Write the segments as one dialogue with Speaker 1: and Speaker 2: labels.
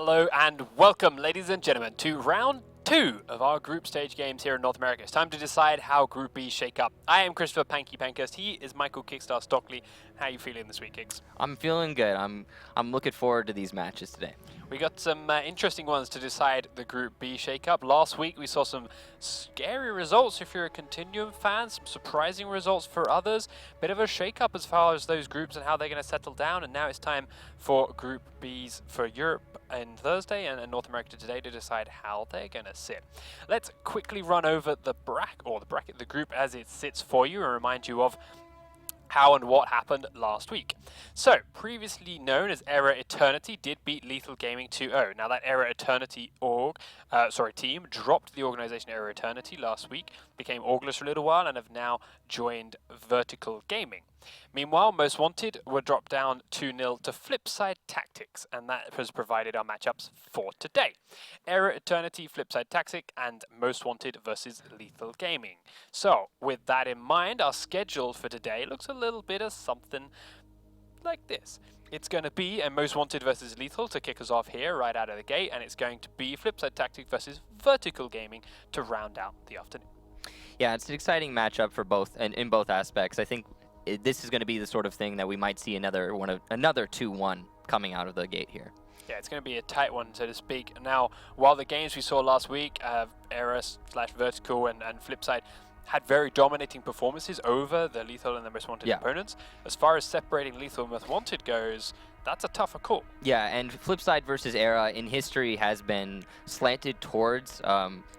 Speaker 1: Hello and welcome, ladies and gentlemen, to round 2 of our group stage games here in North America. It's time to decide how Group B shake up. I am Christopher Panky Pankhurst. He is Michael Kickstar Stockley. How are you feeling this week, Kicks?
Speaker 2: I'm feeling good. I'm looking forward to these matches today.
Speaker 1: We got some interesting ones to decide the Group B shake-up. Last week we saw some scary results if you're a Continuum fan, some surprising results for others. Bit of a shake-up as far as those groups and how they're going to settle down. And now it's time for Group Bs for Europe on Thursday and North America today to decide how they're going to sit. Let's quickly run over the bracket, the group as it sits for you, and remind you of how and what happened last week. So, previously known as Era Eternity did beat Lethal Gaming 2-0. Now that Era Eternity team dropped the organization Era Eternity last week, became orgless for a little while, and have now joined Vertical Gaming. Meanwhile, Most Wanted were dropped down 2-0 to Flipside Tactics, and that has provided our matchups for today. Era Eternity, Flipside Tactics, and Most Wanted versus Lethal Gaming. So, with that in mind, our schedule for today looks a little bit of something like this. It's going to be a Most Wanted versus Lethal to kick us off here right out of the gate, and it's going to be Flipside Tactics versus Vertical Gaming to round out the afternoon.
Speaker 2: Yeah, it's an exciting matchup for both, and in both aspects. I think this is going to be the sort of thing that we might see another 2-1 coming out of the gate here.
Speaker 1: Yeah, it's going to be a tight one, so to speak. Now, while the games we saw last week, Era/Vertical and Flipside, had very dominating performances over the Lethal and the Most Wanted opponents, as far as separating Lethal and Most Wanted goes, that's a tougher call.
Speaker 2: Yeah, and Flipside versus Era in history has been slanted towards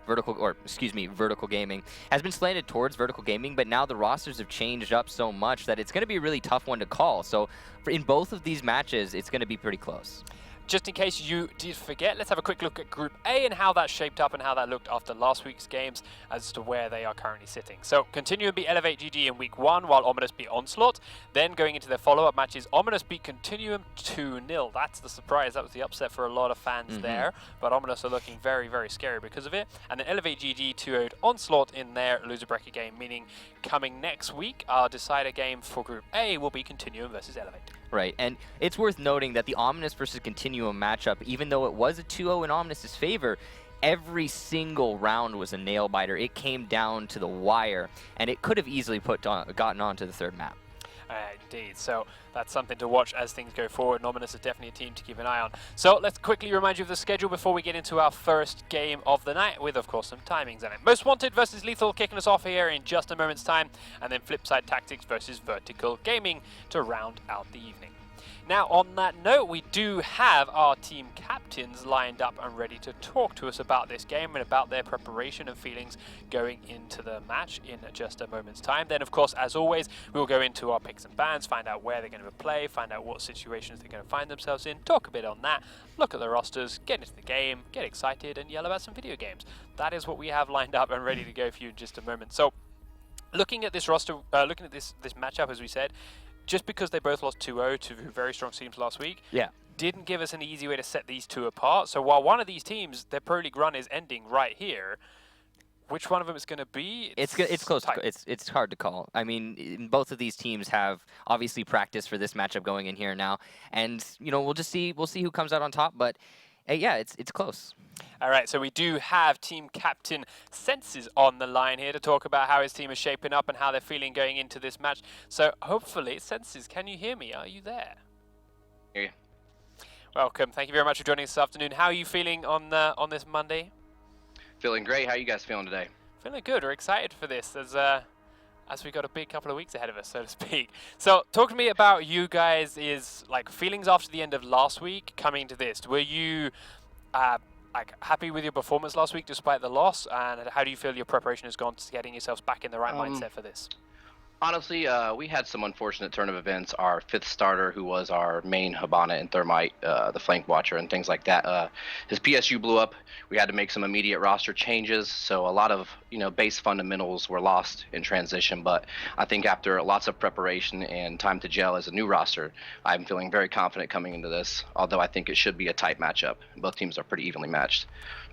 Speaker 2: Vertical Gaming. Has been slanted towards Vertical Gaming, but now the rosters have changed up so much that it's going to be a really tough one to call. So in both of these matches, it's going to be pretty close.
Speaker 1: Just in case you did forget, let's have a quick look at Group A and how that shaped up and how that looked after last week's games as to where they are currently sitting. So, Continuum beat Elevate GG in Week 1, while Ominous beat Onslaught. Then, going into their follow-up matches, Ominous beat Continuum 2-0. That's the surprise. That was the upset for a lot of fans there. But Ominous are looking very, very scary because of it. And then Elevate GG 2-0'd Onslaught in their loser bracket game, meaning coming next week, our decider game for Group A will be Continuum versus Elevate.
Speaker 2: Right, and it's worth noting that the Ominous versus Continuum matchup, even though it was a 2-0 in Ominous's favor, every single round was a nail-biter. It came down to the wire, and it could have easily gotten on to the third map.
Speaker 1: Indeed, so that's something to watch as things go forward. Ominous is definitely a team to keep an eye on. So let's quickly remind you of the schedule before we get into our first game of the night, with of course some timings on it. Most Wanted versus Lethal kicking us off here in just a moment's time, and then Flipside Tactics versus Vertical Gaming to round out the evening. Now, on that note, we do have our team captains lined up and ready to talk to us about this game and about their preparation and feelings going into the match in just a moment's time. Then, of course, as always, we'll go into our picks and bans, find out where they're going to play, find out what situations they're going to find themselves in, talk a bit on that, look at the rosters, get into the game, get excited, and yell about some video games. That is what we have lined up and ready to go for you in just a moment. So, looking at this roster, looking at this matchup, as we said, just because they both lost 2-0 to very strong teams last week, didn't give us an easy way to set these two apart. So while one of these teams, their Pro League run is ending right here, which one of them it's going to be?
Speaker 2: It's close. It's hard to call. I mean, both of these teams have obviously practiced for this matchup going in here now, and we'll see who comes out on top. But yeah, it's close.
Speaker 1: All right, so we do have team captain Senses on the line here to talk about how his team is shaping up and how they're feeling going into this match. So hopefully, Senses, can you hear me? Are you there?
Speaker 3: Hear you.
Speaker 1: Welcome. Thank you very much for joining us this afternoon. How are you feeling on this Monday?
Speaker 3: Feeling great. How are you guys feeling today?
Speaker 1: Feeling good. We're excited for this as we got a big couple of weeks ahead of us, so to speak. So talk to me about you guys' feelings after the end of last week coming to this. Were you happy with your performance last week despite the loss, and how do you feel your preparation has gone to getting yourselves back in the right mindset for this?
Speaker 3: Honestly, we had some unfortunate turn of events. Our fifth starter, who was our main Hibana and Thermite, the flank watcher and things like that, his PSU blew up. We had to make some immediate roster changes, so a lot of base fundamentals were lost in transition. But I think after lots of preparation and time to gel as a new roster, I'm feeling very confident coming into this, although I think it should be a tight matchup. Both teams are pretty evenly matched.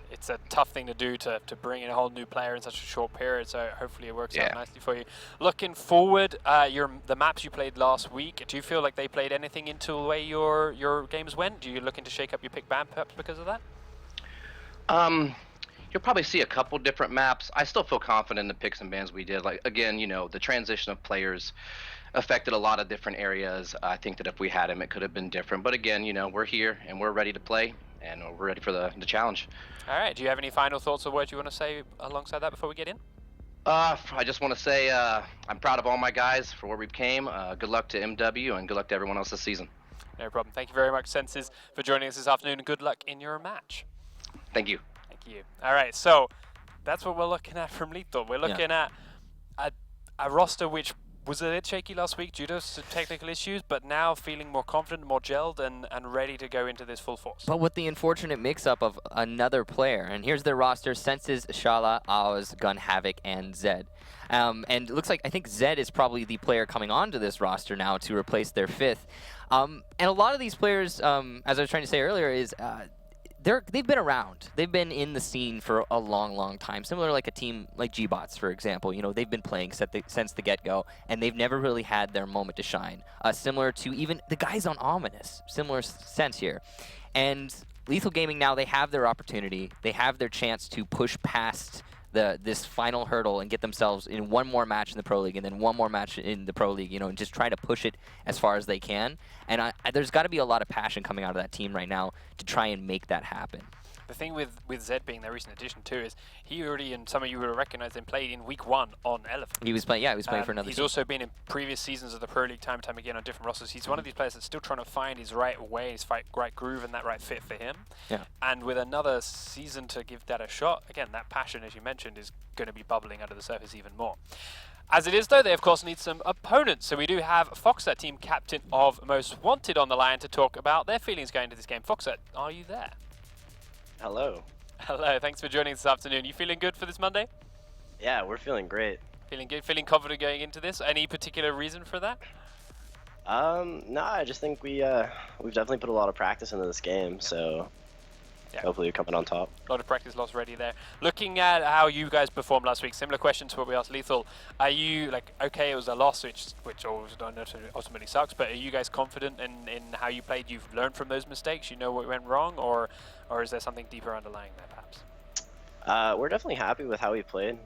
Speaker 1: It's a tough thing to do to bring in a whole new player in such a short period, so hopefully it works out nicely for you. Looking forward forward, the maps you played last week, do you feel like they played anything into the way your games went? Do you looking to shake up your pick ban perhaps because of that?
Speaker 3: You'll probably see a couple different maps. I still feel confident in the picks and bans we did. Like, again, the transition of players affected a lot of different areas. I think that if we had him, it could have been different. But again, we're here and we're ready to play, and we're ready for the challenge.
Speaker 1: All right. Do you have any final thoughts or words you want to say alongside that before we get in?
Speaker 3: I just want to say I'm proud of all my guys for where we came. Good luck to MW and good luck to everyone else this season.
Speaker 1: No problem. Thank you very much, Senses, for joining us this afternoon, and good luck in your match.
Speaker 3: Thank you.
Speaker 1: Thank you. All right, so that's what we're looking at from Lethal. We're looking at a roster which was a bit shaky last week due to some technical issues, but now feeling more confident, more gelled, and ready to go into this full force.
Speaker 2: But with the unfortunate mix-up of another player, and here's their roster: Senses, Shala, Oz, Gun Havoc, and Zed. And it looks like I think Zed is probably the player coming onto this roster now to replace their fifth. And a lot of these players, as I was trying to say earlier, is they've been around. They've been in the scene for a long, long time. Similar like a team like G-Bots, for example. They've been playing since the get-go, and they've never really had their moment to shine. Similar to even the guys on Ominous. Similar sense here. And Lethal Gaming now, they have their opportunity. They have their chance to push past this final hurdle and get themselves in one more match in the Pro League and then one more match in the Pro League, and just try to push it as far as they can. And there's got to be a lot of passion coming out of that team right now to try and make that happen.
Speaker 1: The thing with Zed being their recent addition too is he already, and some of you will recognize him, played in week 1 on Elephant.
Speaker 2: He was playing, he was playing for another
Speaker 1: He's
Speaker 2: team.
Speaker 1: also been in previous seasons of the Pro League time and time again on different rosters. He's one of these players that's still trying to find his right way, his right groove, and that right fit for him.
Speaker 2: Yeah.
Speaker 1: And with another season to give that a shot, again, that passion, as you mentioned, is going to be bubbling under the surface even more. As it is, though, they of course need some opponents. So we do have Foxat, team captain of Most Wanted, on the line to talk about their feelings going into this game. Foxat, are you there?
Speaker 4: Hello.
Speaker 1: Hello, thanks for joining us this afternoon. You feeling good for this Monday?
Speaker 4: Yeah, we're feeling great.
Speaker 1: Feeling good, feeling confident going into this? Any particular reason for that?
Speaker 4: No, I just think we've definitely put a lot of practice into this game, so hopefully we're coming on top.
Speaker 1: A lot of practice loss ready there. Looking at how you guys performed last week, similar question to what we asked Lethal. Are you like, okay, it was a loss, which ultimately sucks, but are you guys confident in how you played? You've learned from those mistakes, you know what went wrong, or is there something deeper underlying there perhaps?
Speaker 4: We're definitely happy with how we played.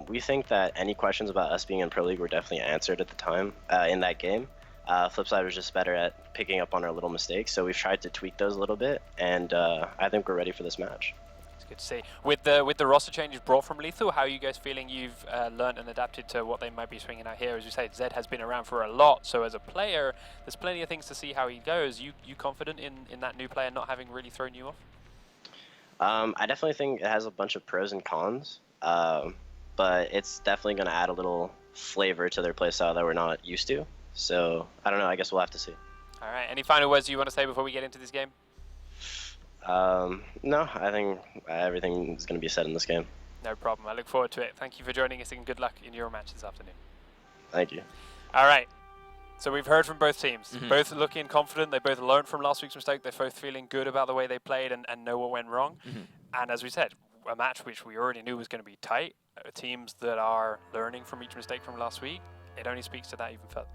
Speaker 4: We think that any questions about us being in Pro League were definitely answered at the time in that game. Flipside was just better at picking up on our little mistakes, so we've tried to tweak those a little bit, and I think we're ready for this match.
Speaker 1: It's good to see. With the roster changes brought from Lethal, how are you guys feeling you've learned and adapted to what they might be swinging out here? As you say, Zed has been around for a lot, so as a player, there's plenty of things to see how he goes. You confident in that new player not having really thrown you off?
Speaker 4: I definitely think it has a bunch of pros and cons, but it's definitely going to add a little flavor to their playstyle that we're not used to. So, I don't know, I guess we'll have to see.
Speaker 1: All right, any final words you want to say before we get into this game?
Speaker 4: No, I think everything is going to be said in this game.
Speaker 1: No problem, I look forward to it. Thank you for joining us and good luck in your match this afternoon.
Speaker 4: Thank you.
Speaker 1: All right, so we've heard from both teams. Both looking confident, they both learned from last week's mistake, they're both feeling good about the way they played and know what went wrong. And as we said, a match which we already knew was going to be tight. Teams that are learning from each mistake from last week, it only speaks to that even further.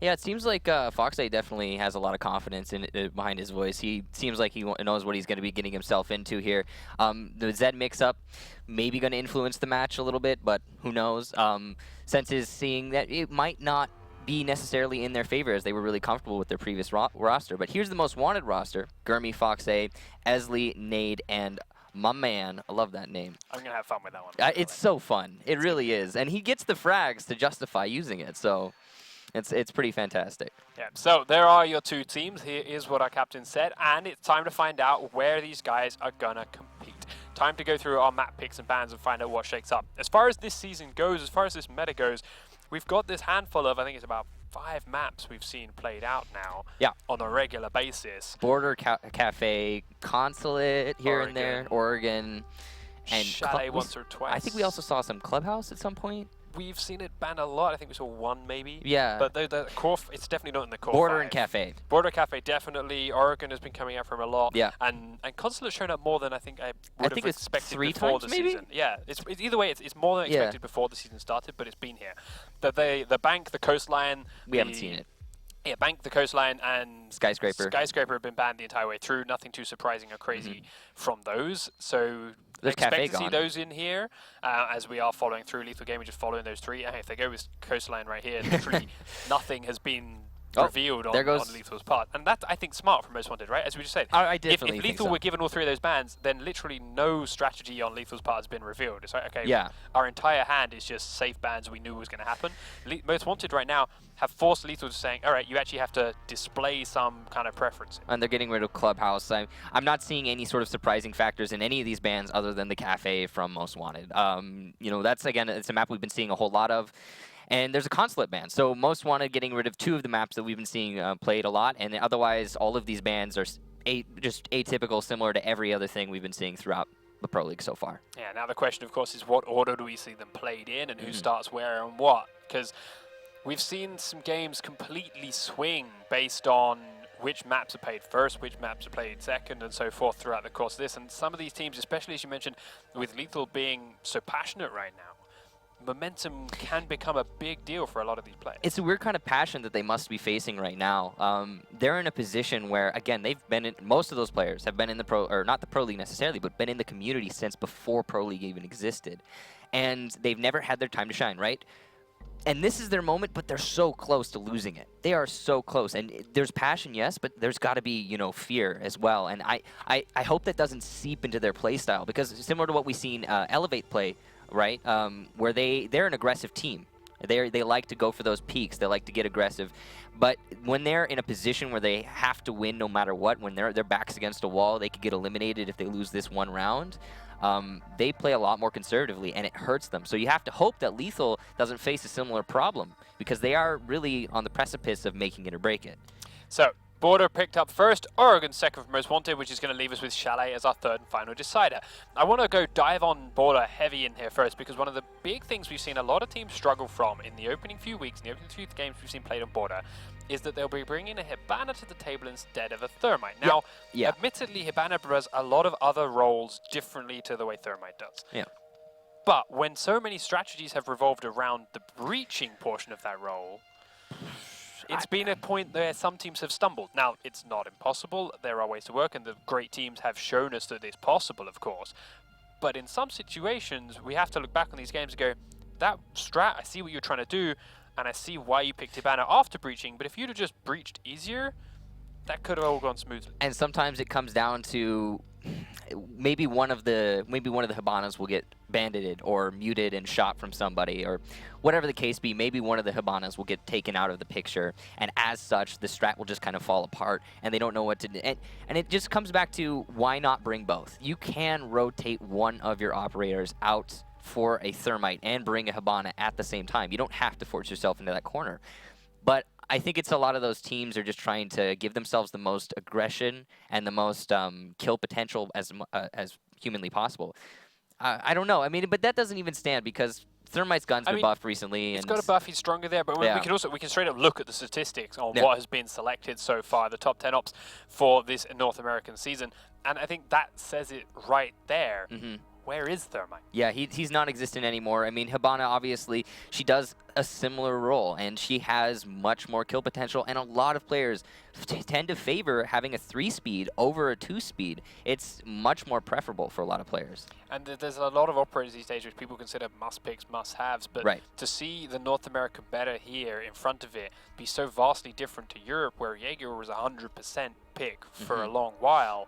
Speaker 2: Yeah, it seems like Foxay definitely has a lot of confidence behind his voice. He seems like he knows what he's going to be getting himself into here. The Zed mix-up maybe going to influence the match a little bit, but who knows? Sense is seeing that it might not be necessarily in their favor, as they were really comfortable with their previous roster. But here's the Most Wanted roster: Gurmy, Foxay, Esley, Nade, and my man. I love that name.
Speaker 1: I'm going to have fun with that one.
Speaker 2: It's so fun. It really is. And he gets the frags to justify using it, so it's pretty fantastic.
Speaker 1: Yeah, so there are your two teams. Here is what our captain said, and it's time to find out where these guys are going to compete. Time to go through our map picks and bans and find out what shakes up. As far as this season goes, as far as this meta goes, we've got this handful of, I think it's about 5 maps we've seen played out now on a regular basis.
Speaker 2: Border, Cafe, Consulate here and there, Oregon. And
Speaker 1: Chalet once or twice.
Speaker 2: I think we also saw some Clubhouse at some point.
Speaker 1: we've seen it banned a lot. I think we saw one maybe.
Speaker 2: Yeah.
Speaker 1: But the core, it's definitely not in the core.
Speaker 2: Border
Speaker 1: 5.
Speaker 2: and Cafe.
Speaker 1: Border Cafe definitely. Oregon has been coming out from a lot.
Speaker 2: Yeah.
Speaker 1: And Consulate's shown up more than I think I would
Speaker 2: think
Speaker 1: have
Speaker 2: it's
Speaker 1: expected
Speaker 2: 3
Speaker 1: before
Speaker 2: times
Speaker 1: the
Speaker 2: maybe?
Speaker 1: season. Yeah. It's either way. It's more than
Speaker 2: Yeah.
Speaker 1: expected before the season started, but it's been here. The bank, the coastline.
Speaker 2: We haven't seen it.
Speaker 1: Yeah, bank, the coastline, and
Speaker 2: Skyscraper
Speaker 1: have been banned the entire way through. Nothing too surprising or crazy from those. So
Speaker 2: There's
Speaker 1: expect
Speaker 2: Cafe
Speaker 1: to see
Speaker 2: gone.
Speaker 1: those in here as we are following through Lethal Gaming, just following those 3. If they go with coastline right here, literally nothing has been revealed on,
Speaker 2: there goes-
Speaker 1: on Lethal's part, and that's I think smart from Most Wanted, right? As we just said,
Speaker 2: I
Speaker 1: if
Speaker 2: definitely think
Speaker 1: Lethal
Speaker 2: so.
Speaker 1: were given all 3 of those bans, then literally no strategy on Lethal's part has been revealed. It's like, okay,
Speaker 2: Yeah.
Speaker 1: our entire hand is just safe bans we knew was going to happen. Most Wanted right now have forced Lethal to saying, all right, you actually have to display some kind of preference.
Speaker 2: And they're getting rid of Clubhouse. I'm not seeing any sort of surprising factors in any of these bans other than the Cafe from Most Wanted. You know, that's, again, it's a map we've been seeing a whole lot of. And there's a Consulate ban. So Most Wanted getting rid of 2 of the maps that we've been seeing played a lot. And otherwise, all of these bans are just atypical, similar to every other thing we've been seeing throughout the Pro League so far.
Speaker 1: Yeah, now the question, of course, is what order do we see them played in and who starts where and what? Because we've seen some games completely swing based on which maps are played first, which maps are played second, and so forth throughout the course of this. And some of these teams, especially as you mentioned, with Lethal being so passionate right now, momentum can become a big deal for a lot of these players.
Speaker 2: It's a weird kind of passion that they must be facing right now. They're in a position where, again, they've been in, most of those players have been in the Pro, or not the Pro League necessarily, but been in the community since before Pro League even existed. And they've never had their time to shine, right? And this is their moment, but they're so close to losing it. They are so close. And there's passion, yes, but there's got to be, you know, fear as well. And I hope that doesn't seep into their play style, because similar to what we've seen Elevate play, right, where they're an aggressive team. They like to go for those peaks. They like to get aggressive. But when they're in a position where they have to win no matter what, when their back's against a wall, they could get eliminated if they lose this one round. They play a lot more conservatively, and it hurts them. So you have to hope that Lethal doesn't face a similar problem, because they are really on the precipice of making it or break it.
Speaker 1: So, Border picked up first, Oregon second for Most Wanted, which is going to leave us with Chalet as our 3rd and final decider. I want to go dive on Border heavy in here first, because one of the big things we've seen a lot of teams struggle from in the opening few weeks, in the opening few games we've seen played on Border, is that they'll be bringing a Hibana to the table instead of a Thermite. Now, admittedly, Hibana does a lot of other roles differently to the way Thermite does.
Speaker 2: Yeah.
Speaker 1: But when so many strategies have revolved around the breaching portion of that role, it's been a point where some teams have stumbled. Now, it's not impossible. There are ways to work, and the great teams have shown us that it's possible, of course. But in some situations, we have to look back on these games and go, that strat, I see what you're trying to do, and I see why you picked Hibana after breaching, but if you'd have just breached easier, that could have all gone smoothly.
Speaker 2: And sometimes it comes down to maybe one of the Hibanas will get bandited or muted and shot from somebody, or whatever the case be. Maybe one of the Hibanas will get taken out of the picture, and as such, the strat will just kind of fall apart, and they don't know what to do. And it just comes back to, why not bring both? You can rotate one of your operators out for a Thermite and bring a Hibana at the same time. You don't have to force yourself into that corner. But I think it's a lot of those teams are just trying to give themselves the most aggression and the most kill potential as humanly possible. I don't know. I mean, but that doesn't even stand, because Thermite's gun's been buffed recently.
Speaker 1: It's got a buff, he's stronger there, but we can straight up look at the statistics on what has been selected so far, the top 10 ops for this North American season, and I think that says it right there. Where is Thermite?
Speaker 2: Yeah, he's non-existent anymore. I mean, Hibana, obviously, she does a similar role, and she has much more kill potential, and a lot of players tend to favor having a 3-speed over a 2-speed. It's much more preferable for a lot of players.
Speaker 1: And there's a lot of operators these days which people consider must-picks, must-haves, but to see the North American meta here in front of it be so vastly different to Europe, where Jaeger was 100% pick for a long while,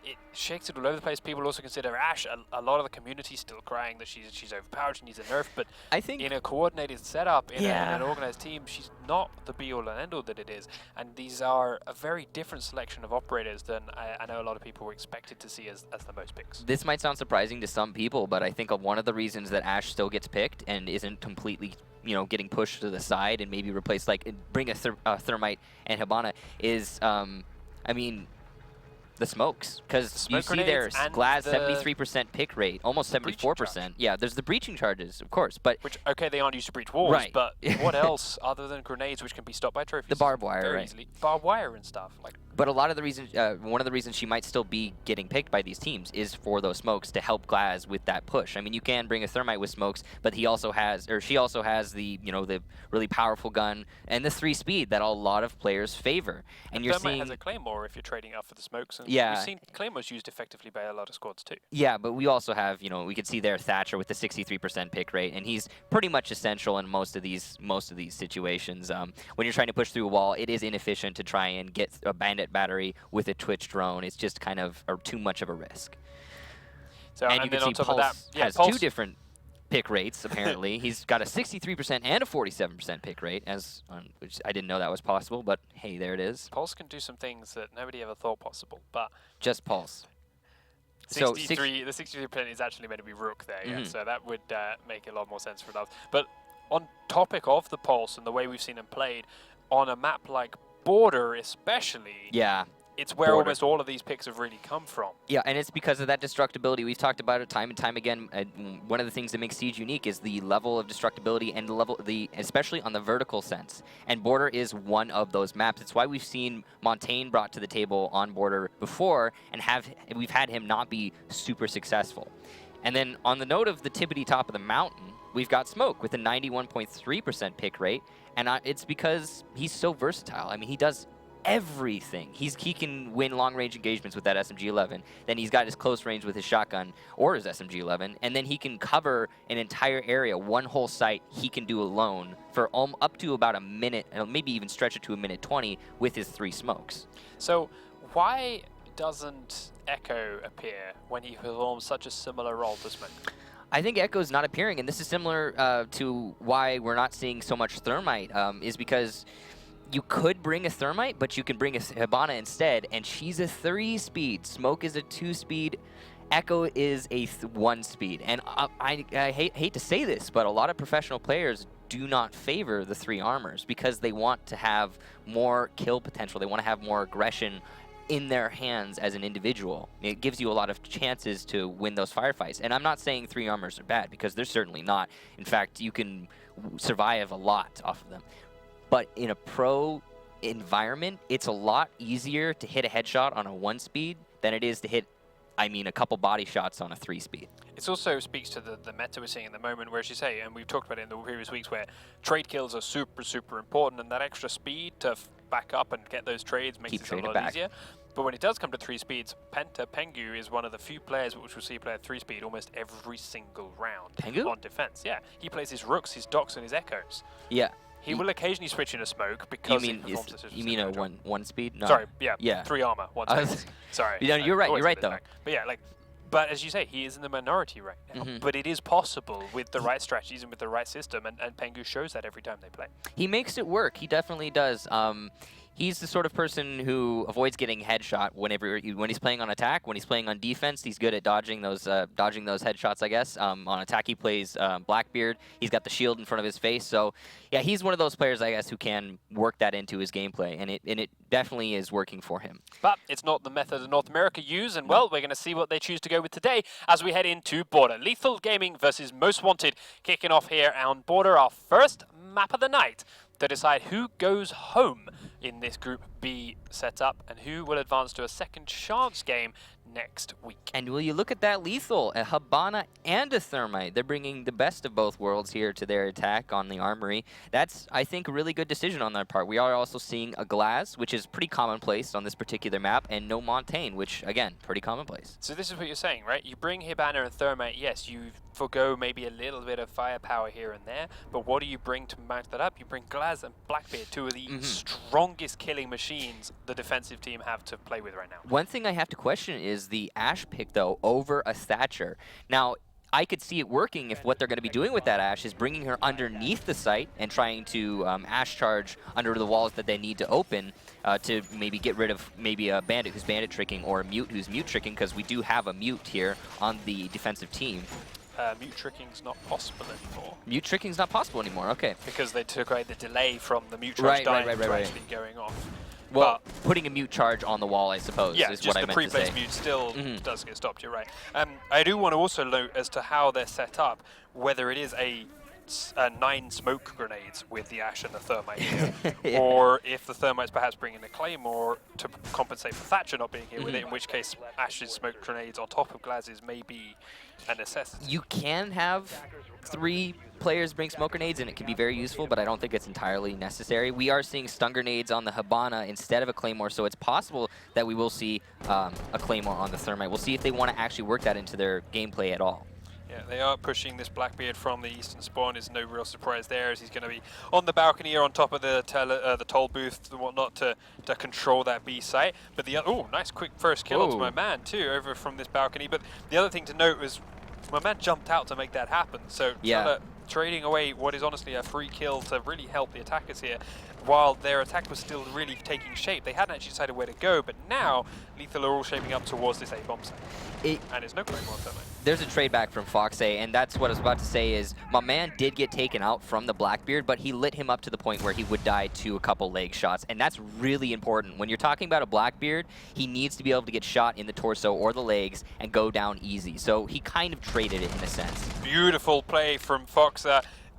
Speaker 1: it shakes it all over the place. People also consider Ashe, a lot of the community still crying that she's overpowered, she needs a nerf, but
Speaker 2: I think
Speaker 1: in a coordinated setup, in an organized team, she's not the be-all and end-all that it is. And these are a very different selection of operators than I know a lot of people were expected to see as the most picks.
Speaker 2: This might sound surprising to some people, but I think one of the reasons that Ashe still gets picked and isn't completely, you know, getting pushed to the side and maybe replaced, like bring a Thermite and Hibana is, I mean, The smokes, because you
Speaker 1: smoke
Speaker 2: see there,
Speaker 1: grenades and
Speaker 2: Glaz
Speaker 1: the
Speaker 2: 73% pick rate, almost
Speaker 1: breaching
Speaker 2: 74%. Yeah, there's the breaching charges, of course, but
Speaker 1: Which, okay, they aren't used to breach walls,
Speaker 2: Right.
Speaker 1: but what else other than grenades which can be stopped by trophies?
Speaker 2: The barbed wire,
Speaker 1: very
Speaker 2: right.
Speaker 1: easily. Barbed wire and stuff. Like,
Speaker 2: But a lot of the reasons, one of the reasons she might still be getting picked by these teams is for those smokes to help Glaz with that push. I mean, you can bring a Thermite with smokes, but he also has, or she also has the, the really powerful gun and the 3-speed that a lot of players favor. And you're
Speaker 1: Thermite
Speaker 2: seeing,
Speaker 1: has a Claymore if you're trading up for the smokes. And
Speaker 2: Yeah.
Speaker 1: we've seen Claymores used effectively by a lot of squads too.
Speaker 2: yeah, but we also have, we could see there Thatcher with the 63% pick rate, and he's pretty much essential in most of these situations. When you're trying to push through a wall, it is inefficient to try and get a bandit battery with a Twitch drone. It's just kind of too much of a risk.
Speaker 1: So,
Speaker 2: And you
Speaker 1: then
Speaker 2: can
Speaker 1: on
Speaker 2: see
Speaker 1: top of
Speaker 2: Pulse
Speaker 1: that, yeah,
Speaker 2: has
Speaker 1: Pulse,
Speaker 2: two different pick rates, apparently. He's got a 63% and a 47% pick rate, which I didn't know that was possible, but hey, there it is.
Speaker 1: Pulse can do some things that nobody ever thought possible, but
Speaker 2: Just Pulse.
Speaker 1: 63, the 63% is actually meant to be Rook there, yeah, so that would make a lot more sense for us. But on topic of the Pulse and the way we've seen him played, on a map like Border especially,
Speaker 2: Yeah.
Speaker 1: it's where
Speaker 2: Border.
Speaker 1: almost all of these picks have really come from.
Speaker 2: Yeah, and it's because of that destructibility. We've talked about it time and time again. One of the things that makes Siege unique is the level of destructibility and especially on the vertical sense. And Border is one of those maps. It's why we've seen Montaigne brought to the table on Border before, and we've had him not be super successful. And then on the note of the tippity top of the mountain, we've got Smoke with a 91.3% pick rate, and it's because he's so versatile. I mean, he does everything. He can win long-range engagements with that SMG-11. Then he's got his close range with his shotgun or his SMG-11, and then he can cover an entire area, one whole site he can do alone for up to about a minute, and maybe even stretch it to a minute 20 with his 3 smokes.
Speaker 1: So why doesn't Echo appear when he performs such a similar role to Smoke?
Speaker 2: I think Echo's not appearing, and this is similar to why we're not seeing so much Thermite, is because you could bring a Thermite, but you can bring a Hibana instead, and she's a 3-speed. Smoke is a 2-speed. Echo is a 1-speed. And I hate to say this, but a lot of professional players do not favor the 3 armors because they want to have more kill potential. They want to have more aggression in their hands as an individual. It gives you a lot of chances to win those firefights. And I'm not saying 3 armors are bad, because they're certainly not. In fact, you can survive a lot off of them. But in a pro environment, it's a lot easier to hit a headshot on a 1-speed than it is to hit, a couple body shots on a 3-speed.
Speaker 1: It also speaks to the meta we're seeing at the moment, where, as you say, and we've talked about it in the previous weeks, where trade kills are super, super important, and that extra speed to back up and get those trades makes it a lot easier. But when it does come to 3 speeds, Pengu is one of the few players which will see play at 3-speed almost every single round.
Speaker 2: Pengu?
Speaker 1: On defense, yeah. He plays his Rooks, his Docks, and his Echoes.
Speaker 2: Yeah.
Speaker 1: He will occasionally switch in a Smoke because he performs such a
Speaker 2: you mean a one speed? No.
Speaker 1: Sorry, yeah,
Speaker 2: Yeah.
Speaker 1: 3 armor, 1 speed. Sorry.
Speaker 2: You're right. You're right, though.
Speaker 1: But yeah, but as you say, he is in the minority right now. But it is possible with the right strategies and with the right system, and Pengu shows that every time they play.
Speaker 2: He makes it work. He definitely does. He's the sort of person who avoids getting headshot when he's playing on attack. When he's playing on defense, he's good at dodging those headshots, I guess. On attack, he plays Blackbeard. He's got the shield in front of his face. So, yeah, he's one of those players, I guess, who can work that into his gameplay, and it definitely is working for him.
Speaker 1: But it's not the method that North America use, and well, we're going to see what they choose to go with today as we head into Border. Lethal Gaming versus Most Wanted, kicking off here on Border, our first map of the night, to decide who goes home in this Group B setup and who will advance to a second chance game next week.
Speaker 2: And will you look at that Lethal, a Hibana and a Thermite. They're bringing the best of both worlds here to their attack on the Armory. That's, I think, a really good decision on their part. We are also seeing a Glaz, which is pretty commonplace on this particular map, and no Montaigne, which, again, pretty commonplace.
Speaker 1: So this is what you're saying, right? You bring Hibana and Thermite, yes, you forgo maybe a little bit of firepower here and there, but what do you bring to mount that up? You bring Glaz and Blackbeard, 2 of the strongest killing machines the defensive team have to play with right now.
Speaker 2: One thing I have to question is the Ash pick, though, over a Thatcher. Now, I could see it working if what they're going to be doing with that Ash is bringing her underneath the site and trying to Ash charge under the walls that they need to open to maybe get rid of maybe a Bandit who's Bandit tricking or a Mute who's Mute tricking, because we do have a Mute here on the defensive team.
Speaker 1: Mute tricking's not possible anymore.
Speaker 2: Mute tricking's not possible anymore, okay.
Speaker 1: Because they took away the delay from the Mute charge dying to
Speaker 2: right.
Speaker 1: actually going off.
Speaker 2: Well, putting a mute charge on the wall, I suppose,
Speaker 1: yeah,
Speaker 2: is
Speaker 1: just
Speaker 2: what I
Speaker 1: the
Speaker 2: meant to say.
Speaker 1: pre-placed mute still does get stopped, you're right. I do want to also note as to how they're set up, whether it is a 9 smoke grenades with the Ash and the Thermite here,
Speaker 2: Yeah.
Speaker 1: or if the Thermite's perhaps bringing the Claymore to compensate for Thatcher not being here with it, in which case Ash's smoke grenades on top of Glaz's may be a necessity.
Speaker 2: You can have 3 players bring smoke grenades, and it can be very useful, but I don't think it's entirely necessary. We are seeing stun grenades on the Hibana instead of a Claymore, so it's possible that we will see a Claymore on the Thermite. We'll see if they want to actually work that into their gameplay at all.
Speaker 1: Yeah, they are pushing this Blackbeard from the eastern spawn. There's no real surprise there, as he's going to be on the balcony or on top of the toll booth and whatnot to control that B site. But the oh, nice quick first kill onto my man too over from this balcony. But the other thing to note was my man jumped out to make that happen. So
Speaker 2: yeah,
Speaker 1: trading away what is honestly a free kill to really help the attackers here, while their attack was still really taking shape. They hadn't actually decided where to go, but now Lethal are all shaping up towards this A-bomb site. And it's no Claymore on Thermite.
Speaker 2: There's a trade back from Foxe, and that's what I was about to say is my man did get taken out from the Blackbeard, but he lit him up to the point where he would die to a couple leg shots, and that's really important. When you're talking about a Blackbeard, he needs to be able to get shot in the torso or the legs and go down easy. So he kind of traded it in a sense.
Speaker 1: Beautiful play from Foxe.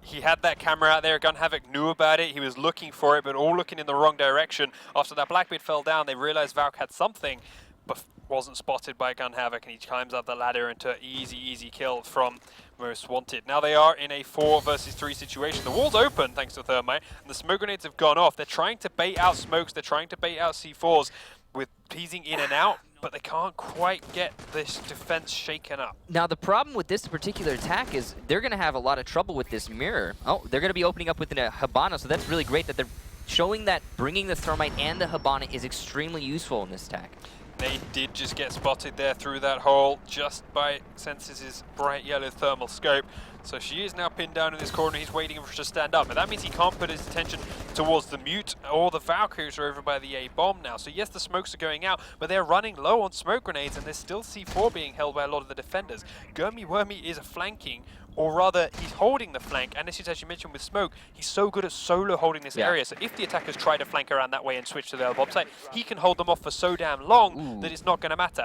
Speaker 1: He had that camera out there. Gun Havoc knew about it. He was looking for it, but all looking in the wrong direction. After that Blackbeard fell down, they realized Valk had something, but wasn't spotted by Gun Havoc, and he climbs up the ladder into easy kill from Most Wanted. Now they are in a 4 versus 3 situation. The wall's open thanks to Thermite, and the smoke grenades have gone off. They're trying to bait out smokes. They're trying to bait out C4s with peasing in and out, but they can't quite get this defense shaken up.
Speaker 2: Now the problem with this particular attack is they're going to have a lot of trouble with this mirror. Oh, they're going to be opening up with a Hibana, so that's really great that they're showing that bringing the Thermite and the Hibana is extremely useful in this attack.
Speaker 1: They did just get spotted there through that hole just by Senses' bright yellow thermal scope. So she is now pinned down in this corner. He's waiting for her to stand up. But that means he can't put his attention towards the Mute or the Valkyries are over by the A-bomb now. So yes, the smokes are going out, but they're running low on smoke grenades, and there's still C4 being held by a lot of the defenders. Gurmy Wormy is flanking, or rather, he's holding the flank, and this is, as you mentioned with Smoke, he's so good at solo holding this area, so if the attackers try to flank around that way and switch to the bomb site, he can hold them off for so damn long that it's not going to matter.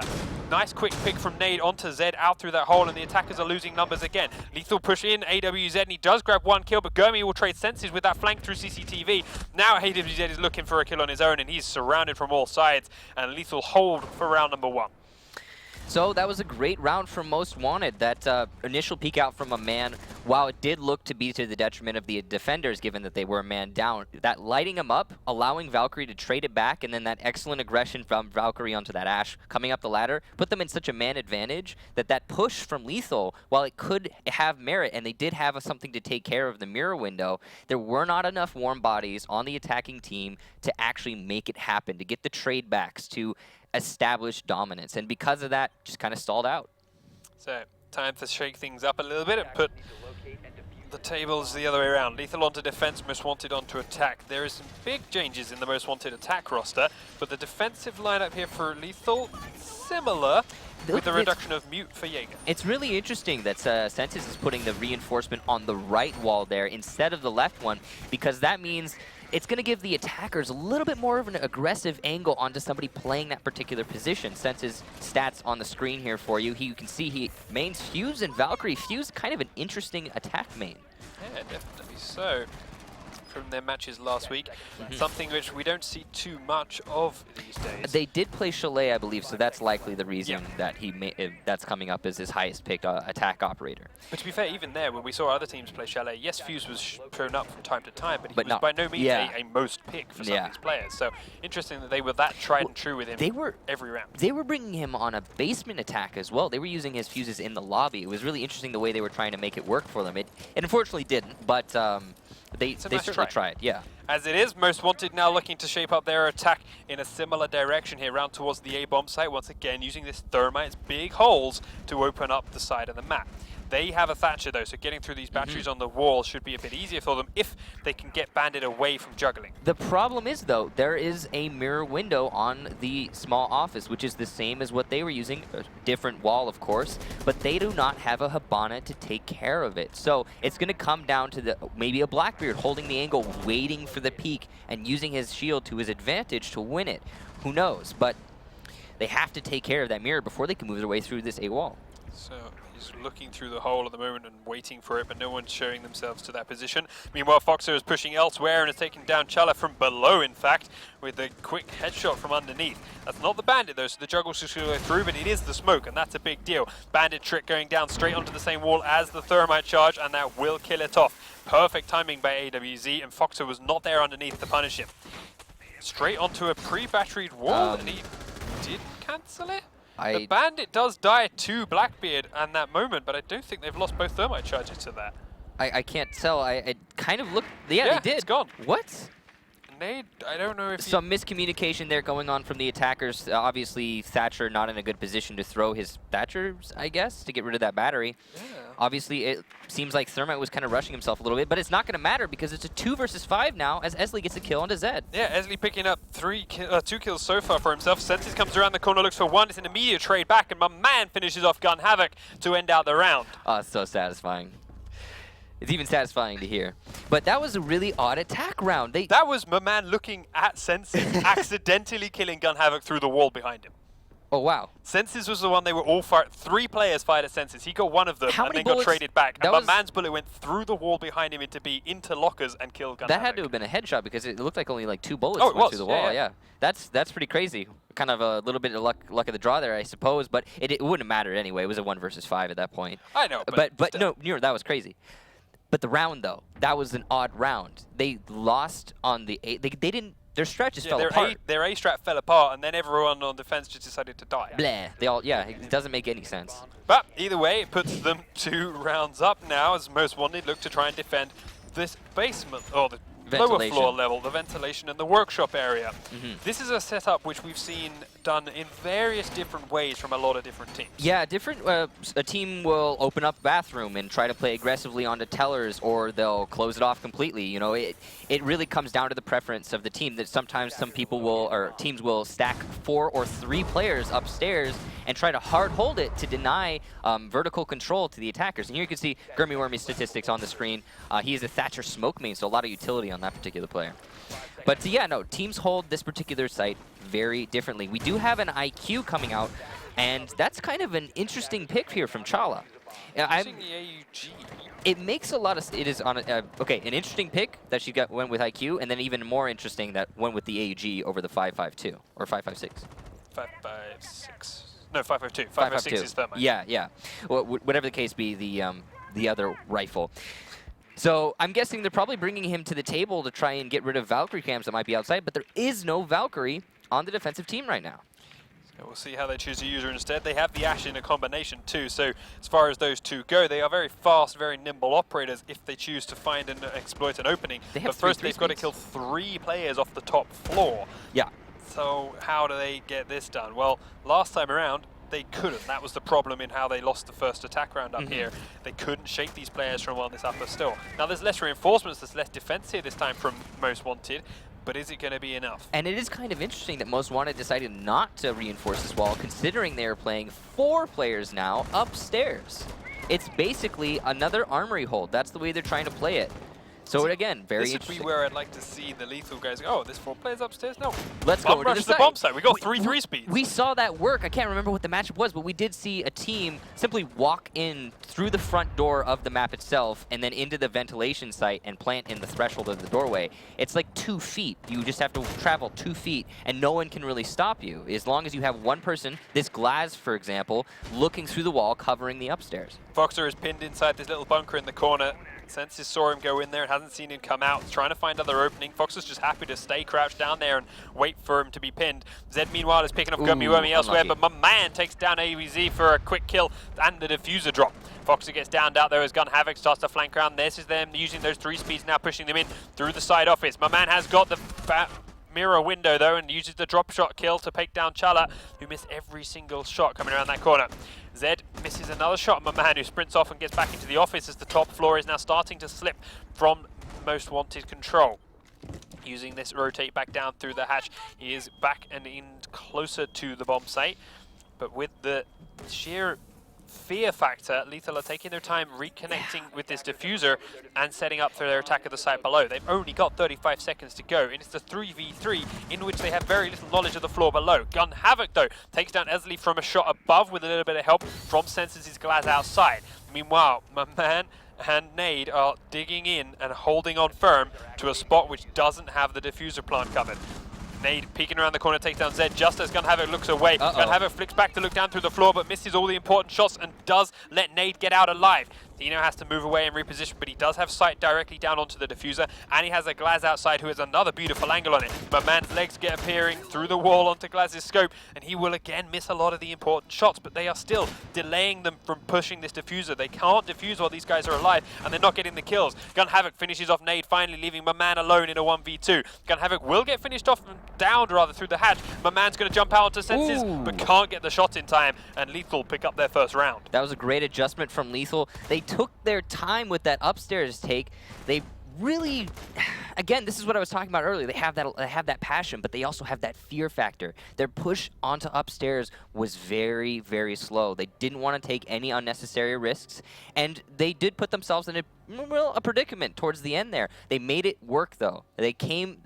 Speaker 1: Nice quick pick from Nade onto Zed out through that hole, and the attackers are losing numbers again. Lethal push in AWZ, and he does grab 1 kill, but Gurmy will trade senses with that flank through CCTV. Now AWZ is looking for a kill on his own, and he's surrounded from all sides, and Lethal hold for round number 1.
Speaker 2: So that was a great round from Most Wanted. That initial peek out from a man, while it did look to be to the detriment of the defenders, given that they were a man down, that lighting him up, allowing Valkyrie to trade it back, and then that excellent aggression from Valkyrie onto that Ashe coming up the ladder, put them in such a man advantage that that push from Lethal, while it could have merit, and they did have something to take care of the mirror window, there were not enough warm bodies on the attacking team to actually make it happen, to get the trade backs, to establish dominance, and because of that, just kind of stalled out.
Speaker 1: So, time to shake things up a little bit and put the tables the other way around. Lethal onto defense, Most Wanted onto attack. There is some big changes in the Most Wanted attack roster, but the defensive lineup here for Lethal, similar, with the reduction of Mute for Jaeger.
Speaker 2: It's really interesting that Sentis is putting the reinforcement on the right wall there instead of the left one, because that means it's going to give the attackers a little bit more of an aggressive angle onto somebody playing that particular position. Sense's stats on the screen here for you. You can see he mains Fuse and Valkyrie. Fuse, kind of an interesting attack main.
Speaker 1: Yeah, definitely so. From their matches last week, something which we don't see too much of these days.
Speaker 2: They did play Chalet, I believe, so that's likely the reason that he that's coming up as his highest picked attack operator.
Speaker 1: But to be fair, even there, when we saw other teams play Chalet, yes, Fuse was shown up from time to time, but he was by no means a most pick for some of these players. So interesting that they were that tried and true with him every round.
Speaker 2: They were bringing him on a basement attack as well. They were using his fuses in the lobby. It was really interesting the way they were trying to make it work for them. It unfortunately didn't, but they certainly tried, yeah.
Speaker 1: As it is, Most Wanted now looking to shape up their attack in a similar direction here, round towards the A-bomb site, once again using this Thermite's big holes to open up the side of the map. They have a Thatcher though, so getting through these batteries on the wall should be a bit easier for them if they can get Bandit away from juggling.
Speaker 2: The problem is, though, there is a mirror window on the small office, which is the same as what they were using, a different wall, of course, but they do not have a Hibana to take care of it. So it's going to come down to maybe a Blackbeard holding the angle, waiting for the peek, and using his shield to his advantage to win it. Who knows? But they have to take care of that mirror before they can move their way through this A wall.
Speaker 1: So he's looking through the hole at the moment and waiting for it, but no one's showing themselves to that position. Meanwhile, Foxer is pushing elsewhere and is taking down Chala from below, in fact, with a quick headshot from underneath. That's not the Bandit, though, so the juggle's just going to go through, but it is the smoke, and that's a big deal. Bandit trick going down straight onto the same wall as the Thermite charge, and that will kill it off. Perfect timing by AWZ, and Foxer was not there underneath to punish him. Straight onto a pre-batteried wall, and he did cancel it? The Bandit does die to Blackbeard in that moment, but I don't think they've lost both Thermite charges to that.
Speaker 2: I can't tell. I kind of looked... Yeah, they did.
Speaker 1: It's gone.
Speaker 2: What?
Speaker 1: Nade, I don't know if
Speaker 2: some miscommunication there going on from the attackers. Obviously, Thatcher not in a good position to throw his Thatchers, I guess, to get rid of that battery.
Speaker 1: Yeah.
Speaker 2: Obviously, it seems like Thermite was kind of rushing himself a little bit, but it's not going to matter because it's a 2 versus 5 now as Esley gets a kill onto Zed.
Speaker 1: Yeah, Esley picking up 2 kills so far for himself. Senses comes around the corner, looks for 1. It's an immediate trade back, and my man finishes off Gun Havoc to end out the round.
Speaker 2: Oh, it's so satisfying. It's even satisfying to hear. But that was a really odd attack round.
Speaker 1: That was my man looking at Senses, accidentally killing Gun Havoc through the wall behind him.
Speaker 2: Oh, wow.
Speaker 1: Senses was the one they were all fired. 3 players fired at Senses. He got one of them and then got traded back. And my man's bullet went through the wall behind him into lockers and killed Gun Havoc.
Speaker 2: That had to have been a headshot because it looked like only like 2 bullets went through the wall. Yeah. That's pretty crazy. Kind of a little bit of luck of the draw there, I suppose. But it wouldn't have mattered anyway. It was a 1 versus 5 at that point.
Speaker 1: I know.
Speaker 2: But no, that was crazy. But the round, though, that was an odd round. They lost on the A. They didn't. Their strat just fell apart.
Speaker 1: Their A strat fell apart, and then everyone on defense just decided to die.
Speaker 2: Blah. They all. Yeah, it doesn't make any sense.
Speaker 1: But either way, it puts them 2 rounds up now as Most Wanted look to try and defend this basement, or the lower floor level, the ventilation and the workshop area. This is a setup which we've seen done in various different ways from a lot of different teams.
Speaker 2: Yeah, a team will open up bathroom and try to play aggressively onto tellers, or they'll close it off completely. You know, it really comes down to the preference of the team. That sometimes some people will, or teams will stack 4 or 3 players upstairs and try to hard hold it to deny vertical control to the attackers. And here you can see Gurmy Wormy's statistics on the screen. He is a Thatcher smoke main, so a lot of utility on that particular player. But yeah, no, teams hold this particular site very differently. We do have an IQ coming out, and that's kind of an interesting pick here from Chala.
Speaker 1: Using the AUG.
Speaker 2: It makes a lot of... It is on okay, an interesting pick that she went with IQ, and then even more interesting that went with the AUG over the 5.52 or 5.56.
Speaker 1: 5.56. No, 5.02. 5.06 is Thermite.
Speaker 2: Yeah. Well, whatever the case be, the other rifle. So I'm guessing they're probably bringing him to the table to try and get rid of Valkyrie cams that might be outside, but there is no Valkyrie on the defensive team right now.
Speaker 1: So we'll see how they choose to use her instead. They have the Ashe in a combination too, so as far as those 2 go, they are very fast, very nimble operators if they choose to find and exploit an opening. But first they've got to kill 3 players off the top floor.
Speaker 2: Yeah.
Speaker 1: So how do they get this done? Well, last time around, they couldn't. That was the problem in how they lost the first attack round up here. They couldn't shake these players from on this upper still. Now there's less reinforcements, there's less defense here this time from Most Wanted, but is it going to be enough? And
Speaker 2: it is kind of interesting that Most Wanted decided not to reinforce this wall, considering they are playing 4 players now upstairs. It's basically another armory hold. That's the way they're trying to play it. So again, very interesting.
Speaker 1: This would be where I'd like to see the lethal guys go, oh, there's 4 players upstairs? No.
Speaker 2: Let's go to the
Speaker 1: bomb site. We got 3 speeds.
Speaker 2: We saw that work. I can't remember what the matchup was, but we did see a team simply walk in through the front door of the map itself and then into the ventilation site and plant in the threshold of the doorway. It's like 2 feet. You just have to travel 2 feet, and no one can really stop you as long as you have one person, this Glaz, for example, looking through the wall, covering the upstairs.
Speaker 1: Foxer is pinned inside this little bunker in the corner. Senses saw him go in there and hasn't seen him come out. He's trying to find other opening. Foxer's just happy to stay crouched down there and wait for him to be pinned. Zed, meanwhile, is picking up Gummy Wormy elsewhere, but my man takes down AWZ for a quick kill and the diffuser drop. Foxer gets downed out there as Gun Havoc starts to flank around. This is them using those 3 speeds now, pushing them in through the side office. My man has got the mirror window though and uses the drop shot kill to take down Chala, who missed every single shot coming around that corner. Zed misses another shot. Maman, who sprints off and gets back into the office as the top floor is now starting to slip from Most Wanted control. Using this rotate back down through the hatch, he is back and in closer to the bomb site. But with the sheer fear factor, Lethal are taking their time reconnecting with this diffuser and setting up for their attack of the site below. They've only got 35 seconds to go, and it's the 3v3 in which they have very little knowledge of the floor below. Gun Havoc, though, takes down Esley from a shot above with a little bit of help from Senses' Glass outside. Meanwhile, Maman and Nade are digging in and holding on firm to a spot which doesn't have the diffuser plant covered. Nade peeking around the corner, takes down Zed just as Gun Havoc looks away. Gun Havoc flicks back to look down through the floor, but misses all the important shots and does let Nade get out alive. Dino has to move away and reposition, but he does have sight directly down onto the diffuser, and he has a Glaz outside who has another beautiful angle on it. But Man's legs get appearing through the wall onto Glaz's scope, and he will again miss a lot of the important shots, but they are still delaying them from pushing this diffuser. They can't defuse while these guys are alive, and they're not getting the kills. Gun Havoc finishes off Nade, finally leaving Maman alone in a 1v2. Gun Havoc will get finished off, downed rather, through the hatch. Maman's going to jump out onto Senses, but can't get the shot in time, and Lethal pick up their first round.
Speaker 2: That was a great adjustment from Lethal. They took their time with that upstairs take. They really, again, this is what I was talking about earlier. They have that passion, but they also have that fear factor. Their push onto upstairs was very, very slow. They didn't want to take any unnecessary risks, and they did put themselves in a predicament towards the end there. They made it work, though. They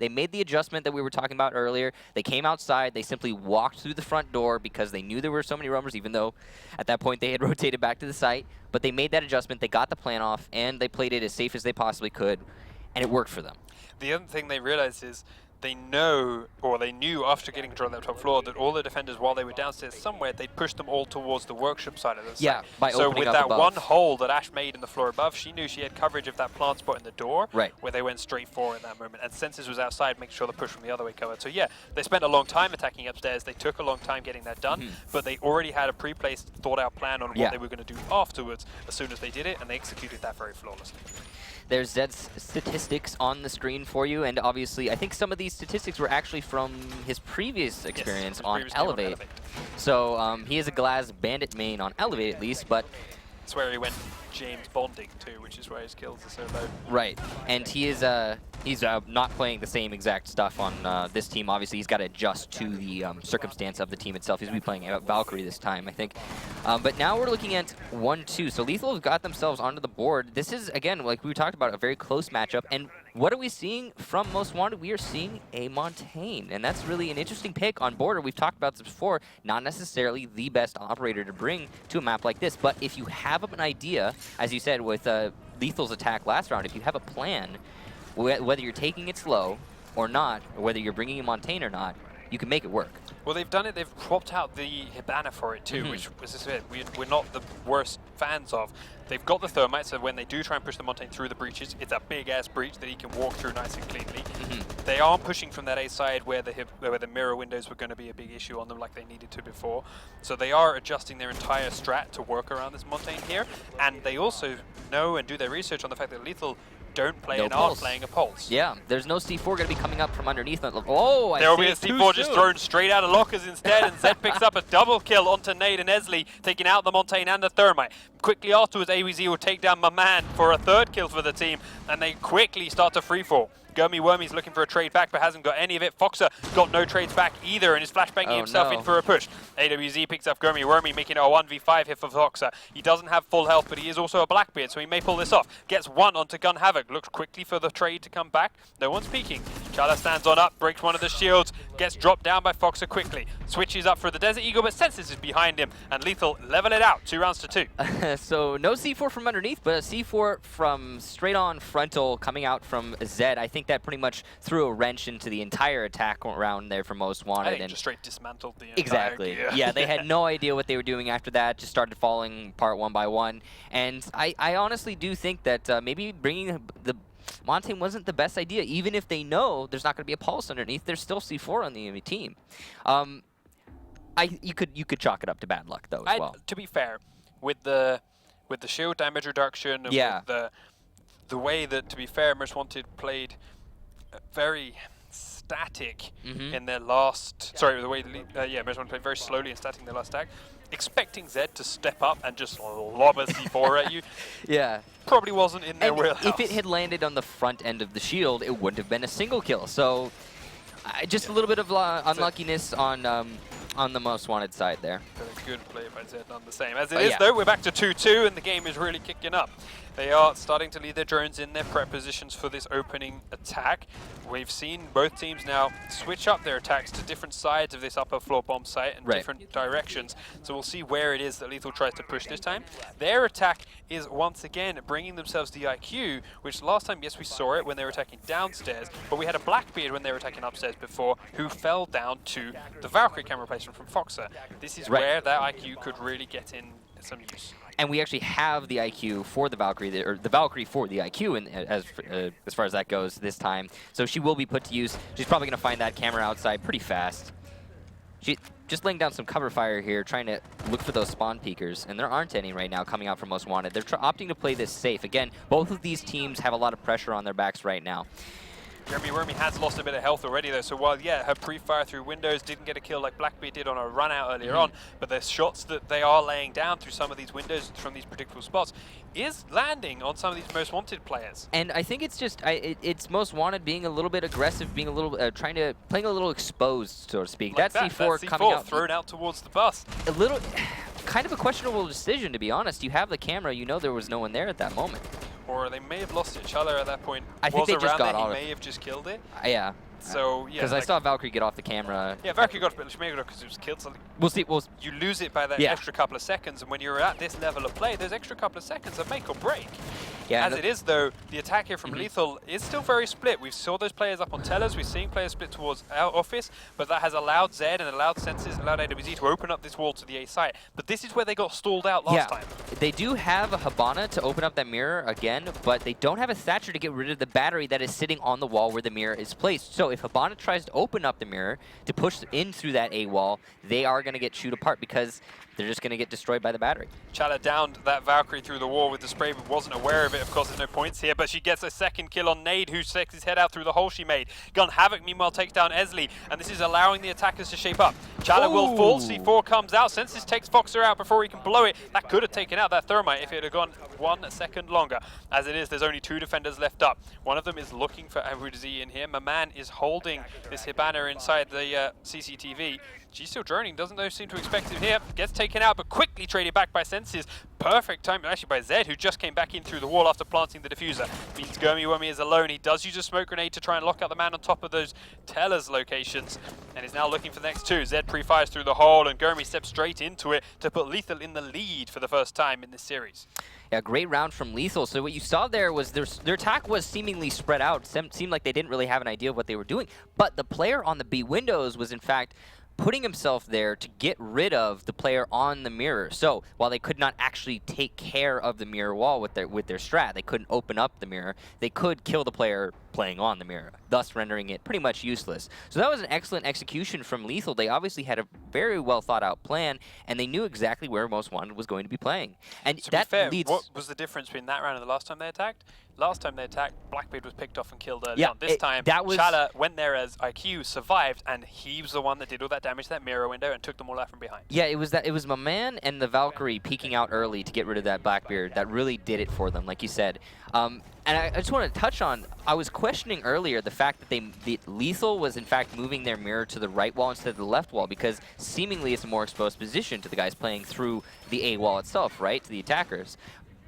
Speaker 2: made the adjustment that we were talking about earlier. They came outside. They simply walked through the front door because they knew there were so many roamers, even though at that point they had rotated back to the site. But they made that adjustment. They got the plan off, and they played it as safe as they possibly could, and it worked for them.
Speaker 1: The other thing they realized is they know, or they knew after getting control of that top floor, that all the defenders, while they were downstairs somewhere, they'd pushed them all towards the workshop side of the site.
Speaker 2: Yeah, by
Speaker 1: so
Speaker 2: opening
Speaker 1: with
Speaker 2: up
Speaker 1: that
Speaker 2: above.
Speaker 1: one hole that Ash made in the floor above, she knew she had coverage of that plant spot in the door,
Speaker 2: right,
Speaker 1: where they went straight for at that moment. And Senses was outside, making sure the push from the other way covered. So yeah, they spent a long time attacking upstairs. They took a long time getting that done, but they already had a pre-placed, thought-out plan on what they were going to do afterwards as soon as they did it, and they executed that very flawlessly.
Speaker 2: There's Zed's statistics on the screen for you, and obviously I think some of these statistics were actually from his previous experience on Elevate. So he is a Glaz Bandit main on Elevate at least, but
Speaker 1: that's where he went James Bonding too, which is why his kills are so low.
Speaker 2: Right, and he is he's not playing the same exact stuff on this team. Obviously, he's got to adjust to the circumstance of the team itself. He's going to be playing Valkyrie this time, I think. But now we're looking at 1-2. So Lethal have got themselves onto the board. This is, again, like we talked about, a very close matchup. And what are we seeing from Most Wanted? We are seeing a Montagne, and that's really an interesting pick on Border. We've talked about this before. Not necessarily the best operator to bring to a map like this, but if you have an idea, as you said with Lethal's attack last round, if you have a plan, whether you're taking it slow or not, or whether you're bringing a Montagne or not, you can make it work.
Speaker 1: Well, they've done it. They've swapped out the Hibana for it too, which, as I said, we're not the worst fans of. They've got the Thermite, so when they do try and push the Montagne through the breaches, it's a big-ass breach that he can walk through nice and cleanly. They aren't pushing from that A side where the mirror windows were going to be a big issue on them like they needed to before. So they are adjusting their entire strat to work around this Montagne here, and they also know and do their research on the fact that Lethal don't play and aren't playing a Pulse.
Speaker 2: Yeah, there's no C4 going to be coming up from underneath. Oh,
Speaker 1: there will be a C4 just thrown straight out of lockers instead, and Zed picks up a double kill onto Nade and Esley, taking out the Montagne and the Thermite. Quickly afterwards, AWZ will take down Maman for a third kill for the team, and they quickly start to freefall. Gurmy Wormy's looking for a trade back, but hasn't got any of it. Foxer got no trades back either, and is flashbanging himself in for a push. AWZ picks up Gurmy Wormy, making it a 1v5 hit for Foxer. He doesn't have full health, but he is also a Blackbeard, so he may pull this off. Gets one onto Gun Havoc, looks quickly for the trade to come back. No one's peeking. Chala stands on up, breaks one of the shields, gets dropped down by Foxer quickly. Switches up for the Desert Eagle, but Senses is behind him, and Lethal level it out, 2 rounds to 2.
Speaker 2: So no C4 from underneath, but a C4 from straight on frontal coming out from Zed. I think that pretty much threw a wrench into the entire attack round there for Most Wanted.
Speaker 1: I think just straight dismantled the entire
Speaker 2: Exactly.
Speaker 1: gear.
Speaker 2: Yeah, they had no idea what they were doing after that, just started falling apart one by one. And I honestly do think that maybe bringing the Montagne wasn't the best idea. Even if they know there's not going to be a Pulse underneath, there's still C4 on the enemy team. You could chalk it up to bad luck, though, as well.
Speaker 1: To be fair, with the shield damage reduction, and with the way that, to be fair, Most Wanted played very static in their last... Sorry, the way Most Wanted played very slowly and static in their last stack. expecting Zed to step up and just lob a C4 at you.
Speaker 2: Yeah.
Speaker 1: Probably wasn't in their
Speaker 2: And
Speaker 1: wheelhouse.
Speaker 2: if it had landed on the front end of the shield, it wouldn't have been a single kill. So just a little bit of unluckiness on the most wanted side there.
Speaker 1: Very good play by Zed on the same. As it is, though, we're back to 2-2, and the game is really kicking up. They are starting to lead their drones in their prep positions for this opening attack. We've seen both teams now switch up their attacks to different sides of this upper floor bomb site and different directions. So we'll see where it is that Lethal tries to push this time. Their attack is once again bringing themselves the IQ, which last time, yes, we saw it when they were attacking downstairs, but we had a Blackbeard when they were attacking upstairs before, who fell down to the Valkyrie camera replacement from Foxer. This is where that IQ could really get in some use.
Speaker 2: And we actually have the IQ for the Valkyrie, or the Valkyrie for the IQ, as far as that goes this time. So she will be put to use. She's probably going to find that camera outside pretty fast. She just laying down some cover fire here, trying to look for those spawn peekers, and there aren't any right now coming out from Most Wanted. They're opting to play this safe. Again, both of these teams have a lot of pressure on their backs right now.
Speaker 1: Jeremy Wormy has lost a bit of health already though, so while, yeah, her pre-fire through windows didn't get a kill like Blackbeard did on a run out earlier on, but the shots that they are laying down through some of these windows from these predictable spots is landing on some of these most wanted players.
Speaker 2: And I think it's just, it's Most Wanted being a little bit aggressive, being a little, playing a little exposed, so to speak.
Speaker 1: Like
Speaker 2: that C4 coming out.
Speaker 1: thrown out towards the bus.
Speaker 2: A little, kind of a questionable decision, to be honest. You have the camera, you know there was no one there at that moment.
Speaker 1: Or they may have lost each other at that point.
Speaker 2: I think they just got
Speaker 1: there,
Speaker 2: on
Speaker 1: he may have just killed it.
Speaker 2: Yeah.
Speaker 1: So, yeah.
Speaker 2: Because I saw Valkyrie get off the camera.
Speaker 1: Yeah, Valkyrie got it, but she may have got it because it was killed. So
Speaker 2: We'll see.
Speaker 1: you lose it by that extra couple of seconds, and when you're at this level of play, those extra couple of seconds are make or break.
Speaker 2: Yeah,
Speaker 1: As it is, though, the attack here from Lethal is still very split. We've saw those players up on tellers. We've seen players split towards our office, but that has allowed Zed and allowed Senses, allowed AWZ to open up this wall to the A site. But this is where they got stalled out last time.
Speaker 2: They do have a Hibana to open up that mirror again, but they don't have a Thatcher to get rid of the battery that is sitting on the wall where the mirror is placed. So if Hibana tries to open up the mirror to push in through that A wall, they are going to get chewed apart because they're just going to get destroyed by the battery.
Speaker 1: Chala downed that Valkyrie through the wall with the spray, but wasn't aware of it. Of course, there's no points here, but she gets a second kill on Nade, who sticks his head out through the hole she made. Gun Havoc, meanwhile, takes down Esley, and this is allowing the attackers to shape up. Chala will fall, C4 comes out, Senses takes Foxer out before he can blow it. That could have taken out that Thermite if it had gone 1 second longer. As it is, there's only 2 defenders left up. One of them is looking for Ahuzi in here. Maman is holding this Hibana inside the CCTV. She's still droning, doesn't though seem to expect it here. Gets taken out, but quickly traded back by Senses. Perfect time actually by Zed, who just came back in through the wall after planting the diffuser. Means Gurmy Wormy is alone. He does use a smoke grenade to try and lock out the man on top of those tellers locations, and is now looking for the next 2. Zed pre-fires through the hole, and Gurmy steps straight into it to put Lethal in the lead for the first time in this series.
Speaker 2: Yeah, great round from Lethal. So what you saw there was their attack was seemingly spread out. Seemed like they didn't really have an idea of what they were doing. But the player on the B windows was in fact putting himself there to get rid of the player on the mirror. So while they could not actually take care of the mirror wall with their strat, they couldn't open up the mirror, they could kill the player playing on the mirror, thus rendering it pretty much useless. So that was an excellent execution from Lethal. They obviously had a very well thought out plan, and they knew exactly where Most Wanted was going to be playing. And
Speaker 1: to
Speaker 2: that
Speaker 1: be fair,
Speaker 2: leads...
Speaker 1: what was the difference between that round and the last time they attacked? Last time they attacked, Blackbeard was picked off and killed early on. This time, Chala went there as IQ, survived, and he was the one that did all that damage to that mirror window and took them all out from behind.
Speaker 2: Yeah, it was Maman and the Valkyrie peeking out early to get rid of that Blackbeard that really did it for them, like you said. And I just want to touch on, I was questioning earlier the fact that the Lethal was in fact moving their mirror to the right wall instead of the left wall, because seemingly it's a more exposed position to the guys playing through the A wall itself, right, to the attackers.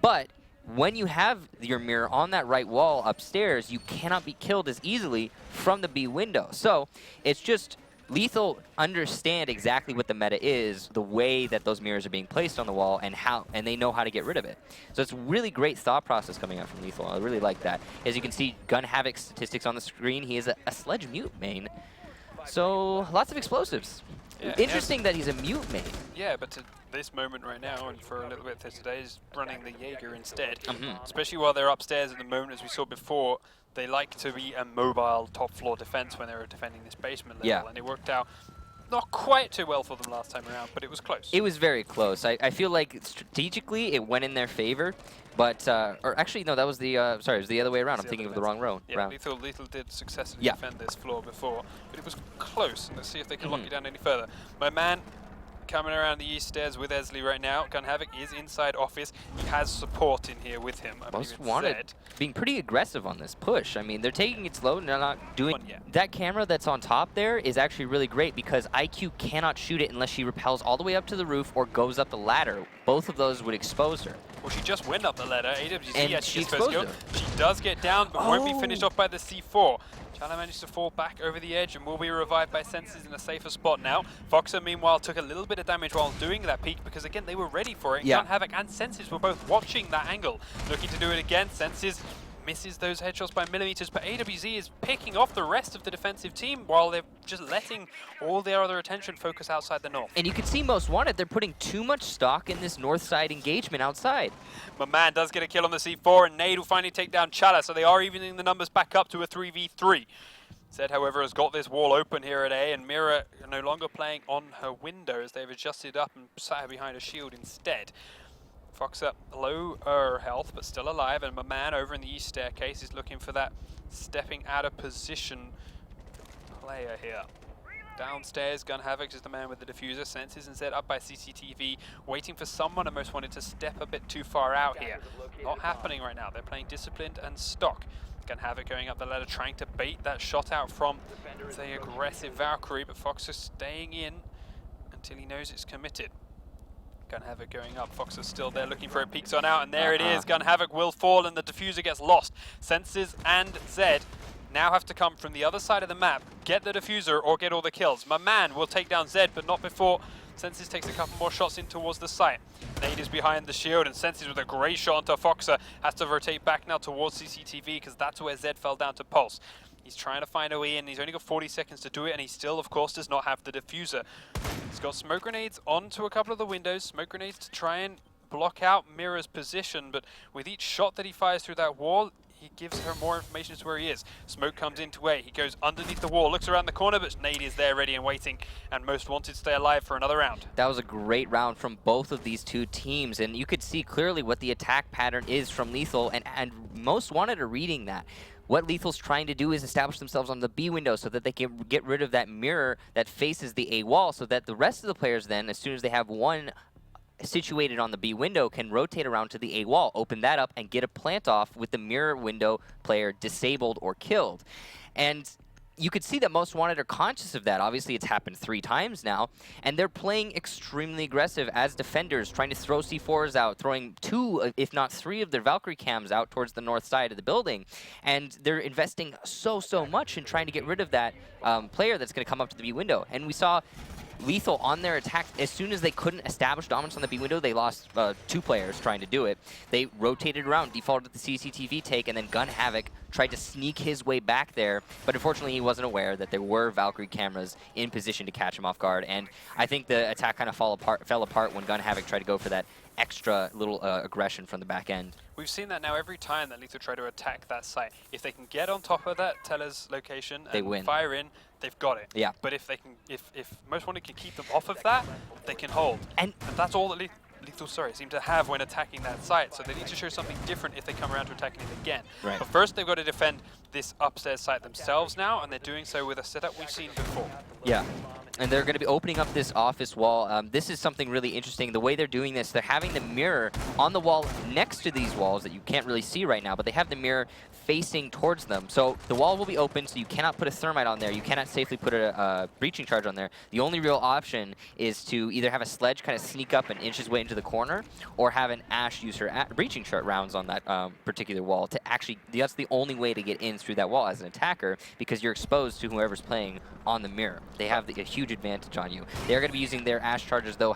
Speaker 2: But when you have your mirror on that right wall upstairs, you cannot be killed as easily from the B window. So it's just Lethal understand exactly what the meta is, the way that those mirrors are being placed on the wall, and they know how to get rid of it. So it's really great thought process coming out from Lethal. I really like that. As you can see, Gun Havoc's statistics on the screen, he is a Sledge Mute main. So lots of explosives. Yeah, interesting that he's a Mute main.
Speaker 1: Yeah, but to this moment right now, and for a little bit today, is running the Jaeger instead. Especially while they're upstairs at the moment, as we saw before. They like to be a mobile top floor defense when they were defending this basement level, and it worked out not quite too well for them last time around, but it was close.
Speaker 2: It was very close. I feel like strategically it went in their favor, but or actually no, that was the sorry, it was the other way around. I'm thinking of the wrong round.
Speaker 1: Yeah, Lethal did successfully defend this floor before, but it was close. Let's see if they can lock it down any further. My man coming around the east stairs with Esley right now. Gun Havoc is inside office. He has support in here with him.
Speaker 2: Most Wanted being pretty aggressive on this push. I mean, they're taking it slow and they're not doing... That camera that's on top there is actually really great because IQ cannot shoot it unless she rappels all the way up to the roof or goes up the ladder. Both of those would expose her.
Speaker 1: Well, she just went up the ladder. AWZ
Speaker 2: And
Speaker 1: actually
Speaker 2: she
Speaker 1: gets first kill.
Speaker 2: exposed
Speaker 1: She does get down, but won't be finished off by the C4. Chala managed to fall back over the edge and will be revived by Senses in a safer spot now. Foxer, meanwhile, took a little bit of damage while doing that peek because, again, they were ready for it.
Speaker 2: Yeah.
Speaker 1: Gun Havoc and Senses were both watching that angle. Looking to do it again. Senses misses those headshots by millimeters, but AWZ is picking off the rest of the defensive team while they're just letting all their other attention focus outside the north.
Speaker 2: And you can see Most Wanted, they're putting too much stock in this north side engagement outside.
Speaker 1: Man does get a kill on the C4, and Nade will finally take down Chala, so they are evening the numbers back up to a 3v3. Zed, however, has got this wall open here at A, and Mira no longer playing on her window as they've adjusted up and sat her behind a shield instead. Fox up lower health, but still alive, and my man over in the east staircase is looking for that stepping out of position player here. Downstairs, Gun Havoc is the man with the diffuser. Senses and Zed up by CCTV, waiting for someone and Most Wanted to step a bit too far out here. Not happening right now. They're playing disciplined and stock. Gun Havoc going up the ladder, trying to bait that shot out from the aggressive Valkyrie, but Fox is staying in until he knows it's committed. Gun Havoc going up, Fox is still there looking for a peeks on out, and there it is. Gun Havoc will fall and the diffuser gets lost. Senses and Zed now have to come from the other side of the map, get the diffuser or get all the kills. My man will take down Zed, but not before Senses takes a couple more shots in towards the site. Nade is behind the shield, and Senses with a great shot onto Foxer has to rotate back now towards CCTV because that's where Zed fell down to Pulse. He's trying to find a way in. He's only got 40 seconds to do it, and he still, of course, does not have the diffuser. He's got smoke grenades onto a couple of the windows, smoke grenades to try and block out Mira's position, but with each shot that he fires through that wall, he gives her more information as to where he is. Smoke comes into A. He goes underneath the wall, looks around the corner, but Nade is there ready and waiting, and Most Wanted stay alive for another round.
Speaker 2: That was a great round from both of these two teams, and you could see clearly what the attack pattern is from Lethal, and Most Wanted are reading that. What Lethal's trying to do is establish themselves on the B window so that they can get rid of that mirror that faces the A wall, so that the rest of the players then, as soon as they have one situated on the B window, can rotate around to the A wall, open that up, and get a plant off with the mirror window player disabled or killed. And you could see that Most Wanted are conscious of that. Obviously, it's happened 3 times now, and they're playing extremely aggressive as defenders, trying to throw C4s out, throwing 2, if not 3 of their Valkyrie cams out towards the north side of the building. And they're investing so much in trying to get rid of that player that's going to come up to the B window. And we saw Lethal on their attack, as soon as they couldn't establish dominance on the B window, they lost 2 players trying to do it. They rotated around, defaulted to the CCTV take, and then Gun Havoc tried to sneak his way back there, but unfortunately he wasn't aware that there were Valkyrie cameras in position to catch him off guard, and I think the attack kind of fell apart when Gun Havoc tried to go for that extra little aggression from the back end.
Speaker 1: We've seen that now every time that Lethal try to attack that site. If they can get on top of that Teller's location
Speaker 2: They
Speaker 1: and
Speaker 2: win.
Speaker 1: fire in, they've got it.
Speaker 2: Yeah.
Speaker 1: But if they can, if Most Wanted can keep them off of that, they can hold.
Speaker 2: And
Speaker 1: that's all that Lethal seem to have when attacking that site. So they need to show something different if they come around to attacking it again.
Speaker 2: Right.
Speaker 1: But first they've got to defend this upstairs site themselves now, and they're doing so with a setup we've seen before.
Speaker 2: yeah. And they're going to be opening up this office wall. This is something really interesting. The way they're doing this, they're having the mirror on the wall next to these walls that you can't really see right now, but they have the mirror facing towards them. So the wall will be open, so you cannot put a thermite on there. You cannot safely put a breaching charge on there. The only real option is to either have a sledge kind of sneak up and inch his way into the corner, or have an Ash use her breaching chart rounds on that particular wall to actually, that's the only way to get in through that wall as an attacker, because you're exposed to whoever's playing on the mirror. They have a huge advantage on you. They're going to be using their Ash charges, though,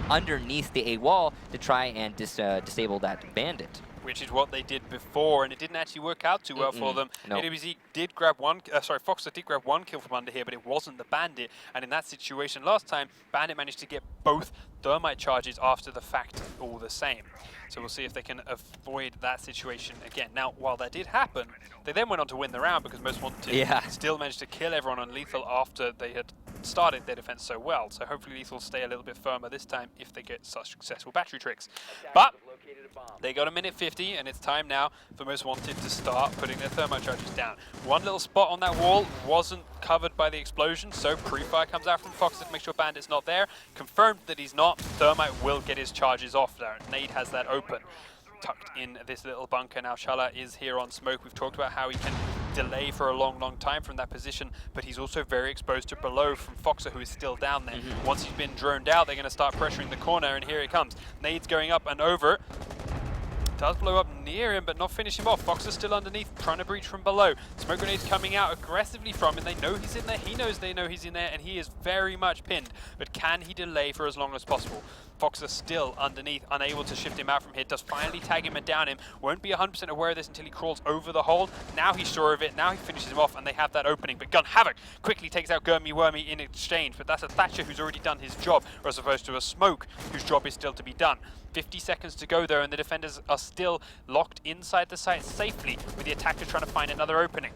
Speaker 2: underneath the A wall to try and disable that bandit.
Speaker 1: Which is what they did before, and it didn't actually work out too well for them.
Speaker 2: No.
Speaker 1: AWZ did grab Foxer did grab 1 kill from under here, but it wasn't the Bandit. And in that situation last time, Bandit managed to get both thermite charges after the fact all the same. So we'll see if they can avoid that situation again. Now, while that did happen, they then went on to win the round because Most Wanted still managed to kill everyone on Lethal after they had started their defense so well. So hopefully Lethal will stay a little bit firmer this time if they get such successful battery tricks. But They got a minute 50, and it's time now for Most Wanted to start putting their thermite charges down. One little spot on that wall wasn't covered by the explosion, so pre-fire comes out from Fox to make sure Bandit's not there. Confirmed that he's not, Thermite will get his charges off there. Nade has that open, tucked in this little bunker. Now Shala is here on smoke. We've talked about how he can delay for a long time from that position, but he's also very exposed to below from Foxer, who is still down there. Once he's been droned out, they're going to start pressuring the corner, and here it comes. Nade's going up and over. Does blow up near him, but not finish him off. Fox is still underneath, trying to breach from below. Smoke grenades coming out aggressively from him. They know he's in there. He knows they know he's in there, and he is very much pinned. But can he delay for as long as possible? Fox is still underneath, unable to shift him out from here. Does finally tag him and down him. Won't be 100% aware of this until he crawls over the hole. Now he's sure of it. Now he finishes him off, and they have that opening. But Gun Havoc quickly takes out Gurmy Wormy in exchange. But that's a Thatcher who's already done his job, as opposed to a Smoke whose job is still to be done. 50 seconds to go though, and the defenders are still locked inside the site safely, with the attackers trying to find another opening.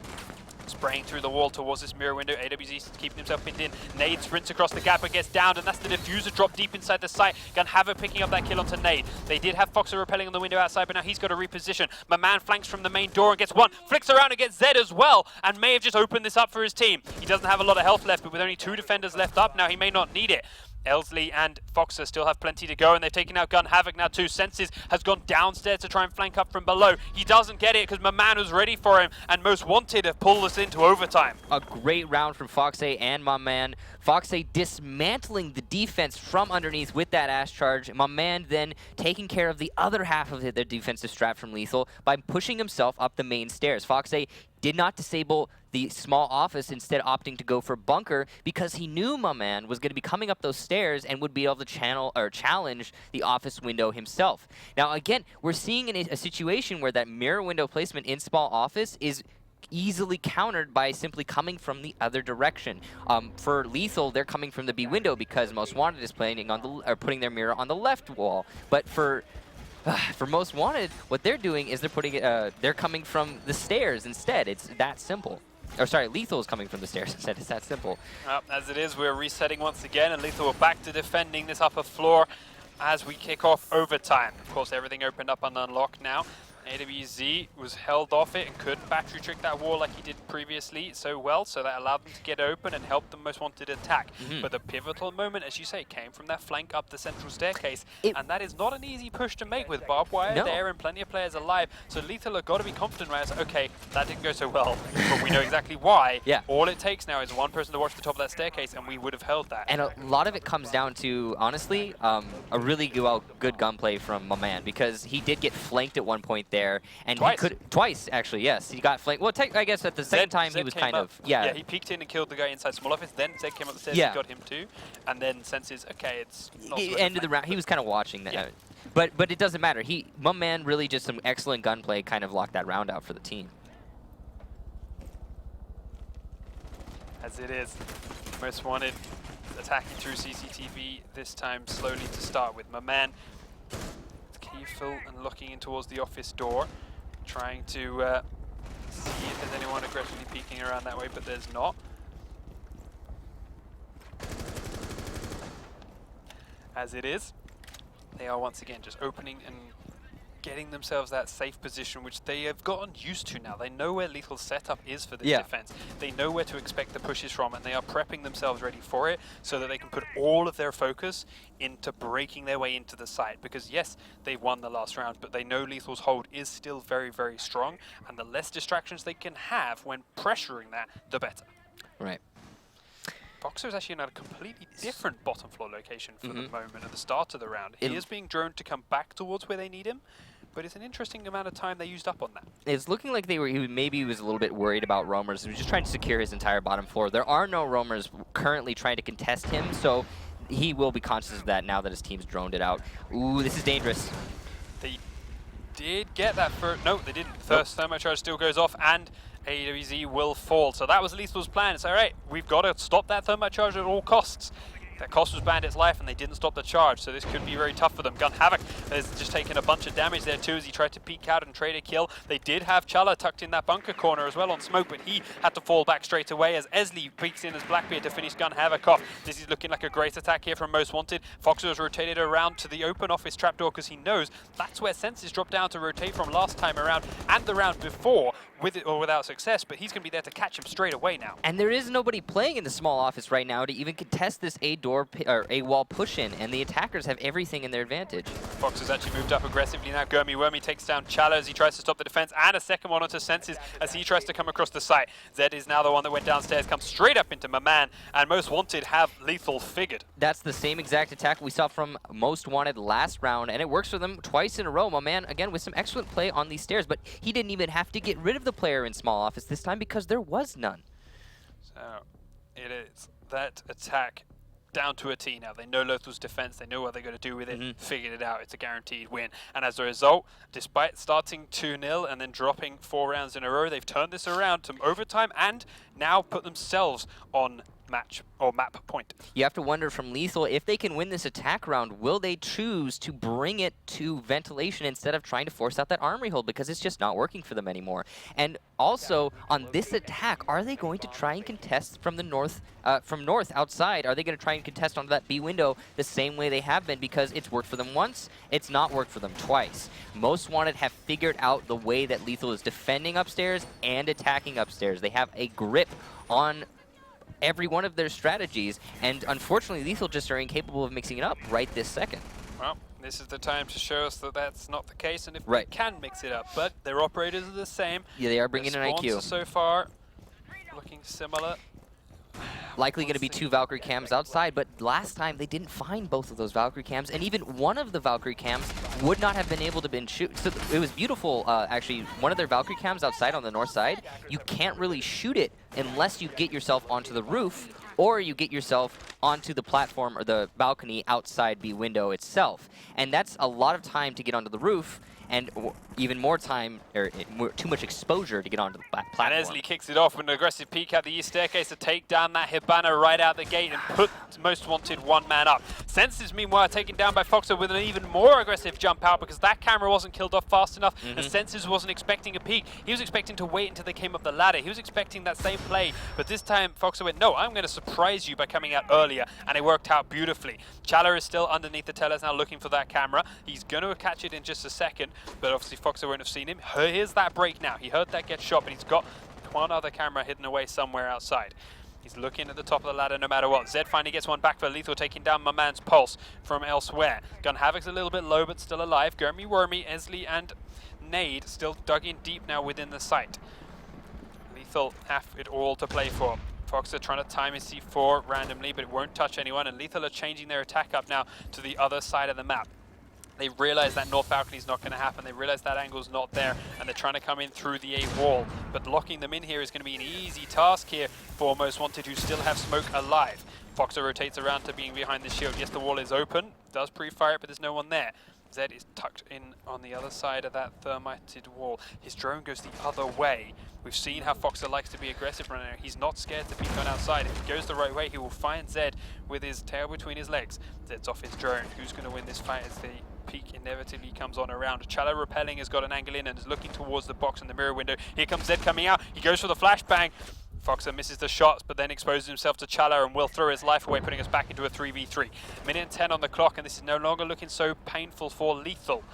Speaker 1: Spraying through the wall towards this mirror window. AWZ keeping himself pinned in. Nade sprints across the gap and gets downed, and that's the diffuser drop deep inside the site. Gun Havoc picking up that kill onto Nade. They did have Foxer repelling on the window outside, but now he's got to reposition. My man flanks from the main door and gets one. Flicks around and gets Zed as well, and may have just opened this up for his team. He doesn't have a lot of health left, but with only 2 defenders left up now, he may not need it. Elsley and Foxer still have plenty to go, and they've taken out Gun Havoc now too. Senses has gone downstairs to try and flank up from below. He doesn't get it because my man was ready for him, and Most Wanted have pulled us into overtime.
Speaker 2: A great round from Foxay and my man. Foxay dismantling the defense from underneath with that Ash charge. My man then taking care of the other half of their defensive strat from Lethal by pushing himself up the main stairs. Foxay did not disable the small office, instead opting to go for bunker because he knew my man was going to be coming up those stairs and would be able to challenge the office window himself. Now again, we're seeing a situation where that mirror window placement in small office is easily countered by simply coming from the other direction. For Lethal, they're coming from the B window because Most Wanted is playing on the putting their mirror on the left wall. But for Most Wanted, what they're doing is they're coming from the stairs instead. It's that simple. Or sorry, Lethal is coming from the stairs instead. It's that simple.
Speaker 1: As it is, we're resetting once again, and Lethal are back to defending this upper floor as we kick off overtime. Of course, everything opened up and unlocked now. AWZ was held off it and couldn't battery trick that wall like he did previously so well, so that allowed them to get open and help the Most Wanted attack. But the pivotal moment, as you say, came from that flank up the central staircase, and that is not an easy push to make with barbed wire there and plenty of players alive. So Lethal have got to be confident, right? So, okay, that didn't go so well, but we know exactly why. All it takes now is one person to watch the top of that staircase, and we would have held that.
Speaker 2: And a lot of it comes down to, honestly, a really good gunplay from my man, because he did get flanked at one point there, and twice actually, yes, he got flanked. Well, I guess at the second time he was kind of
Speaker 1: he peeked in and killed the guy inside small office. Then Zed came up the stairs and got him too, and then Senses, okay, it's not
Speaker 2: the end of the round. He was kind of watching that, but it doesn't matter. My man really just some excellent gunplay kind of locked that round out for the team.
Speaker 1: As it is, Most Wanted attacking through CCTV this time slowly to start with. My man keyful and looking in towards the office door, trying to see if there's anyone aggressively peeking around that way, but there's not. As it is, they are once again just opening and getting themselves that safe position, which they have gotten used to now. They know where Lethal's setup is for this defense. They know where to expect the pushes from, and they are prepping themselves ready for it so that they can put all of their focus into breaking their way into the site. Because yes, they've won the last round, but they know Lethal's hold is still very, very strong, and the less distractions they can have when pressuring that, the better.
Speaker 2: Right.
Speaker 1: Foxer is actually in a completely different bottom floor location for the moment at the start of the round. He is being droned to come back towards where they need him, but it's an interesting amount of time they used up on that.
Speaker 2: It's looking like he maybe was a little bit worried about roamers. He was just trying to secure his entire bottom floor. There are no roamers currently trying to contest him, so he will be conscious of that now that his team's droned it out. Ooh, this is dangerous.
Speaker 1: They did get that first. No, they didn't. First thermite charge still goes off, and AWZ will fall. So that was Lethal's plan. It's all right, we've got to stop that thermite charge at all costs. That cost was Bandit's life, and they didn't stop the charge, so this could be very tough for them. Gun Havoc has just taken a bunch of damage there too as he tried to peek out and trade a kill. They did have Chala tucked in that bunker corner as well on smoke, but he had to fall back straight away as Esley peeks in as Blackbeard to finish Gun Havoc off. This is looking like a great attack here from Most Wanted. Foxer has rotated around to the open office trapdoor because he knows that's where Senses dropped down to rotate from last time around and the round before, with it or without success, but he's going to be there to catch him straight away now.
Speaker 2: And there is nobody playing in the small office right now to even contest this A-door or A-wall push-in, and the attackers have everything in their advantage.
Speaker 1: Fox has actually moved up aggressively now. Gurmy Wormy takes down Chala as he tries to stop the defense, and a second one onto Senses as he tries to come across the site. Zed is now the one that went downstairs, comes straight up into Maman, and Most Wanted have Lethal figured.
Speaker 2: That's the same exact attack we saw from Most Wanted last round, and it works for them twice in a row. Maman, again, with some excellent play on these stairs, but he didn't even have to get rid of the player in small office this time because there was none.
Speaker 1: So it is that attack down to a T now. They know Lothal's defense, they know what they're going to do with it, figured it out, it's a guaranteed win. And as a result, despite starting 2-0 and then dropping 4 rounds in a row, they've turned this around to overtime and now put themselves on match or map point.
Speaker 2: You have to wonder from Lethal, if they can win this attack round, will they choose to bring it to ventilation instead of trying to force out that armory hold, because it's just not working for them anymore. And also on this attack, are they going to try and contest from the north, outside? Are they going to try and contest onto that B window the same way they have been? Because it's worked for them once, it's not worked for them twice. Most Wanted have figured out the way that Lethal is defending upstairs and attacking upstairs. They have a grip on every one of their strategies, and unfortunately Lethal just are incapable of mixing it up right this second.
Speaker 1: Well, this is the time to show us that that's not the case, and if
Speaker 2: Right.
Speaker 1: they can mix it up, but their operators are the same.
Speaker 2: Yeah, they are bringing
Speaker 1: Their
Speaker 2: an
Speaker 1: spawns
Speaker 2: IQ.
Speaker 1: are so far looking similar.
Speaker 2: Likely going to be 2 Valkyrie cams outside, but last time they didn't find both of those Valkyrie cams, and even one of the Valkyrie cams would not have been able to been shoot. So it was beautiful, actually. One of their Valkyrie cams outside on the north side, you can't really shoot it unless you get yourself onto the roof, or you get yourself onto the platform or the balcony outside B window itself. And that's a lot of time to get onto the roof, and even more time, or too much exposure to get onto the platform.
Speaker 1: And Esley kicks it off with an aggressive peek at the east staircase to take down that Hibana right out the gate and put Most Wanted one man up. Senses, meanwhile, taken down by Foxer with an even more aggressive jump out because that camera wasn't killed off fast enough, and Senses wasn't expecting a peek. He was expecting to wait until they came up the ladder. He was expecting that same play, but this time Foxer went, no, I'm going to surprise you by coming out earlier, and it worked out beautifully. Chala is still underneath the tellers now looking for that camera. He's going to catch it in just a second, but obviously Foxer won't have seen him. Here's that break now. He heard that get shot, but he's got one other camera hidden away somewhere outside. He's looking at the top of the ladder no matter what. Zed finally gets one back for Lethal, taking down my man's Pulse from elsewhere. Gun Havoc's a little bit low, but still alive. Gurmy Wormy, Esley, and Nade still dug in deep now within the site. Lethal have it all to play for. Foxer trying to time his C4 randomly, but it won't touch anyone, and Lethal are changing their attack up now to the other side of the map. They realize that North Balcony is not going to happen. They realize that angle's not there, and they're trying to come in through the A wall. But locking them in here is going to be an easy task here for Most Wanted, who still have smoke alive. Foxer rotates around to being behind the shield. Yes, the wall is open. Does pre-fire it, but there's no one there. Zed is tucked in on the other side of that thermited wall. His drone goes the other way. We've seen how Foxer likes to be aggressive right now. He's not scared to peek on outside. If he goes the right way, he will find Zed with his tail between his legs. Zed's off his drone. Who's going to win this fight as the peak inevitably comes on around? Chala repelling has got an angle in and is looking towards the box in the mirror window. Here comes Zed coming out. He goes for the flashbang. Foxer misses the shots, but then exposes himself to Chala and will throw his life away, putting us back into a 3v3. Minute and 10 on the clock, and this is no longer looking so painful for Lethal.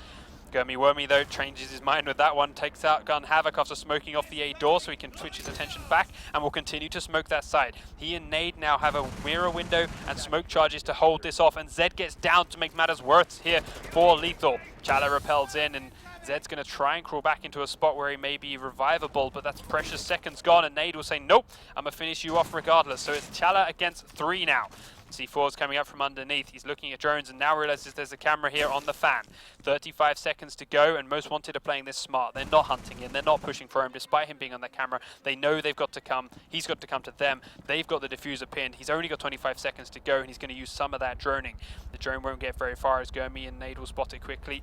Speaker 1: Gurmy Wormy, though, changes his mind with that one, takes out Gun Havoc after smoking off the A door so he can switch his attention back, and will continue to smoke that side. He and Nade now have a mirror window and smoke charges to hold this off, and Zed gets down to make matters worse here for Lethal. Chala repels in, and Zed's going to try and crawl back into a spot where he may be revivable, but that's precious seconds gone, and Nade will say, nope, I'm going to finish you off regardless. So it's Chala against 3 now. C4's coming up from underneath. He's looking at drones and now realizes there's a camera here on the fan. 35 seconds to go, and Most Wanted are playing this smart. They're not hunting him. They're not pushing for him, despite him being on that camera. They know they've got to come. He's got to come to them. They've got the diffuser pinned. He's only got 25 seconds to go, and he's going to use some of that droning. The drone won't get very far as Gurmy and Nade will spot it quickly.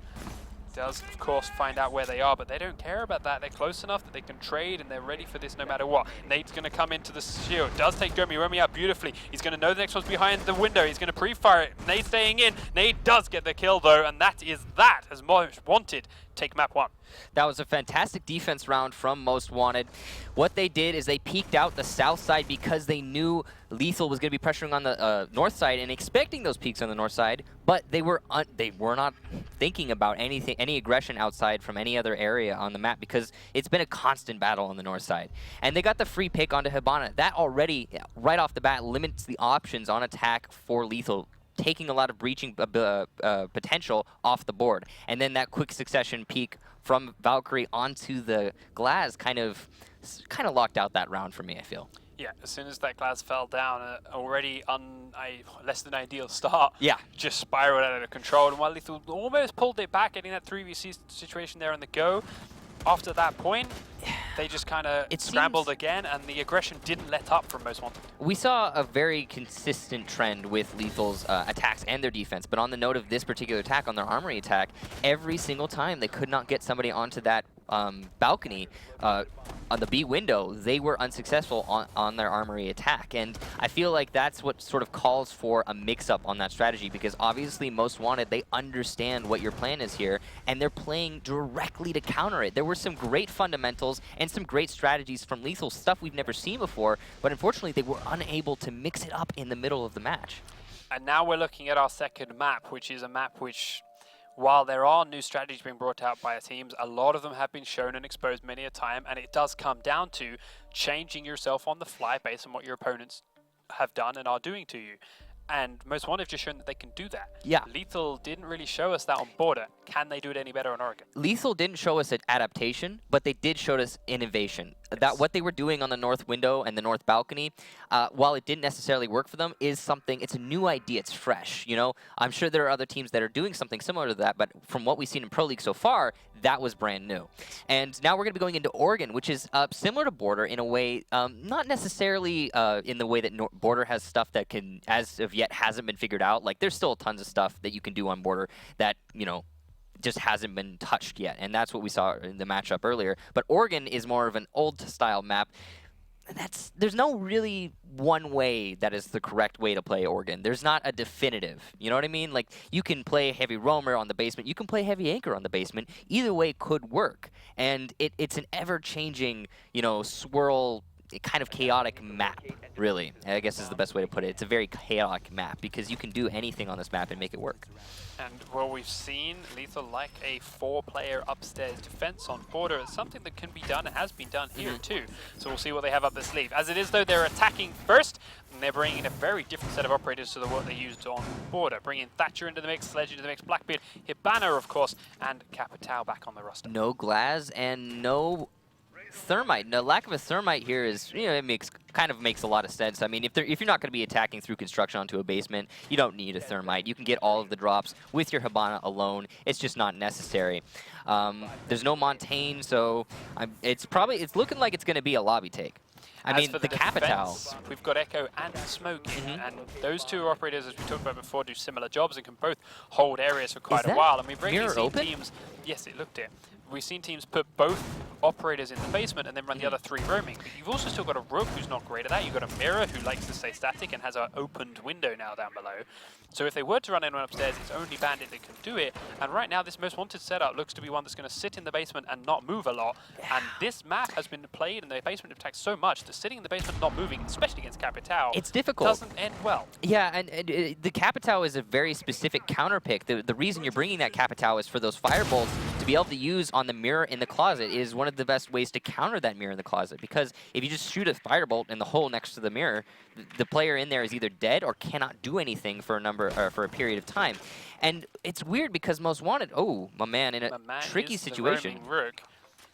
Speaker 1: does, of course, find out where they are, but they don't care about that. They're close enough that they can trade, and they're ready for this no matter what. Nate's going to come into the shield. Does take Romy out beautifully. He's going to know the next one's behind the window. He's going to pre-fire it. Nate staying in. Nate does get the kill, though, and that is that, as Most Wanted take map 1.
Speaker 2: That was a fantastic defense round from Most Wanted. What they did is they peeked out the south side because they knew Lethal was going to be pressuring on the north side and expecting those peaks on the north side, but they were not thinking about any aggression outside from any other area on the map because it's been a constant battle on the north side. And they got the free pick onto Hibana. That already, right off the bat, limits the options on attack for Lethal, taking a lot of breaching potential off the board. And then that quick succession peek from Valkyrie onto the Glaz kind of locked out that round for me, I feel.
Speaker 1: Yeah, as soon as that Glaz fell down, already less than ideal start, just spiraled out of control. And while Lethal almost pulled it back, getting that 3v6 situation there on the go, after that point, they just kind of scrambled again, and the aggression didn't let up from Most Wanted.
Speaker 2: We saw a very consistent trend with Lethal's attacks and their defense, but on the note of this particular attack, on their armory attack, every single time they could not get somebody onto that balcony on the B window, they were unsuccessful on their armory attack. And I feel like that's what sort of calls for a mix-up on that strategy, because obviously Most Wanted, they understand what your plan is here, and they're playing directly to counter it. There were some great fundamentals and some great strategies from Lethal, stuff we've never seen before, but unfortunately they were unable to mix it up in the middle of the match.
Speaker 1: And now we're looking at our second map, which is a map which, while there are new strategies being brought out by our teams, a lot of them have been shown and exposed many a time, and it does come down to changing yourself on the fly based on what your opponents have done and are doing to you. And Most Wanted have just shown that they can do that.
Speaker 2: Yeah.
Speaker 1: Lethal didn't really show us that on Border. Can they do it any better on Oregon?
Speaker 2: Lethal didn't show us an adaptation, but they did show us innovation. Yes. That what they were doing on the north window and the north balcony, while it didn't necessarily work for them, is something, it's a new idea, it's fresh, you know? I'm sure there are other teams that are doing something similar to that, but from what we've seen in Pro League so far, that was brand new. And now we're going to be going into Oregon, which is similar to Border in a way, not necessarily in the way that Border has stuff that can, as of yet, hasn't been figured out. Like, there's still tons of stuff that you can do on Border that, you know, just hasn't been touched yet, and that's what we saw in the matchup earlier. But Oregon is more of an old-style map. There's no really one way that is the correct way to play Oregon. There's not a definitive, you know what I mean? Like, you can play heavy roamer on the basement, you can play heavy anchor on the basement. Either way could work, and it's an ever-changing, you know, swirl, kind of chaotic map, really, I guess is the best way to put it. It's a very chaotic map because you can do anything on this map and make it work.
Speaker 1: And what we've seen, Lethal like a 4-player upstairs defense on Border. It's something that can be done and has been done here too. So we'll see what they have up their sleeve. As it is though, they're attacking first, and they're bringing in a very different set of operators to what they used on Border. Bringing Thatcher into the mix, Sledge into the mix, Blackbeard, Hibana of course, and Capitao back on the roster.
Speaker 2: No Glaz and no Thermite. The lack of a Thermite here is, you know, it kind of makes a lot of sense. I mean, if you're not going to be attacking through construction onto a basement, you don't need a Thermite. You can get all of the drops with your Hibana alone. It's just not necessary. There's no Montaigne, so it's looking like it's going to be a lobby take. I mean,
Speaker 1: for
Speaker 2: the Capitao.
Speaker 1: We've got Echo and Smoke in, and those two operators, as we talked about before, do similar jobs and can both hold areas for quite a while. And we've really seen teams. Yes, it looked it. We've seen teams put both operators in the basement and then run the other 3 roaming. But you've also still got a Rook who's not great at that. You've got a Mirror who likes to stay static and has an opened window now down below. So if they were to run anyone upstairs, it's only Bandit that can do it. And right now, this Most Wanted setup looks to be one that's going to sit in the basement and not move a lot. And this map has been played in the basement attack so much that sitting in the basement not moving, especially against Capitao,
Speaker 2: it's difficult.
Speaker 1: Doesn't end well.
Speaker 2: Yeah, and the Capitao is a very specific counter pick. The reason you're bringing that Capitao is for those firebolts to be able to use on the Mirror in the closet is one of the best ways to counter that Mirror in the closet, because if you just shoot a firebolt in the hole next to the Mirror, the player in there is either dead or cannot do anything for a period of time. And it's weird because Most Wanted, oh, my man, in a tricky situation.
Speaker 1: Rook.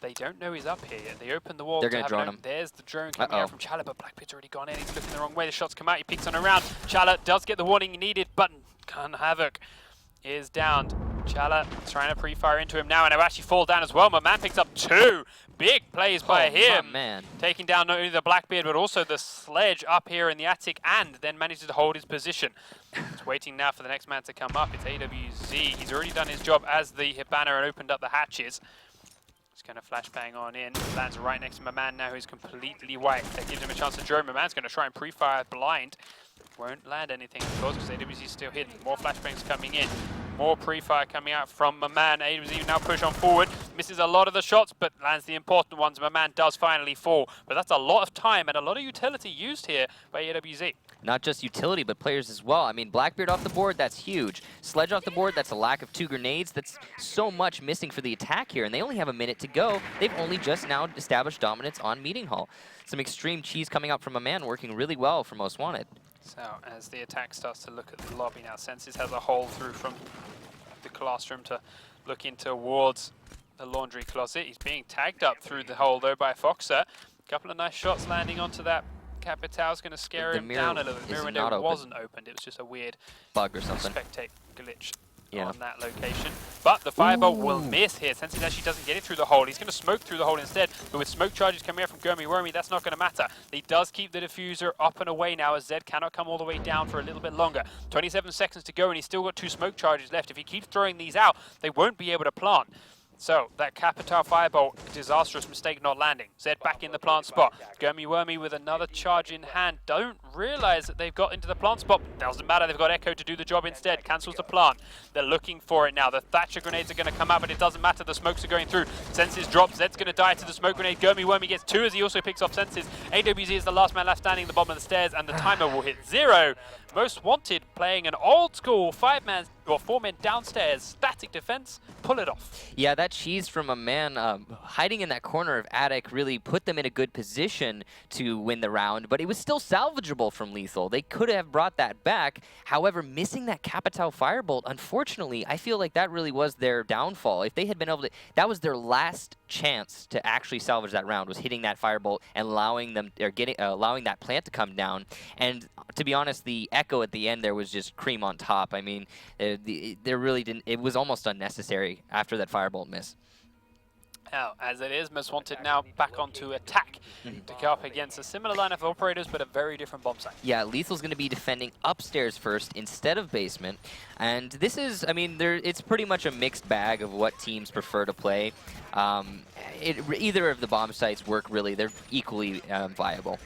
Speaker 1: They don't know he's up here. They open the wall.
Speaker 2: They're going to drone him.
Speaker 1: There's the drone coming out from Chala, but Blackbeard's already gone in. He's looking the wrong way. The shots come out. He peeks on around. Chala does get the warning he needed, but Gun Havoc is downed. Chala trying to pre-fire into him now, and he'll actually fall down as well. Man picks up 2 big plays by him.
Speaker 2: Man.
Speaker 1: Taking down not only the Blackbeard, but also the Sledge up here in the attic, and then manages to hold his position. It's waiting now for the next man to come up. It's AWZ. He's already done his job as the Hibana and opened up the hatches. He's going to flashbang on in. Lands right next to Maman now, who's completely white. That gives him a chance to drone. Maman's going to try and pre-fire blind. Won't land anything, of course, because AWZ is still hidden. More flashbangs coming in. More pre-fire coming out from Maman. AWZ now push on forward. Misses a lot of the shots, but lands the important ones. Maman does finally fall. But that's a lot of time and a lot of utility used here by AWZ.
Speaker 2: Not just utility, but players as well. I mean, Blackbeard off the board, that's huge. Sledge off the board, that's a lack of 2 grenades. That's so much missing for the attack here, and they only have a minute to go. They've only just now established dominance on Meeting Hall. Some extreme cheese coming out from Maman, working really well for Most Wanted.
Speaker 1: So as the attack starts to look at the lobby now, Senses has a hole through from the classroom to look in towards the laundry closet. He's being tagged up through the hole though by Foxer. A couple of nice shots landing onto that. Capital's going to scare him down a little bit. The mirror window wasn't opened. It was just a weird
Speaker 2: bug or something.
Speaker 1: Spectate glitch on that location. But the firebolt will miss here. Senses actually doesn't get it through the hole. He's going to smoke through the hole instead. But with smoke charges coming out from Gurmy Wormy, that's not going to matter. He does keep the diffuser up and away now, as Zed cannot come all the way down for a little bit longer. 27 seconds to go, and he's still got 2 smoke charges left. If he keeps throwing these out, they won't be able to plant. So, that Capital Firebolt, disastrous mistake not landing. Zed back in the plant spot. Gurmy Wormy with another charge in hand. Don't realize that they've got into the plant spot. Doesn't matter, they've got Echo to do the job instead. Cancels the plant. They're looking for it now. The Thatcher grenades are going to come out, but it doesn't matter. The smokes are going through. Senses drops. Zed's going to die to the smoke grenade. Gurmy Wormy gets 2 as he also picks off Senses. AWZ is the last man left standing at the bottom of the stairs, and the timer will hit 0. Most Wanted playing an old school 5-man or 4-man downstairs static defense. Pull it off.
Speaker 2: Yeah, that cheese from a man hiding in that corner of attic really put them in a good position to win the round, but it was still salvageable from Lethal. They could have brought that back. However, missing that Capital Firebolt, unfortunately, I feel like that really was their downfall. If they had been able to, that was their last chance to actually salvage that round, was hitting that Firebolt and allowing them, or allowing that plant to come down. And to be honest, the Echo at the end there was just cream on top. I mean, there really didn't, it was almost unnecessary after that Firebolt miss.
Speaker 1: Now, as it is, Most Wanted now back onto attack to go up against a similar line of operators, but a very different bomb site.
Speaker 2: Yeah, Lethal's going to be defending upstairs first instead of basement. And this is, I mean, it's pretty much a mixed bag of what teams prefer to play. Either of the bomb sites work really. They're equally viable.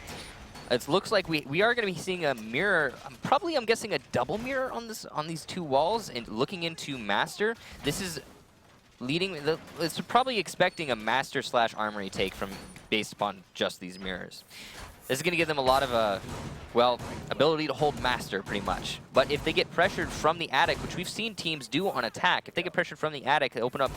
Speaker 2: It looks like we are going to be seeing a mirror, probably I'm guessing a double mirror on these 2 walls, and looking into Master. This is leading, it's probably expecting a Master / Armory take from based upon just these mirrors. This is going to give them a lot of, well, ability to hold Master, pretty much. But if they get pressured from the attic, which we've seen teams do on attack, if they get pressured from the attic, they open up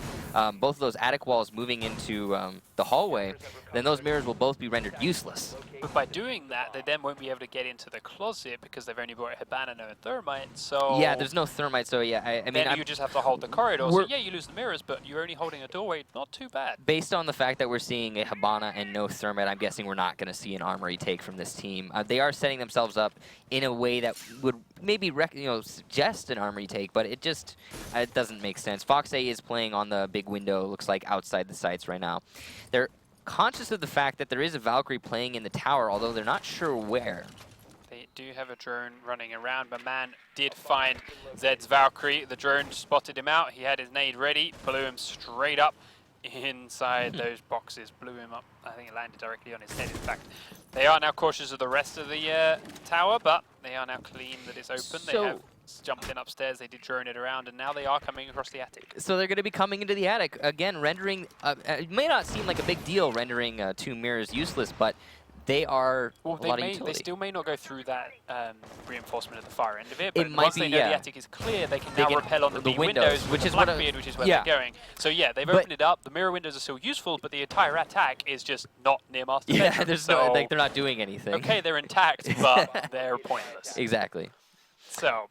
Speaker 2: both of those attic walls moving into the hallway, then those mirrors will both be rendered useless.
Speaker 1: But by doing that, they then won't be able to get into the closet because they've only brought a Hibana and a Thermite, so...
Speaker 2: Yeah, there's no Thermite, so yeah, I mean...
Speaker 1: Then you just have to hold the corridor, so yeah, you lose the mirrors, but you're only holding a doorway, not too bad.
Speaker 2: Based on the fact that we're seeing a Hibana and no Thermite, I'm guessing we're not going to see an Armory take from this team. They are setting themselves up in a way that would maybe suggest an Armory take, but it just it doesn't make sense. Fox A is playing on the big window, looks like outside the sites right now. They're conscious of the fact that there is a Valkyrie playing in the tower, although they're not sure where.
Speaker 1: They do have a drone running around, but man did find Zed's Valkyrie. The drone spotted him out. He had his nade ready, blew him straight up inside those boxes, blew him up. I think it landed directly on his head. In fact, they are now cautious of the rest of the tower, but they are now clean that it's open. They have jumped in upstairs, they did drone it around, and now they are coming across the attic.
Speaker 2: So they're going to be coming into the attic, again, rendering, it may not seem like a big deal rendering 2 mirrors useless, but they are a lot of utility.
Speaker 1: They still may not go through that reinforcement at the far end of it, but
Speaker 2: it might
Speaker 1: once
Speaker 2: be,
Speaker 1: they know the attic is clear, they can now repel on the B windows, which is Blackbeard, which is where they're going. So yeah, they've opened it up, the mirror windows are still useful, but the entire attack is just not near Master Bedroom.
Speaker 2: Yeah, there's no, like, they're not doing anything.
Speaker 1: Okay, they're intact, but they're pointless.
Speaker 2: Exactly.
Speaker 1: So,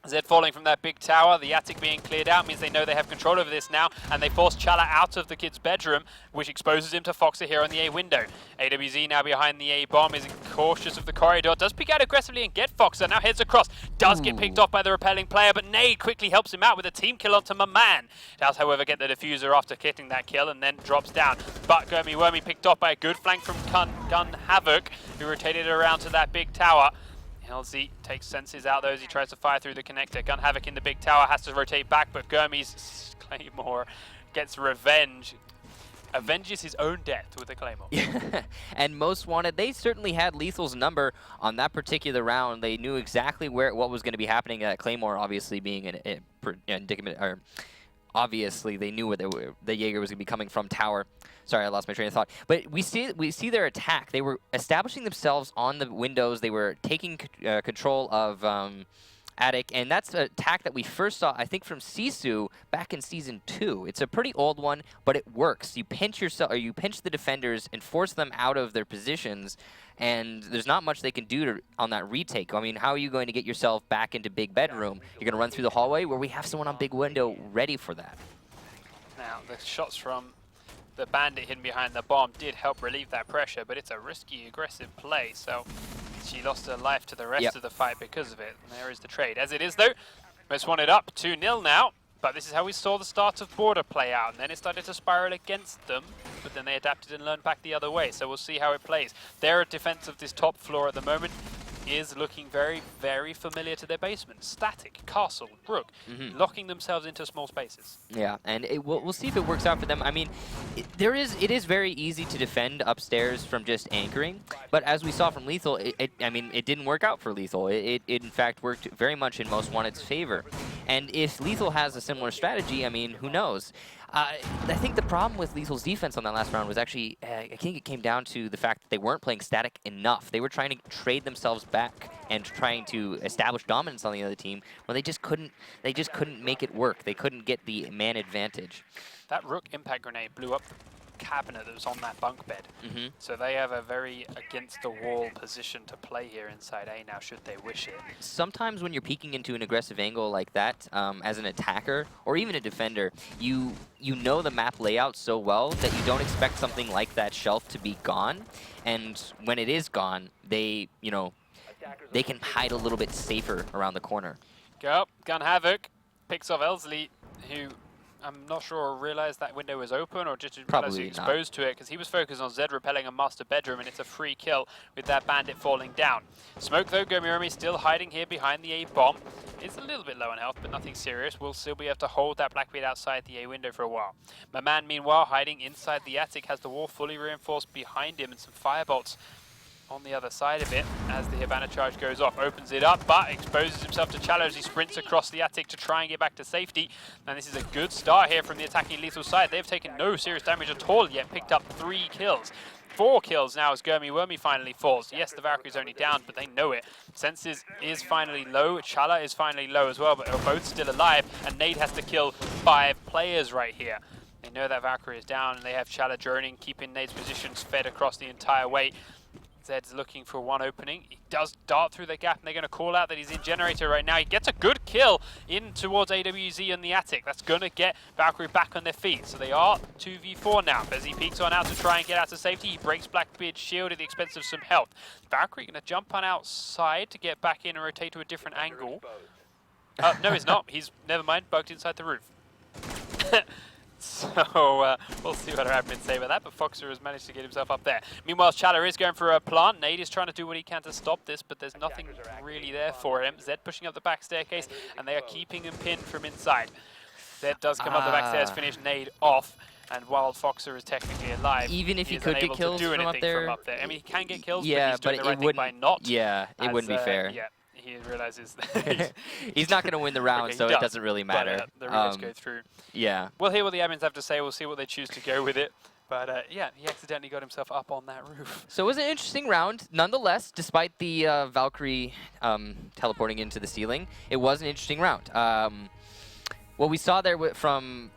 Speaker 1: Zed falling from that big tower, the attic being cleared out means they know they have control over this now, and they force Chala out of the kid's bedroom, which exposes him to Foxer here on the A window. AWZ now behind the A bomb, is cautious of the corridor, does peek out aggressively and get Foxer, now heads across, does get picked off by the repelling player, but Nade quickly helps him out with a team kill onto Maman. Does, however, get the diffuser after getting that kill and then drops down. But Gurmy Wormy picked off by a good flank from Gun Havoc, who rotated around to that big tower. LZ takes senses out though as he tries to fire through the connector. Gun Havoc in the big tower has to rotate back, but Gurmy's Claymore gets revenge. Avenges his own death with a Claymore.
Speaker 2: And Most Wanted, they certainly had Lethal's number on that particular round. They knew exactly what was going to be happening. Claymore obviously being an indicament, or obviously they knew where the Jaeger was going to be coming from tower. Sorry, I lost my train of thought. But we see their attack. They were establishing themselves on the windows. They were taking control of attic, and that's an attack that we first saw, I think, from Sisu back in Season 2. It's a pretty old one, but it works. You pinch yourself, or you pinch the defenders and force them out of their positions, and there's not much they can do on that retake. I mean, how are you going to get yourself back into big bedroom? You're going to run through the hallway where we have someone on big window ready for that.
Speaker 1: Now, the shots from the bandit hidden behind the bomb did help relieve that pressure, but it's a risky, aggressive play, so she lost her life to the rest of the fight because of it. And there is the trade. As it is, though, Most Wanted up 2-0 now, but this is how we saw the start of Border play out, and then it started to spiral against them, but then they adapted and learned back the other way, so we'll see how it plays. Their defense of this top floor at the moment is looking very, very familiar to their basement. Static, Castle, Brook, locking themselves into small spaces.
Speaker 2: Yeah, and we'll see if it works out for them. I mean, it is very easy to defend upstairs from just anchoring, but as we saw from Lethal, I mean, it didn't work out for Lethal. It in fact worked very much in Most Wanted's favor. And if Lethal has a similar strategy, I mean, who knows? I think the problem with Lethal's defense on that last round was actually, I think it came down to the fact that they weren't playing static enough. They were trying to trade themselves back and trying to establish dominance on the other team, where they just couldn't make it work. They couldn't get the man advantage.
Speaker 1: That Rook impact grenade blew up the cabinet that was on that bunk bed. So they have a very against-the-wall position to play here inside A now, should they wish it.
Speaker 2: Sometimes when you're peeking into an aggressive angle like that, as an attacker or even a defender, you know the map layout so well that you don't expect something like that shelf to be gone. And when it is gone, they can hide a little bit safer around the corner.
Speaker 1: Go up, Gun Havoc picks off Elsley, who I'm not sure realized that window was open or just was exposed to it, because he was focused on Zed repelling a master bedroom, and it's a free kill with that bandit falling down. Smoke though, Gurmy still hiding here behind the A bomb. It's a little bit low on health, but nothing serious. We'll still be able to hold that Blackbeard outside the A window for a while. Maman, meanwhile, hiding inside the attic, has the wall fully reinforced behind him and some firebolts on the other side of it as the Hibana charge goes off. Opens it up, but exposes himself to Chala as he sprints across the attic to try and get back to safety. And this is a good start here from the attacking Lethal side. They've taken no serious damage at all yet, picked up 3 kills. 4 kills now as Gurmy Wormy finally falls. Yes, the Valkyrie's only down, but they know it. Senses is finally low, Chala is finally low as well, but they're both still alive, and Nade has to kill 5 players right here. They know that Valkyrie is down, and they have Chala journeying, keeping Nade's positions fed across the entire way. Zed's looking for one opening. He does dart through the gap, and they're going to call out that he's in Generator right now. He gets a good kill in towards AWZ in the attic. That's going to get Valkyrie back on their feet. So they are 2v4 now. As he peeks on out to try and get out to safety, he breaks Blackbeard's shield at the expense of some health. Valkyrie going to jump on outside to get back in and rotate to a different angle. No, he's not. He's, never mind, bugged inside the roof. So we'll see what our admins say about that, but Foxer has managed to get himself up there. Meanwhile, Chala is going for a plant. Nade is trying to do what he can to stop this, but there's nothing really there for him. Zed pushing up the back staircase, and they are keeping him pinned from inside. Zed does come up the back stairs, finish Nade off, and while Foxer is technically alive,
Speaker 2: even if he could get kills from up there.
Speaker 1: I mean, he can get kills,
Speaker 2: yeah,
Speaker 1: but he's doing
Speaker 2: but
Speaker 1: the right thing by not.
Speaker 2: Yeah, it wouldn't be fair.
Speaker 1: Yeah. He realizes that
Speaker 2: he's not going to win the round, so it doesn't really matter.
Speaker 1: But, the reloads go through.
Speaker 2: Yeah.
Speaker 1: We'll hear what the admins have to say. We'll see what they choose to go with it. But yeah, he accidentally got himself up on that roof.
Speaker 2: So it was an interesting round, nonetheless. Despite the Valkyrie teleporting into the ceiling, it was an interesting round. What we saw there from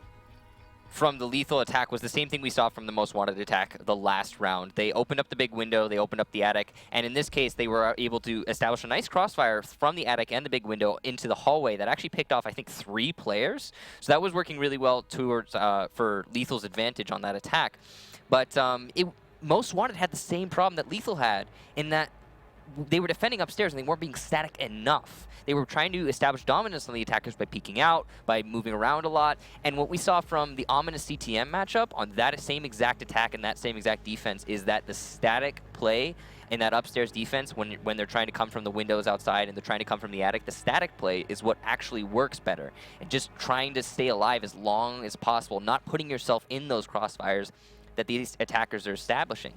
Speaker 2: from the lethal attack was the same thing we saw from the Most Wanted attack the last round. They opened up the big window, they opened up the attic, and in this case, they were able to establish a nice crossfire from the attic and the big window into the hallway that actually picked off, I think, 3 players. So that was working really well towards for Lethal's advantage on that attack. But Most Wanted had the same problem that Lethal had in that they were defending upstairs and they weren't being static enough. They were trying to establish dominance on the attackers by peeking out, by moving around a lot. And what we saw from the Ominous CTM matchup on that same exact attack and that same exact defense is that the static play in that upstairs defense, when they're trying to come from the windows outside and they're trying to come from the attic, the static play is what actually works better. And just trying to stay alive as long as possible, not putting yourself in those crossfires that these attackers are establishing.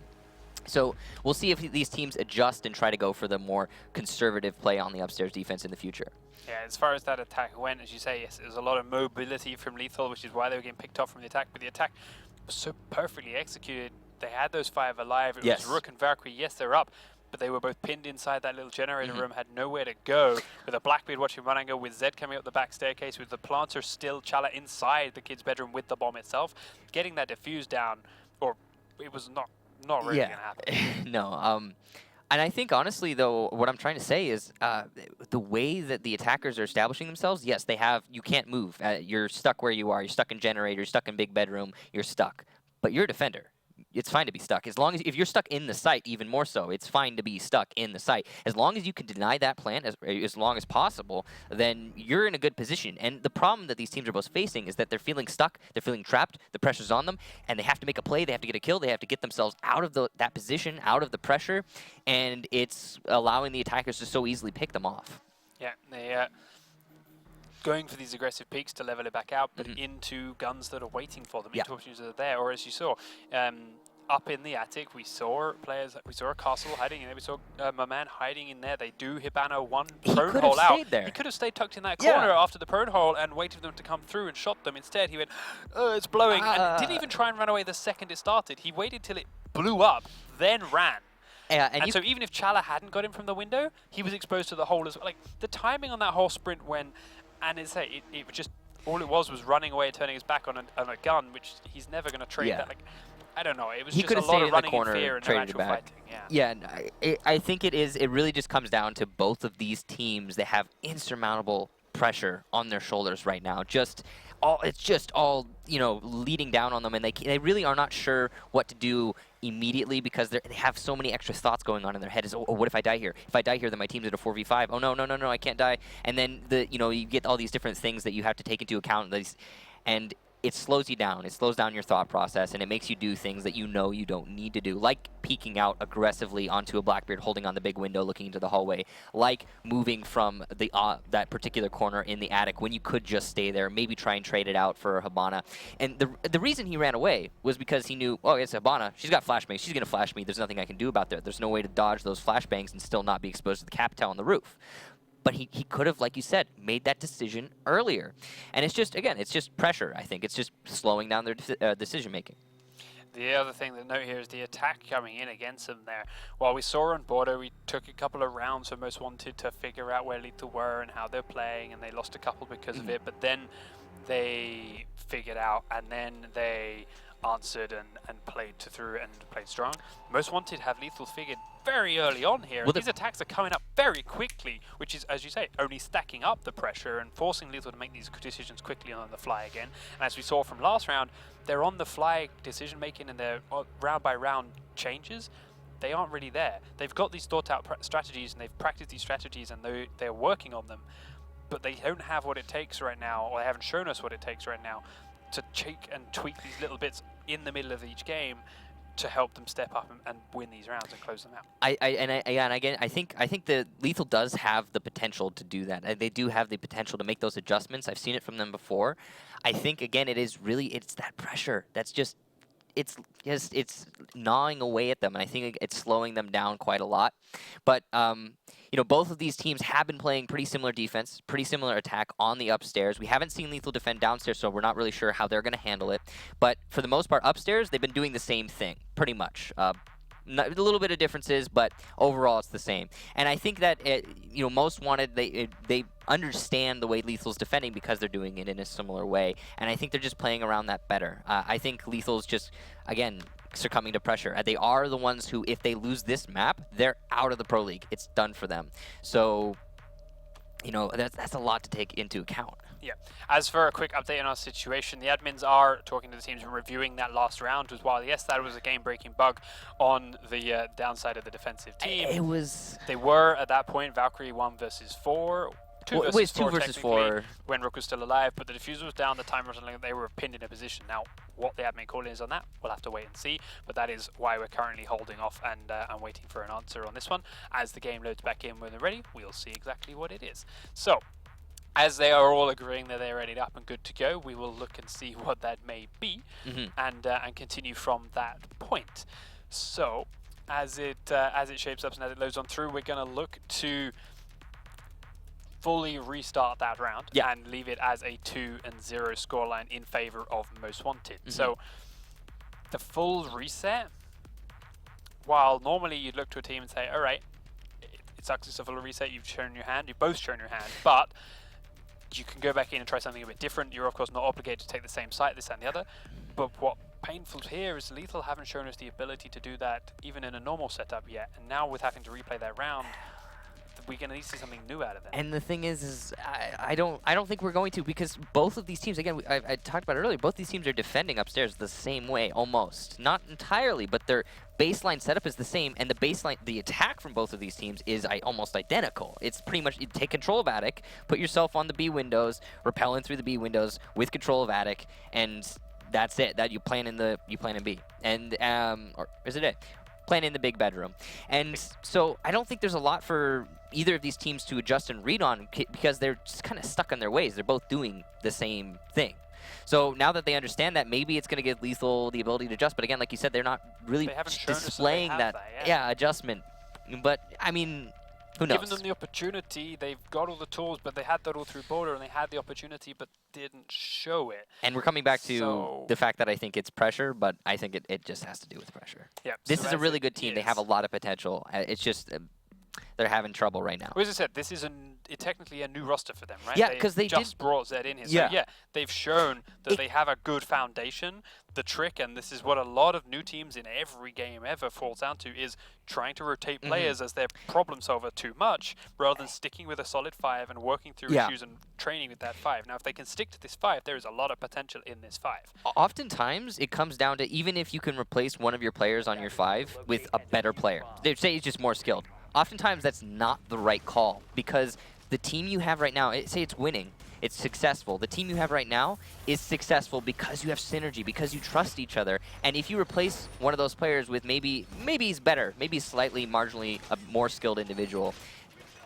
Speaker 2: So we'll see if these teams adjust and try to go for the more conservative play on the upstairs defense in the future.
Speaker 1: Yeah, as far as that attack went, as you say, yes, there was a lot of mobility from Lethal, which is why they were getting picked off from the attack. But the attack was so perfectly executed. They had those 5 alive. It was Rook and Valkyrie. Yes, they're up, but they were both pinned inside that little generator room, had nowhere to go. With a Blackbeard watching run angle, with Zed coming up the back staircase, with the Planter still Chala inside the kid's bedroom with the bomb itself, getting that defuse down, or it was not really going to happen.
Speaker 2: No. And I think, honestly, though, what I'm trying to say is the way that the attackers are establishing themselves, yes, you can't move. You're stuck where you are. You're stuck in generator. You're stuck in big bedroom. You're stuck. But you're a defender. It's fine to be stuck. As long as, if you're stuck in the site, even more so, it's fine to be stuck in the site. As long as you can deny that plant as long as possible, then you're in a good position. And the problem that these teams are both facing is that they're feeling stuck, they're feeling trapped, the pressure's on them, and they have to make a play, they have to get a kill, they have to get themselves out of that position, out of the pressure, and it's allowing the attackers to so easily pick them off.
Speaker 1: Yeah, they going for these aggressive peaks to level it back out, but into guns that are waiting for them, into opportunities that are there. Or as you saw, up in the attic, we saw players, we saw a castle hiding in there, we saw my man hiding in there. They do Hibana one prone hole out.
Speaker 2: There.
Speaker 1: He could have stayed tucked in that corner after the prone hole and waited for them to come through and shot them. Instead, he went, oh, it's blowing, and didn't even try and run away the second it started. He waited till it blew up, then ran.
Speaker 2: Yeah,
Speaker 1: and so even if Chala hadn't got him from the window, he was exposed to the hole as well. Like, the timing on that whole sprint when, and it just, all it was running away, turning his back on a gun, which he's never going to trade that. Like, I don't know. It was just a lot of running in fear and no actual fighting.
Speaker 2: Yeah, I think it is. It really just comes down to both of these teams. They have insurmountable pressure on their shoulders right now. It's just all leading down on them, and they really are not sure what to do immediately because they have so many extra thoughts going on in their head. Is, oh, what if I die here? If I die here, then my team's at a 4v5. Oh no, I can't die. And then you get all these different things that you have to take into account. And it slows you down. It slows down your thought process, and it makes you do things that you don't need to do, like peeking out aggressively onto a Blackbeard holding on the big window looking into the hallway, like moving from the that particular corner in the attic when you could just stay there, maybe try and trade it out for Hibana. And the reason he ran away was because he knew, oh, it's Hibana. She's got flashbangs. She's going to flash me. There's nothing I can do about that. There's no way to dodge those flashbangs and still not be exposed to the Captel on the roof. But he could have, like you said, made that decision earlier. And it's just, again, it's just pressure, I think. It's just slowing down their decision-making.
Speaker 1: The other thing to note here is the attack coming in against them there. While we saw on Border, we took a couple of rounds for Most Wanted to figure out where Lethal were and how they're playing, and they lost a couple because of it. But then they figured out, and then they answered and played through and played strong. Most Wanted have Lethal figured very early on here. Well, these attacks are coming up very quickly, which is, as you say, only stacking up the pressure and forcing Lethal to make these decisions quickly on the fly again. And as we saw from last round, they're on the fly decision making and their round by round changes. They aren't really there. They've got these thought out strategies and they've practiced these strategies and they're working on them, but they don't have what it takes right now, or they haven't shown us what it takes right now to check and tweak these little bits in the middle of each game to help them step up and win these rounds and close them out.
Speaker 2: I think the Lethal does have the potential to do that. They do have the potential to make those adjustments. I've seen it from them before. I think again, it's that pressure that's just it's gnawing away at them, and I think it's slowing them down quite a lot. But both of these teams have been playing pretty similar defense, pretty similar attack on the upstairs. We haven't seen Lethal defend downstairs, so we're not really sure how they're going to handle it. But for the most part, upstairs, they've been doing the same thing, pretty much. A little bit of differences, but overall it's the same. And I think that Most Wanted, they understand the way Lethal's defending because they're doing it in a similar way. And I think they're just playing around that better. I think Lethal's just, again, succumbing to pressure. They are the ones who, if they lose this map, they're out of the Pro League. It's done for them. So, you know, that's a lot to take into account.
Speaker 1: Yeah. As for a quick update on our situation, the admins are talking to the teams and reviewing that last round as well. Yes, that was a game-breaking bug on the downside of the defensive team.
Speaker 2: It was...
Speaker 1: They were, at that point, Valkyrie 1 versus 4. Two versus 4 when Rook was still alive, but the diffuser was down, the timer was something, they were pinned in a position. Now, what the admin call is on that, we'll have to wait and see, but that is why we're currently holding off and waiting for an answer on this one. As the game loads back in when they're ready, we'll see exactly what it is. So, as they are all agreeing that they're ready up and good to go, we will look and see what that may be, and continue from that point. So, as it shapes up and as it loads on through, we're going to look to fully restart that round and leave it as a 2-0 scoreline in favor of Most Wanted. So the full reset, while normally you'd look to a team and say, all right, it sucks it's a full reset, you've shown your hand, you've both shown your hand, but you can go back in and try something a bit different. You're of course not obligated to take the same site, this and the other, but what painful here is Lethal haven't shown us the ability to do that even in a normal setup yet, and now with having to replay that round, we're going to need to see something new out of them.
Speaker 2: And the thing is I don't think we're going to, because both of these teams, again, I talked about it earlier, both these teams are defending upstairs the same way, almost. Not entirely, but their baseline setup is the same, and the attack from both of these teams is almost identical. It's pretty much, you take control of Attic, put yourself on the B windows, repel in through the B windows with control of Attic, and that's it. That you plan in B. And, or is it A? Plan in the big bedroom. And so I don't think there's a lot for either of these teams to adjust and read on, because they're just kind of stuck in their ways. They're both doing the same thing. So now that they understand that, maybe it's going to give Lethal the ability to adjust. But again, like you said, they're not really displaying that adjustment. But, I mean, who knows?
Speaker 1: Given them the opportunity, they've got all the tools, but they had that all through Boulder, and they had the opportunity, but didn't show it.
Speaker 2: And we're coming back to the fact that I think it's pressure, but I think it just has to do with pressure.
Speaker 1: Yep.
Speaker 2: This is a really good team. They have a lot of potential. It's just they're having trouble right now.
Speaker 1: Well, as I said, this is technically a new roster for them, right?
Speaker 2: Yeah, because they
Speaker 1: just brought Zed in here.
Speaker 2: Yeah.
Speaker 1: So, yeah, they've shown that they have a good foundation. The trick, and this is what a lot of new teams in every game ever falls down to, is trying to rotate players as their problem solver too much, rather than sticking with a solid 5 and working through issues and training with that 5. Now, if they can stick to this 5, there is a lot of potential in this 5.
Speaker 2: Oftentimes, it comes down to, even if you can replace one of your players on your 5 with a better player, they say he's just more skilled. Oftentimes, that's not the right call, because the team you have right now, say it's winning, it's successful. The team you have right now is successful because you have synergy, because you trust each other. And if you replace one of those players with maybe he's better, maybe slightly marginally a more skilled individual,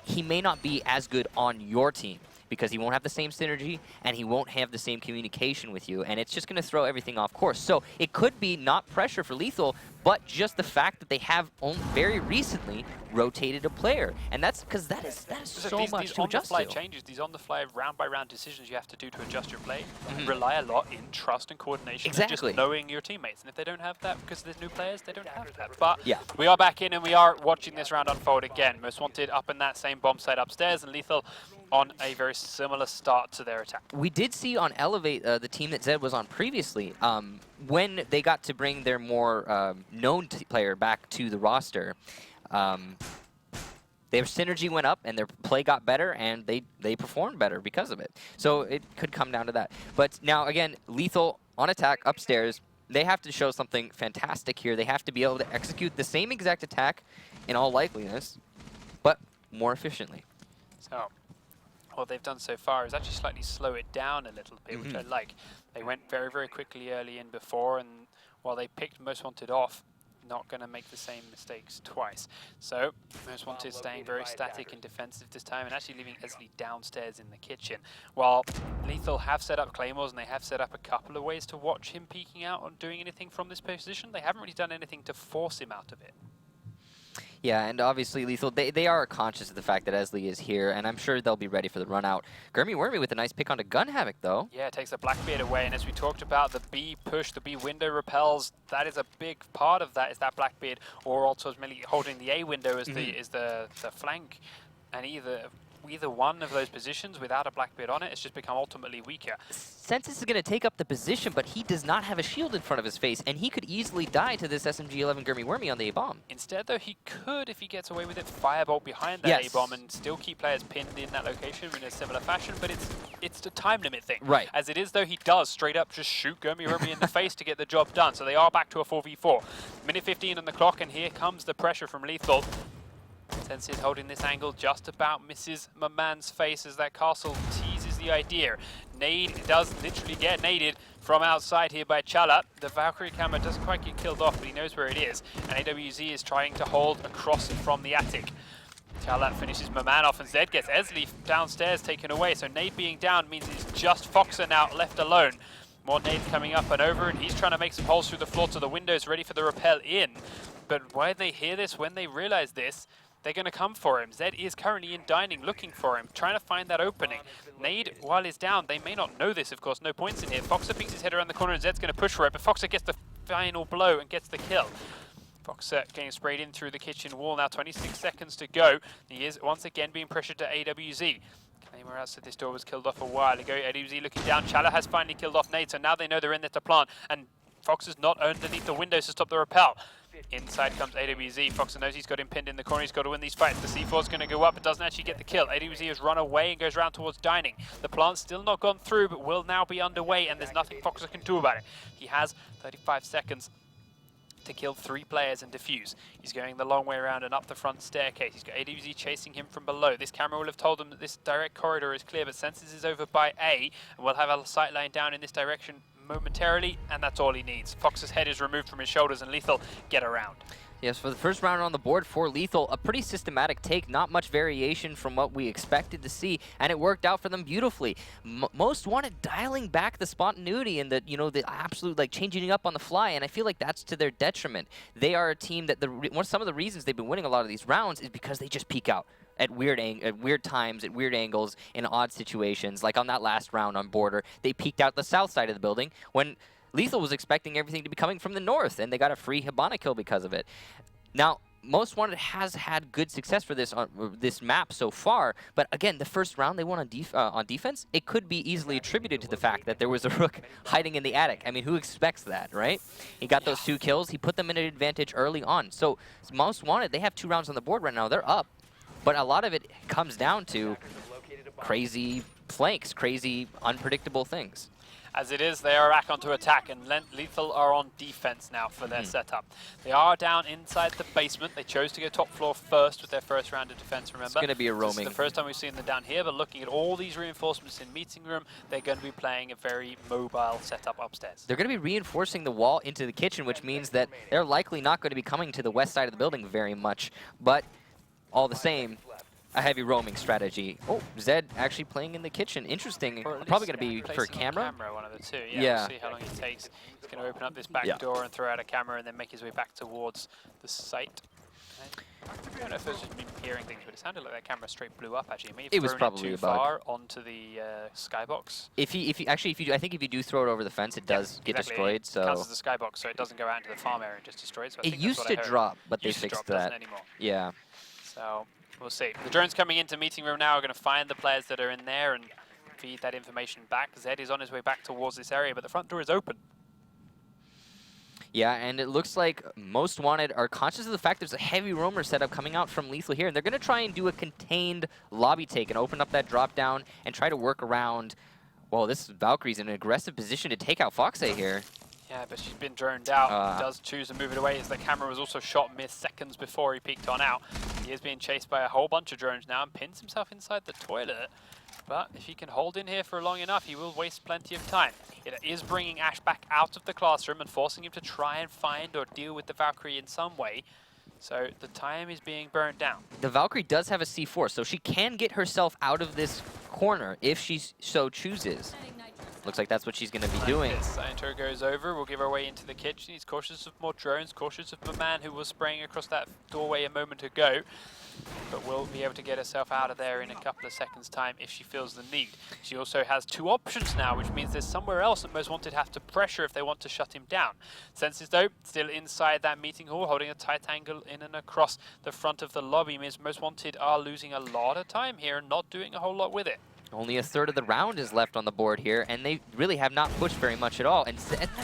Speaker 2: he may not be as good on your team, because he won't have the same synergy and he won't have the same communication with you, and it's just going to throw everything off course. So it could be not pressure for Lethal, but just the fact that they have very recently rotated a player, and that's because that is so much to adjust to.
Speaker 1: These on-the-fly changes, these on-the-fly round-by-round decisions you have to do to adjust your play rely a lot in trust and coordination, and just knowing your teammates. And if they don't have that because there's new players, they don't have that. But we are back in, and we are watching this round unfold again. Most Wanted up in that same bomb site upstairs, and Lethal on a very similar start to their attack.
Speaker 2: We did see on Elevate, the team that Zed was on previously, when they got to bring their more known player back to the roster, their synergy went up and their play got better, and they performed better because of it. So it could come down to that. But now, again, Lethal on attack upstairs, they have to show something fantastic here. They have to be able to execute the same exact attack in all likeliness, but more efficiently.
Speaker 1: So what they've done so far is actually slightly slow it down a little bit, which I like. They went very, very quickly early in before, and while they picked Most Wanted off, not going to make the same mistakes twice. So Most Wanted staying very static and defensive this time, and actually leaving Esley downstairs in the kitchen. While Lethal have set up Claymores, and they have set up a couple of ways to watch him peeking out or doing anything from this position, they haven't really done anything to force him out of it.
Speaker 2: Yeah, and obviously Lethal, they are conscious of the fact that Esley is here, and I'm sure they'll be ready for the run out. Gurmy Wormy with a nice pick onto Gun Havoc, though.
Speaker 1: Yeah, it takes the Blackbeard away, and as we talked about, the B push, the B window repels, that is a big part of that, is that Blackbeard, or also ultimately holding the A window as the flank, and either either one of those positions without a Blackbeard on it, it's just become ultimately weaker.
Speaker 2: Sensis is going to take up the position, but he does not have a shield in front of his face, and he could easily die to this SMG-11 Gurmy Wormy on the A-bomb.
Speaker 1: Instead, though, he could, if he gets away with it, firebolt behind that A-bomb and still keep players pinned in that location in a similar fashion, but it's the time limit thing.
Speaker 2: Right.
Speaker 1: As it is, though, he does straight up just shoot Gurmy Wormy in the face to get the job done, so they are back to a 4v4. Minute 15 on the clock, and here comes the pressure from Lethal. Sensis holding this angle, just about misses Maman's face as that castle teases the idea. Nade does literally get naded from outside here by Chala. The Valkyrie camera doesn't quite get killed off, but he knows where it is. And AWZ is trying to hold across it from the attic. Chala finishes Maman off, and Zed gets Esley downstairs taken away. So Nade being down means it's just Foxer now left alone. More nades coming up and over, and he's trying to make some holes through the floor to the windows, ready for the rappel in. But when they hear this, when they realize this, they're going to come for him. Zed is currently in dining, looking for him, trying to find that opening. Nade, while he's down, they may not know this, of course, no points in here. Foxer peeks his head around the corner, and Zed's going to push for it, but Foxer gets the final blow and gets the kill. Foxer getting sprayed in through the kitchen wall now, 26 seconds to go. He is once again being pressured to AWZ. Anywhere else that this door was killed off a while ago. AWZ looking down, Chala has finally killed off Nade, so now they know they're in there to plant, and Foxer's not underneath the windows to stop the rappel. Inside comes AWZ. Foxer knows he's got him pinned in the corner. He's got to win these fights. The C4's going to go up, but doesn't actually get the kill. AWZ has run away and goes round towards dining. The plant's still not gone through, but will now be underway, and there's nothing Foxer can do about it. He has 35 seconds to kill 3 players and defuse. He's going the long way around and up the front staircase. He's got AWZ chasing him from below. This camera will have told him that this direct corridor is clear, but Sensis is over by A, and we'll have a sight line down in this direction momentarily, and that's all he needs. Fox's head is removed from his shoulders, and Lethal get around.
Speaker 2: Yes, for the first round on the board for Lethal, a pretty systematic take, not much variation from what we expected to see, and it worked out for them beautifully. Most wanted dialing back the spontaneity and the, the absolute changing up on the fly, and I feel like that's to their detriment. They are a team that some of the reasons they've been winning a lot of these rounds is because they just peek out at weird times, at weird angles, in odd situations. Like on that last round on Border, they peeked out the south side of the building when Lethal was expecting everything to be coming from the north, and they got a free Hibana kill because of it. Now, Most Wanted has had good success for this on this map so far, but again, the first round they won on defense, it could be easily attributed to the fact that there was a Rook hiding in the attic. I mean, who expects that, right? He got those 2 kills, he put them in an advantage early on. So Most Wanted, they have 2 rounds on the board right now, they're up. But a lot of it comes down to crazy flanks, crazy unpredictable things.
Speaker 1: As it is, they are back onto attack, and Lethal are on defense now for their setup. They are down inside the basement. They chose to go top floor first with their first round of defense, remember?
Speaker 2: It's going to be a roaming.
Speaker 1: This is the first time we've seen them down here, but looking at all these reinforcements in meeting room, they're going to be playing a very mobile setup upstairs.
Speaker 2: They're going to be reinforcing the wall into the kitchen, which means that they're likely not going to be coming to the west side of the building very much, but all the same, a heavy roaming strategy. Oh, Zed actually playing in the kitchen. Interesting. Probably going to be for a camera.
Speaker 1: One of the two. Yeah. We'll see how long it takes. He's going to open up this back door and throw out a camera and then make his way back towards the site. I don't know if I've just been hearing things, but it sounded like that camera straight blew up. Actually, it was probably too far onto the skybox.
Speaker 2: I think if you do throw it over the fence, it does get destroyed. So
Speaker 1: it counts as the skybox, so it doesn't go out into the farm area and just destroy it. So
Speaker 2: it used to drop, but they fixed that.
Speaker 1: Anymore.
Speaker 2: Yeah.
Speaker 1: So we'll see. The drones coming into meeting room now are going to find the players that are in there and feed that information back. Zed is on his way back towards this area, but the front door is open.
Speaker 2: Yeah, and it looks like Most Wanted are conscious of the fact there's a heavy roamer setup coming out from Lethal here, and they're going to try and do a contained lobby take and open up that drop down and try to work around. Well, this Valkyrie's in an aggressive position to take out Foxy here.
Speaker 1: Yeah, but she's been droned out. He does choose to move it away as the camera was also shot mid-seconds before he peeked on out. He is being chased by a whole bunch of drones now and pins himself inside the toilet. But if he can hold in here for long enough, he will waste plenty of time. It is bringing Ash back out of the classroom and forcing him to try and find or deal with the Valkyrie in some way. So the time is being burned down.
Speaker 2: The Valkyrie does have a C4, so she can get herself out of this corner if she so chooses. Looks like that's what she's going to be doing.
Speaker 1: Santor goes over, we'll give her way into the kitchen. He's cautious of more drones, cautious of the man who was spraying across that doorway a moment ago. but will be able to get herself out of there in a couple of seconds' time if she feels the need. She also has 2 options now, which means there's somewhere else that Most Wanted have to pressure if they want to shut him down. Senses, though, still inside that meeting hall, holding a tight angle in and across the front of the lobby, means Most Wanted are losing a lot of time here and not doing a whole lot with it.
Speaker 2: Only a third of the round is left on the board here, and they really have not pushed very much at all. And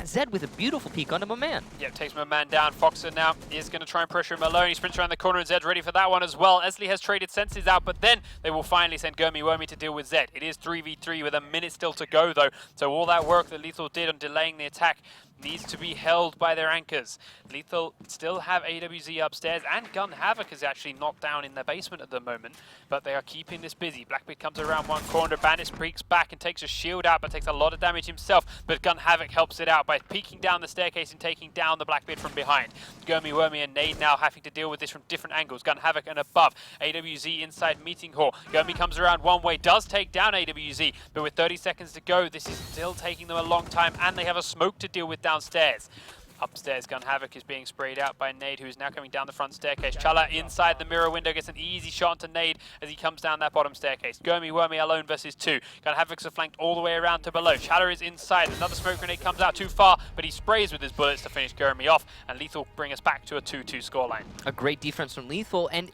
Speaker 2: Zed with a beautiful peek onto Maman.
Speaker 1: Yep, takes Maman down. Foxer now is going to try and pressure him alone. He sprints around the corner and Zed's ready for that one as well. Esli has traded Senses out, but then they will finally send Gurmi Wormy to deal with Zed. It is 3v3 with a minute still to go though, so all that work that Lethal did on delaying the attack needs to be held by their anchors. Lethal still have AWZ upstairs, and Gun Havoc is actually knocked down in the basement at the moment, but they are keeping this busy. Blackbeard comes around one corner, Bandit peeks back and takes a shield out, but takes a lot of damage himself, but Gun Havoc helps it out by peeking down the staircase and taking down the Blackbeard from behind. Gurmi Wormy and Nade now having to deal with this from different angles. Gun Havoc and above. AWZ inside Meeting Hall. Gurmi comes around one way, does take down AWZ, but with 30 seconds to go, this is still taking them a long time, and they have a smoke to deal with downstairs. Upstairs, Gun Havoc is being sprayed out by Nade, who is now coming down the front staircase. Chala inside the mirror window gets an easy shot onto Nade as he comes down that bottom staircase. Gurmi Wormy alone versus 2. Gun Havoc's are flanked all the way around to below. Chala is inside. Another smoke grenade comes out too far, but he sprays with his bullets to finish Gurmi off, and Lethal bring us back to a 2-2 scoreline.
Speaker 2: A great defense from Lethal, and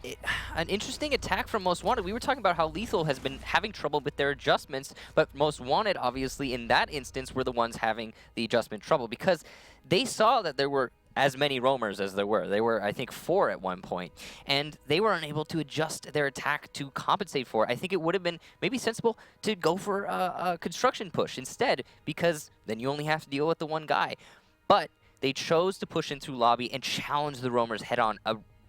Speaker 2: an interesting attack from Most Wanted. We were talking about how Lethal has been having trouble with their adjustments, but Most Wanted, obviously, in that instance, were the ones having the adjustment trouble, because they saw that there were as many roamers as there were. They were, I think, 4 at one point, and they were unable to adjust their attack to compensate for it. I think it would have been maybe sensible to go for a construction push instead, because then you only have to deal with the one guy. But they chose to push in through lobby and challenge the roamers head-on.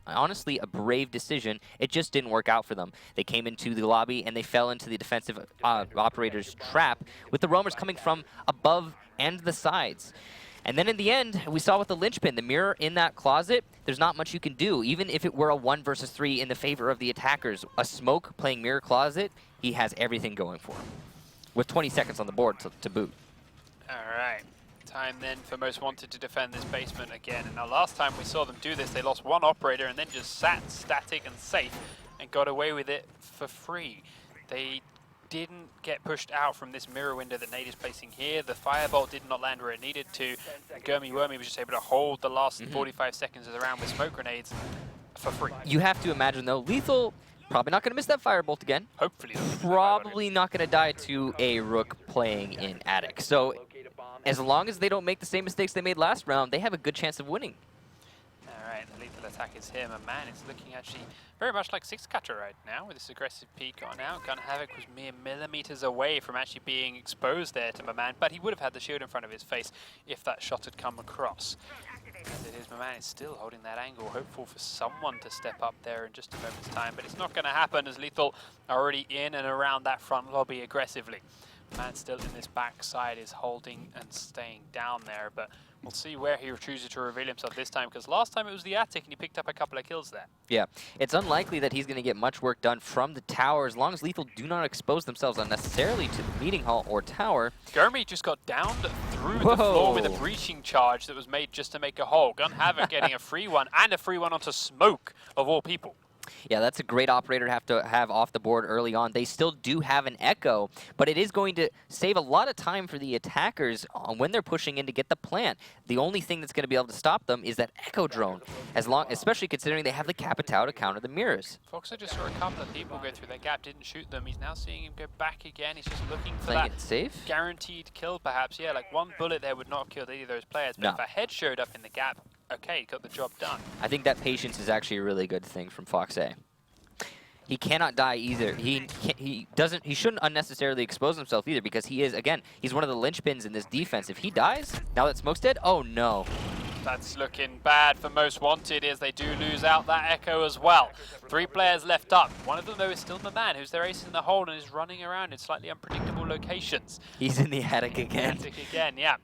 Speaker 2: Honestly, a brave decision. It just didn't work out for them. They came into the lobby and they fell into the defensive operator's trap, with the roamers coming from above and the sides. And then in the end, we saw with the linchpin, the mirror in that closet, there's not much you can do. Even if it were a 1 versus 3 in the favor of the attackers, a Smoke playing mirror closet, he has everything going for him, with 20 seconds on the board to boot.
Speaker 1: All right. Time then for Most Wanted to defend this basement again. And now last time we saw them do this, they lost 1 operator and then just sat static and safe and got away with it for free. They didn't get pushed out from this mirror window that Nade is placing here. The firebolt did not land where it needed to. Gurmi Wormy was just able to hold the last 45 seconds of the round with smoke grenades for free.
Speaker 2: You have to imagine, though, Lethal probably not going to miss that firebolt again.
Speaker 1: Hopefully.
Speaker 2: Probably not going to die to a Rook playing in Attic. So as long as they don't make the same mistakes they made last round, they have a good chance of winning.
Speaker 1: Alright, the lethal attack is here. Maman is looking actually very much like Six Cutter right now with this aggressive peek on out. Gun Havoc was mere millimeters away from actually being exposed there to Maman, but he would have had the shield in front of his face if that shot had come across. As it is, Maman is still holding that angle, hopeful for someone to step up there in just a moment's time, but it's not going to happen as Lethal are already in and around that front lobby aggressively. Man still in this backside is holding and staying down there, but we'll see where he chooses to reveal himself this time, because last time it was the Attic and he picked up a couple of kills there. Yeah,
Speaker 2: it's unlikely that he's going to get much work done from the tower as long as Lethal do not expose themselves unnecessarily to the meeting hall or tower.
Speaker 1: Gurmi just got downed through the floor with a breaching charge that was made just to make a hole. Gun Havoc getting a free one, and a free one onto Smoke, of all people.
Speaker 2: Yeah, that's a great operator to have off the board early on. They still do have an Echo, but it is going to save a lot of time for the attackers when they're pushing in to get the plant. The only thing that's going to be able to stop them is that Echo drone, especially considering they have the Capitao to counter the mirrors.
Speaker 1: Foxer just saw a couple of people go through that gap, didn't shoot them. He's now seeing him go back again. He's just looking for
Speaker 2: Playing
Speaker 1: that
Speaker 2: it safe?
Speaker 1: guaranteed kill, perhaps. Yeah, like 1 bullet there would not have killed either of those players, but
Speaker 2: No.
Speaker 1: if a head showed up in the gap, okay, got the job done.
Speaker 2: I think that patience is actually a really good thing from Fox A. He cannot die either. He shouldn't unnecessarily expose himself either, because he is, again, he's one of the linchpins in this defense. If he dies, now that Smoke's dead, oh no.
Speaker 1: That's looking bad for Most Wanted as they do lose out that Echo as well. 3 players left up. One of them, though, is still Maman, who's their ace in the hole and is running around in slightly unpredictable locations.
Speaker 2: He's in the attic again.
Speaker 1: Attic again, yeah.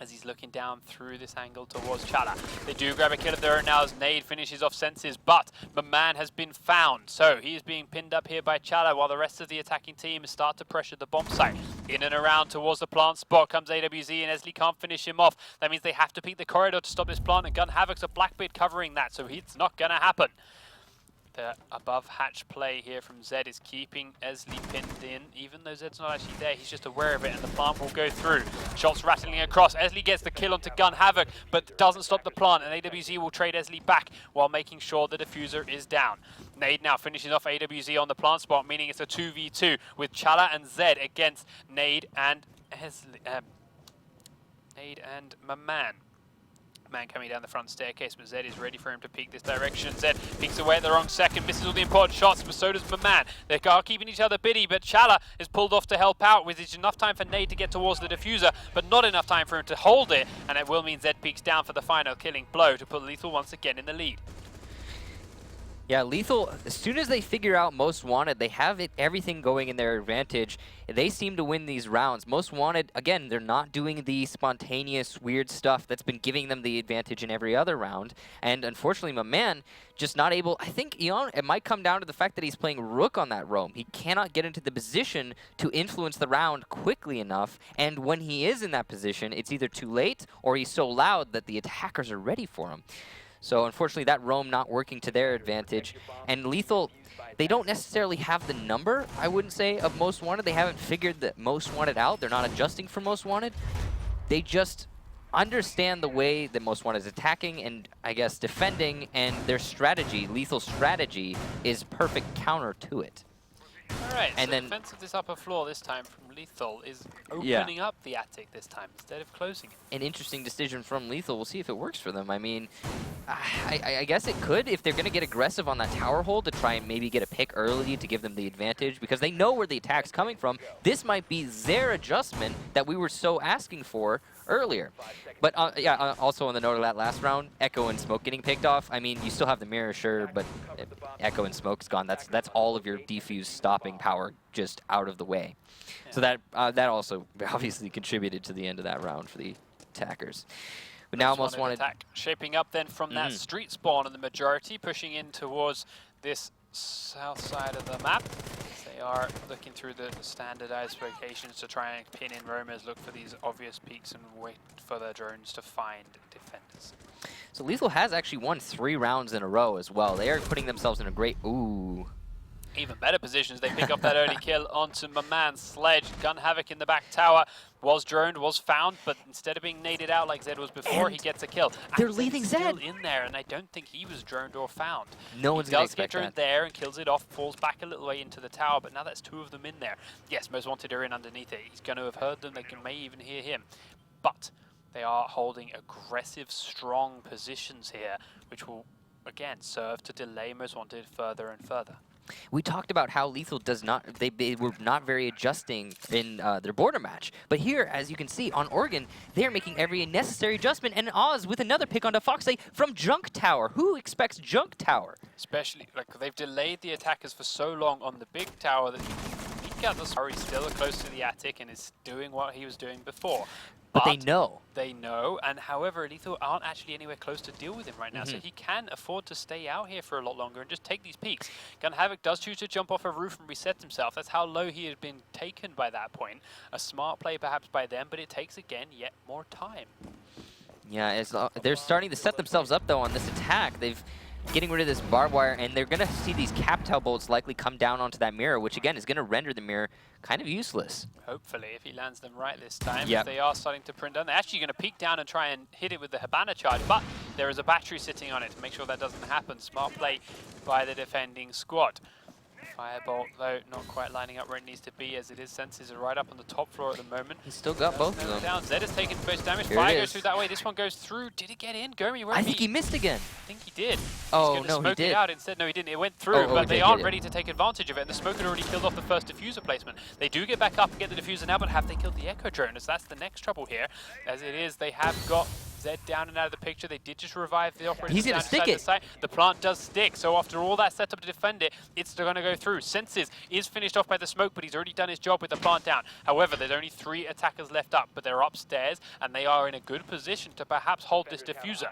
Speaker 1: As he's looking down through this angle towards Chala. They do grab a kill of their own now as Nade finishes off Senses, but Maman has been found. So he is being pinned up here by Chala while the rest of the attacking team start to pressure the bomb site. In and around towards the plant spot comes AWZ, and Esli can't finish him off. That means they have to peek the corridor to stop this plant, and Gun Havoc's a Blackbeard covering that, so it's not going to happen. above hatch play here from Zed is keeping Esli pinned in. Even though Zed's not actually there, he's just aware of it, and the plant will go through. Shots rattling across. Esli gets the kill onto Gun Havoc, but doesn't stop the plant, and AWZ will trade Esli back while making sure the diffuser is down. Nade now finishing off AWZ on the plant spot, meaning it's a 2v2 with Chala and Zed against Nade and Maman. Man coming down the front staircase, but Zed is ready for him to peek this direction. Zed peeks away at the wrong second, misses all the important shots, but so does Maman. They are keeping each other busy, but Chala is pulled off to help out, with enough time for Nade to get towards the diffuser, but not enough time for him to hold it, and it will mean Zed peeks down for the final killing blow to put Lethal once again in the lead.
Speaker 2: Yeah, Lethal, as soon as they figure out Most Wanted, they have everything going in their advantage. They seem to win these rounds. Most Wanted, again, they're not doing the spontaneous, weird stuff that's been giving them the advantage in every other round. And unfortunately, my man just not able, I think, Eon, it might come down to the fact that he's playing Rook on that roam. He cannot get into the position to influence the round quickly enough. And when he is in that position, it's either too late or he's so loud that the attackers are ready for him. So unfortunately, that roam not working to their advantage. And Lethal, they don't necessarily have the number, I wouldn't say, of Most Wanted. They haven't figured the Most Wanted out. They're not adjusting for Most Wanted. They just understand the way that Most Wanted is attacking and, I guess, defending, and their strategy, Lethal's strategy, is perfect counter to it.
Speaker 1: Alright,
Speaker 2: and
Speaker 1: so
Speaker 2: then
Speaker 1: defense of this upper floor this time from Lethal is opening up the attic this time instead of closing it.
Speaker 2: An interesting decision from Lethal. We'll see if it works for them. I mean, I guess it could if they're going to get aggressive on that tower hold to try and maybe get a pick early to give them the advantage because they know where the attack's coming from. This might be their adjustment that we were so asking for earlier. But yeah, also on the note of that last round, Echo and Smoke getting picked off. I mean, you still have the mirror, sure, but Echo and Smoke's gone. That's all of your defuse stopping power just out of the way. Yeah. So that also obviously contributed to the end of that round for the attackers. But now Most Wanted
Speaker 1: attack shaping up then from that street spawn, and the majority pushing in towards this south side of the map. They are looking through the standardized locations to try and pin in roamers, look for these obvious peaks and wait for their drones to find defenders.
Speaker 2: So Lethal has actually won 3 rounds in a row as well. They are putting themselves in a great... Ooh.
Speaker 1: Even better positions. They pick up that early kill onto Maman's Sledge. Gun Havoc in the back tower. Was droned, was found, but instead of being naded out like Zed was before, he gets a kill.
Speaker 2: They're leaving Zed
Speaker 1: still in there, and I don't think he was droned or found.
Speaker 2: No one's going to expect
Speaker 1: that. He does get droned there and kills it off, falls back a little way into the tower, but now that's 2 of them in there. Yes, Most Wanted are in underneath it. He's going to have heard them. They may even hear him. But they are holding aggressive, strong positions here, which will, again, serve to delay Most Wanted further and further.
Speaker 2: We talked about how Lethal does not, they were not very adjusting in their border match. But here, as you can see, on Oregon, they're making every necessary adjustment. And Oz with another pick onto Foxay from Junk Tower. Who expects Junk Tower?
Speaker 1: Especially, like, they've delayed the attackers for so long on the big tower that he got the story still close to the attic and is doing what he was doing before.
Speaker 2: But they know.
Speaker 1: They know, and however, Lethal aren't actually anywhere close to deal with him right now, so he can afford to stay out here for a lot longer and just take these peaks. Gun Havoc does choose to jump off a roof and reset himself. That's how low he had been taken by that point. A smart play perhaps by them, but it takes, again, yet more time.
Speaker 2: Yeah, they're starting to set themselves up, though, on this attack. They've getting rid of this barbed wire, and they're going to see these Captel bolts likely come down onto that mirror, which, again, is going to render the mirror kind of useless.
Speaker 1: Hopefully, if he lands them right this time.
Speaker 2: Yep.
Speaker 1: If they are starting to print down. They're actually going to peek down and try and hit it with the Hibana charge, but there is a battery sitting on it to make sure that doesn't happen. Smart play by the defending squad. Firebolt, though, not quite lining up where it needs to be, as it is. Senses are right up on the top floor at the moment.
Speaker 2: He's still got both of them.
Speaker 1: Down. Zed has taken most damage.
Speaker 2: Here
Speaker 1: Fire goes through that way. This one goes through. Did it get in? Gomi, where
Speaker 2: I think he missed again.
Speaker 1: I think he did.
Speaker 2: Oh,
Speaker 1: He's
Speaker 2: no,
Speaker 1: smoke
Speaker 2: he did.
Speaker 1: It out instead. No, he didn't. It went through, but they
Speaker 2: did,
Speaker 1: aren't ready to take advantage of it. And the smoke had already killed off the first diffuser placement. They do get back up and get the diffuser now, but have they killed the Echo drone? As that's the next trouble here. As it is, they have got Zed down and out of the picture. They did just revive the operator.
Speaker 2: He's going to stick it.
Speaker 1: The plant does stick, so after all that setup to defend it, it's still going to go through. Senses is finished off by the smoke, but he's already done his job with the plant down. However, there's only 3 attackers left up, but they're upstairs, and they are in a good position to perhaps hold this diffuser.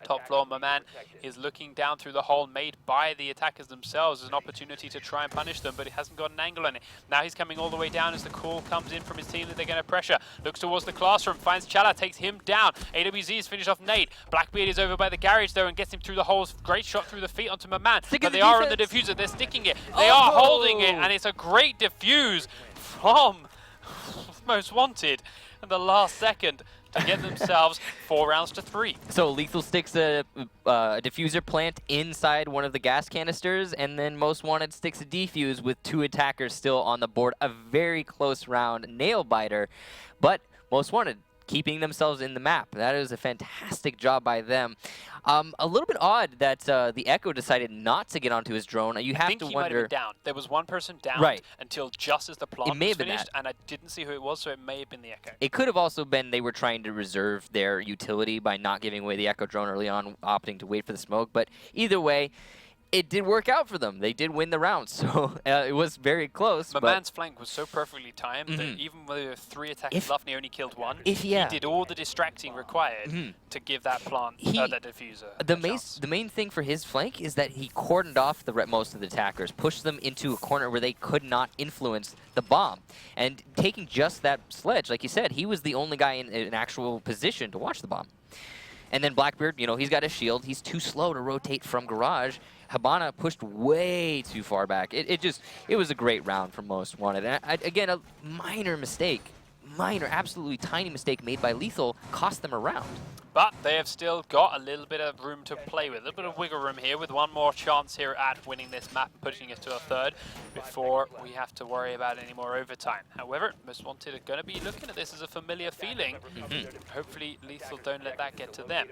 Speaker 1: top floor. Maman is looking down through the hole made by the attackers themselves as an opportunity to try and punish them, but he hasn't got an angle on it. Now he's coming all the way down as the call comes in from his team that they're going to pressure. Looks towards the classroom, finds Chala, takes him down. AWZ has finished off Nate. Blackbeard is over by the garage though and gets him through the holes. Great shot through the feet onto Maman, but they are on the diffuser. They're sticking it. They are holding it, and it's a great diffuse from Most Wanted in the last second to get themselves 4 rounds to 3.
Speaker 2: So Lethal sticks a diffuser plant inside one of the gas canisters, and then Most Wanted sticks a defuse with 2 attackers still on the board. A very close round, nail biter, but Most Wanted keeping themselves in the map. That is a fantastic job by them. A little bit odd that the Echo decided not to get onto his drone. You have
Speaker 1: I think
Speaker 2: to
Speaker 1: he
Speaker 2: wonder.
Speaker 1: might have been down. There was one person down until just as the plant
Speaker 2: may
Speaker 1: was
Speaker 2: have been
Speaker 1: finished,
Speaker 2: that.
Speaker 1: and I didn't see who it was, so it may have been the Echo.
Speaker 2: It could have also been they were trying to reserve their utility by not giving away the Echo drone early on, opting to wait for the smoke. But either way, it did work out for them. They did win the round, so it was very close.
Speaker 1: Maman's flank was so perfectly timed that even with 3 attackers left and he only killed 1, he did all the distracting required to give that plant, that diffuser,
Speaker 2: the main thing for his flank is that he cordoned off most of the attackers, pushed them into a corner where they could not influence the bomb. And taking just that sledge, like you said, he was the only guy in an actual position to watch the bomb. And then Blackbeard, you know, he's got a shield. He's too slow to rotate from garage. Hibana pushed way too far back. It was a great round for Most Wanted. And again, a minor mistake, absolutely tiny mistake made by Lethal cost them a round.
Speaker 1: But they have still got a little bit of room to play with, a little bit of wiggle room here with one more chance here at winning this map and pushing us to a 3rd before we have to worry about any more overtime. However, Most Wanted are going to be looking at this as a familiar feeling. Hopefully Lethal don't let that get to them.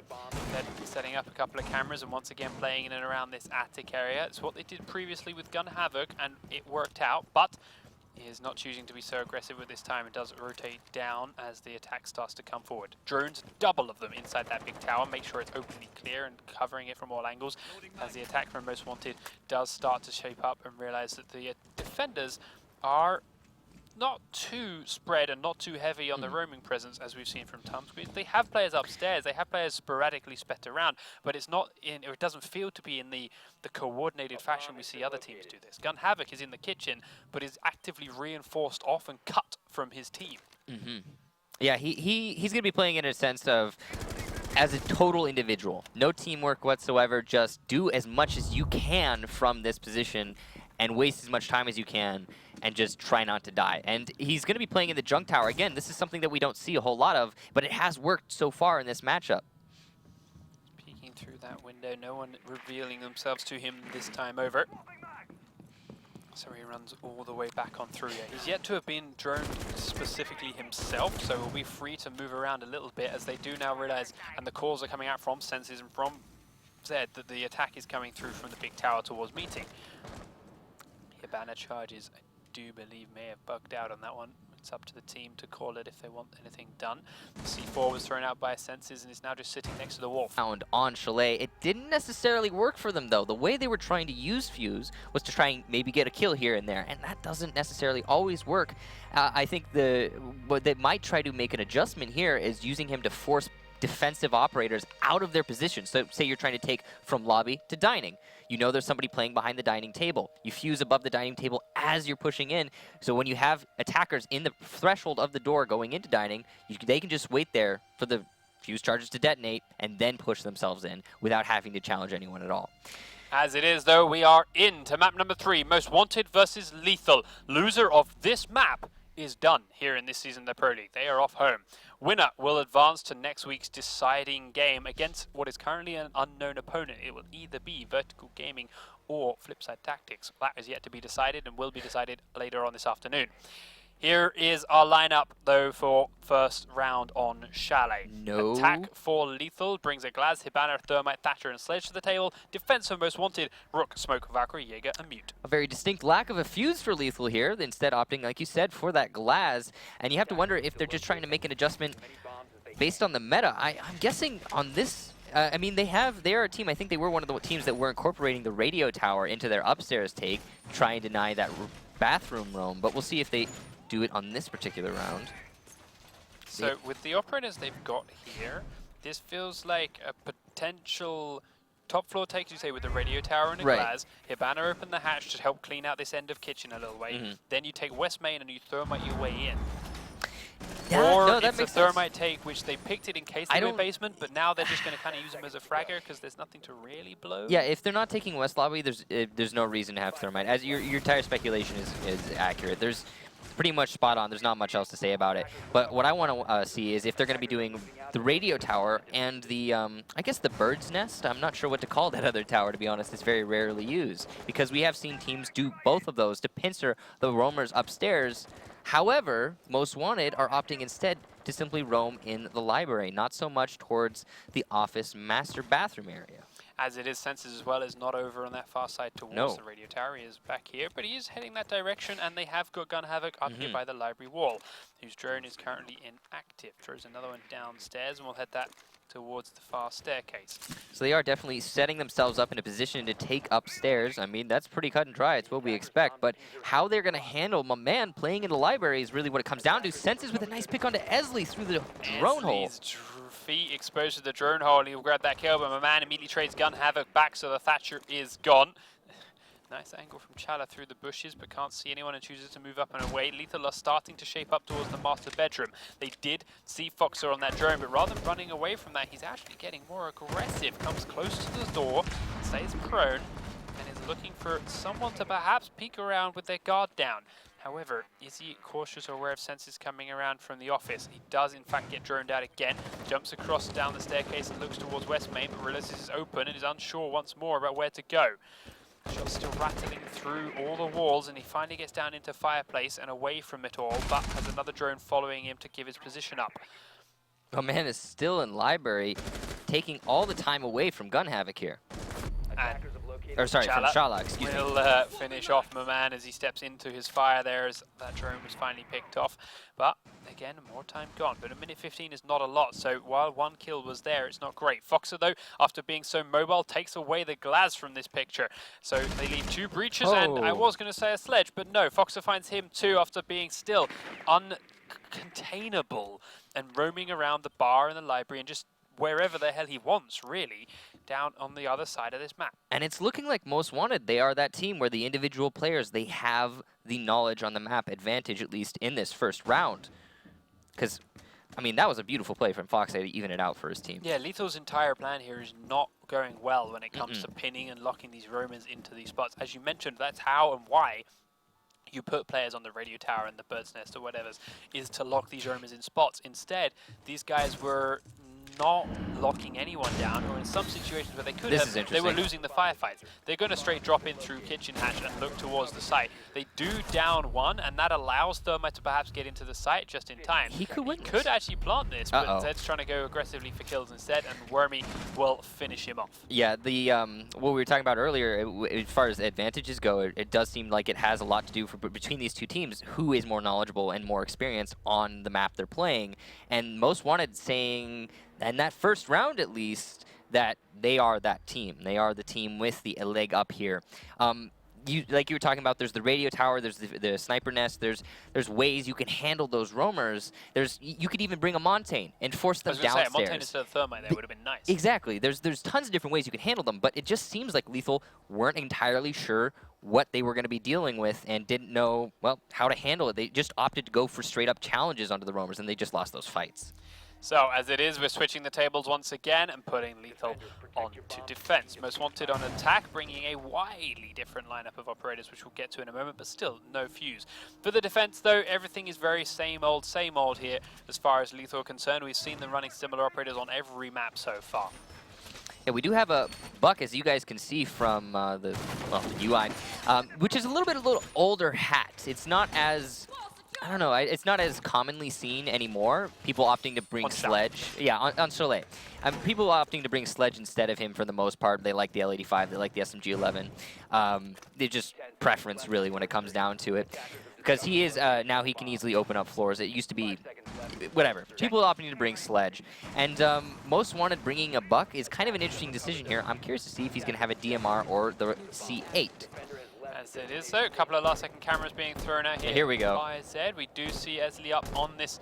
Speaker 1: They're setting up a couple of cameras and once again playing in and around this attic area. It's what they did previously with Gun Havoc and it worked out, but he is not choosing to be so aggressive at this time. It does rotate down as the attack starts to come forward. Drones, double of them inside that big tower. Make sure it's openly clear and covering it from all angles as the attack from Most Wanted does start to shape up and realize that the defenders are not too spread and not too heavy on the roaming presence as we've seen from Tumbsquid. They have players upstairs, they have players sporadically sped around, but it's not in, or it doesn't feel to be in the coordinated fashion we see other teams do this. Gun Havoc is in the kitchen, but is actively reinforced off and cut from his team.
Speaker 2: Yeah, he's going to be playing in a sense of as a total individual. No teamwork whatsoever, just do as much as you can from this position and waste as much time as you can and just try not to die. And he's going to be playing in the junk tower. Again, this is something that we don't see a whole lot of, but it has worked so far in this matchup.
Speaker 1: Peeking through that window, no one revealing themselves to him this time over. So he runs all the way back on through here. He's yet to have been droned specifically himself, so he'll be free to move around a little bit as they do now realize, and the calls are coming out from Senses and from Zed, that the attack is coming through from the big tower towards meeting. Hibana charges, I do believe, may have bugged out on that one. It's up to the team to call it if they want anything done. The C4 was thrown out by Senses and is now just sitting next to the wall.
Speaker 2: Found on Chalet. It didn't necessarily work for them though. The way they were trying to use Fuse was to try and maybe get a kill here and there, and that doesn't necessarily always work. I think what they might try to make an adjustment here is using him to force defensive operators out of their position. So say you're trying to take from lobby to dining. You know there's somebody playing behind the dining table. You fuse above the dining table as you're pushing in. So when you have attackers in the threshold of the door going into dining, they can just wait there for the fuse charges to detonate and then push themselves in without having to challenge anyone at all.
Speaker 1: As it is, though, we are into map number 3, Most Wanted versus Lethal. Loser of this map is done here in this season of the Pro League. They are off home. Winner will advance to next week's deciding game against what is currently an unknown opponent. It will either be Vertical Gaming or Flipside Tactics. That is yet to be decided and will be decided later on this afternoon. Here is our lineup, though, for first round on Chalet.
Speaker 2: No.
Speaker 1: Attack for Lethal brings a Glaz, Hibana, Thermite, Thatcher, and Sledge to the table. Defense for Most Wanted, Rook, Smoke, Valkyrie, Jaeger, and Mute.
Speaker 2: A very distinct lack of a fuse for Lethal here, instead opting, like you said, for that Glaz. And you have to wonder if they're just trying to make an adjustment based on the meta. I'm guessing on this, I mean, they're a team, I think they were one of the teams that were incorporating the radio tower into their upstairs take, trying to deny that bathroom roam, but we'll see if they do it on this particular round.
Speaker 1: So with the operators they've got here, this feels like a potential top floor takes, you say, with the radio tower and a
Speaker 2: Right.
Speaker 1: glass. Hibana open the hatch to help clean out this end of kitchen a little way. Then you take West Main and you thermite your way in. Or
Speaker 2: no, that
Speaker 1: it's a
Speaker 2: makes sense.
Speaker 1: thermite take, which they picked it in case
Speaker 2: I
Speaker 1: they were
Speaker 2: don't-
Speaker 1: basement, but now they're just going to kind of use them as a fragger because there's nothing to really blow.
Speaker 2: Yeah, if they're not taking West Lobby, there's no reason to have Thermite. As your entire speculation is accurate. There's pretty much spot on. There's not much else to say about it. But what I want to see is if they're going to be doing the radio tower and the, I guess the bird's nest. I'm not sure what to call that other tower, to be honest. It's very rarely used because we have seen teams do both of those to pincer the roamers upstairs. However, Most Wanted are opting instead to simply roam in the library, not so much towards the office master bathroom area.
Speaker 1: As it is, Senses as well is not over on that far side towards
Speaker 2: No.
Speaker 1: the radio tower. He is back here, but he is heading that direction, and they have got Gun Havoc up here by the library wall, whose drone is currently inactive. Throws another one downstairs, and we'll head that towards the far staircase.
Speaker 2: So they are definitely setting themselves up in a position to take upstairs. I mean, that's pretty cut and dry. It's what we expect. But how they're going to handle my man playing in the library is really what it comes down to. Senses with a nice pick onto Esley through the drone hole.
Speaker 1: Esley's feet exposed to the drone hole, and he'll grab that kill, but my man immediately trades Gun Havoc back, so the Thatcher is gone. Nice angle from Chala through the bushes, but can't see anyone and chooses to move up and away. Lethal are starting to shape up towards the master bedroom. They did see Foxer on that drone, but rather than running away from that, he's actually getting more aggressive. Comes close to the door, stays prone, and is looking for someone to perhaps peek around with their guard down. However, is he cautious or aware of Senses coming around from the office? He does in fact get droned out again, jumps across down the staircase and looks towards West Main, but realizes it's open and is unsure once more about where to go. Shot still rattling through all the walls, and he finally gets down into Fireplace and away from it all, but has another drone following him to give his position up.
Speaker 2: My man is still in library, taking all the time away from Gun Havoc here.
Speaker 1: And
Speaker 2: Or sorry, from Shala, excuse me.
Speaker 1: will finish off my man as he steps into his fire there as that drone was finally picked off. But again, more time gone. But a minute 15 is not a lot, so while one kill was there, it's not great. Foxer, though, after being so mobile, takes away the glass from this picture. So they leave 2 breaches, and I was going to say a sledge, but no, Foxer finds him too after being still uncontainable and roaming around the bar and the library and just wherever the hell he wants, really, down on the other side of this map.
Speaker 2: And it's looking like Most Wanted, they are that team where the individual players, they have the knowledge on the map advantage, at least in this first round. Because, I mean, that was a beautiful play from Fox to even it out for his team.
Speaker 1: Yeah, Lethal's entire plan here is not going well when it comes to pinning and locking these Romans into these spots. As you mentioned, that's how and why you put players on the radio tower and the bird's nest or whatever, is to lock these Romans in spots. Instead, these guys were not locking anyone down, or in some situations where they could
Speaker 2: This
Speaker 1: have,
Speaker 2: is
Speaker 1: they
Speaker 2: interesting.
Speaker 1: were losing the firefights. They're going to straight drop in through kitchen hatch and look towards the site. They do down one, and that allows Thermite to perhaps get into the site just in time.
Speaker 2: He could win this.
Speaker 1: Could actually plant this, but Zed's trying to go aggressively for kills instead, and Wormy will finish him off.
Speaker 2: Yeah, the what we were talking about earlier, as far as advantages go, it does seem like it has a lot to do between these two teams, who is more knowledgeable and more experienced on the map they're playing. And Most Wanted saying, in that first round at least, that they are that team. They are the team with the leg up here. Like you were talking about, there's the radio tower, there's the sniper nest, there's ways you can handle those roamers. You could even bring a Montaigne and force them
Speaker 1: I was going to say, a
Speaker 2: downstairs.
Speaker 1: Montaigne instead of Thermite there would have been nice.
Speaker 2: Exactly. There's tons of different ways you can handle them, but it just seems like Lethal weren't entirely sure what they were going to be dealing with and didn't know, well, how to handle it. They just opted to go for straight-up challenges onto the roamers, and they just lost those fights.
Speaker 1: So, as it is, we're switching the tables once again and putting Lethal onto defense. Most Wanted on attack, bringing a widely different lineup of operators, which we'll get to in a moment, but still no fuse. For the defense, though, everything is very same old here as far as Lethal are concerned. We've seen them running similar operators on every map so far.
Speaker 2: Yeah, we do have a Buck, as you guys can see from the UI, which is a little older hat. It's not as... I don't know, it's not as commonly seen anymore. People opting to bring Sledge. Yeah, on Soleil. People opting to bring Sledge instead of him for the most part. They like the L85, they like the SMG11. They just preference, really, when it comes down to it. Because he is, now he can easily open up floors. It used to be, whatever. People opting to bring Sledge. And Most Wanted bringing a Buck is kind of an interesting decision here. I'm curious to see if he's going to have a DMR or the C8.
Speaker 1: As it is, so a couple of last-second cameras being thrown out here.
Speaker 2: Here we go.
Speaker 1: By Zed. We do see Esley up on this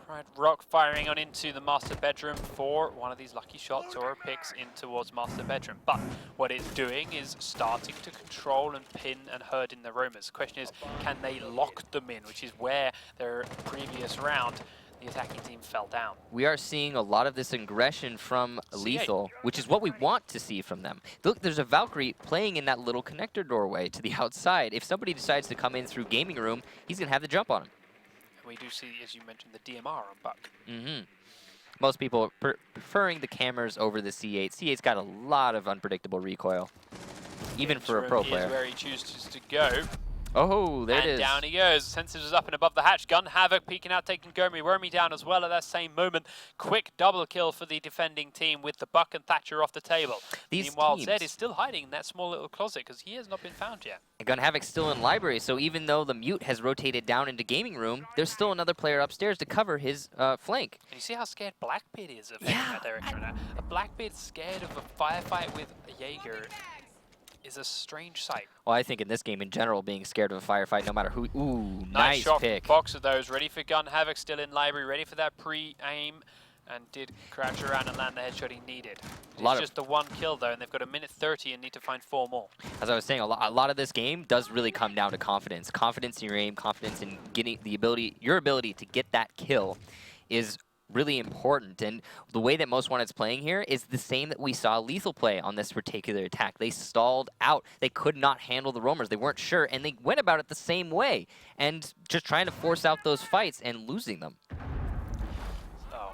Speaker 1: Pride Rock firing on into the master bedroom for one of these lucky shots or picks in towards master bedroom. But what it's doing is starting to control and pin and herd in the roamers. The question is, can they lock them in, which is where their previous round the attacking team fell down.
Speaker 2: We are seeing a lot of this aggression from
Speaker 1: C8.
Speaker 2: Lethal, which is what we want to see from them. Look, there's a Valkyrie playing in that little connector doorway to the outside. If somebody decides to come in through Gaming Room, he's going to have the jump on him.
Speaker 1: We do see, as you mentioned, the DMR on Buck.
Speaker 2: Most people preferring the cameras over the C8. C8's got a lot of unpredictable recoil, even for a pro player.
Speaker 1: Is where he chooses to go.
Speaker 2: Oh, there it is.
Speaker 1: And down he goes. Sensors is up and above the hatch. Gun Havoc peeking out, taking Gomi. Wormy down as well at that same moment. Quick double kill for the defending team with the Buck and Thatcher off the table. Meanwhile, Zed is still hiding in that small little closet because he has not been found yet.
Speaker 2: Gun Havoc's still in library, so even though the mute has rotated down into Gaming Room, there's still another player upstairs to cover his flank.
Speaker 1: And you see how scared Blackbeard is of heading that direction now. A Blackbeard scared of a firefight with a Jaeger is a strange sight.
Speaker 2: Well, I think in this game in general, being scared of a firefight, no matter who. Ooh,
Speaker 1: nice shot
Speaker 2: pick.
Speaker 1: From Box of those. Ready for Gun Havoc, still in library, ready for that pre-aim, and did crouch around and land the headshot he needed. It's just the one kill though, and they've got a minute 30 and need to find 4 more.
Speaker 2: As I was saying, a lot of this game does really come down to confidence. Confidence in your aim, confidence in getting your ability to get that kill is really important, and the way that Most Wanted's playing here is the same that we saw Lethal play on this particular attack. They stalled out. They could not handle the roamers. They weren't sure, and they went about it the same way, and just trying to force out those fights and losing them.
Speaker 1: So,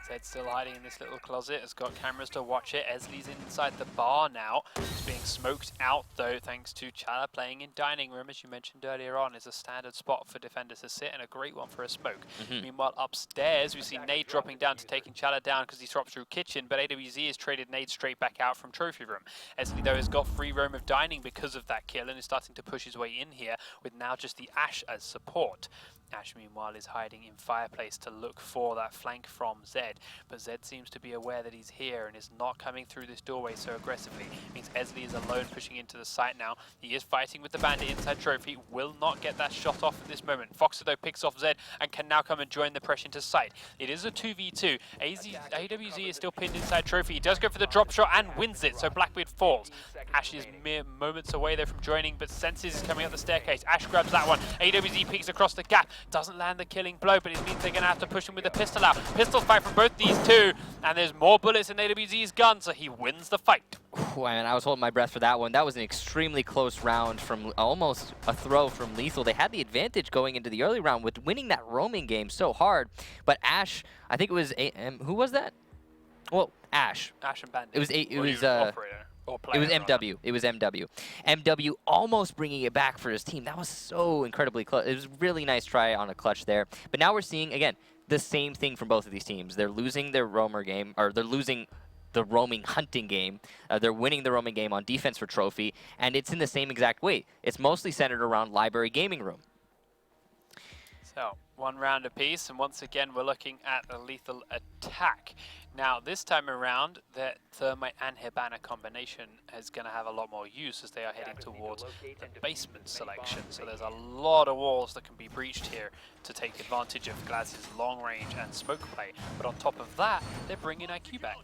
Speaker 1: Zed's still hiding in this little closet. Has got cameras to watch it. Esley's inside the bar now. It's being smoked out though, thanks to Chala playing in Dining Room, as you mentioned earlier on, is a standard spot for defenders to sit and a great one for a smoke. Meanwhile, upstairs, we see Nade dropping down to taking Chala down because he drops through Kitchen, but AWZ has traded Nade straight back out from Trophy Room. Esley, though, has got free roam of Dining because of that kill and is starting to push his way in here with now just the Ash as support. Ash, meanwhile, is hiding in Fireplace to look for that flank from Zed, but Zed seems to be aware that he's here and is not coming through this doorway so aggressively. It means Esley is alone pushing into the site now. He is fighting with the Bandit inside Trophy, will not get that shot off at this moment. Foxer, though, picks off Zed and can now come and join the press into sight. It is a 2v2. AWZ is still pinned inside Trophy. He does go for the drop shot and wins it, so Blackbeard falls. Ash is mere moments away there from joining, but Senses is coming up the staircase. Ash grabs that one. AWZ peeks across the gap. Doesn't land the killing blow, but it means they're going to have to push him with a pistol out. Pistol fight from both these two, and there's more bullets in AWZ's gun, so he wins the fight.
Speaker 2: Ooh, I was holding my breath for that one. That was an extremely close round from almost a throw from Lethal. They had the advantage going into the early round with winning that roaming game so hard, but Ash, I think it was who was that? Well, Ash.
Speaker 1: Ash and Bandit.
Speaker 2: It was
Speaker 1: operator.
Speaker 2: It was MW. It was MW. MW almost bringing it back for his team. That was so incredibly close. It was a really nice try on a clutch there. But now we're seeing, again, the same thing from both of these teams. They're losing their roamer game, or they're losing the roaming hunting game. They're winning the roaming game on defense for Trophy, and it's in the same exact way. It's mostly centered around Library Gaming Room.
Speaker 1: So, 1 round apiece, and once again we're looking at a lethal attack. Now, this time around, the Thermite and Hibana combination is going to have a lot more use as they are heading towards the basement selection. So there's a lot of walls that can be breached here to take advantage of Glaz's long range and smoke play. But on top of that, they're bringing IQ back.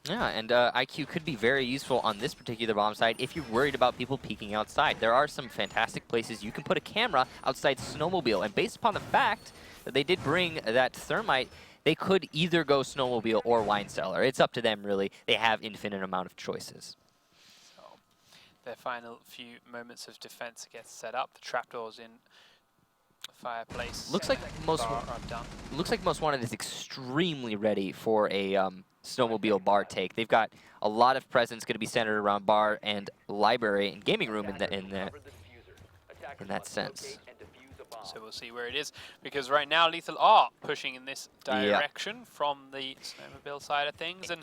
Speaker 2: Yeah, and IQ could be very useful on this particular bomb site if you're worried about people peeking outside. There are some fantastic places you can put a camera outside Snowmobile, and based upon the fact that they did bring that Thermite, they could either go Snowmobile or Wine Cellar. It's up to them, really. They have infinite amount of choices.
Speaker 1: So, their final few moments of defense gets set up. The trapdoors in Fireplace.
Speaker 2: Looks like Most Wanted is extremely ready for a Snowmobile bar take. They've got a lot of presence going to be centered around bar and library and gaming room in that sense.
Speaker 1: So we'll see where it is, because right now Lethal are pushing in this direction from the Snowmobile side of things, and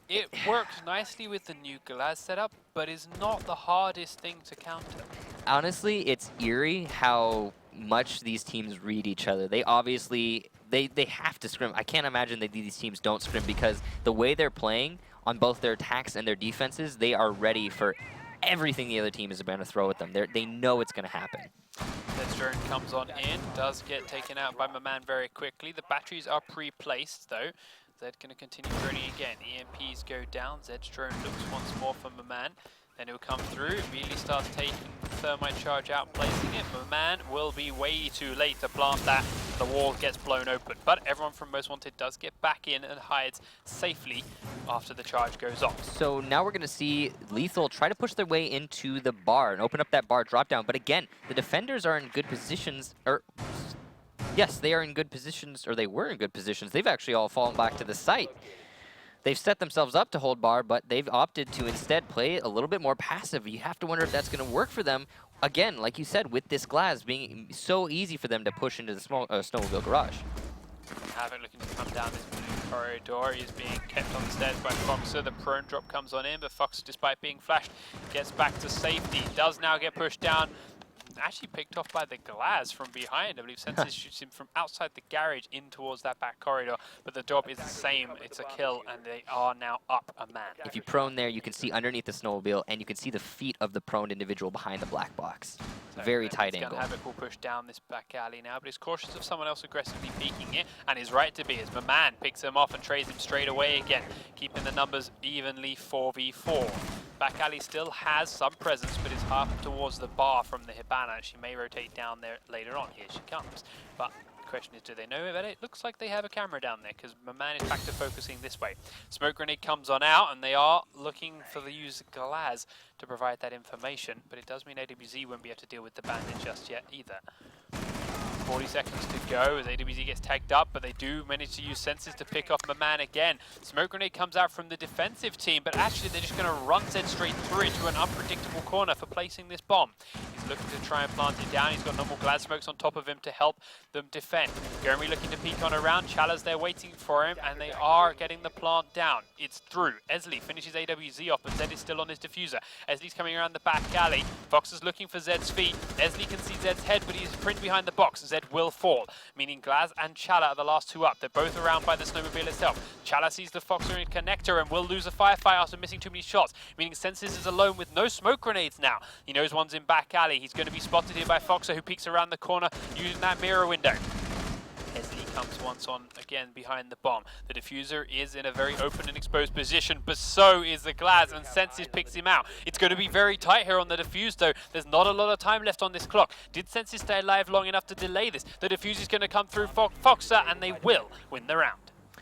Speaker 1: it works nicely with the new Glaz setup, but is not the hardest thing to counter.
Speaker 2: Honestly, it's eerie how much these teams read each other. They obviously, they have to scrim. I can't imagine that these teams don't scrim, because the way they're playing on both their attacks and their defenses, they are ready for everything the other team is going to throw at them. They know it's going to happen.
Speaker 1: Zedstrone comes on in, does get taken out by Maman very quickly. The batteries are pre-placed though. Zed going to continue journeying again. EMPs go down. Zedstrone looks once more for Maman. Then he'll come through, immediately starts taking the thermite charge out, placing it. Maman will be way too late to plant that. The wall gets blown open. But everyone from Most Wanted does get back in and hides safely after the charge goes off.
Speaker 2: So now we're going to see Lethal try to push their way into the bar and open up that bar drop down. But again, the defenders are in good positions, yes, they are in good positions, or they were in good positions. They've actually all fallen back to the site. They've set themselves up to hold bar, but they've opted to instead play a little bit more passive. You have to wonder if that's going to work for them. Again, like you said, with this glass being so easy for them to push into the small snowmobile garage.
Speaker 1: Havoc looking to come down this blue corridor. He's being kept on the stairs by Foxer. The prone drop comes on in, but Fox, despite being flashed, gets back to safety. Does now get pushed down. Actually picked off by the glass from behind. I believe Senses shoots him from outside the garage in towards that back corridor, but the job is the same. It's a kill, and they are now up a man.
Speaker 2: If you prone there, you can see underneath the snowmobile, and you can see the feet of the prone individual behind the black box.
Speaker 1: So
Speaker 2: Very tight angle.
Speaker 1: Havoc will push down this back alley now, but he's cautious of someone else aggressively peeking it, and is right to be, as Maman picks him off and trades him straight away again, keeping the numbers evenly 4v4. Back alley still has some presence, but is half towards the bar from the Hibana. She may rotate down there later on. Here she comes. But the question is, do they know about it? It looks like they have a camera down there, because Maman is back to focusing this way. Smoke grenade comes on out, and they are looking for the use of Glaz to provide that information, but it does mean AWZ won't be able to deal with the bandit just yet either. 40 seconds to go as AWZ gets tagged up, but they do manage to use Senses to pick off Maman again. Smoke grenade comes out from the defensive team, but actually they're just going to run Zed straight through into an unpredictable corner for placing this bomb. He's looking to try and plant it down. He's got normal Glad smokes on top of him to help them defend. Jeremy looking to peek on around. Chala's there waiting for him, and they are getting the plant down. It's through. Esley finishes AWZ off, but Zed is still on his diffuser. Esley's coming around the back alley. Fox is looking for Zed's feet. Esley can see Zed's head, but he's pinned behind the box. Zed will fall, meaning Glaz and Chala are the last two up. They're both around by the snowmobile itself. Chala sees the Foxer in connector and will lose a firefight after missing too many shots, meaning Senses is alone with no smoke grenades now. He knows one's in back alley. He's going to be spotted here by Foxer, who peeks around the corner using that mirror window. Esley comes once on again behind the bomb. The diffuser is in a very open and exposed position, but so is the Glaz, and Senses picks him out. It's going to be very tight here on the diffuse though. There's not a lot of time left on this clock. Did Senses stay alive long enough to delay this? The diffuse is going to come through Foxer, and they will win the round.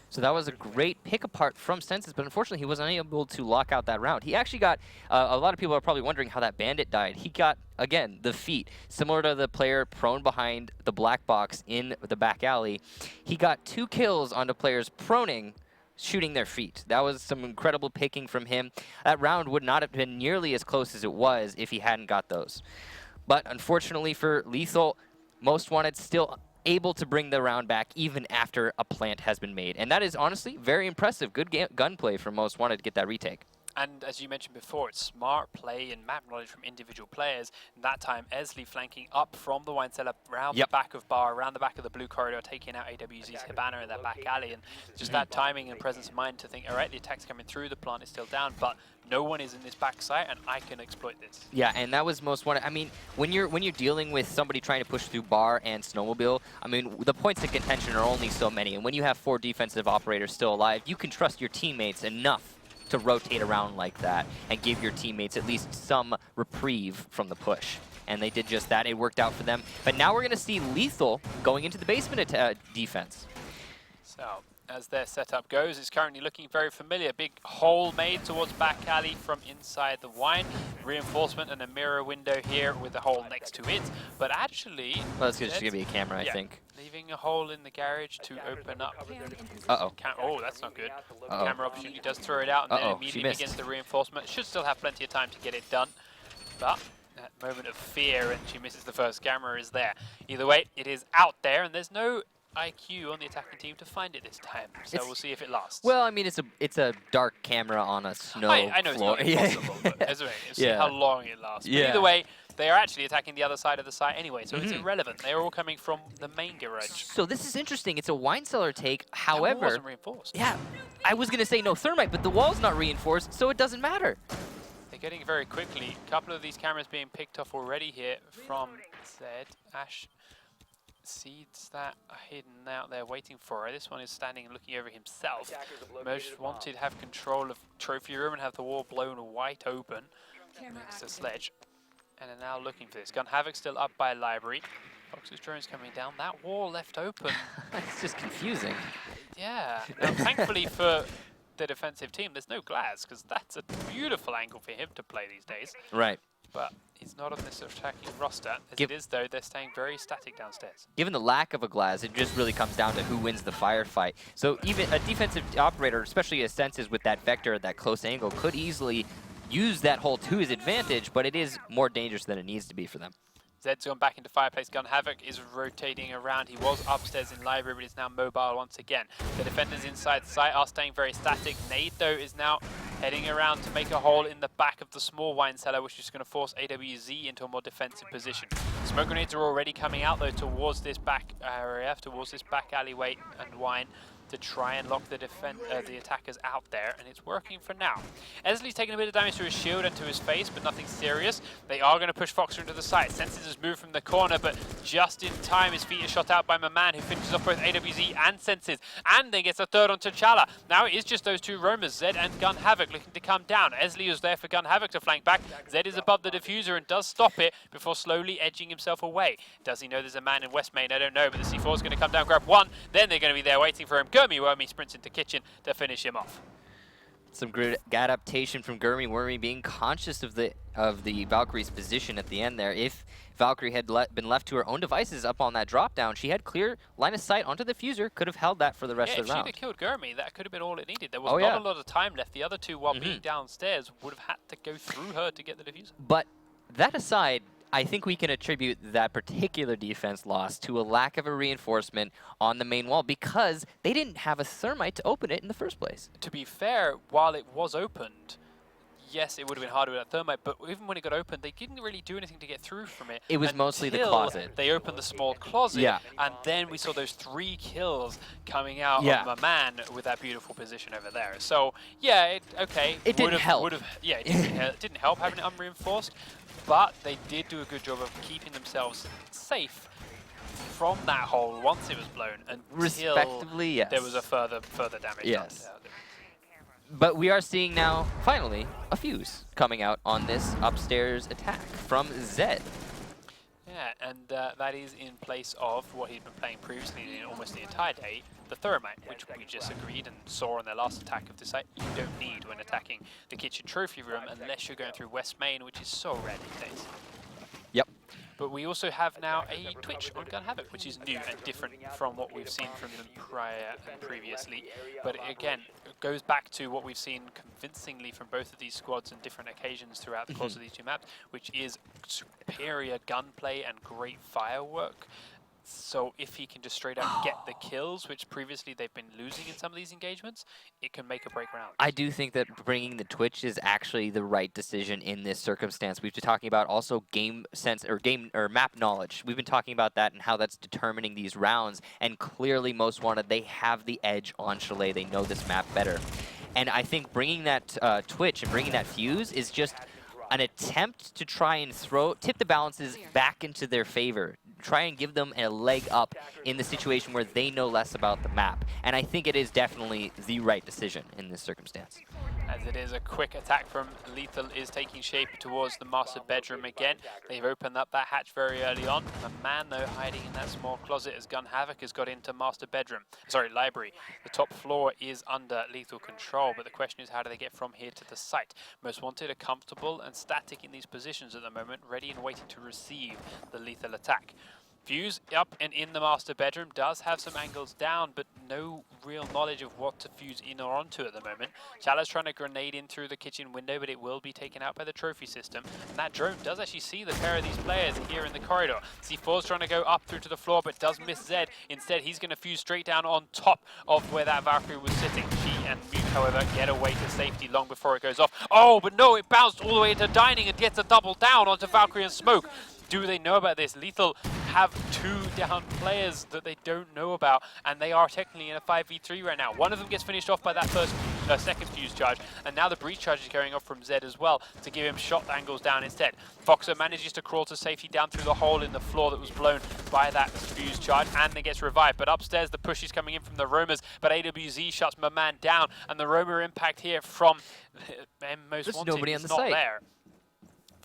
Speaker 2: So that was a great pick apart from Senses, but unfortunately he was unable to lock out that round. He actually got, a lot of people are probably wondering how that bandit died. He got, again, the feet, similar to the player prone behind the black box in the back alley. He got 2 kills on the players proning, shooting their feet. That was some incredible picking from him. That round would not have been nearly as close as it was if he hadn't got those. But unfortunately for Lethal, Most Wanted still able to bring the round back even after a plant has been made. And that is honestly very impressive. Good gunplay from Most Wanted to get that retake.
Speaker 1: And as you mentioned before, it's smart play and map knowledge from individual players. And that time, Esley flanking up from the wine cellar, around the back of bar, around the back of the blue corridor, taking out AWZ's Hibana in that back alley. And just that timing and presence of mind to think, all right, the attack's coming through, the plant is still down, but no one is in this back site, and I can exploit this.
Speaker 2: Yeah, and that was Most Wanted. I mean, when you're dealing with somebody trying to push through bar and snowmobile, I mean, the points of contention are only so many. And when you have 4 defensive operators still alive, you can trust your teammates enough to rotate around like that and give your teammates at least some reprieve from the push. And they did just that. It worked out for them. But now we're going to see Lethal going into the basement defense.
Speaker 1: So, as their setup goes, it's currently looking very familiar. Big hole made towards back alley from inside the wine. Reinforcement and a mirror window here with a hole next to it. But actually,
Speaker 2: well, that's just going to be a camera, I think.
Speaker 1: Leaving a hole in the garage to open up.
Speaker 2: Uh-oh.
Speaker 1: Oh, that's not good.
Speaker 2: Uh-oh.
Speaker 1: Camera opportunity does throw it out, and then immediately begins the reinforcement. Should still have plenty of time to get it done. But that moment of fear, and she misses the first camera, is there. Either way, it is out there, and there's no IQ on the attacking team to find it this time. So we'll see if it lasts.
Speaker 2: Well, I mean, it's a dark camera on a snow
Speaker 1: I know
Speaker 2: floor.
Speaker 1: it's not impossible, but we'll see how long it lasts. But either way, they are actually attacking the other side of the site anyway, so it's irrelevant. They are all coming from the main garage.
Speaker 2: So this is interesting. It's a wine cellar take. However,
Speaker 1: that wall wasn't reinforced.
Speaker 2: Yeah, I was going to say no thermite, but the wall's not reinforced, so it doesn't matter.
Speaker 1: They getting very quickly. A couple of these cameras being picked off already here from Zed. Ash seeds that are hidden out there waiting for her. This one is standing and looking over himself. Most Wanted have control of trophy room and have the wall blown wide open next to Sledge. And are now looking for this. Gun Havoc still up by Library. Fox's drone's coming down. That wall left open.
Speaker 2: It's just confusing.
Speaker 1: Yeah. Now, thankfully for the defensive team, there's no glass, because that's a beautiful angle for him to play these days.
Speaker 2: Right.
Speaker 1: But he's not on this attacking roster. As it is, though, they're staying very static downstairs.
Speaker 2: Given the lack of a glass, it just really comes down to who wins the firefight. So even a defensive operator, especially a Senses with that vector at that close angle, could easily use that hole to his advantage, but it is more dangerous than it needs to be for them.
Speaker 1: Zed's gone back into Fireplace. Gun Havoc is rotating around. He was upstairs in Library, but is now mobile once again. The defenders inside site are staying very static. Nade, though, is now heading around to make a hole in the back of the small wine cellar, which is going to force AWZ into a more defensive position. Smoke grenades are already coming out, though, towards this back area, towards this back alleyway and wine, to try and lock the attackers out there, and it's working for now. Esley's taking a bit of damage to his shield and to his face, but nothing serious. They are going to push Foxer into the site. Senses has moved from the corner, but just in time, his feet are shot out by Maman, who finishes off both AWZ and Senses, and then gets a third on T'Challa. Now it is just those two roamers, Zed and Gun Havoc, looking to come down. Esley is there for Gun Havoc to flank back. Zed is above the diffuser and does stop it before slowly edging himself away. Does he know there's a man in West Main? I don't know, but the C4 is going to come down, grab one, then they're going to be there waiting for him. Gurmy Wormy sprints into Kitchen to finish him off.
Speaker 2: Some good adaptation from Gurmy Wormy, being conscious of the Valkyrie's position at the end there. If Valkyrie had been left to her own devices up on that drop down, she had clear line of sight onto the fuser, could have held that for the rest of the round.
Speaker 1: If she'd have killed Gurmy, that could have been all it needed. There was not a lot of time left. The other two, while being downstairs, would have had to go through her to get the diffuser.
Speaker 2: But that aside, I think we can attribute that particular defense loss to a lack of a reinforcement on the main wall, because they didn't have a thermite to open it in the first place.
Speaker 1: To be fair, while it was opened, yes, it would have been harder with that thermite, but even when it got opened, they didn't really do anything to get through from it.
Speaker 2: It was mostly the closet.
Speaker 1: They opened the small closet, and then we saw those 3 kills coming out of Maman with that beautiful position over there. So, yeah, it
Speaker 2: didn't help.
Speaker 1: It didn't help having it unreinforced, but they did do a good job of keeping themselves safe from that hole once it was blown until
Speaker 2: respectively, yes,
Speaker 1: there was a further damage.
Speaker 2: Yes. But we are seeing now, finally, a fuse coming out on this upstairs attack from Zed.
Speaker 1: Yeah, and that is in place of what he'd been playing previously in almost the entire day, the Thermite, which we just agreed and saw in their last attack of the site. You don't need when attacking the kitchen trophy room unless you're going through West Main, which is so rare these days.
Speaker 2: Yep.
Speaker 1: But we also have now a Twitch on Gun Havoc, which is new and different from what we've seen from them prior and previously. But again, it goes back to what we've seen convincingly from both of these squads on different occasions throughout the course of these two maps, which is superior gunplay and great firework. So if he can just straight up get the kills, which previously they've been losing in some of these engagements, it can make or break rounds.
Speaker 2: I do think that bringing the Twitch is actually the right decision in this circumstance. We've been talking about also game sense or map knowledge. We've been talking about that and how that's determining these rounds. And clearly, Most Wanted, they have the edge on Chalet. They know this map better. And I think bringing that Twitch and bringing that fuse is just an attempt to try and tip the balances back into their favor. Try and give them a leg up in the situation where they know less about the map. And I think it is definitely the right decision in this circumstance.
Speaker 1: As it is, a quick attack from Lethal is taking shape towards the master bedroom again. They've opened up that hatch very early on. The man, though, hiding in that small closet as Gun Havoc has got into master bedroom. Sorry, library. The top floor is under lethal control, but the question is, how do they get from here to the site? Most Wanted are comfortable and static in these positions at the moment, ready and waiting to receive the lethal attack. Fuse up and in the master bedroom, does have some angles down, but no real knowledge of what to fuse in or onto at the moment. Chala's trying to grenade in through the kitchen window, but it will be taken out by the trophy system. And that drone does actually see the pair of these players here in the corridor. C4's trying to go up through to the floor, but does miss Zed. Instead, he's going to fuse straight down on top of where that Valkyrie was sitting. She and Mute, however, get away to safety long before it goes off. Oh, but no, it bounced all the way into Dining and gets a double down onto Valkyrie and Smoke. Do they know about this? Lethal have 2 down players that they don't know about, and they are technically in a 5v3 right now. One of them gets finished off by that first second fuse charge, and now the breach charge is going off from Zed as well to give him shot angles down instead. Foxer manages to crawl to safety down through the hole in the floor that was blown by that fuse charge, and then gets revived. But upstairs, the push is coming in from the Roamers, but AWZ shuts my man down, and the Roamer impact here from Most
Speaker 2: There's
Speaker 1: Wanted
Speaker 2: nobody on
Speaker 1: is
Speaker 2: the
Speaker 1: not
Speaker 2: site.
Speaker 1: there.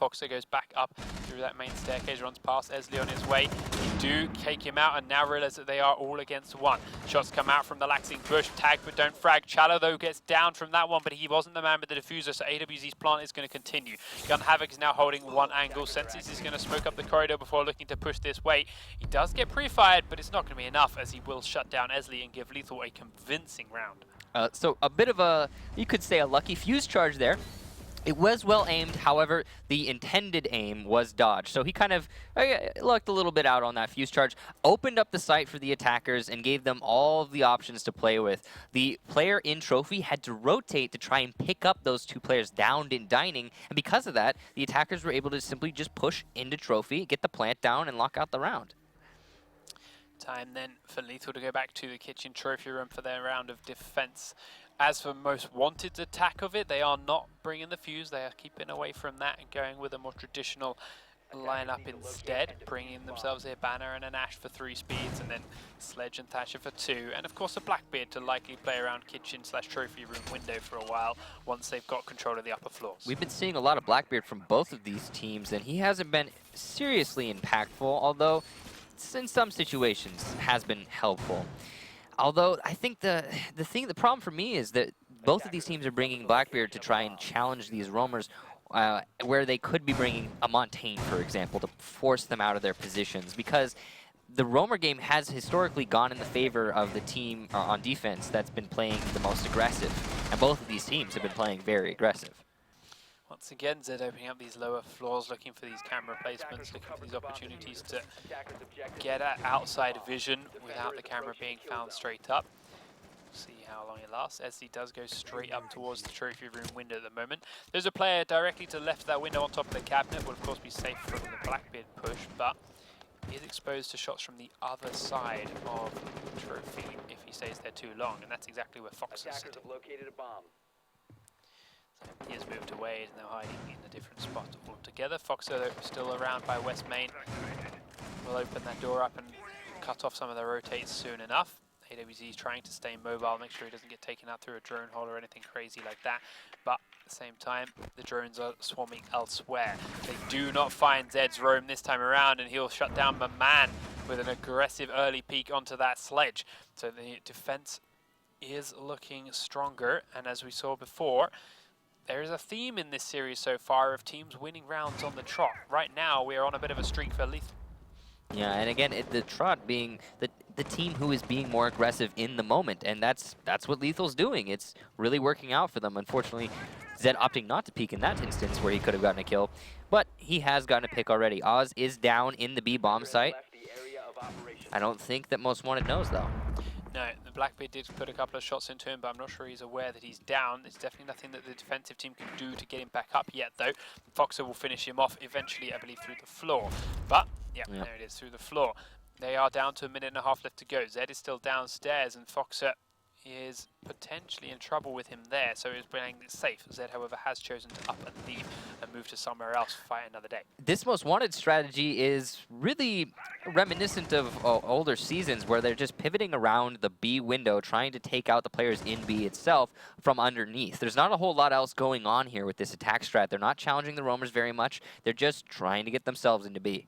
Speaker 1: Foxer goes back up through that main staircase, runs past Esley on his way. He do take him out and now realize that they are all against one. Shots come out from the Laxing bush, tag but don't frag. Challo though gets down from that one, but he wasn't the man with the diffuser, so AWZ's plant is going to continue. Gun Havoc is now holding one angle. Senses is going to smoke up the corridor before looking to push this way. He does get pre-fired, but it's not going to be enough as he will shut down Esley and give Lethal a convincing round.
Speaker 2: So a bit of a, you could say, a lucky fuse charge there. It was well aimed, however, the intended aim was dodged. So he kind of lucked a little bit out on that fuse charge, opened up the site for the attackers, and gave them all of the options to play with. The player in Trophy had to rotate to try and pick up those two players downed in Dining, and because of that, the attackers were able to simply just push into Trophy, get the plant down, and lock out the round.
Speaker 1: Time then for Lethal to go back to the kitchen trophy room for their round of defense. As for Most Wanted's attack of it, they are not bringing the fuse. They are keeping away from that and going with a more traditional lineup instead, bringing themselves a Banner and an Ash for 3 speeds, and then Sledge and Thatcher for 2, and of course a Blackbeard to likely play around kitchen/trophy room window for a while once they've got control of the upper floors.
Speaker 2: We've been seeing a lot of Blackbeard from both of these teams, and he hasn't been seriously impactful, although in some situations has been helpful. Although I think the problem for me is that both of these teams are bringing Blackbeard to try and challenge these roamers, where they could be bringing a Montaigne, for example, to force them out of their positions, because the roamer game has historically gone in the favor of the team on defense that's been playing the most aggressive, and both of these teams have been playing very aggressive.
Speaker 1: Once again, Zed opening up these lower floors, looking for these camera placements, looking for these opportunities to get at outside vision without the camera being found straight up. See how long it lasts. Esley does go straight up towards the trophy room window at the moment. There's a player directly to the left of that window on top of the cabinet. Will of course be safe from the Blackbeard push, but he is exposed to shots from the other side of the trophy if he stays there too long, and that's exactly where Fox is sitting. He has moved away, is now hiding in a different spot altogether. Fox still around by West Main. Will open that door up and cut off some of the rotates soon enough. AWZ is trying to stay mobile, make sure he doesn't get taken out through a drone hole or anything crazy like that. But at the same time, the drones are swarming elsewhere. They do not find Zed's roam this time around, and he'll shut down Maman with an aggressive early peek onto that sledge. So the defense is looking stronger, and as we saw before, there is a theme in this series so far of teams winning rounds on the trot. Right now, we are on a bit of a streak for Lethal.
Speaker 2: Yeah, and again, the trot being the team who is being more aggressive in the moment, and that's what Lethal's doing. It's really working out for them. Unfortunately, Zed opting not to peek in that instance where he could have gotten a kill, but he has gotten a pick already. Oz is down in the B bomb site. I don't think that Most Wanted knows, though.
Speaker 1: No, the Blackbeard did put a couple of shots into him, but I'm not sure he's aware that he's down. There's definitely nothing that the defensive team can do to get him back up yet, though. Foxer will finish him off eventually, I believe, through the floor. But, yeah, there it is, through the floor. They are down to a minute and a half left to go. Zed is still downstairs, and Foxer is potentially in trouble with him there, so he's playing it safe. Zed, however, has chosen to up and leave and move to somewhere else, fight another day.
Speaker 2: This Most Wanted strategy is really reminiscent of older seasons where they're just pivoting around the B window, trying to take out the players in B itself from underneath. There's not a whole lot else going on here with this attack strat. They're not challenging the roamers very much. They're just trying to get themselves into B.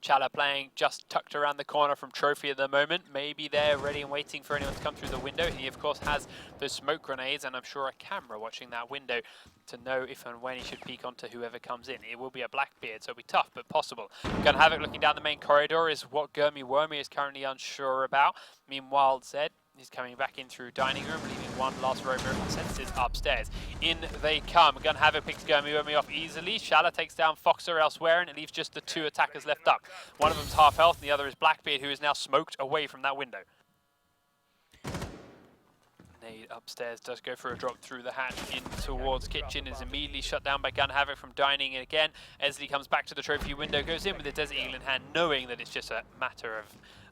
Speaker 1: Chala playing just tucked around the corner from Trophy at the moment. Maybe they're ready and waiting for anyone to come through the window. He, of course, has those smoke grenades, and I'm sure a camera watching that window to know if and when he should peek onto whoever comes in. It will be a Blackbeard, so it'll be tough, but possible. Gun Havoc looking down the main corridor is what Gurmy Wormy is currently unsure about. Meanwhile, Zed is coming back in through dining room, leaving one last roamer of senses upstairs. In they come. Gun Havoc picks Gurmy Wormy off easily. Shala takes down Foxer elsewhere, and it leaves just the 2 attackers left up. One of them's half health, and the other is Blackbeard, who is now smoked away from that window. Nade upstairs does go for a drop through the hatch in towards kitchen, is immediately shut down by Gun Havoc from dining again. Esley comes back to the trophy window, goes in with the Desert Eagle in hand, knowing that it's just a matter of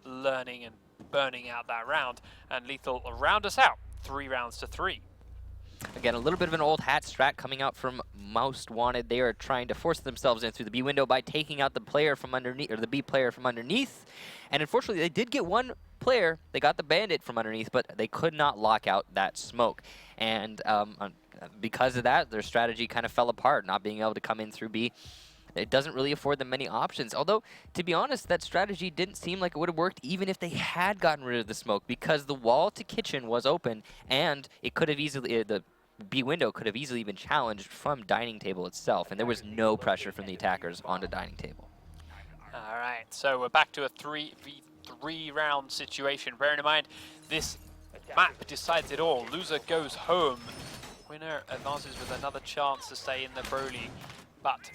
Speaker 1: learning and burning out that round, and Lethal round us out 3 rounds to 3.
Speaker 2: Again, a little bit of an old hat strat coming out from Most Wanted. They are trying to force themselves in through the B window by taking out the player from underneath, or the B player from underneath. And unfortunately, they did get one player. They got the bandit from underneath, but they could not lock out that smoke. And because of that, their strategy kind of fell apart, not being able to come in through B. It doesn't really afford them many options. Although, to be honest, that strategy didn't seem like it would have worked even if they had gotten rid of the smoke, because the wall to kitchen was open, and it could have easily, the B window could have easily been challenged from dining table itself, and there was no pressure from the attackers on the dining table.
Speaker 1: All right, so we're back to a 3v3 round situation. Bearing in mind, this map decides it all. Loser goes home. Winner advances with another chance to stay in the Pro League, but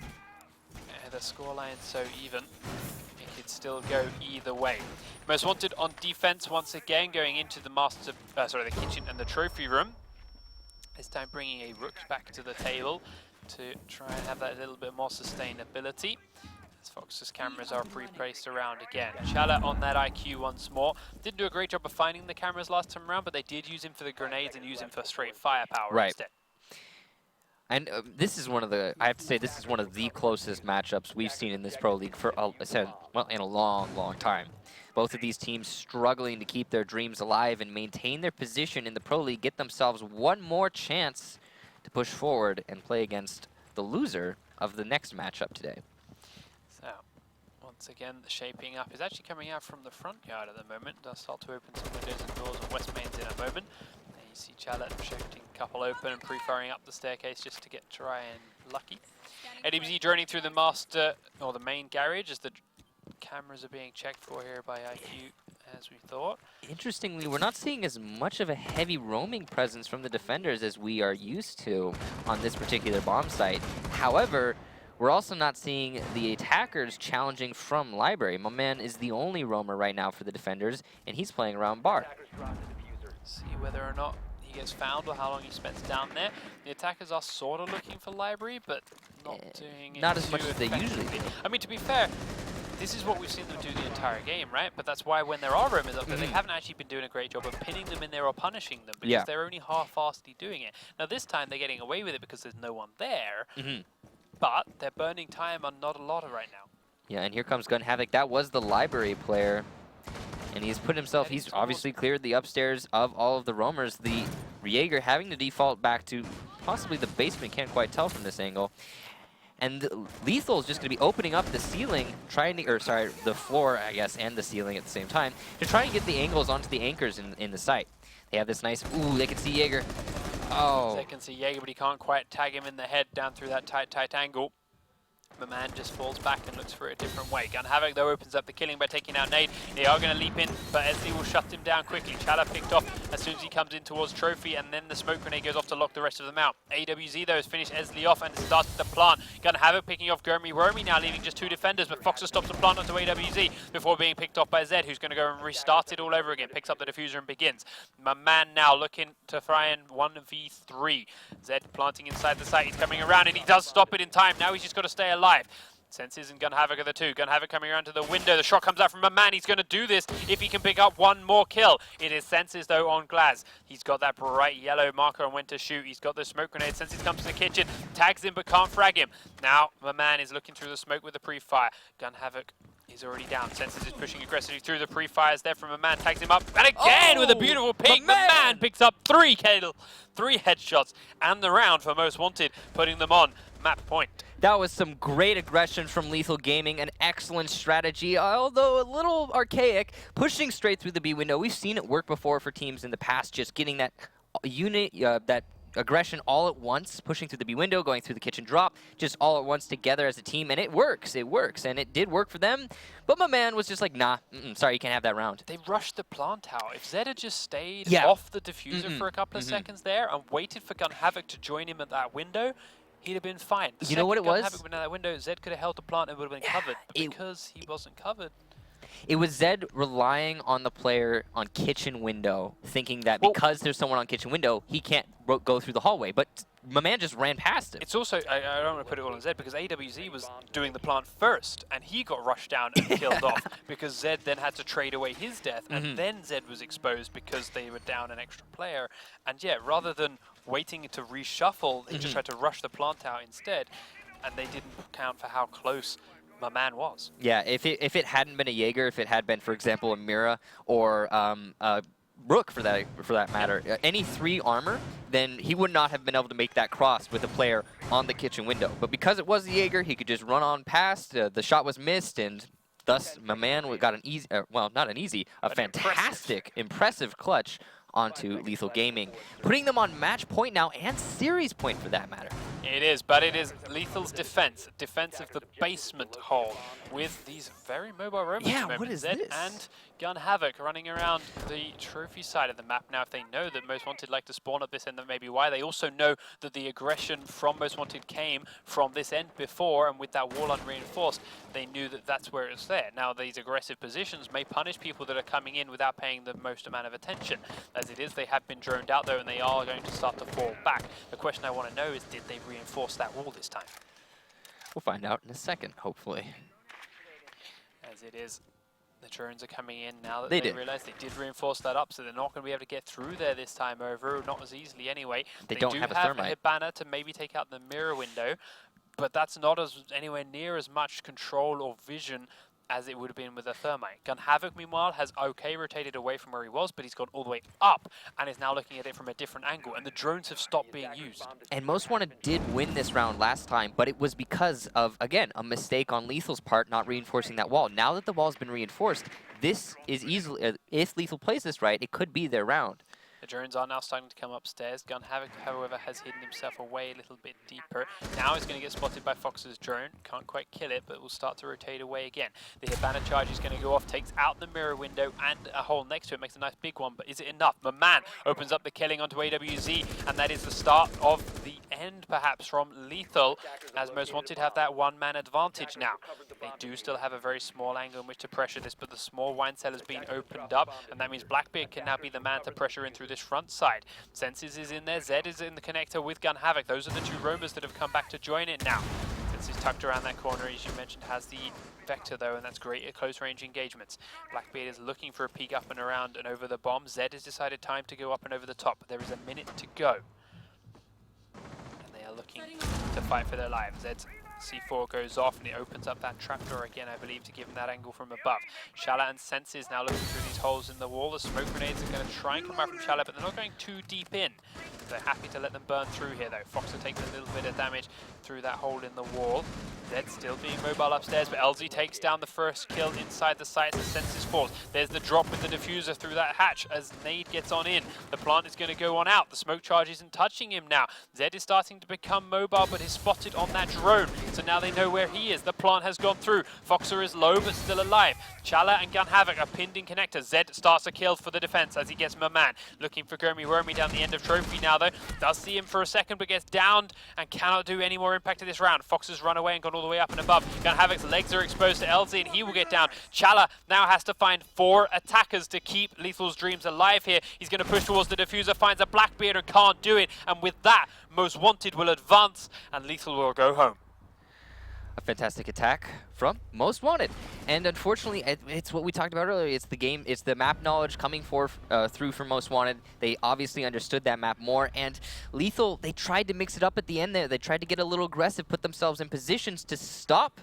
Speaker 1: the scoreline's so even, it could still go either way. Most Wanted on defense once again, going into the the kitchen and the trophy room. This time bringing a rook back to the table to try and have that little bit more sustainability. As Fox's cameras are pre-placed around again. Chala on that IQ once more. Didn't do a great job of finding the cameras last time around, but they did use him for the grenades and use him for straight firepower instead.
Speaker 2: And this is one of the, I have to say, this is one of the closest matchups we've seen in this Pro League for, in a long, long time. Both of these teams struggling to keep their dreams alive and maintain their position in the Pro League, get themselves one more chance to push forward and play against the loser of the next matchup today.
Speaker 1: So, once again, the shaping up is actually coming out from the front yard at the moment. Does start to open some windows and doors on West Mains in a moment. You see Chalet shifting a couple open and pre-firing up the staircase just to get try and lucky. AWZ droning through the master, or the main garage, as the cameras are being checked for here by IQ, as we thought.
Speaker 2: Interestingly, we're not seeing as much of a heavy roaming presence from the defenders as we are used to on this particular bomb site. However, we're also not seeing the attackers challenging from library. My man is the only roamer right now for the defenders, and he's playing around bar.
Speaker 1: See whether or not he gets found or how long he spends down there. The attackers are sort of looking for library, but not doing it
Speaker 2: not as much as they usually do.
Speaker 1: I mean, to be fair, this is what we've seen them do the entire game, right? But that's why when there are roamers up there, they haven't actually been doing a great job of pinning them in there or punishing them, because they're only half-assedly doing it. Now this time they're getting away with it because there's no one there, but they're burning time on not a lot right now.
Speaker 2: Yeah, and here comes Gun Havoc. That was the library player. And he's put himself, he's obviously cleared the upstairs of all of the roamers. The Jaeger having to default back to possibly the basement, can't quite tell from this angle. And Lethal is just going to be opening up the ceiling, trying to, or sorry, the floor, I guess, and the ceiling at the same time, to try and get the angles onto the anchors in the site. They have this nice, ooh, they can see Jaeger. Oh.
Speaker 1: They can see Jaeger, but he can't quite tag him in the head down through that tight angle. The man just falls back and looks for a different way. Gun Havoc, though, opens up the killing by taking out Nade. They are going to leap in, but Esley will shut him down quickly. Chala picked off as soon as he comes in towards Trophy, and then the smoke grenade goes off to lock the rest of them out. AWZ, though, has finished Esley off and started the plant. Gun Havoc picking off Gurmy Romy now, leaving just two defenders, but Foxer stops the plant onto AWZ before being picked off by Zed, who's going to go and restart it all over again. Picks up the diffuser and begins. My man now looking to try and 1v3. Zed planting inside the site. He's coming around, and he does stop it in time. Now he's just got to stay alive. Senses and Gun Havoc are the two. Gun Havoc coming around to the window. The shot comes out from a man. He's going to do this if he can pick up one more kill. It is Senses, though, on Glaz. He's got that bright yellow marker on when to shoot. He's got the smoke grenade. Senses comes to the kitchen, tags him, but can't frag him. Now, my man is looking through the smoke with the pre-fire. Gun Havoc is already down. Senses is pushing aggressively through the pre-fires there from a man. Tags him up. And again with a beautiful peek. The man picks up three headshots and the round for Most Wanted, putting them on map point.
Speaker 2: That was some great aggression from Lethal Gaming, an excellent strategy, although a little archaic, pushing straight through the B window. We've seen it work before for teams in the past, just getting that unit, that aggression all at once, pushing through the B window, going through the kitchen drop, just all at once together as a team, and it works, and it did work for them, but my man was just like, nah, sorry, you can't have that round.
Speaker 1: They rushed the plant out. If Zed had just stayed off the diffuser for a couple of seconds there and waited for Gun Havoc to join him at that window, he'd have been fine. The
Speaker 2: you know what it was?
Speaker 1: Gun Havoc went out that window, Zed could have held the plant and would have been covered, but because he wasn't covered.
Speaker 2: It was Zed relying on the player on kitchen window, thinking that because there's someone on kitchen window, he can't go through the hallway. But my man just ran past him.
Speaker 1: It's also, I don't want to put it all on Zed, because AWZ was doing the plant first, and he got rushed down and killed off, because Zed then had to trade away his death, and then Zed was exposed because they were down an extra player. And yeah, rather than waiting to reshuffle. He just tried to rush the plant out instead, and they didn't count for how close my man was.
Speaker 2: Yeah, if it hadn't been a Jaeger, if it had been, for example, a Mira or Rook for that matter, any 3 armor, then he would not have been able to make that cross with a player on the kitchen window. But because it was the Jaeger, he could just run on past. The shot was missed, and thus my man got an easy, well, not an easy, a fantastic, impressive clutch onto Lethal Gaming, putting them on match point now and series point for that matter.
Speaker 1: It is, but it is Lethal's defense of the basement hole with these very mobile robots.
Speaker 2: Yeah, what is
Speaker 1: Zed
Speaker 2: this?
Speaker 1: and Gun Havoc running around the trophy side of the map. Now, if they know that Most Wanted like to spawn at this end, that may be why. They also know that the aggression from Most Wanted came from this end before, and with that wall unreinforced, they knew that that's where it's there. Now, these aggressive positions may punish people that are coming in without paying the most amount of attention. As it is, they have been droned out, though, and they are going to start to fall back. The question I want to know is, did they reinforce that wall this time?
Speaker 2: We'll find out in a second, hopefully.
Speaker 1: As it is, the drones are coming in now that
Speaker 2: They
Speaker 1: they
Speaker 2: did.
Speaker 1: realize they did reinforce that up, so they're not going to be able to get through there this time over, not as easily anyway.
Speaker 2: They
Speaker 1: do
Speaker 2: don't have a thermite.
Speaker 1: Hibana to maybe take out the mirror window, but that's not as anywhere near as much control or vision as it would have been with a thermite. Gun Havoc, meanwhile, has rotated away from where he was, but he's gone all the way up and is now looking at it from a different angle, and the drones have stopped being used.
Speaker 2: And Most Wanted did win this round last time, but it was because of, again, a mistake on Lethal's part not reinforcing that wall. Now that the wall's been reinforced, this is easily, if Lethal plays this right, it could be their round.
Speaker 1: The drones are now starting to come upstairs. Gun Havoc, however, has hidden himself away a little bit deeper. Now he's going to get spotted by Fox's drone. Can't quite kill it, but will start to rotate away again. The Hibana charge is going to go off, takes out the mirror window and a hole next to it, makes a nice big one, but is it enough? Maman opens up the killing onto AWZ, and that is the start of the end, perhaps, from Lethal, as Most Wanted have that one-man advantage now. They do still have a very small angle in which to pressure this, but the small wine cellar's been opened up, and that means Blackbeard can now be the man to pressure in through this front side. Senses is in there, Zed is in the connector with Gun Havoc. Those are the 2 roamers that have come back to join it now. Senses tucked around that corner, as you mentioned, has the Vector though, and that's great at close range engagements. Blackbeard is looking for a peek up and around and over the bomb. Zed has decided time to go up and over the top. There is a minute to go. And they are looking to fight for their lives. Zed's C4 goes off and it opens up that trapdoor again, I believe, to give him that angle from above. Shala and Senses now looking through these holes in the wall. The smoke grenades are going to try and come out from Shala, but they're not going too deep in. They're happy to let them burn through here, though. Foxer takes a little bit of damage through that hole in the wall. Zed still being mobile upstairs, but LZ takes down the first kill inside the site as Senses falls. There's the drop with the diffuser through that hatch as Nade gets on in. The plant is going to go on out. The smoke charge isn't touching him now. Zed is starting to become mobile, but is spotted on that drone. So now they know where he is. The plant has gone through. Foxer is low, but still alive. Chala and Gun Havoc are pinned in connector. Zed starts a kill for the defense as he gets Maman. Looking for Gomi Wormy down the end of Trophy now, though. Does see him for a second, but gets downed and cannot do any more impact to this round. Fox has run away and gone all the way up and above. Gun Havoc's legs are exposed to LZ, and he will get down. Chala now has to find 4 attackers to keep Lethal's dreams alive here. He's going to push towards the diffuser, finds a Blackbeard and can't do it. And with that, Most Wanted will advance, and Lethal will go home.
Speaker 2: A fantastic attack from Most Wanted, and unfortunately, it's what we talked about earlier. It's the game, it's the map knowledge coming through from Most Wanted. They obviously understood that map more, and Lethal, they tried to mix it up at the end there. They tried to get a little aggressive, put themselves in positions to stop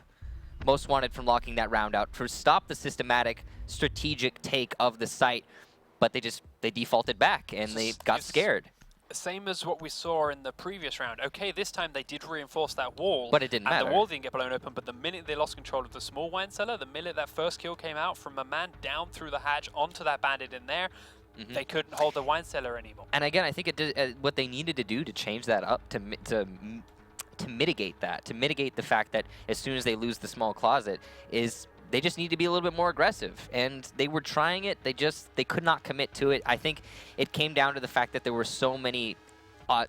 Speaker 2: Most Wanted from locking that round out, to stop the systematic, strategic take of the site, but they defaulted back and they got scared.
Speaker 1: Same as what we saw in the previous round. Okay, this time they did reinforce that wall.
Speaker 2: But it didn't matter.
Speaker 1: And the wall didn't get blown open, but the minute they lost control of the small wine cellar, the minute that first kill came out from a man down through the hatch onto that bandit in there, they couldn't hold the wine cellar anymore.
Speaker 2: And again, I think it did, what they needed to do to change that up, to mitigate that, to mitigate the fact that as soon as they lose the small closet, is they just need to be a little bit more aggressive. And they were trying it, they could not commit to it. I think it came down to the fact that there were so many,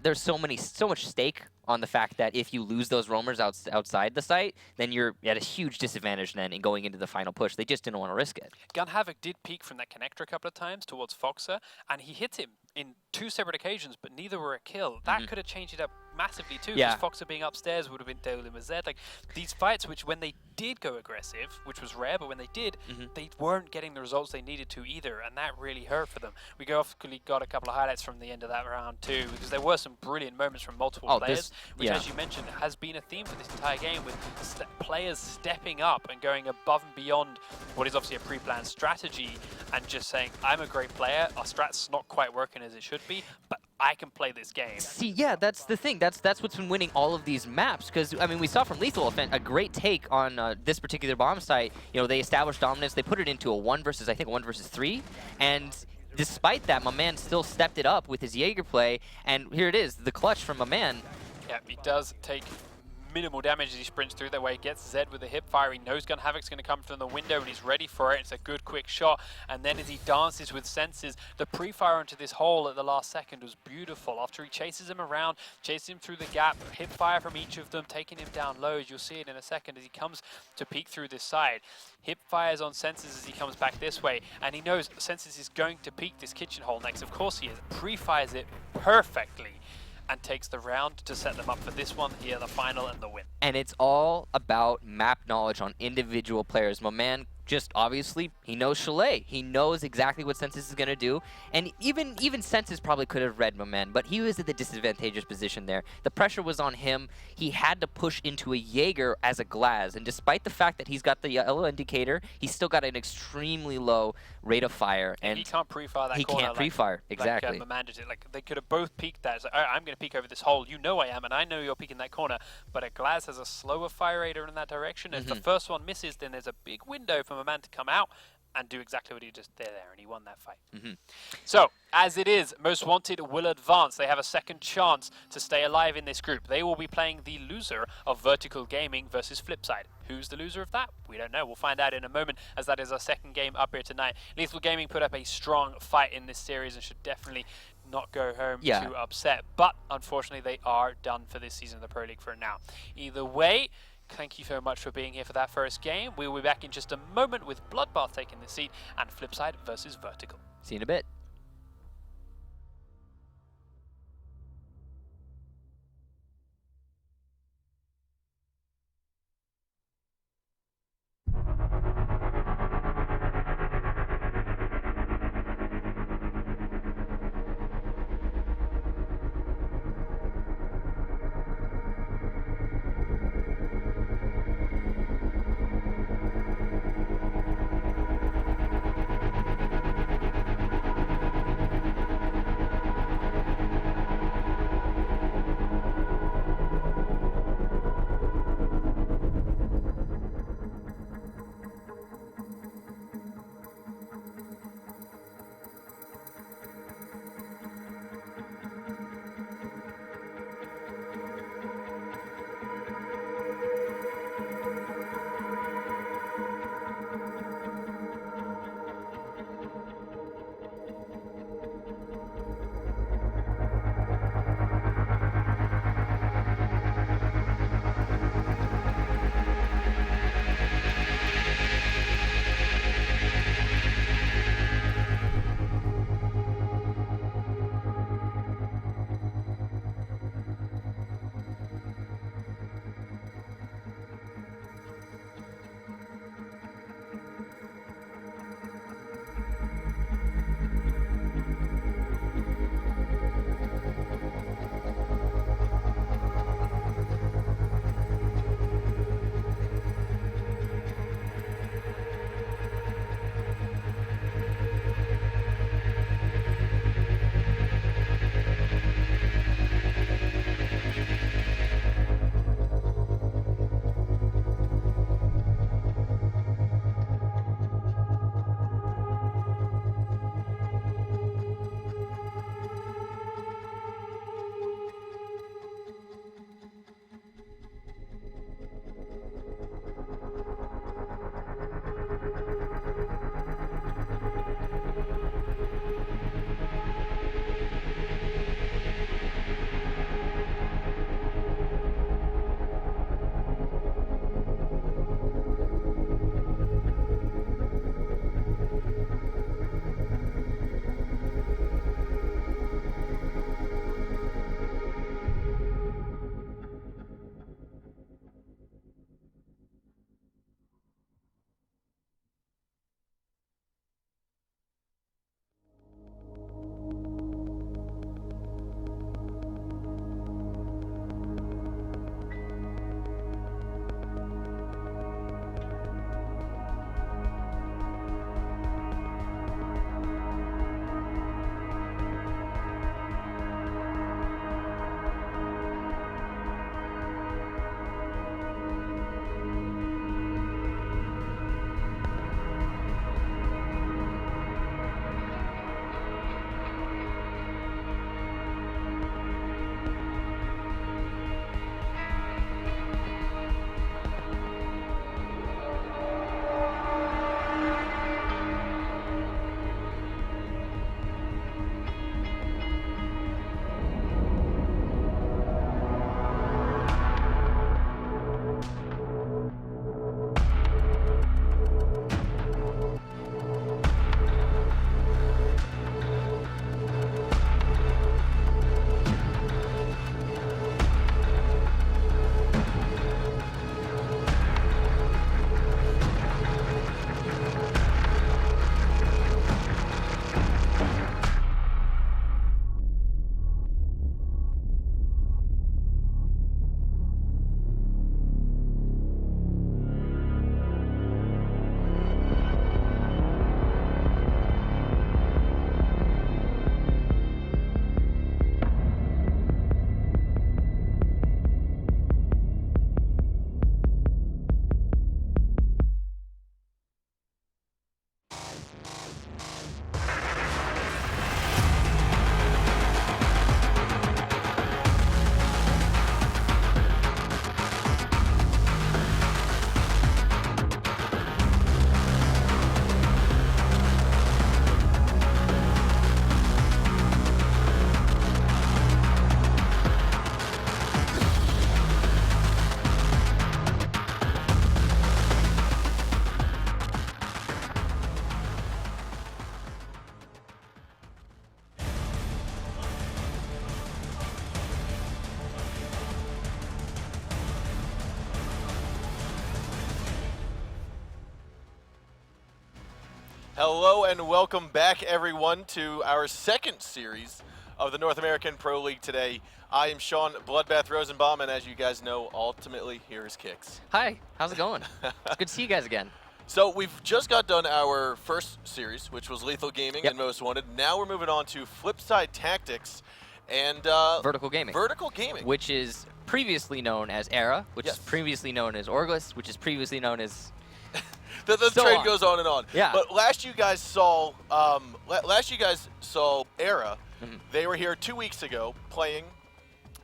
Speaker 2: there's so much stake on the fact that if you lose those roamers outside the site, then you're at a huge disadvantage then in going into the final push. They just didn't want to risk it.
Speaker 1: Gun Havoc did peek from that connector a couple of times towards Foxer, and he hit him in 2 separate occasions, but neither were a kill. That could have changed it up massively too,
Speaker 2: Yeah.
Speaker 1: because Foxer being upstairs would have been dealt with Zed. Like, these fights, which when they did go aggressive, which was rare, but when they did, they weren't getting the results they needed to either, and that really hurt for them. We got a couple of highlights from the end of that round too, because there were some brilliant moments from multiple players, which, as you mentioned, has been a theme for this entire game, with players stepping up and going above and beyond what is obviously a pre-planned strategy, and just saying, I'm a great player, our strat's not quite working as it should be, but I can play this game.
Speaker 2: See, yeah, that's the thing. That's what's been winning all of these maps. Because, I mean, we saw from Lethal Elephant a great take on this particular bomb site. You know, they established dominance. They put it into a 1 versus, I think, 1 versus 3. And despite that, my man still stepped it up with his Jaeger play. And here it is, the clutch from my man.
Speaker 1: Yeah, he does take minimal damage as he sprints through that way. He gets Zed with a hip fire. He knows Gun Havoc's going to come from the window, and he's ready for it. It's a good quick shot. And then as he dances with senses, the pre-fire into this hole at the last second was beautiful. After he chases him around, chases him through the gap, hip fire from each of them, taking him down low, as you'll see it in a second as he comes to peek through this side. Hip fires on Senses as he comes back this way, and he knows Senses is going to peek this kitchen hole next. Of course he is. Pre-fires it perfectly, and takes the round to set them up for this one here, the final and the win.
Speaker 2: And it's all about map knowledge on individual players. My man just obviously, he knows Chalet. He knows exactly what Senses is going to do. And even Senses probably could have read my man, but he was at the disadvantageous position there. The pressure was on him. He had to push into a Jaeger as a Glaz. And despite the fact that he's got the yellow indicator, he's still got an extremely low rate of fire. And
Speaker 1: he can't pre-fire that
Speaker 2: he
Speaker 1: corner.
Speaker 2: Can't pre-fire, exactly.
Speaker 1: Like Amanda did. Like, they could have both peeked that. It's like, I'm going to peek over this hole. You know I am, and I know you're peeking that corner. But a Glaz has a slower fire rate in that direction. If the first one misses, then there's a big window for a man to come out and do exactly what he just did there, and he won that fight. So, as it is, Most Wanted will advance. They have a second chance to stay alive in this group. They will be playing the loser of Vertical Gaming versus Flipside. Who's the loser of that? We don't know. We'll find out in a moment, as that is our second game up here tonight. Lethal Gaming put up a strong fight in this series and should definitely not go home too upset. But, unfortunately, they are done for this season of the Pro League for now. Either way, thank you so much for being here for that first game. We'll be back in just a moment with Bloodbath taking the seat and Flipside versus Vertical.
Speaker 2: See you in a bit.
Speaker 5: Hello and welcome back, everyone, to our second series of the North American Pro League today. I am Sean Bloodbath Rosenbaum, and as you guys know, ultimately, here's Kix.
Speaker 2: Hi, how's it going? It's good to see you guys again.
Speaker 5: So we've just got done our first series, which was Lethal Gaming and Most Wanted. Now we're moving on to Flipside Tactics and
Speaker 2: Vertical Gaming.
Speaker 5: Vertical Gaming.
Speaker 2: Which is previously known as Era, which
Speaker 5: Yes.
Speaker 2: is previously known as Orglis, which is previously known as...
Speaker 5: The
Speaker 2: So
Speaker 5: train
Speaker 2: on.
Speaker 5: goes on and on.
Speaker 2: Yeah.
Speaker 5: But last you guys saw Era.
Speaker 2: Mhm.
Speaker 5: They were here 2 weeks ago playing.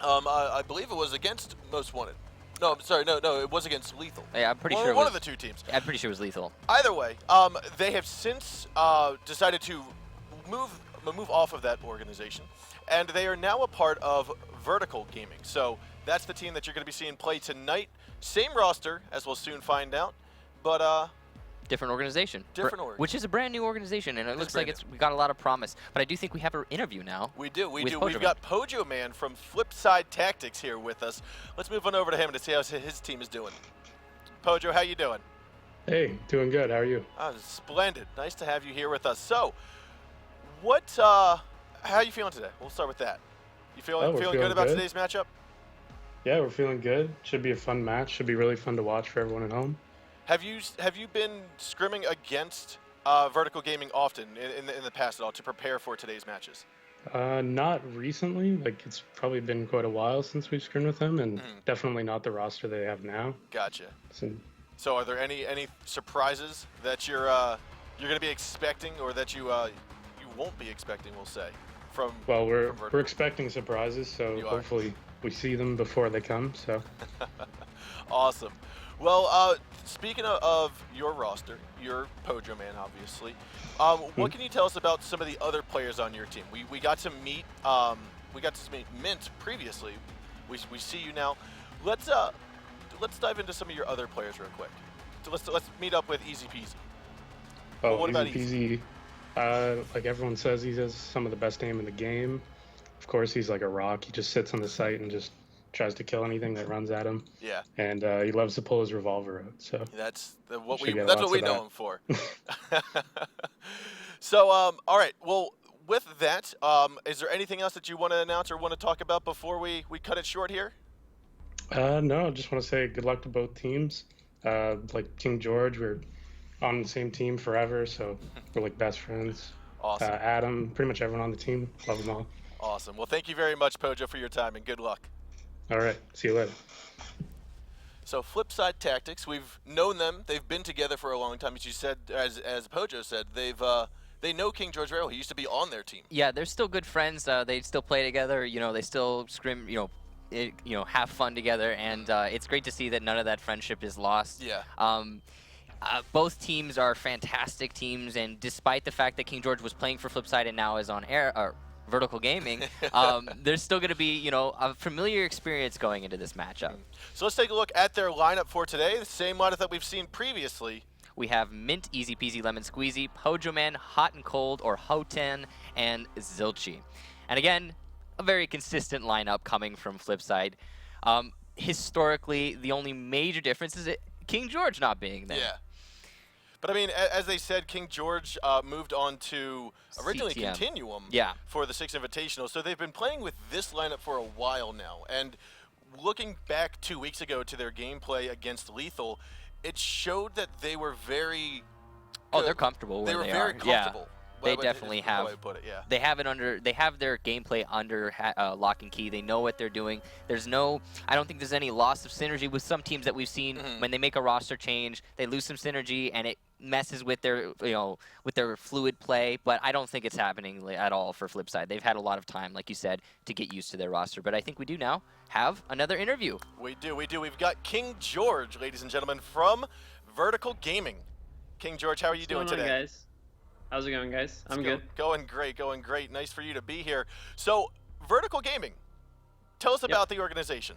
Speaker 5: I believe it was against Most Wanted. No, I'm sorry. No, it was against Lethal.
Speaker 2: Yeah, I'm pretty
Speaker 5: One-
Speaker 2: sure it
Speaker 5: one
Speaker 2: was,
Speaker 5: of the two teams.
Speaker 2: I'm pretty sure it was Lethal.
Speaker 5: Either way, they have since decided to move off of that organization, and they are now a part of Vertical Gaming. So that's the team that you're going to be seeing play tonight. Same roster, as we'll soon find out, but
Speaker 2: Different organization.
Speaker 5: Different org.
Speaker 2: Which is a brand new organization, and it looks like
Speaker 5: brand
Speaker 2: we got a lot of promise. But I do think we have an interview now.
Speaker 5: we do.
Speaker 2: With
Speaker 5: We've
Speaker 2: Pojo
Speaker 5: got Pojo Man from Flipside Tactics here with us. Let's move on over to him to see how his team is doing. Pojo, how you doing?
Speaker 6: Hey, doing good. How are you?
Speaker 5: Splendid. Nice to have you here with us. So, how are you feeling today? We'll start with that. You feeling
Speaker 6: we're
Speaker 5: good
Speaker 6: feeling
Speaker 5: about
Speaker 6: good.
Speaker 5: today's matchup?
Speaker 6: Yeah, we're feeling good. Should be a fun match. Should be really fun to watch for everyone at home.
Speaker 5: Have you been scrimming against Vertical Gaming often in the past at all to prepare for today's matches?
Speaker 6: Not recently. Like, it's probably been quite a while since we've scrimmed with them, and definitely not the roster they have now.
Speaker 5: Gotcha.
Speaker 6: So,
Speaker 5: Are there any surprises that you're going to be expecting, or that you won't be expecting? We'll say from
Speaker 6: well, we're
Speaker 5: Vertical.
Speaker 6: expecting surprises, so
Speaker 5: You are.
Speaker 6: hopefully we see them before they come. So,
Speaker 5: Awesome. Well, speaking of your roster, you're Pojo Man, obviously. What can you tell us about some of the other players on your team? We got to meet Mint previously. We see you now. Let's dive into some of your other players real quick. So let's meet up with Easy Peasy.
Speaker 6: oh,
Speaker 5: what about
Speaker 6: Easy Peasy? Like everyone says, he has some of the best aim in the game. Of course, he's like a rock. He just sits on the site and just tries to kill anything that runs at him.
Speaker 5: Yeah,
Speaker 6: And he loves to pull his revolver out. So.
Speaker 5: that's
Speaker 6: Should
Speaker 5: what
Speaker 6: get
Speaker 5: we
Speaker 6: lots of
Speaker 5: know
Speaker 6: that.
Speaker 5: him for. So, all right. Well, with that, is there anything else that you want to announce or want to talk about before we cut it short here?
Speaker 6: No, I just want to say good luck to both teams. Like King George, we're on the same team forever, so we're like best friends.
Speaker 5: Awesome.
Speaker 6: Adam, pretty much everyone on the team, love them all.
Speaker 5: Awesome. Well, thank you very much, Pojo, for your time, and good luck.
Speaker 6: All right, see you later.
Speaker 5: So, Flipside Tactics, we've known them. They've been together for a long time. As you said, as Pojo said, they know King George very well. He used to be on their team.
Speaker 2: Yeah, they're still good friends. They still play together. You know, they still scrim. Have fun together, and it's great to see that none of that friendship is lost.
Speaker 5: Yeah.
Speaker 2: Both teams are fantastic teams, and despite the fact that King George was playing for Flipside and now is on Vertical Gaming, there's still going to be, a familiar experience going into this matchup.
Speaker 5: So let's take a look at their lineup for today. The same lineup that we've seen previously.
Speaker 2: We have Mint, Easy Peasy Lemon Squeezy, Pojo Man, Hot and Cold, or Hoten, and Zilchi. And again, a very consistent lineup coming from Flipside. Historically, the only major difference is King George not being there.
Speaker 5: Yeah. But I mean, as they said, King George moved on to originally
Speaker 2: CTM.
Speaker 5: Continuum
Speaker 2: Yeah.
Speaker 5: for the Six Invitational. So they've been playing with this lineup for a while now. And looking back 2 weeks ago to their gameplay against Lethal, it showed that they were very
Speaker 2: Oh, they're comfortable
Speaker 5: They
Speaker 2: where
Speaker 5: were
Speaker 2: they
Speaker 5: very
Speaker 2: are.
Speaker 5: comfortable.
Speaker 2: They
Speaker 5: Well,
Speaker 2: definitely
Speaker 5: is the way
Speaker 2: have.
Speaker 5: I put it, yeah.
Speaker 2: They have it under. They have their gameplay under lock and key. They know what they're doing. There's no. I don't think there's any loss of synergy with some teams that we've seen when they make a roster change. They lose some synergy and it messes with their with their fluid play. But I don't think it's happening at all for Flipside. They've had a lot of time, like you said, to get used to their roster. But I think we do now have another interview.
Speaker 5: We do. We've got King George, ladies and gentlemen, from Vertical Gaming. King George, how are you doing
Speaker 7: What's going
Speaker 5: today?
Speaker 7: on, guys? How's it going, guys? I'm good.
Speaker 5: Going great. Nice for you to be here. So, Vertical Gaming, tell us about the organization.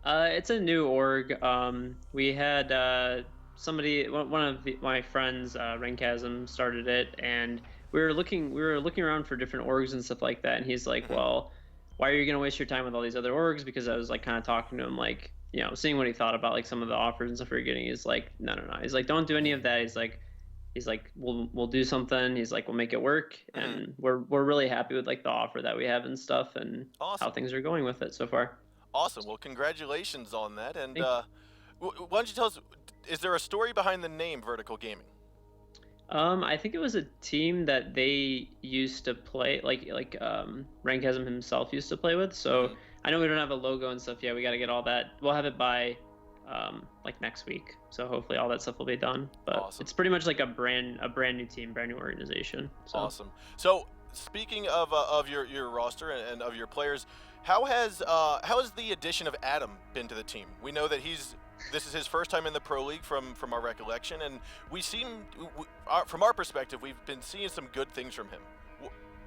Speaker 7: It's a new org. We had one of my friends, Renkasm, started it, and we were looking around for different orgs and stuff like that. And he's like, "Well, why are you gonna waste your time with all these other orgs?" Because I was like, kind of talking to him, like, seeing what he thought about like some of the offers and stuff we were getting. He's like, "No. He's like, don't do any of that." He's like, he's like, we'll do something. He's like, we'll make it work, and we're really happy with like the offer that we have and stuff, and
Speaker 5: Awesome.
Speaker 7: how things are going with it so far.
Speaker 5: Awesome. Well, congratulations on that. And
Speaker 7: Thank
Speaker 5: why don't you tell us, is there a story behind the name Vertical Gaming?
Speaker 7: I think it was a team that they used to play, like Rankasm himself used to play with. So I know we don't have a logo and stuff yet. We got to get all that. We'll have it by like next week. So hopefully all that stuff will be done. But
Speaker 5: Awesome.
Speaker 7: it's pretty much like a brand new team, brand new organization. So.
Speaker 5: Awesome. So speaking of your roster and of your players, how has the addition of Adam been to the team? We know that this is his first time in the Pro League from our recollection, and from our perspective, we've been seeing some good things from him.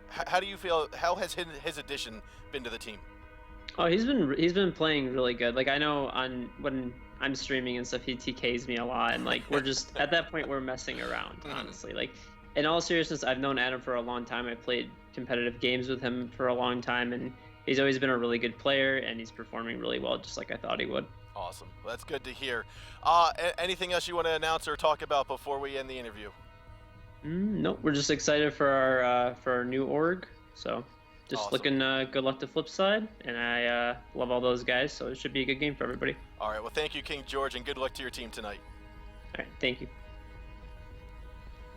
Speaker 5: How do you feel? How has his addition been to the team?
Speaker 7: Oh, he's been playing really good. Like I know when I'm streaming and stuff, he TKs me a lot, and like we're just at that point we're messing around, honestly. Like in all seriousness, I've known Adam for a long time. I played competitive games with him for a long time, and he's always been a really good player, and he's performing really well, just like I thought he would.
Speaker 5: Awesome. Well, that's good to hear. Anything else you want to announce or talk about before we end the interview?
Speaker 7: Nope, we're just excited for our new org. So just
Speaker 5: Awesome.
Speaker 7: looking good luck to Flipside, and I love all those guys, so it should be a good game for everybody.
Speaker 5: All right. Well, thank you, King George, and good luck to your team tonight.
Speaker 7: All right, thank you.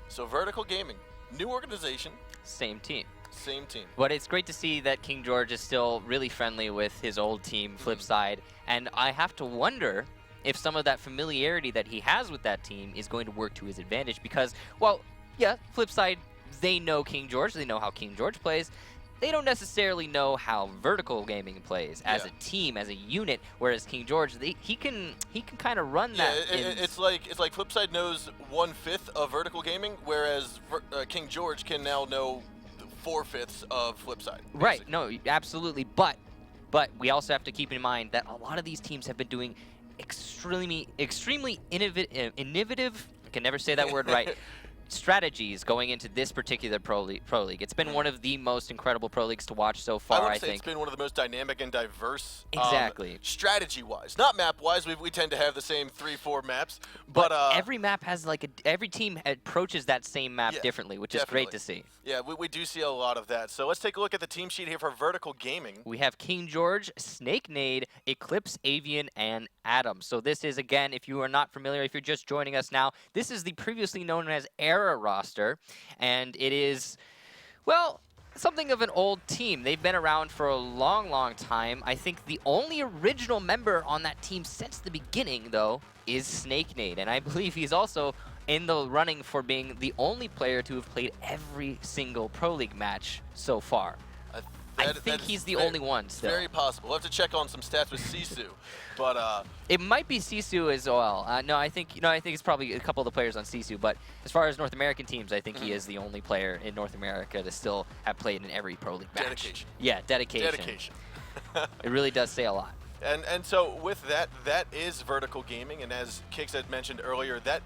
Speaker 5: So Vertical Gaming, new organization,
Speaker 2: Same team.
Speaker 5: same team.
Speaker 2: But it's great to see that King George is still really friendly with his old team, Flipside. And I have to wonder if some of that familiarity that he has with that team is going to work to his advantage because, well, yeah, Flipside, they know King George. They know how King George plays. They don't necessarily know how Vertical Gaming plays as a team, as a unit, whereas King George, he can kind of run that.
Speaker 5: It's like Flipside knows 1/5 of Vertical Gaming, whereas King George can now know 4/5 of Flipside.
Speaker 2: Right,
Speaker 5: basically.
Speaker 2: no, absolutely. But we also have to keep in mind that a lot of these teams have been doing extremely innovative, I can never say that word right, strategies going into this particular Pro League. It's been one of the most incredible Pro Leagues to watch so far,
Speaker 5: I
Speaker 2: I
Speaker 5: would say
Speaker 2: think.
Speaker 5: it's been one of the most dynamic and diverse
Speaker 2: Exactly.
Speaker 5: strategy-wise. Not map-wise, we tend to have the same 3-4 maps, but
Speaker 2: every map has every team approaches that same map
Speaker 5: Yeah,
Speaker 2: differently, which is great to see.
Speaker 5: Yeah, we do see a lot of that. So let's take a look at the team sheet here for Vertical Gaming.
Speaker 2: We have King George, Snake Nade, Eclipse, Avian, and Adam. So this is, again, if you are not familiar, if you're just joining us now, this is the previously known as Era roster, and it is, well, something of an old team. They've been around for a long, long time. I think the only original member on that team since the beginning, though, is Snake Nade, and I believe he's also in the running for being the only player to have played every single Pro League match so far. I think he's the only one still.
Speaker 5: Very possible. We'll have to check on some stats with Sisu, but
Speaker 2: it might be Sisu as well. No, I think it's probably a couple of the players on Sisu. But as far as North American teams, I think he is the only player in North America to still have played in every Pro League match.
Speaker 5: Dedication.
Speaker 2: Yeah, dedication.
Speaker 5: Dedication.
Speaker 2: It really does say a lot.
Speaker 5: And so with that is Vertical Gaming, and as Kix had mentioned earlier, that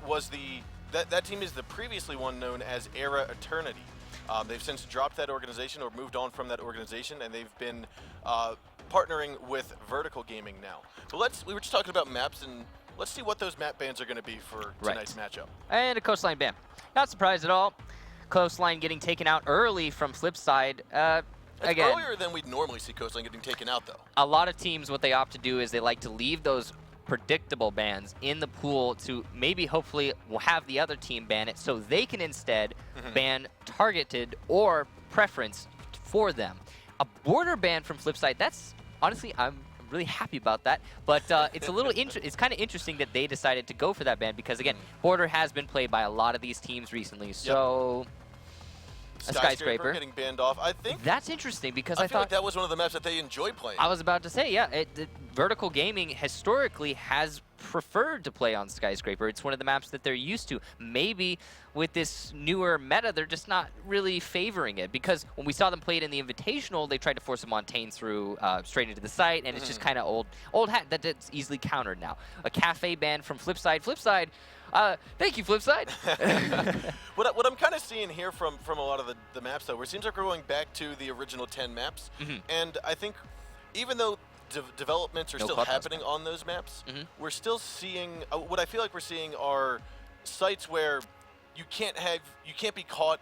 Speaker 5: team is the previously one known as Era Eternity. They've since dropped that organization or moved on from that organization, and they've been partnering with Vertical Gaming now. But we were just talking about maps, and let's see what those map bans are going to be for tonight's matchup.
Speaker 2: And a Coastline ban. Not surprised at all. Coastline getting taken out early from Flipside.
Speaker 5: It's
Speaker 2: Again,
Speaker 5: earlier than we'd normally see Coastline getting taken out, though.
Speaker 2: a lot of teams, what they opt to do is they like to leave those predictable bans in the pool to maybe hopefully have the other team ban it so they can instead ban targeted or preference for them. A border ban from Flipside, that's honestly, I'm really happy about that, but it's a little it's kind of interesting that they decided to go for that ban because again, border has been played by a lot of these teams recently, so a skyscraper
Speaker 5: getting banned off. I think
Speaker 2: that's interesting because
Speaker 5: I
Speaker 2: I
Speaker 5: feel
Speaker 2: thought
Speaker 5: like that was one of the maps that they enjoy playing.
Speaker 2: I was about to say, yeah, Vertical Gaming historically has preferred to play on Skyscraper. It's one of the maps that they're used to. Maybe with this newer meta, they're just not really favoring it because when we saw them play it in the Invitational, they tried to force a Montaigne through straight into the site, and it's just kind of old hat that's easily countered now. A cafe ban from Flipside. Flipside, thank you, Flipside.
Speaker 5: What I'm kind of seeing here from a lot of the maps, though, where it seems like we're going back to the original 10 maps, and I think even though developments are still happening on those maps, we're still seeing, what I feel like we're seeing are sites where you can't be caught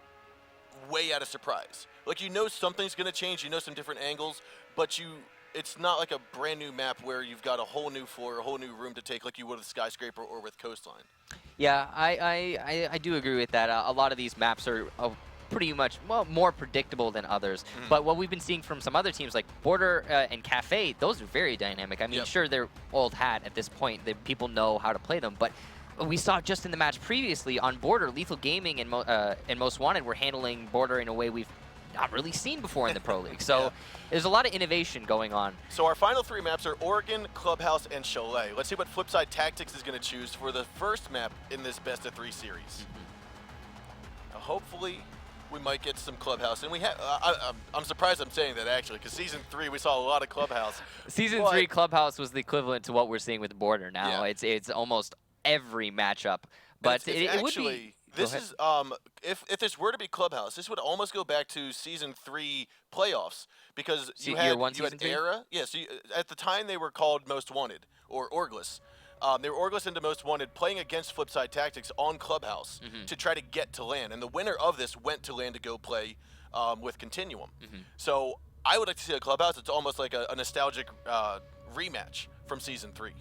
Speaker 5: way out of surprise. Like, you know something's going to change, you know some different angles, but it's not like a brand new map where you've got a whole new floor, a whole new room to take like you would with Skyscraper or with Coastline.
Speaker 2: Yeah, I do agree with that. A lot of these maps are pretty much, well, more predictable than others. But what we've been seeing from some other teams like Border and Cafe, those are very dynamic. I mean, sure, they're old hat at this point. People know how to play them, but we saw just in the match previously on Border, Lethal Gaming and Most Wanted were handling Border in a way we've not really seen before in the Pro League. So there's a lot of innovation going on.
Speaker 5: So our final 3 maps are Oregon, Clubhouse, and Chalet. Let's see what Flipside Tactics is going to choose for the first map in this best of 3 series. Now, hopefully we might get some Clubhouse, and we have. I'm surprised I'm saying that actually, because Season 3 we saw a lot of Clubhouse.
Speaker 2: Season 3 Clubhouse was the equivalent to what we're seeing with Border now.
Speaker 5: Yeah.
Speaker 2: It's almost every matchup, but it would be.
Speaker 5: This is if this were to be Clubhouse, this would almost go back to Season 3 playoffs, because you had Era. Yeah, so at the time they were called Most Wanted or Orgless. They were Orgless into Most Wanted, playing against Flipside Tactics on Clubhouse to try to get to LAN, and the winner of this went to LAN to go play with Continuum. So I would like to see a Clubhouse. It's almost like a nostalgic rematch from Season 3.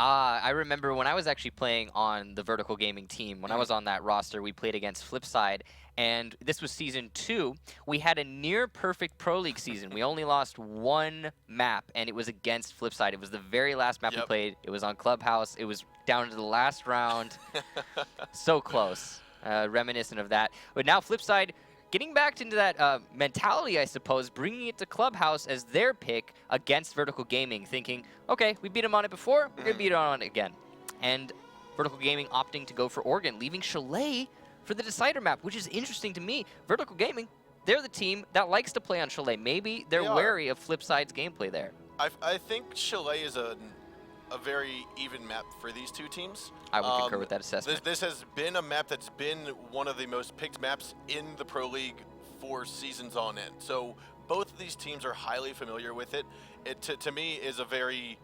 Speaker 2: I remember when I was actually playing on the Vertical Gaming team, when I was on that roster, we played against Flipside, and this was Season 2. We had a near-perfect Pro League season. We only lost 1 map, and it was against Flipside. It was the very last map we played. It was on Clubhouse. It was down to the last round. So close. Reminiscent of that. But now Flipside, getting back into that mentality, I suppose, bringing it to Clubhouse as their pick against Vertical Gaming, thinking, okay, we beat them on it before, we're going to beat them on it again. And Vertical Gaming opting to go for Oregon, leaving Chalet for the Decider map, which is interesting to me. Vertical Gaming, they're the team that likes to play on Chalet. Maybe they're wary of Flipside's gameplay there.
Speaker 5: I think Chalet is a very even map for these 2 teams.
Speaker 2: I would concur with that assessment.
Speaker 5: This has been a map that's been one of the most picked maps in the Pro League for seasons on end. So both of these teams are highly familiar with it. It to me is a very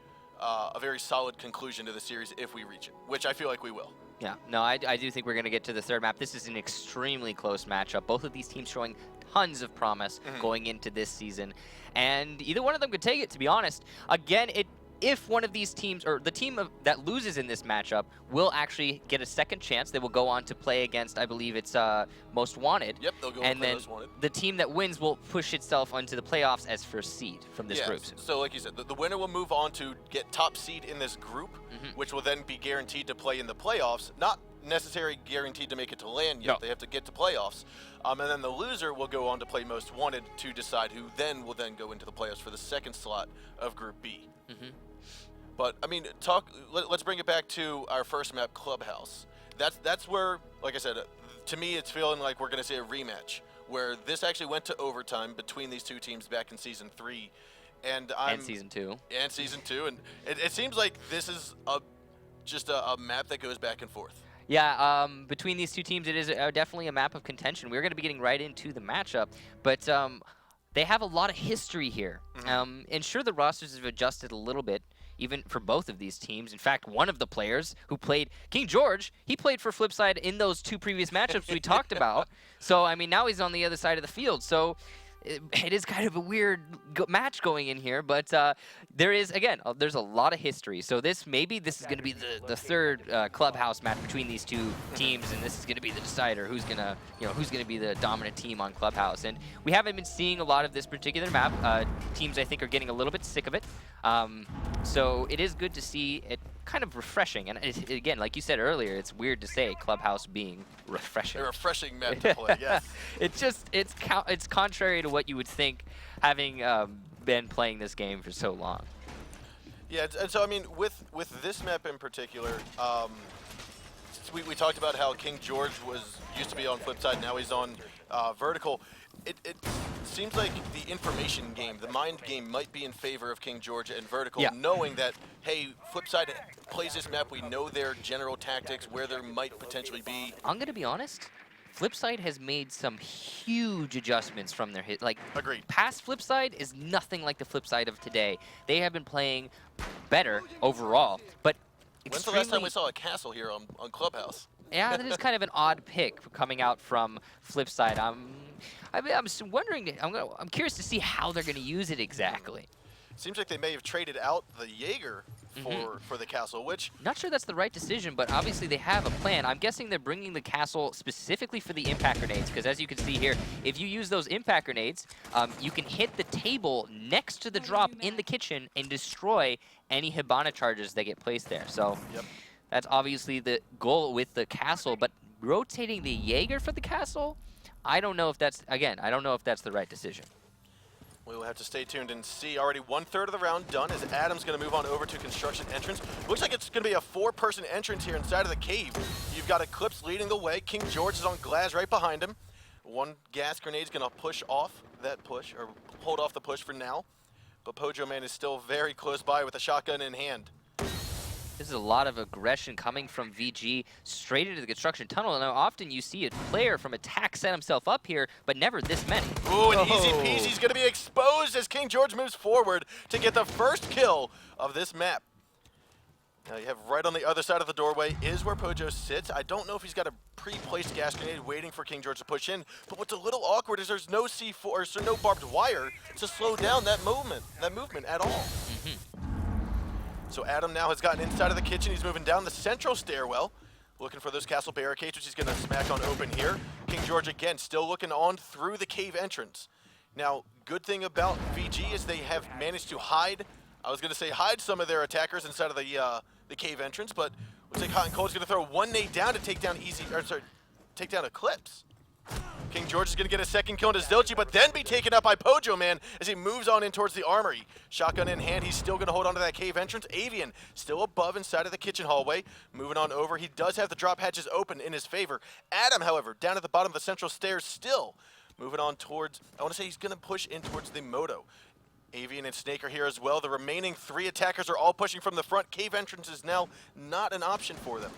Speaker 5: solid conclusion to the series if we reach it, which I feel like we will.
Speaker 2: Yeah, no, I do think we're going to get to the 3rd map. This is an extremely close matchup. Both of these teams showing tons of promise going into this season. And either one of them could take it, to be honest. Again, if one of these teams, or the team that loses in this matchup, will actually get a second chance. They will go on to play against, I believe it's Most Wanted.
Speaker 5: Yep, they'll go
Speaker 2: and
Speaker 5: play
Speaker 2: then
Speaker 5: Most Wanted.
Speaker 2: The team that wins will push itself onto the playoffs as first seed from this group.
Speaker 5: So like you said, the winner will move on to get top seed in this group, which will then be guaranteed to play in the playoffs. Not necessarily guaranteed to make it to LAN yet. No. They have to get to playoffs. And then the loser will go on to play Most Wanted to decide who then will go into the playoffs for the second slot of Group B. But I mean, let's bring it back to our first map, Clubhouse. That's where, like I said, to me, it's feeling like we're going to see a rematch, where this actually went to overtime between these 2 teams back in Season 3, and
Speaker 2: Season 2.
Speaker 5: And Season 2, and it seems like this is just a map that goes back and forth.
Speaker 2: Yeah, between these 2 teams, it is definitely a map of contention. We're going to be getting right into the matchup, but they have a lot of history here. And sure, the rosters have adjusted a little bit, even for both of these teams. In fact, one of the players who played, King George, he played for Flipside in those 2 previous matchups we talked about. So, I mean, now he's on the other side of the field. So it is kind of a weird match going in here, but there is, again, there's a lot of history. So maybe this is going to be the 3rd Clubhouse match between these 2 teams, and this is going to be the decider who's going to be the dominant team on Clubhouse. And we haven't been seeing a lot of this particular map. Teams, I think, are getting a little bit sick of it. So it is good to see it kind of refreshing. And again, like you said earlier, it's weird to say Clubhouse being refreshing.
Speaker 5: A refreshing map to play, yes.
Speaker 2: It's contrary to what you would think, having been playing this game for so long.
Speaker 5: Yeah, and so I mean, with this map in particular, we talked about how King George used to be on Flipside, now he's on Vertical. It seems like the information game, the mind game, might be in favor of King George and Vertical, knowing that, hey, Flipside plays this map, we know their general tactics, where there might potentially be.
Speaker 2: I'm going to be honest, Flipside has made some huge adjustments from their hit. Like,
Speaker 5: agreed.
Speaker 2: Past Flipside is nothing like the Flipside of today. They have been playing better overall, but
Speaker 5: when's the last time we saw a castle here on Clubhouse?
Speaker 2: Yeah, that is kind of an odd pick coming out from Flipside. I'm wondering. I'm curious to see how they're going to use it exactly.
Speaker 5: Seems like they may have traded out the Jaeger for the castle, which
Speaker 2: Not sure that's the right decision, but obviously they have a plan. I'm guessing they're bringing the castle specifically for the impact grenades, because as you can see here, if you use those impact grenades, you can hit the table next to the drop in the kitchen and destroy any Hibana charges that get placed there. So that's obviously the goal with the castle, but rotating the Jaeger for the castle, I don't know if that's, again, I don't know if that's the right decision.
Speaker 5: we will have to stay tuned and see. Already 1/3 of the round done as Adam's going to move on over to construction entrance. Looks like it's going to be a 4-person entrance here inside of the cave. You've got Eclipse leading the way. King George is on Glaz right behind him. One gas grenade is going to push off that push, or hold off the push for now. But Pojo Man is still very close by with a shotgun in hand.
Speaker 2: This is a lot of aggression coming from VG straight into the construction tunnel. Now, often you see a player from attack set himself up here, but never this many.
Speaker 5: Ooh, and Easy Peasy's going to be exposed as King George moves forward to get the first kill of this map. Now you have right on the other side of the doorway is where Pojo sits. I don't know if he's got a pre-placed gas grenade waiting for King George to push in, but what's a little awkward is there's no C4, or so no barbed wire to slow down that movement at all. So Adam now has gotten inside of the kitchen. He's moving down the central stairwell, looking for those castle barricades, which he's going to smack on open here. King George, again, still looking on through the cave entrance. Now, good thing about VG is they have managed to hide, I was going to say hide some of their attackers inside of the cave entrance, but looks like Hot and Cold's going to throw one nade down to take down take down Eclipse. King George is going to get a second kill into Zilchi, but then be taken up by Pojo Man as he moves on in towards the armory. Shotgun in hand, he's still going to hold on to that cave entrance. Avian still above inside of the kitchen hallway. Moving on over, he does have the drop hatches open in his favor. Adam, however, down at the bottom of the central stairs still. Moving on towards, I want to say he's going to push in towards the Moto. Avian and Snake are here as well. The remaining 3 attackers are all pushing from the front. Cave entrance is now not an option for them.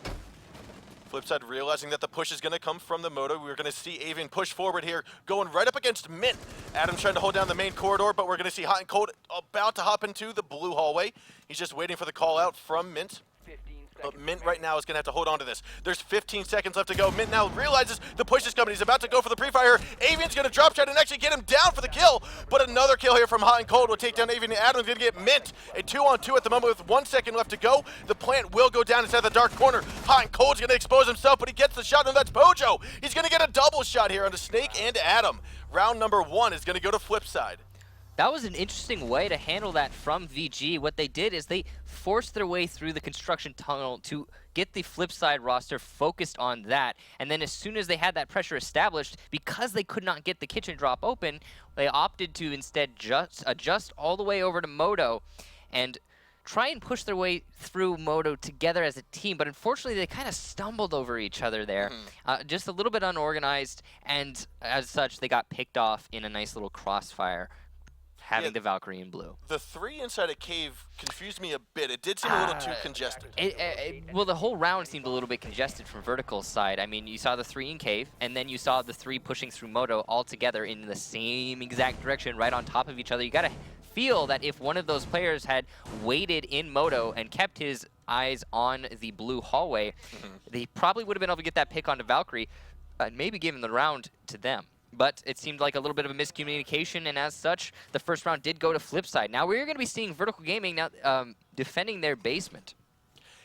Speaker 5: Flipside realizing that the push is going to come from the Moto. We're going to see Avian push forward here, going right up against Mint. Adam's trying to hold down the main corridor, but we're going to see Hot and Cold about to hop into the blue hallway. He's just waiting for the call out from Mint. But Mint right now is going to have to hold on to this. There's 15 seconds left to go. Mint now realizes the push is coming. He's about to go for the pre-fire. Avian's going to drop shot and actually get him down for the kill. But another kill here from Hot and Cold will take down Avian, and Adam's going to get Mint. A 2-on-2 at the moment with 1 second left to go. The plant will go down inside the dark corner. Hot and Cold's going to expose himself, but he gets the shot, and that's Pojo. He's going to get a double shot here onto Snake and Adam. Round number 1 is going to go to Flipside.
Speaker 2: That was an interesting way to handle that from VG. What they did is they forced their way through the construction tunnel to get the Flipside roster focused on that. And then as soon as they had that pressure established, because they could not get the kitchen drop open, they opted to instead just adjust all the way over to Moto and try and push their way through Moto together as a team. But unfortunately, they kind of stumbled over each other there. Just a little bit unorganized, and as such, they got picked off in a nice little crossfire, having the Valkyrie in blue.
Speaker 5: The 3 inside a cave confused me a bit. It did seem a little too congested.
Speaker 2: Well, the whole round seemed a little bit congested from Vertical's side. I mean, you saw the 3 in cave, and then you saw the 3 pushing through Moto all together in the same exact direction, right on top of each other. You got to feel that if one of those players had waited in Moto and kept his eyes on the blue hallway, they probably would have been able to get that pick onto Valkyrie and maybe given the round to them. But it seemed like a little bit of a miscommunication, and as such, the first round did go to Flipside. Now we're going to be seeing Vertical Gaming now defending their basement.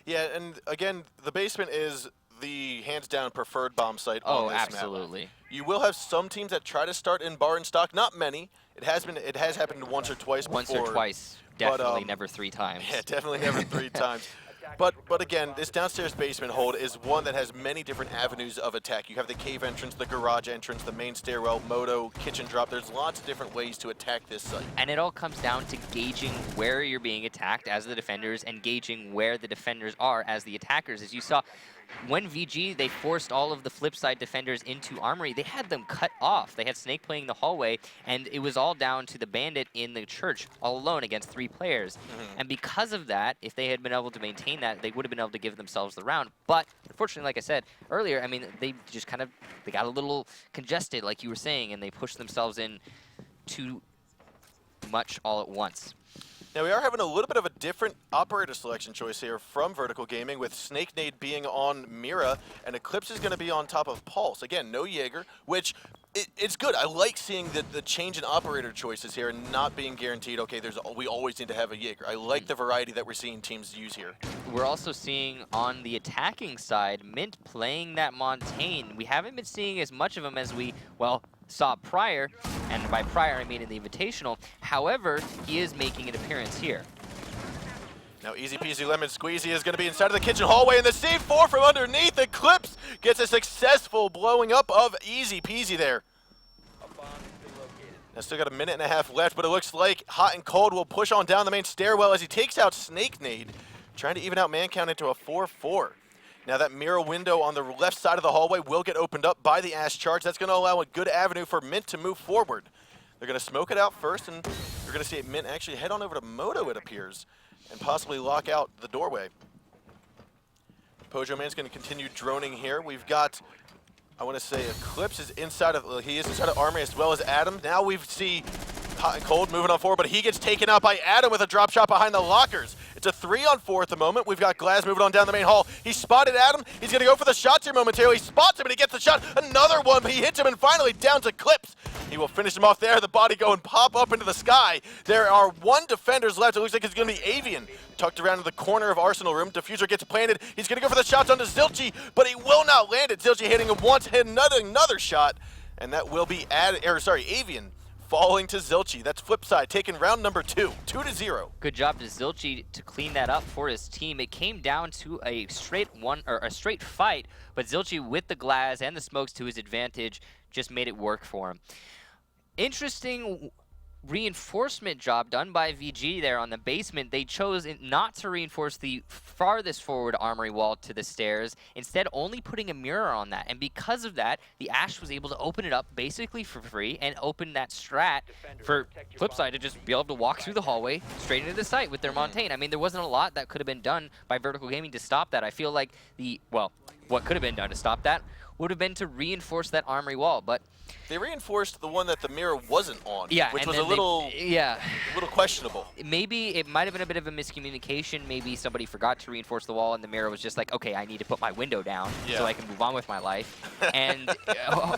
Speaker 5: Yeah, and again, the basement is the hands-down preferred bomb site on this
Speaker 2: absolutely.
Speaker 5: map. You will have some teams that try to start in bar and stock. Not many. It has happened once or twice before.
Speaker 2: Once or twice. Definitely never 3 times.
Speaker 5: Yeah, definitely never 3 times. But again, this downstairs basement hold is one that has many different avenues of attack. You have the cave entrance, the garage entrance, the main stairwell, Moto, kitchen drop. There's lots of different ways to attack this site.
Speaker 2: And it all comes down to gauging where you're being attacked as the defenders and gauging where the defenders are as the attackers. As you saw, when VG, they forced all of the Flipside defenders into Armory, they had them cut off. They had Snake playing the hallway, and it was all down to the Bandit in the church, all alone against 3 players. And because of that, if they had been able to maintain that, they would have been able to give themselves the round. But unfortunately, like I said earlier, I mean, they just kind of, they got a little congested, like you were saying, and they pushed themselves in too much all at once.
Speaker 5: Now we are having a little bit of a different operator selection choice here from Vertical Gaming, with Snake Nade being on Mira, and Eclipse is going to be on top of Pulse. Again, no Jaeger, which it's good. I like seeing the change in operator choices here and not being guaranteed, okay, we always need to have a Jaeger. I like the variety that we're seeing teams use here.
Speaker 2: We're also seeing on the attacking side, Mint playing that Montaigne. We haven't been seeing as much of him as we, well, saw prior, and by prior I mean in the Invitational. However, he is making an appearance here.
Speaker 5: Now easy peasy lemon squeezy is going to be inside of the kitchen hallway, and the C4 from underneath Eclipse gets a successful blowing up of easy peasy there. Now still got a minute and a half left, but it looks like Hot and Cold will push on down the main stairwell as he takes out Snake Nade, trying to even out man count into a 4-4. Now that mirror window on the left side of the hallway will get opened up by the Ash Charge. That's going to allow a good avenue for Mint to move forward. They're going to smoke it out first, and you're going to see Mint actually head on over to Moto, it appears, and possibly lock out the doorway. Pojo Man's going to continue droning here. We've got, I want to say, Eclipse is inside of, he is inside of Armory as well as Adam. Now we see Hot and Cold moving on forward, but he gets taken out by Adam with a drop shot behind the lockers. It's a 3-on-4 at the moment. We've got Glaz moving on down the main hall. He spotted Adam. He's going to go for the shots here momentarily. He spots him and he gets the shot. Another one, but he hits him, and finally down to Eclipse. He will finish him off there. The body going pop up into the sky. There are 1 defenders left. It looks like it's going to be Avian. Tucked around in the corner of Arsenal room. Diffuser gets planted. He's going to go for the shots onto Zilchi, but he will not land it. Zilchi hitting him once, hit another shot, and that will be Avian falling to Zilchi. That's Flipside taking round number 2, 2-0.
Speaker 2: Good job to Zilchi to clean that up for his team. It came down to a straight fight, but Zilchi with the Glaz and the smokes to his advantage just made it work for him. Interesting reinforcement job done by VG there on the basement. They chose not to reinforce the farthest forward armory wall to the stairs, instead only putting a mirror on that. And because of that, the Ash was able to open it up basically for free and open that strat for Flipside to just be able to walk through the hallway straight into the site with their Montaigne. I mean, there wasn't a lot that could have been done by Vertical Gaming to stop that. I feel like what could have been done to stop that would have been to reinforce that armory wall, but
Speaker 5: they reinforced the one that the mirror wasn't on,
Speaker 2: yeah,
Speaker 5: which was a little questionable.
Speaker 2: Maybe it might have been a bit of a miscommunication. Maybe somebody forgot to reinforce the wall, and the mirror was just like, okay, I need to put my window down so I can move on with my life. And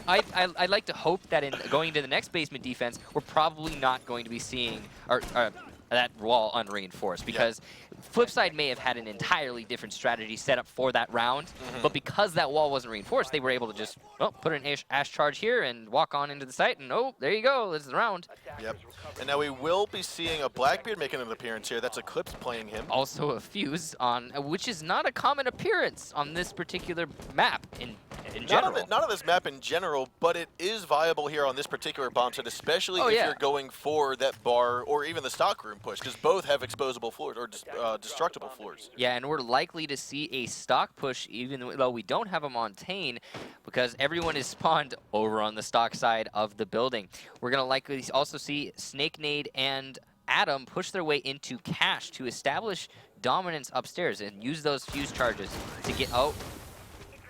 Speaker 2: I'd like to hope that in going into the next basement defense, we're probably not going to be seeing that wall unreinforced, because Flipside may have had an entirely different strategy set up for that round, but because that wall wasn't reinforced, they were able to just put an Ash Charge here and walk on into the site, and there you go, this is the round.
Speaker 5: Yep. And now we will be seeing a Blackbeard making an appearance here. That's Eclipse playing him.
Speaker 2: Also a Fuse on, which is not a common appearance on this particular map in general.
Speaker 5: Not on this map in general, but it is viable here on this particular bomb set, especially if you're going for that bar or even the stock room push, because both have exposable floors or destructible floors.
Speaker 2: Yeah, and we're likely to see a stock push even though we don't have a Montaigne, because everyone is spawned over on the stock side of the building. We're going to likely also see Snake Nade and Adam push their way into cache to establish dominance upstairs and use those fuse charges to get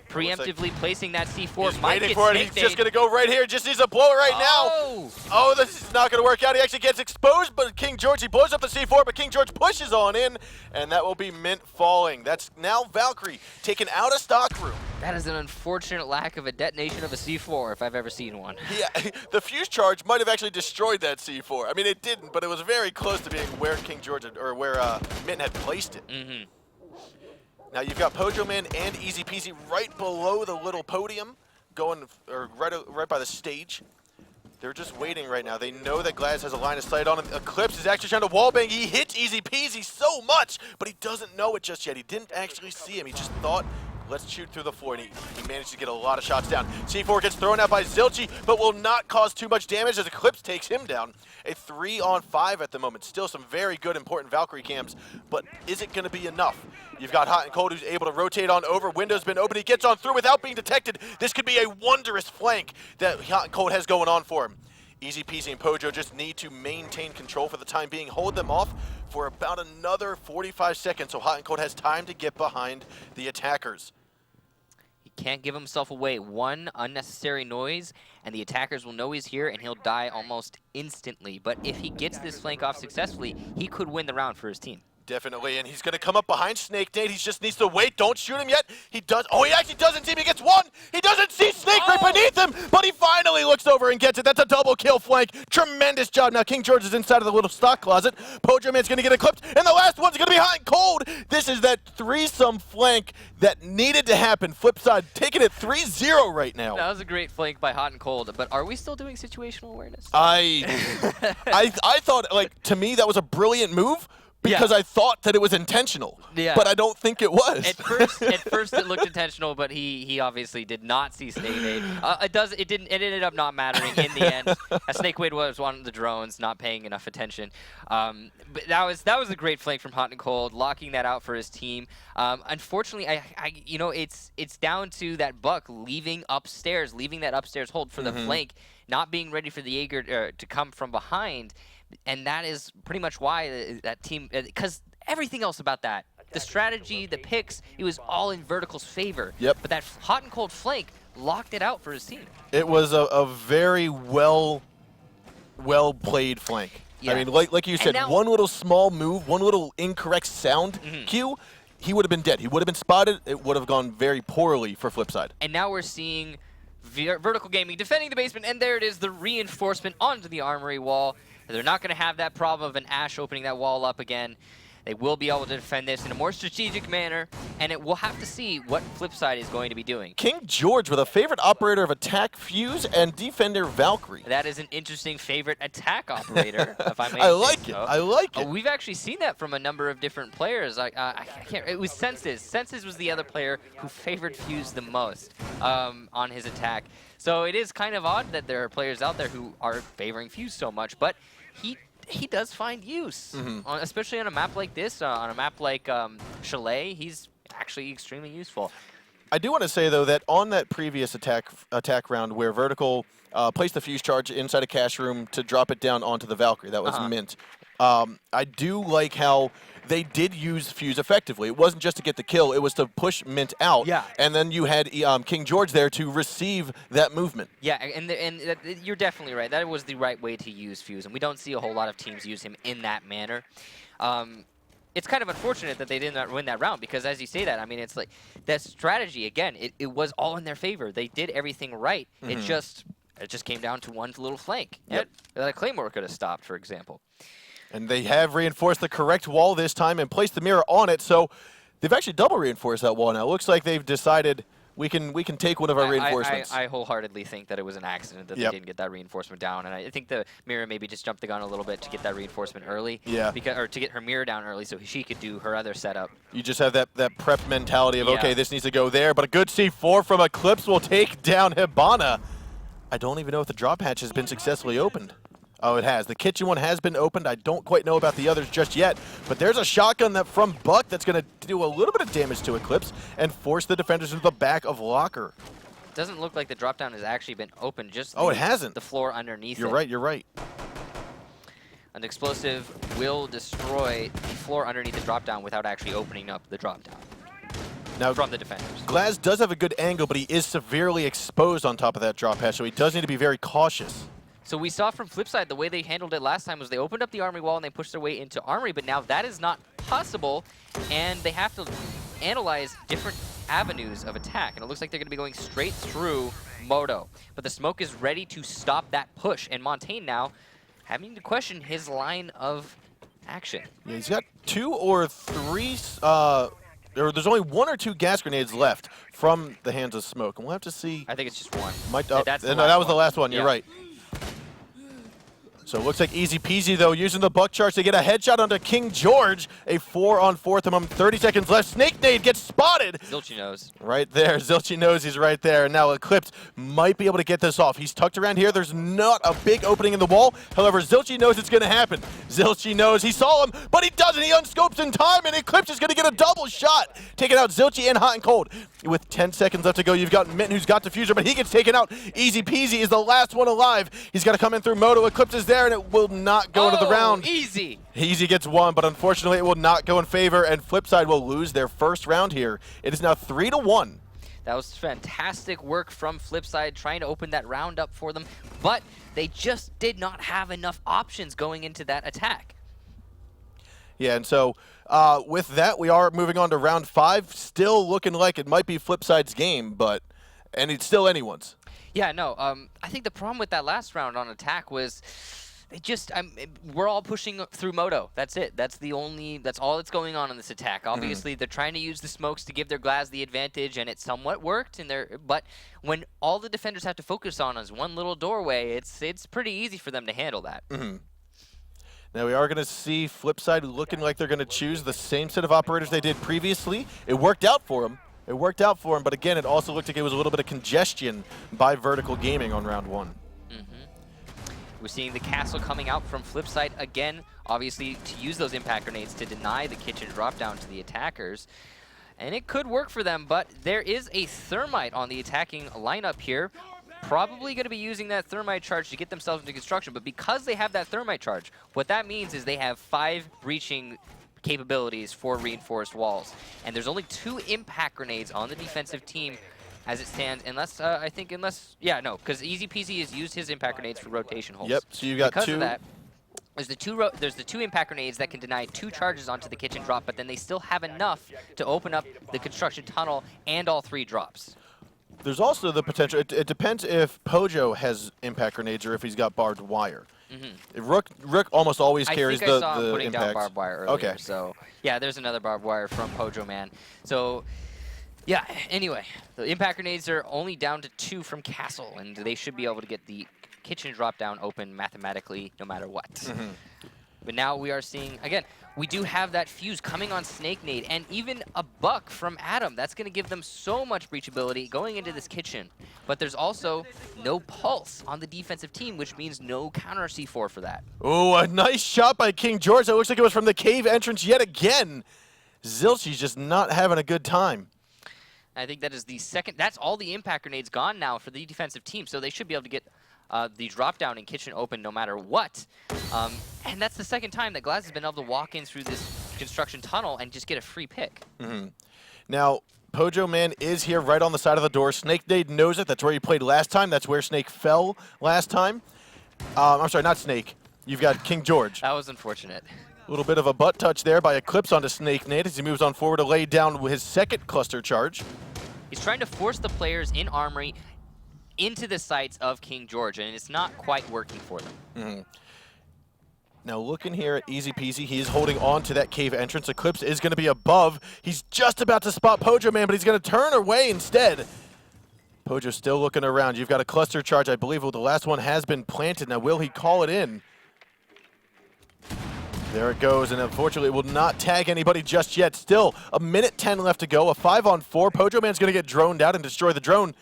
Speaker 2: preemptively placing that C4.
Speaker 5: He's waiting for it. He's just going to go right here. Just needs to blow it right now. Oh, this is not going to work out. He actually gets exposed, but King George, he blows up the C4, but King George pushes on in, and that will be Mint falling. That's now Valkyrie taken out of stock room.
Speaker 2: That is an unfortunate lack of a detonation of a C4 if I've ever seen one.
Speaker 5: Yeah, the fuse charge might have actually destroyed that C4. I mean, it didn't, but it was very close to being where King George or where Mint had placed it. Now you've got Pojo Man and Easy Peasy right below the little podium, right by the stage. They're just waiting right now. They know that Glaz has a line of sight on him. Eclipse is actually trying to wallbang. He hits Easy Peasy so much, but he doesn't know it just yet. He didn't actually see him. He just thought, let's shoot through the floor, and he managed to get a lot of shots down. C4 gets thrown out by Zilchi, but will not cause too much damage as Eclipse takes him down. A 3-on-5 at the moment. Still some very good, important Valkyrie cams, but is it going to be enough? You've got Hot and Cold who's able to rotate on over. Window's been open. He gets on through without being detected. This could be a wondrous flank that Hot and Cold has going on for him. Easy Peasy and Pojo just need to maintain control for the time being. Hold them off for about another 45 seconds so Hot and Cold has time to get behind the attackers.
Speaker 2: can't give himself away. One unnecessary noise, and the attackers will know he's here, and he'll die almost instantly. But if he gets this flank off successfully, he could win the round for his team.
Speaker 5: Definitely, and he's going to come up behind Snake Nate. He just needs to wait. Don't shoot him yet. He does. Oh, he actually doesn't see him. He gets one. He doesn't see Snake right beneath him, but he finally looks over and gets it. That's a double kill flank. Tremendous job. Now, King George is inside of the little stock closet. PojoMan's going to get eclipsed, and the last one's going to be hot and cold. This is that threesome flank that needed to happen. Flipside taking it 3-0 right now.
Speaker 2: That was a great flank by Hot and Cold, but are we still doing situational awareness?
Speaker 5: I thought, like, to me, that was a brilliant move. Because
Speaker 2: Yeah.
Speaker 5: I thought that it was intentional,
Speaker 2: Yeah.
Speaker 5: but I don't think it was.
Speaker 2: At first it looked intentional, but he obviously did not see Snake Wade. It ended up not mattering in the end. Snake Wade was one of the drones, not paying enough attention. But that was a great flank from Hot and Cold, locking that out for his team. Unfortunately, it's down to that Buck leaving that upstairs hold for the flank, not being ready for the Jaeger to come from behind. And that is pretty much why that team, because everything else about that, the strategy, the picks, it was all in Vertical's favor.
Speaker 5: Yep.
Speaker 2: But that Hot and Cold flank locked it out for his team.
Speaker 5: It was a very well played flank.
Speaker 2: Yeah.
Speaker 5: I mean, like you said,
Speaker 2: now-
Speaker 5: one little small move, one little incorrect sound cue, he would have been dead. He would have been spotted. It would have gone very poorly for Flipside.
Speaker 2: And now we're seeing Vertical Gaming defending the basement, and there it is, the reinforcement onto the armory wall. They're not going to have that problem of an Ash opening that wall up again. They will be able to defend this in a more strategic manner, and we'll have to see what Flipside is going to be doing.
Speaker 5: King George with a favorite operator of attack, Fuse, and defender Valkyrie.
Speaker 2: That is an interesting favorite attack operator, if I may
Speaker 5: I
Speaker 2: say
Speaker 5: like it.
Speaker 2: so.
Speaker 5: I like it.
Speaker 2: We've actually seen that from a number of different players. I can't. It was Senses. Senses was the other player who favored Fuse the most on his attack. So it is kind of odd that there are players out there who are favoring Fuse so much, but he does find use, especially on a map like this, on a map like Chalet. He's actually extremely useful.
Speaker 5: I do want to say, though, that on that previous attack round where Vertical placed the Fuse charge inside a cash room to drop it down onto the Valkyrie, that was Mint. I do like how they did use Fuse effectively. It wasn't just to get the kill, it was to push Mint out.
Speaker 2: Yeah.
Speaker 5: And then you had King George there to receive that movement.
Speaker 2: Yeah, and you're definitely right. That was the right way to use Fuse, and we don't see a whole lot of teams use him in that manner. It's kind of unfortunate that they did not win that round because, as you say that, I mean, it's like that strategy, again, it was all in their favor. They did everything right. It just came down to one little flank that a Claymore could have stopped, for example.
Speaker 5: And they have reinforced the correct wall this time and placed the mirror on it, so they've actually double reinforced that wall now. It looks like they've decided we can take one of our reinforcements.
Speaker 2: I wholeheartedly think that it was an accident that they didn't get that reinforcement down, and I think the mirror maybe just jumped the gun a little bit to get that reinforcement early.
Speaker 5: Yeah.
Speaker 2: Or to get her mirror down early so she could do her other setup.
Speaker 5: You just have that prep mentality of, okay, this needs to go there, but a good C4 from Eclipse will take down Hibana. I don't even know if the drop hatch has been successfully opened. Oh, it has. The kitchen one has been opened. I don't quite know about the others just yet, but there's a shotgun from Buck that's going to do a little bit of damage to Eclipse and force the defenders into the back of Locker.
Speaker 2: It doesn't look like the drop down has actually been opened, just
Speaker 5: it hasn't.
Speaker 2: The floor underneath
Speaker 5: You're
Speaker 2: it.
Speaker 5: right, you're right.
Speaker 2: An explosive will destroy the floor underneath the drop down without actually opening up the drop down.
Speaker 5: Now,
Speaker 2: From the defenders.
Speaker 5: Glaz does have a good angle, but he is severely exposed on top of that drop hatch, so he does need to be very cautious.
Speaker 2: So we saw from Flipside, the way they handled it last time was they opened up the armory wall and they pushed their way into armory, but now that is not possible, and they have to analyze different avenues of attack, and it looks like they're going to be going straight through Moto. But the smoke is ready to stop that push, and Montaigne now having to question his line of action.
Speaker 5: Yeah, he's got 2 or 3, there's only 1 or 2 gas grenades left from the hands of smoke, and we'll have to see.
Speaker 2: I think it's just one.
Speaker 5: That was the last one, you're right. So it looks like easy peasy, though, using the buck charge to get a headshot onto King George. A 4-on-4 at the moment, 30 seconds left. Snake Nade gets spotted.
Speaker 2: Zilchi knows.
Speaker 5: Right there. Zilchi knows he's right there. And now Eclipse might be able to get this off. He's tucked around here. There's not a big opening in the wall. However, Zilchi knows it's going to happen. Zilchi knows. He saw him, but he doesn't. He unscopes in time, and Eclipse is going to get a double shot. Taking out Zilchi and Hot and Cold. With 10 seconds left to go, you've got Mint, who's got Diffuser, but he gets taken out. Easy peasy is the last one alive. He's got to come in through Moto. Eclipse is there, and it will not go into the round.
Speaker 2: Easy.
Speaker 5: Easy gets one, but unfortunately it will not go in favor, and Flipside will lose their first round here. It is now 3-1.
Speaker 2: That was fantastic work from Flipside trying to open that round up for them, but they just did not have enough options going into that attack.
Speaker 5: Yeah, and so with that, we are moving on to round 5. Still looking like it might be Flipside's game, and it's still anyone's.
Speaker 2: Yeah, no, I think the problem with that last round on attack was we're all pushing through Moto. That's it. That's all that's going on in this attack. Obviously, they're trying to use the smokes to give their Glaz the advantage, and it somewhat worked. But when all the defenders have to focus on is one little doorway, it's pretty easy for them to handle that.
Speaker 5: Now we are going to see Flipside looking like they're going to choose the same set of operators they did previously. It worked out for them. But again, it also looked like it was a little bit of congestion by Vertical Gaming on round 1.
Speaker 2: We're seeing the castle coming out from Flipside again, obviously to use those impact grenades to deny the kitchen drop down to the attackers. And it could work for them, but there is a Thermite on the attacking lineup here. Probably going to be using that Thermite charge to get themselves into construction, but because they have that Thermite charge, what that means is they have 5 breaching capabilities for reinforced walls. And there's only 2 impact grenades on the defensive team as it stands, because Easy Peasy has used his impact grenades for rotation holes.
Speaker 5: Yep, so you got
Speaker 2: because
Speaker 5: 2.
Speaker 2: Of that, there's the 2 impact grenades that can deny 2 charges onto the kitchen drop, but then they still have enough to open up the construction tunnel and all 3 drops.
Speaker 5: There's also the potential, it depends if Pojo has impact grenades or if he's got barbed wire. Rook almost always carries
Speaker 2: I saw him
Speaker 5: the
Speaker 2: putting
Speaker 5: impacts.
Speaker 2: down barbed wire earlier,
Speaker 5: Okay.
Speaker 2: So yeah, there's another barbed wire from Pojo Man. So yeah, anyway, the impact grenades are only down to 2 from Castle, and they should be able to get the kitchen drop down open mathematically no matter what. But now we are seeing, again, we do have that fuse coming on Snake Nade, and even a buck from Adam. That's going to give them so much breachability going into this kitchen. But there's also no pulse on the defensive team, which means no counter C4 for that.
Speaker 5: Oh, a nice shot by King George. That looks like it was from the cave entrance yet again. Zilchi's just not having a good time.
Speaker 2: I think that is the second. That's all the impact grenades gone now for the defensive team, so they should be able to get the drop down and kitchen open no matter what. And that's the second time that Glaz has been able to walk in through this construction tunnel and just get a free pick.
Speaker 5: Now, Pojo Man is here right on the side of the door. Snake Nade knows it. That's where he played last time. That's where Snake fell last time. I'm sorry, not Snake. You've got King George.
Speaker 2: That was unfortunate.
Speaker 5: A little bit of a butt touch there by Eclipse onto Snake Nade as he moves on forward to lay down his second cluster charge.
Speaker 2: He's trying to force the players in Armory into the sights of King George, and it's not quite working for them.
Speaker 5: Now looking here at Easy Peasy, he is holding on to that cave entrance. Eclipse is going to be above. He's just about to spot Pojo Man, but he's going to turn away instead. Pojo still looking around. You've got a cluster charge. I believe the last one has been planted. Now will he call it in? There it goes, and unfortunately it will not tag anybody just yet. Still, a minute 10 left to go, a 5-on-4. Pojo Man's going to get droned out and destroy the drone.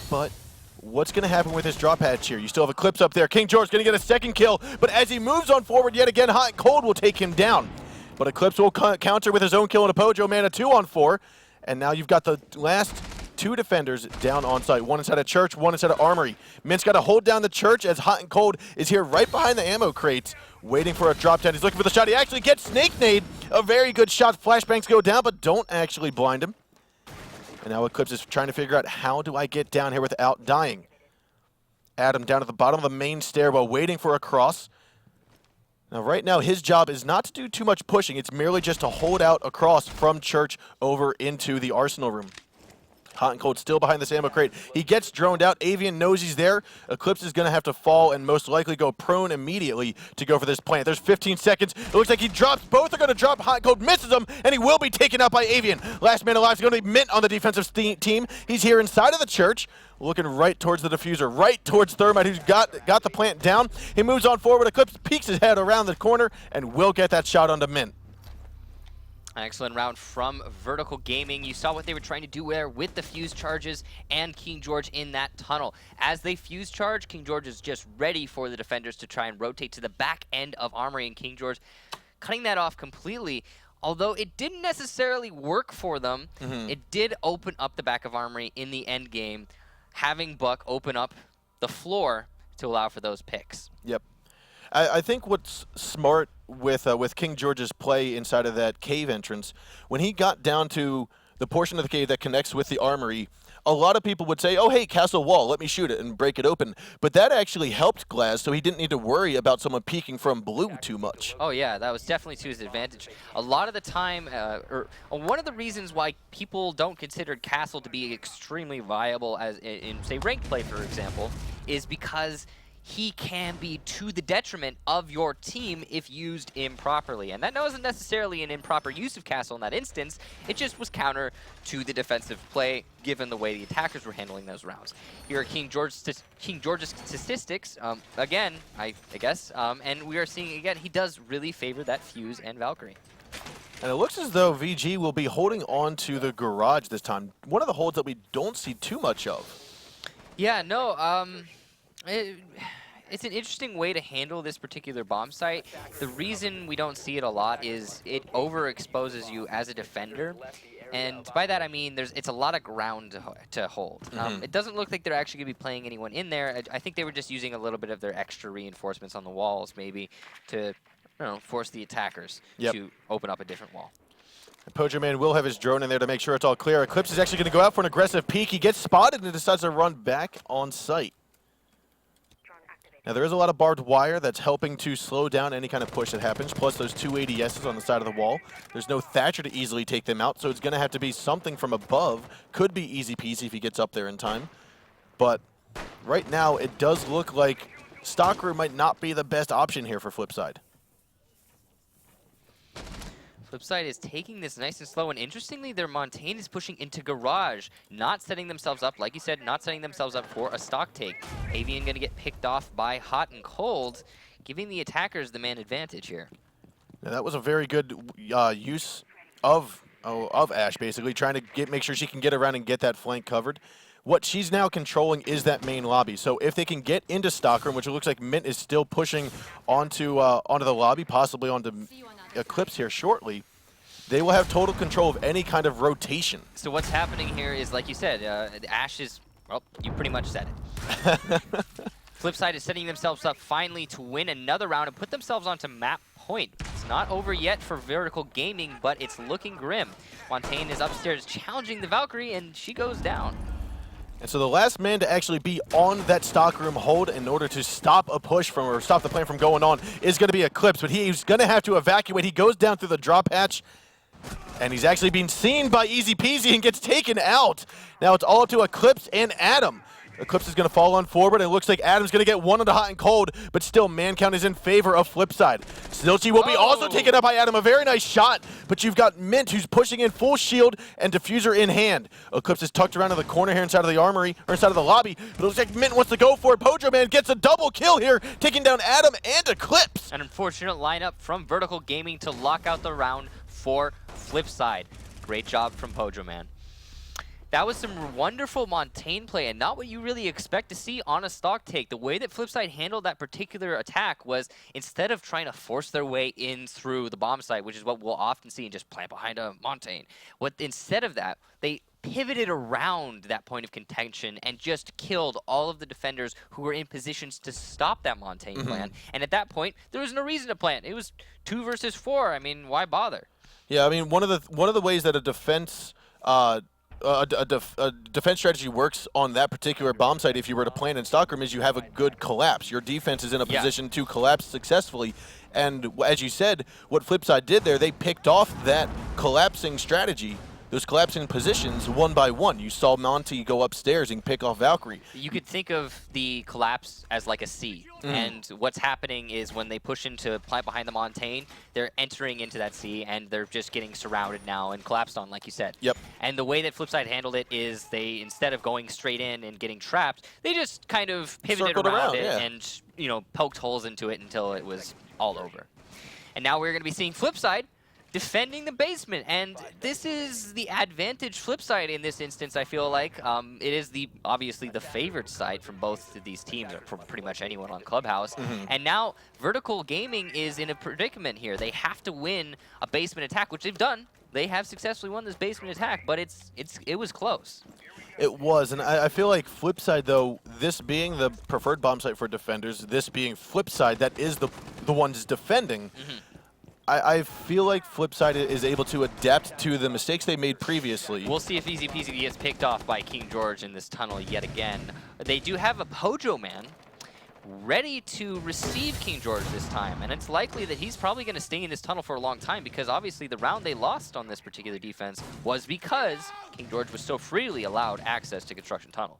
Speaker 5: But what's going to happen with his drop hatch here? You still have Eclipse up there. King George going to get a second kill, but as he moves on forward yet again, Hot and Cold will take him down. But Eclipse will counter with his own kill and a Pojo Man, a 2-on-4. And now you've got the last 2 defenders down on site. One inside of Church, one inside of Armory. Mint's got to hold down the Church as Hot and Cold is here right behind the ammo crates, waiting for a drop down. He's looking for the shot. He actually gets Snake Nade. A very good shot. Flashbangs go down, but don't actually blind him. And now Eclipse is trying to figure out, how do I get down here without dying? Adam down at the bottom of the main stairwell, waiting for a cross. Now, right now, his job is not to do too much pushing. It's merely just to hold out across from Church over into the Arsenal room. Hot and Cold still behind this ammo crate. He gets droned out. Avian knows he's there. Eclipse is going to have to fall and most likely go prone immediately to go for this plant. There's 15 seconds. It looks like he drops. Both are going to drop. Hot and Cold misses him, and he will be taken out by Avian. Last man alive is going to be Mint on the defensive team. He's here inside of the Church, looking right towards the diffuser, right towards Thermite, who's got the plant down. He moves on forward. Eclipse peeks his head around the corner and will get that shot onto Mint.
Speaker 2: Excellent round from Vertical Gaming. You saw what they were trying to do there with the fuse charges and King George in that tunnel. As they fuse charge, King George is just ready for the defenders to try and rotate to the back end of Armory, and King George cutting that off completely. Although it didn't necessarily work for them, it did open up the back of Armory in the end game, having Buck open up the floor to allow for those picks.
Speaker 5: Yep. I think what's smart with King George's play inside of that cave entrance, when he got down to the portion of the cave that connects with the Armory, a lot of people would say, oh, hey, castle wall, let me shoot it and break it open. But that actually helped Glaz, so he didn't need to worry about someone peeking from blue too much.
Speaker 2: Oh yeah, that was definitely to his advantage. A lot of the time, one of the reasons why people don't consider Castle to be extremely viable as in say ranked play, for example, is because he can be to the detriment of your team if used improperly. And that wasn't necessarily an improper use of Castle in that instance, it just was counter to the defensive play given the way the attackers were handling those rounds. Here are King George's statistics, again, I guess, and we are seeing again, he does really favor that Fuse and Valkyrie.
Speaker 5: And it looks as though VG will be holding on to the garage this time. One of the holds that we don't see too much of.
Speaker 2: Yeah, no, it's an interesting way to handle this particular bomb site. The reason we don't see it a lot is it overexposes you as a defender. And by that I mean it's a lot of ground to hold. It doesn't look like they're actually going to be playing anyone in there. I think they were just using a little bit of their extra reinforcements on the walls maybe to force the attackers to open up a different wall.
Speaker 5: PojoMan will have his drone in there to make sure it's all clear. Eclipse is actually going to go out for an aggressive peek. He gets spotted and decides to run back on site. Now there is a lot of barbed wire that's helping to slow down any kind of push that happens, plus those two ADSs on the side of the wall. There's no Thatcher to easily take them out, so it's going to have to be something from above. Could be easy peasy if he gets up there in time. But right now it does look like Stalker might not be the best option here for Flipside.
Speaker 2: Flipside is taking this nice and slow, and interestingly, their Montagne is pushing into Garage, not setting themselves up, like you said, not setting themselves up for a stock take. Avian going to get picked off by Hot and Cold, giving the attackers the man advantage here.
Speaker 5: Now, that was a very good use of Ash, basically, trying to make sure she can get around and get that flank covered. What she's now controlling is that main lobby. So if they can get into Stockroom, which it looks like Mint is still pushing onto the lobby, possibly onto Eclipse here shortly, they will have total control of any kind of rotation.
Speaker 2: So what's happening here is, like you said, Ash is, well, you pretty much said it. Flipside is setting themselves up finally to win another round and put themselves onto map point. It's not over yet for Vertical Gaming, but it's looking grim. Montagne is upstairs challenging the Valkyrie, and she goes down.
Speaker 5: And so the last man to actually be on that Stockroom hold in order to stop a push from, or stop the plan from going on, is going to be Eclipse, but he's going to have to evacuate. He goes down through the drop hatch, and he's actually being seen by Easy Peasy and gets taken out. Now it's all up to Eclipse and Adam. Eclipse is going to fall on forward, and it looks like Adam's going to get one on the Hot and Cold, but still, man count is in favor of Flipside. Zilchi will be also taken out by Adam. A very nice shot, but you've got Mint, who's pushing in full shield and diffuser in hand. Eclipse is tucked around in the corner here inside of the armory, or inside of the lobby, but it looks like Mint wants to go for it. PojoMan gets a double kill here, taking down Adam and Eclipse.
Speaker 2: An unfortunate lineup from Vertical Gaming to lock out the round for Flipside. Great job from PojoMan. That was some wonderful Montagne play, and not what you really expect to see on a stock take. The way that Flipside handled that particular attack was, instead of trying to force their way in through the bomb site, which is what we'll often see and just plant behind a Montagne, instead of that, they pivoted around that point of contention and just killed all of the defenders who were in positions to stop that Montagne plan. And at that point, there was no reason to plant. It was 2 versus 4. I mean, why bother?
Speaker 5: Yeah, I mean, one of the ways that a defense defense strategy works on that particular bomb site, if you were to plant in Stockroom, is you have a good collapse. Your defense is in a position to collapse successfully. And as you said, what Flipside did there, they picked off that collapsing strategy, those collapsing positions, one by one. You saw Monty go upstairs and pick off Valkyrie.
Speaker 2: You could think of the collapse as like a C. And what's happening is when they push into plant behind the Montagne, they're entering into that C, and they're just getting surrounded now and collapsed on, like you said.
Speaker 5: Yep.
Speaker 2: And the way that Flipside handled it is they, instead of going straight in and getting trapped, they just kind of pivoted
Speaker 5: Circled around
Speaker 2: it
Speaker 5: yeah.
Speaker 2: and, you know, poked holes into it until it was all over. And now we're going to be seeing Flipside defending the basement, and this is the advantage Flipside in this instance, I feel like. It is obviously the favored side from both of these teams, or from pretty much anyone on Clubhouse. And now Vertical Gaming is in a predicament here. They have to win a basement attack, which they've done. They have successfully won this basement attack, but it was close.
Speaker 5: It was, and I feel like Flipside, though, this being the preferred bomb site for defenders, this being Flipside, that is the ones defending, I feel like Flipside is able to adapt to the mistakes they made previously.
Speaker 2: We'll see if Easy Peasy gets picked off by King George in this tunnel yet again. They do have a Pojo Man ready to receive King George this time, and it's likely that he's probably going to stay in this tunnel for a long time because obviously the round they lost on this particular defense was because King George was so freely allowed access to Construction Tunnel.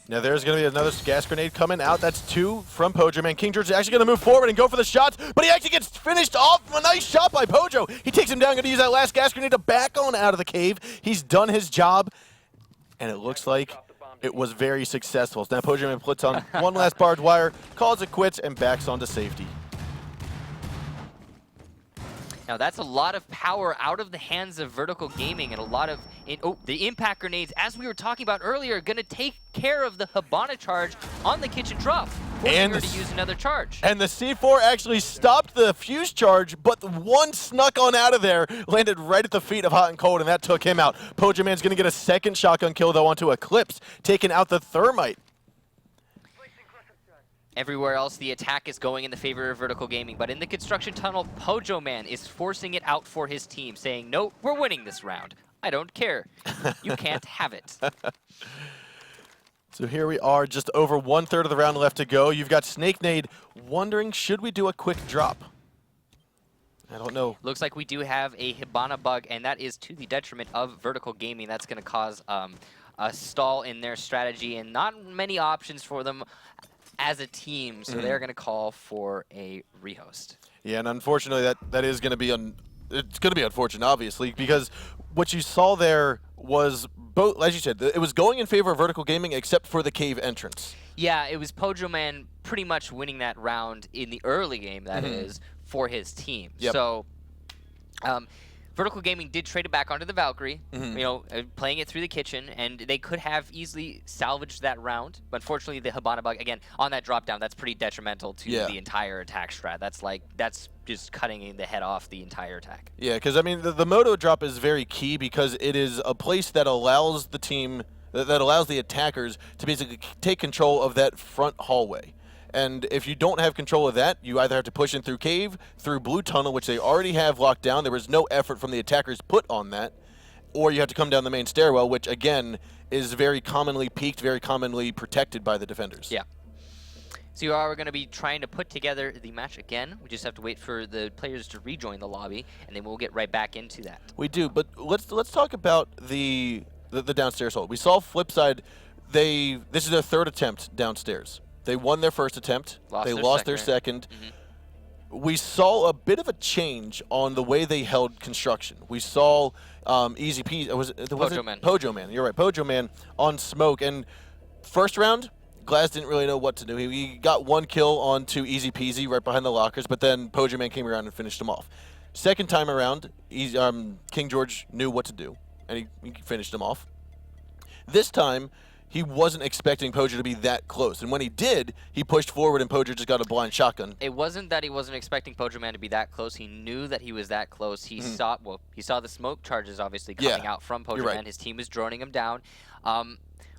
Speaker 5: Now there's going to be another gas grenade coming out. That's 2 from Pojo Man. King George is actually going to move forward and go for the shots, but he actually gets finished off. A nice shot by Pojo. He takes him down, going to use that last gas grenade to back on out of the cave. He's done his job, and it looks like it was very successful. So now Pojo Man puts on one last barbed wire, calls it quits, and backs onto safety.
Speaker 2: Now that's a lot of power out of the hands of Vertical Gaming, and a lot of the impact grenades, as we were talking about earlier, are going to take care of the Hibana charge on the kitchen drop, forcing her to use another charge.
Speaker 5: And the C4 actually stopped the fuse charge, but the one snuck on out of there, landed right at the feet of Hot and Cold, and that took him out. Pojo Man's going to get a second shotgun kill, though, onto Eclipse, taking out the Thermite.
Speaker 2: Everywhere else, the attack is going in the favor of Vertical Gaming, but in the construction tunnel, Pojo Man is forcing it out for his team, saying, no, we're winning this round. I don't care. You can't have it.
Speaker 5: So here we are, just over 1/3 of the round left to go. You've got Snake Nade wondering, should we do a quick drop? I don't know.
Speaker 2: Looks like we do have a Hibana bug, and that is to the detriment of Vertical Gaming. That's going to cause a stall in their strategy, and not many options for them as a team, so they're going to call for a rehost.
Speaker 5: Yeah, and unfortunately, that is going to be it's going to be unfortunate, obviously, because what you saw there was both, as you said, it was going in favor of Vertical Gaming except for the cave entrance.
Speaker 2: Yeah, it was Pojo Man pretty much winning that round in the early game, that is, for his team.
Speaker 5: Yep.
Speaker 2: So, Vertical Gaming did trade it back onto the Valkyrie, you know, playing it through the kitchen, and they could have easily salvaged that round. But unfortunately, the Hibana bug, again, on that drop down, that's pretty detrimental to the entire attack strat. That's just cutting the head off the entire attack.
Speaker 5: Yeah, because, I mean, the Moto drop is very key because it is a place that allows the team, that allows the attackers to basically take control of that front hallway. And if you don't have control of that, you either have to push in through cave, through blue tunnel, which they already have locked down. There was no effort from the attackers put on that. Or you have to come down the main stairwell, which, again, is very commonly peaked, very commonly protected by the defenders.
Speaker 2: Yeah. So we're going to be trying to put together the match again. We just have to wait for the players to rejoin the lobby, and then we'll get right back into that.
Speaker 5: We do, but let's talk about the downstairs hold. We saw Flipside, this is their 3rd attempt downstairs. They won their first attempt. They lost their second. We saw a bit of a change on the way they held construction. We saw Easy Peasy.
Speaker 2: Pojo Man.
Speaker 5: Pojo Man. You're right. Pojo Man on smoke. And first round, Glaz didn't really know what to do. He got 1 kill onto Easy Peasy right behind the lockers, but then Pojo Man came around and finished him off. Second time around, King George knew what to do, and he finished him off. This time, he wasn't expecting Pojo to be that close. And when he did, he pushed forward and Pojo just got a blind shotgun.
Speaker 2: It wasn't that he wasn't expecting Pojo Man to be that close. He knew that he was that close. He saw the smoke charges obviously coming out from Pojo Man. His team was droning him down.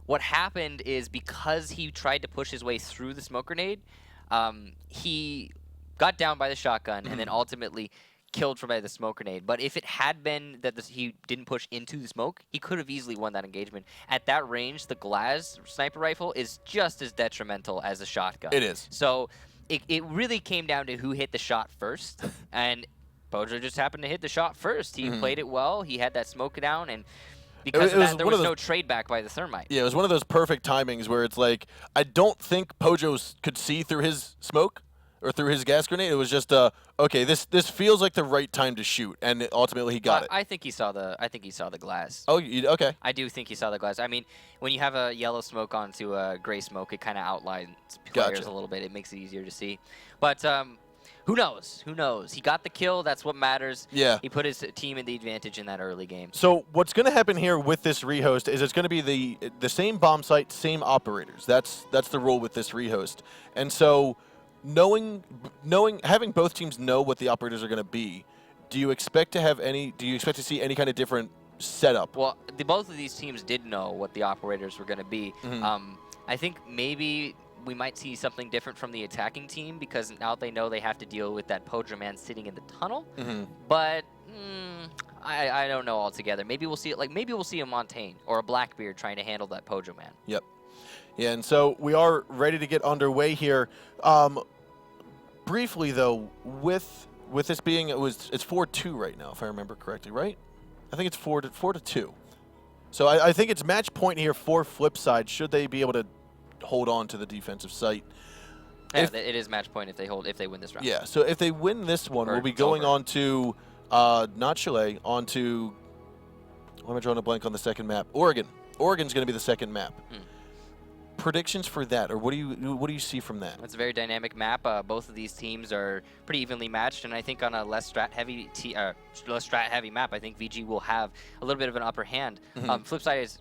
Speaker 2: What happened is because he tried to push his way through the smoke grenade, he got down by the shotgun and then ultimately killed by the smoke grenade. But if it had been that he didn't push into the smoke, he could have easily won that engagement. At that range, the Glaz sniper rifle is just as detrimental as a shotgun.
Speaker 5: It is.
Speaker 2: So it really came down to who hit the shot first, and Pojo just happened to hit the shot first. He played it well. He had that smoke down, and because of that, there was no trade back by the Thermite.
Speaker 5: Yeah, it was one of those perfect timings where it's like, I don't think Pojo could see through his smoke or through his gas grenade. It was just, okay, this feels like the right time to shoot, and ultimately he got it.
Speaker 2: I think he saw the glass.
Speaker 5: Oh, okay.
Speaker 2: I do think he saw the glass. I mean, when you have a yellow smoke onto a gray smoke, it kind of outlines players a little bit. It makes it easier to see. But who knows? Who knows? He got the kill. That's what matters.
Speaker 5: Yeah.
Speaker 2: He put his team in the advantage in that early game.
Speaker 5: So what's going to happen here with this rehost is it's going to be the same bomb site, same operators. That's the rule with this rehost. And so having both teams know what the operators are going to be, do you expect to see any kind of different setup?
Speaker 2: Well, both of these teams did know what the operators were going to be. I think maybe we might see something different from the attacking team because now they know they have to deal with that Pojo man sitting in the tunnel. But I don't know altogether. Maybe we'll see it. Like maybe we'll see a Montaigne or a Blackbeard trying to handle that Pojo man.
Speaker 5: Yep. Yeah, and so we are ready to get underway here. Briefly though, with this being it's 4-2 right now, if I remember correctly, right? I think it's 4-2. So I think it's match point here for Flipside. Should they be able to hold on to the defensive site?
Speaker 2: Yeah, it is match point if they win this round.
Speaker 5: Yeah. So if they win this one,
Speaker 2: Or
Speaker 5: we'll be
Speaker 2: it's
Speaker 5: going
Speaker 2: over.
Speaker 5: on to not Chile, on to. Why am I drawing a blank on the second map? Oregon. Oregon's going to be the second map. Predictions for that, or what do you see from that?
Speaker 2: It's a very dynamic map. Both of these teams are pretty evenly matched, and I think on a less strat heavy map, I think VG will have a little bit of an upper hand. Flipside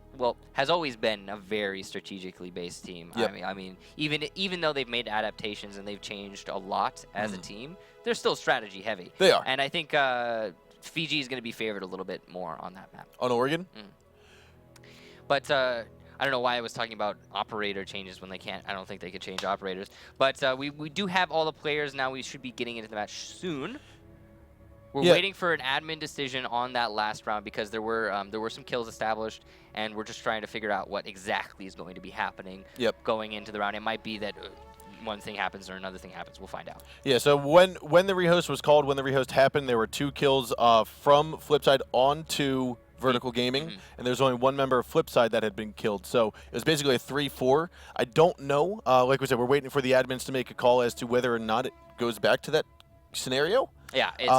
Speaker 2: has always been a very strategically based team.
Speaker 5: Yep.
Speaker 2: I mean, even though they've made adaptations and they've changed a lot as a team, they're still strategy heavy.
Speaker 5: They are.
Speaker 2: And I think Fiji is going to be favored a little bit more on that map.
Speaker 5: On Oregon?
Speaker 2: But I don't know why I was talking about operator changes when they can't. I don't think they could change operators. But we do have all the players now. We should be getting into the match soon. We're waiting for an admin decision on that last round because there were some kills established, and we're just trying to figure out what exactly is going to be happening going into the round. It might be that one thing happens or another thing happens. We'll find out.
Speaker 5: Yeah, so when the rehost was called, when the rehost happened, there were 2 kills from Flipside onto Vertical Gaming, and there's only one member of Flipside that had been killed. So it was basically a 3-4. I don't know. Like we said, we're waiting for the admins to make a call as to whether or not it goes back to that scenario.
Speaker 2: Yeah, it's,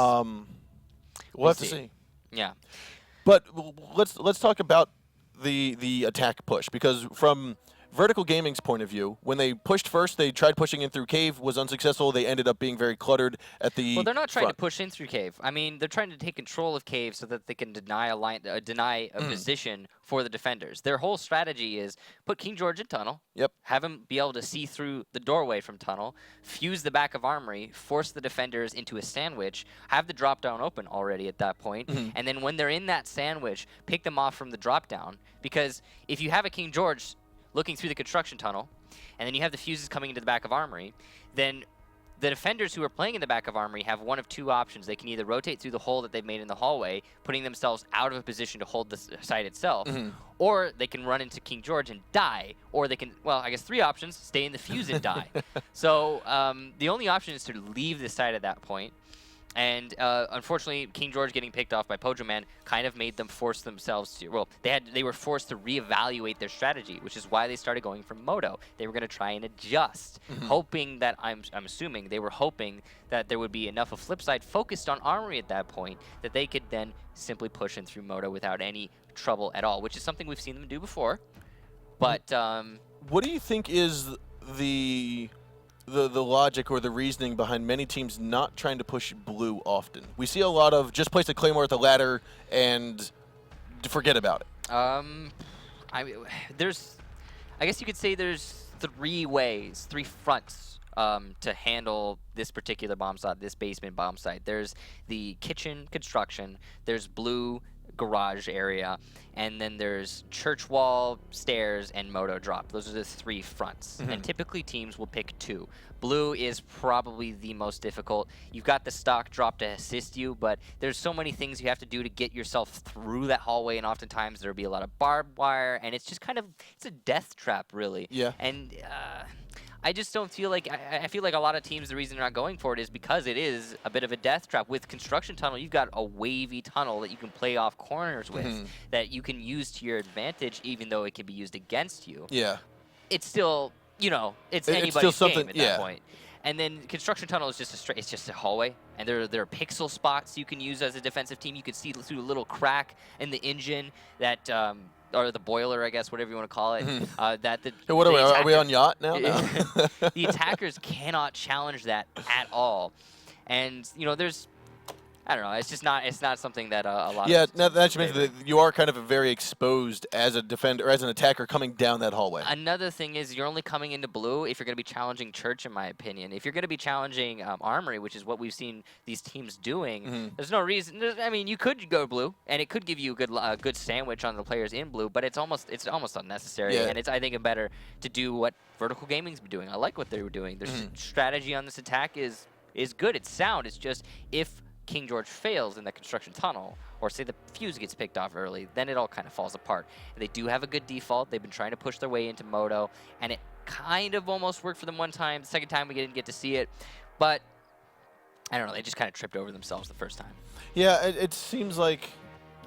Speaker 5: we'll have to see.
Speaker 2: Yeah.
Speaker 5: But let's talk about the attack push, because from Vertical Gaming's point of view, when they pushed first, they tried pushing in through cave, was unsuccessful. They ended up being very cluttered at the
Speaker 2: Well, they're not trying
Speaker 5: front.
Speaker 2: to push in through cave. I mean, they're trying to take control of cave so that they can deny a position for the defenders. Their whole strategy is put King George in tunnel.
Speaker 5: Yep.
Speaker 2: Have him be able to see through the doorway from tunnel, fuse the back of armory, force the defenders into a sandwich, have the drop down open already at that point, and then when they're in that sandwich, pick them off from the drop down. Because if you have a King George looking through the construction tunnel, and then you have the fuses coming into the back of armory, then the defenders who are playing in the back of armory have one of 2 options. They can either rotate through the hole that they've made in the hallway, putting themselves out of a position to hold the site itself, or they can run into King George and die, or they can, well, I guess 3 options, stay in the fuse and die. So the only option is to leave the site at that point. And unfortunately, King George getting picked off by Pojo Man kind of made them force themselves to, well, they were forced to reevaluate their strategy, which is why they started going for Moto. They were going to try and adjust, hoping that, I'm assuming, they were hoping that there would be enough of Flipside focused on Armory at that point that they could then simply push in through Moto without any trouble at all, which is something we've seen them do before. But
Speaker 5: what do you think is the logic or the reasoning behind many teams not trying to push blue often? We see a lot of just place a Claymore at the ladder and forget about it.
Speaker 2: I guess you could say there's 3 ways, 3 fronts to handle this particular bomb site, this basement bomb site. There's the kitchen construction, there's blue garage area, and then there's church wall, stairs, and moto drop. Those are the 3 fronts. And typically teams will pick 2. Blue is probably the most difficult. You've got the stock drop to assist you, but there's so many things you have to do to get yourself through that hallway, and oftentimes there'll be a lot of barbed wire, and it's just kind of, it's a death trap, really.
Speaker 5: Yeah.
Speaker 2: And I just don't feel like, I feel like a lot of teams, the reason they're not going for it is because it is a bit of a death trap. With construction tunnel, you've got a wavy tunnel that you can play off corners with, that you can use to your advantage, even though it can be used against you.
Speaker 5: Yeah.
Speaker 2: It's still, you know, it's
Speaker 5: It's
Speaker 2: anybody's
Speaker 5: still something,
Speaker 2: game at that point. And then construction tunnel is just it's just a hallway, and there are pixel spots you can use as a defensive team. You can see through a little crack in the engine that, or the boiler, I guess, whatever you want to call it. That the
Speaker 5: Hey, what are we on yacht now?
Speaker 2: the attackers cannot challenge that at all. And you know, there's I don't know. It's just not. It's not something that a lot.
Speaker 5: Yeah,
Speaker 2: of
Speaker 5: now that you
Speaker 2: favor.
Speaker 5: mentioned that you are kind of very exposed as a defender, as an attacker coming down that hallway.
Speaker 2: Another thing is you're only coming into blue if you're going to be challenging Church, in my opinion. If you're going to be challenging Armory, which is what we've seen these teams doing, there's no reason. I mean, you could go blue, and it could give you a good sandwich on the players in blue, but it's almost unnecessary.
Speaker 5: Yeah.
Speaker 2: And it's I think better to do what Vertical Gaming's been doing. I like what they were doing. Their strategy on this attack is good. It's sound. It's just if King George fails in the construction tunnel, or say the fuse gets picked off early, then it all kind of falls apart. They do have a good default. They've been trying to push their way into Moto, and it kind of almost worked for them one time. The second time we didn't get to see it, but I don't know. They just kind of tripped over themselves the first time.
Speaker 5: Yeah, it seems like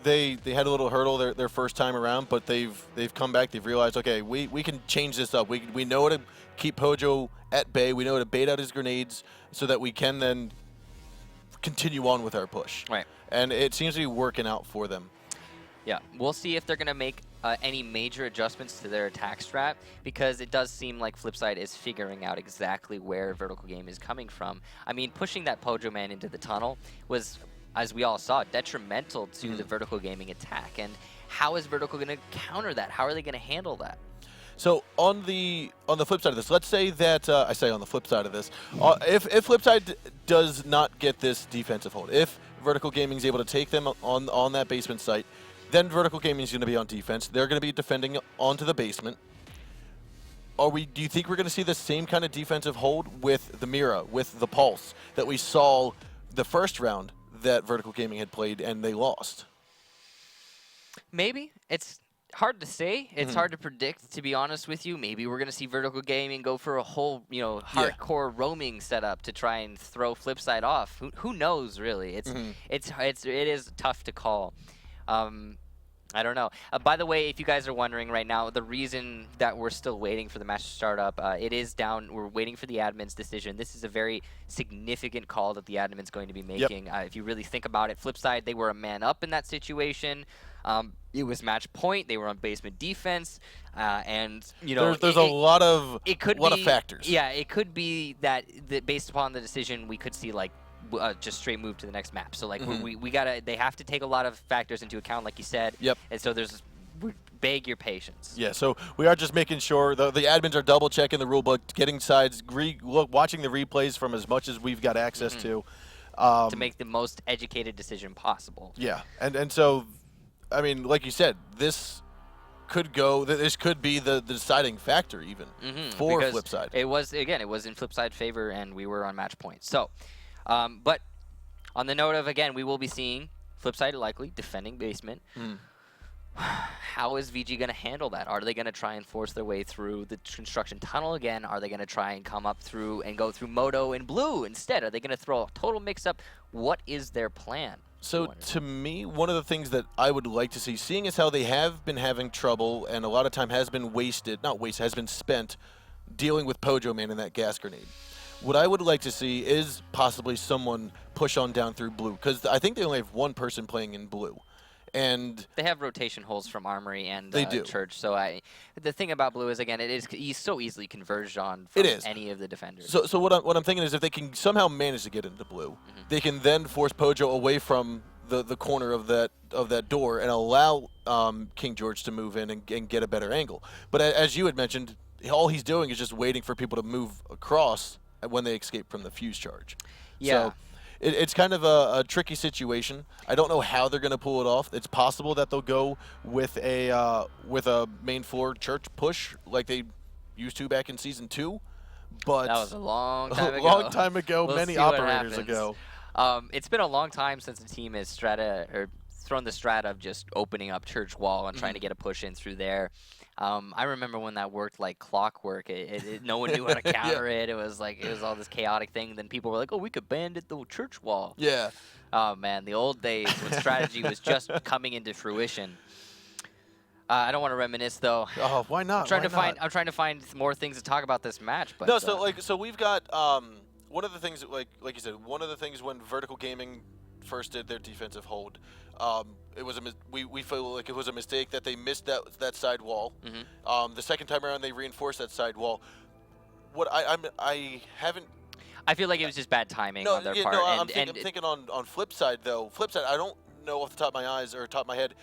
Speaker 5: they had a little hurdle their first time around, but they've come back. They've realized, okay, we can change this up. We know how to keep Pojo at bay. We know how to bait out his grenades so that we can then continue on with our push.
Speaker 2: Right.
Speaker 5: And it seems to be working out for them.
Speaker 2: Yeah, we'll see if they're going to make any major adjustments to their attack strat, because it does seem like Flipside is figuring out exactly where Vertical Game is coming from. I mean, pushing that Pojo Man into the tunnel was, as we all saw, detrimental to the Vertical Gaming attack. And how is Vertical going to counter that? How are they going to handle that?
Speaker 5: So on the flip side of this, let's say that I say on the flip side of this, if Flipside does not get this defensive hold, if Vertical Gaming is able to take them on that basement site, then Vertical Gaming is going to be on defense. They're going to be defending onto the basement. Do you think we're going to see the same kind of defensive hold with the Mira, with the Pulse that we saw the first round that Vertical Gaming had played and they lost?
Speaker 2: Maybe. It's hard to say. It's hard to predict, to be honest with you. Maybe we're going to see Vertical Gaming go for a whole, hardcore roaming setup to try and throw Flipside off. Who knows, really? It is tough to call. I don't know. By the way, if you guys are wondering right now, the reason that we're still waiting for the match to start up, it is down. We're waiting for the admin's decision. This is a very significant call that the admin's going to be making. If you really think about it, Flipside, they were a man up in that situation. It was match point. They were on basement defense, and
Speaker 5: there's a lot of factors.
Speaker 2: Yeah, it could be that based upon the decision, we could see just straight move to the next map. So we gotta. They have to take a lot of factors into account, like you said.
Speaker 5: Yep.
Speaker 2: And so we beg your patience.
Speaker 5: Yeah. So we are just making sure the admins are double checking the rulebook, getting sides, watching the replays from as much as we've got access to
Speaker 2: make the most educated decision possible.
Speaker 5: Yeah. And so, I mean, like you said, this could be the deciding factor even for
Speaker 2: because
Speaker 5: Flipside.
Speaker 2: It was in Flipside favor, and we were on match point. So, but on the note of, again, we will be seeing Flipside likely defending basement. How is VG going to handle that? Are they going to try and force their way through the construction tunnel again? Are they going to try and come up through and go through Moto and blue instead? Are they going to throw a total mix-up? What is their plan?
Speaker 5: So to me, one of the things that I would like to see, seeing as how they have been having trouble and a lot of time has been has been spent dealing with Pojo Man and that gas grenade. What I would like to see is possibly someone push on down through blue, because I think they only have one person playing in blue. And
Speaker 2: they have rotation holes from Armory and
Speaker 5: they do.
Speaker 2: Church. So the thing about blue is, again, he's so easily converged on from any of the defenders.
Speaker 5: So what I'm thinking is if they can somehow manage to get into blue, they can then force Pojo away from the corner of that door and allow King George to move in and get a better angle. But as you had mentioned, all he's doing is just waiting for people to move across when they escape from the fuse charge.
Speaker 2: Yeah.
Speaker 5: So it's kind of a tricky situation. I don't know how they're going to pull it off. It's possible that they'll go with a main floor Church push like they used to back in Season 2. But
Speaker 2: that was a long time ago.
Speaker 5: A long time ago,
Speaker 2: We'll
Speaker 5: many operators ago.
Speaker 2: It's been a long time since the team has thrown the strat of just opening up Church wall and trying to get a push in through there. I remember when that worked like clockwork. No one knew how to counter it. It was all this chaotic thing. Then people were like, "Oh, we could bandit the Church wall."
Speaker 5: Yeah.
Speaker 2: Oh man, the old days when strategy was just coming into fruition. I don't want to reminisce though.
Speaker 5: Oh, why not?
Speaker 2: I'm trying to find more things to talk about this match. But
Speaker 5: no, so we've got one of the things like you said, one of the things when Vertical Gaming first did their defensive hold, it was we feel like it was a mistake that they missed that side wall. The second time around, they reinforced that side wall. What I haven't.
Speaker 2: I feel like it was just bad timing
Speaker 5: No,
Speaker 2: on their
Speaker 5: yeah,
Speaker 2: part.
Speaker 5: no,
Speaker 2: and,
Speaker 5: I'm thinking on flip side though. Flip side, I don't know off the top of my eyes or top of my head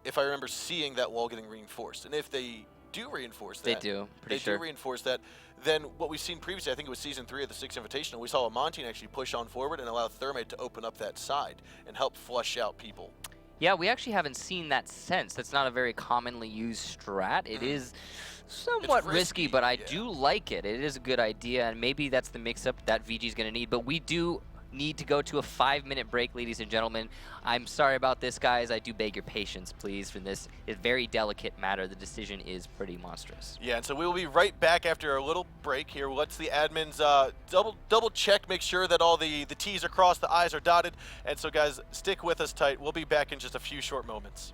Speaker 5: if I remember seeing that wall getting reinforced. And if they do reinforce that,
Speaker 2: they do, pretty sure.
Speaker 5: do reinforce that, then what we've seen previously, I think it was Season 3 of the Six Invitational, we saw Amantine actually push on forward and allow Thermite to open up that side and help flush out people.
Speaker 2: Yeah, we actually haven't seen that since. That's not a very commonly used strat. It is somewhat risky, but I do like it. It is a good idea, and maybe that's the mix-up that VG's going to need. But we do need to go to a 5-minute break, ladies and gentlemen. I'm sorry about this, guys. I do beg your patience, please, for this. It's a very delicate matter. The decision is pretty monstrous.
Speaker 5: Yeah, and so we will be right back after a little break here. Let's the admins double check, make sure that all the T's are crossed, the I's are dotted. And so, guys, stick with us tight. We'll be back in just a few short moments.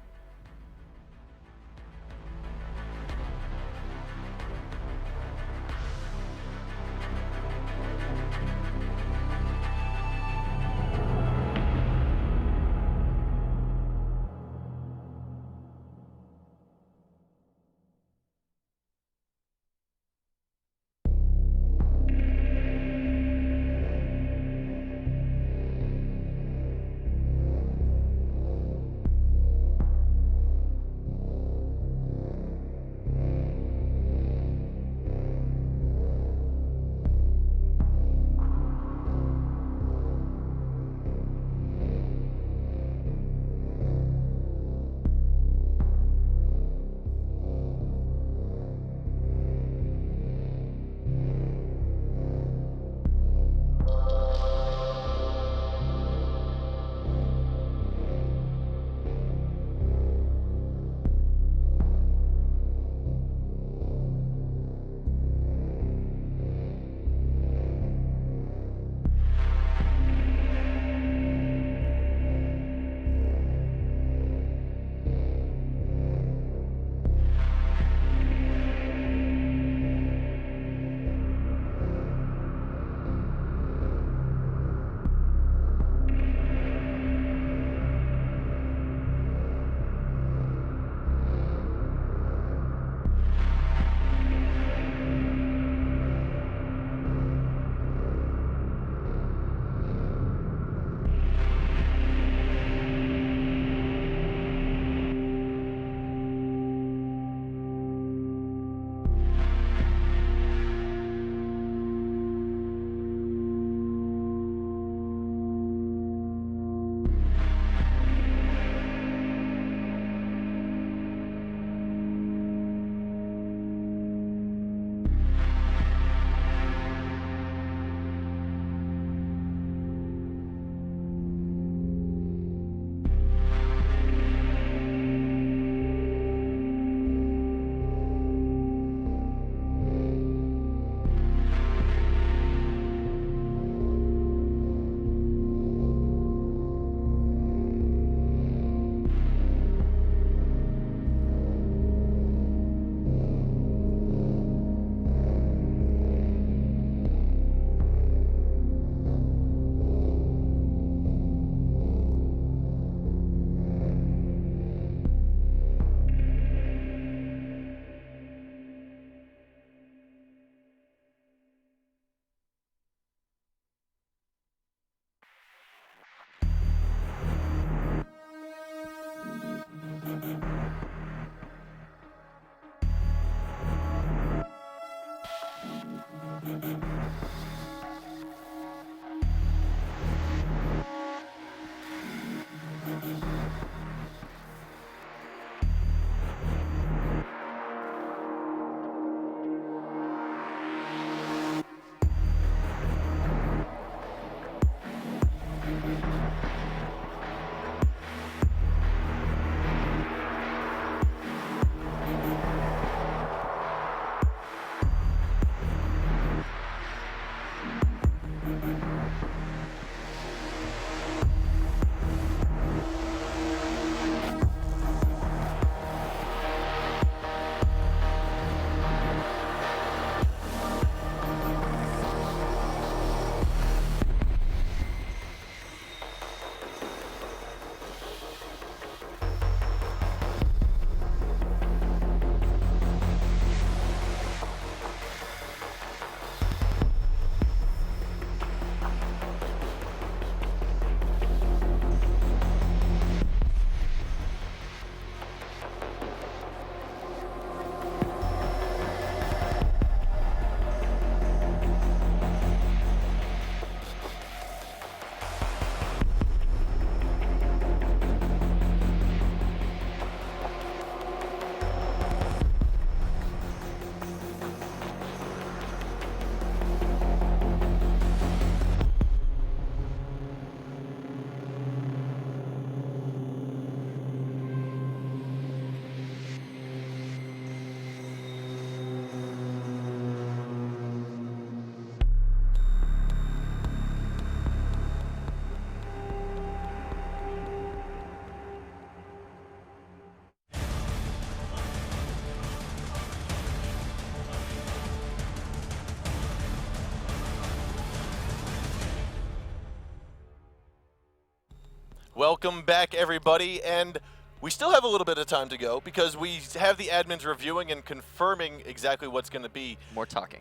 Speaker 5: Welcome back, everybody, and we still have a little bit of time to go because we have the admins reviewing and confirming exactly what's going to be.
Speaker 2: More talking.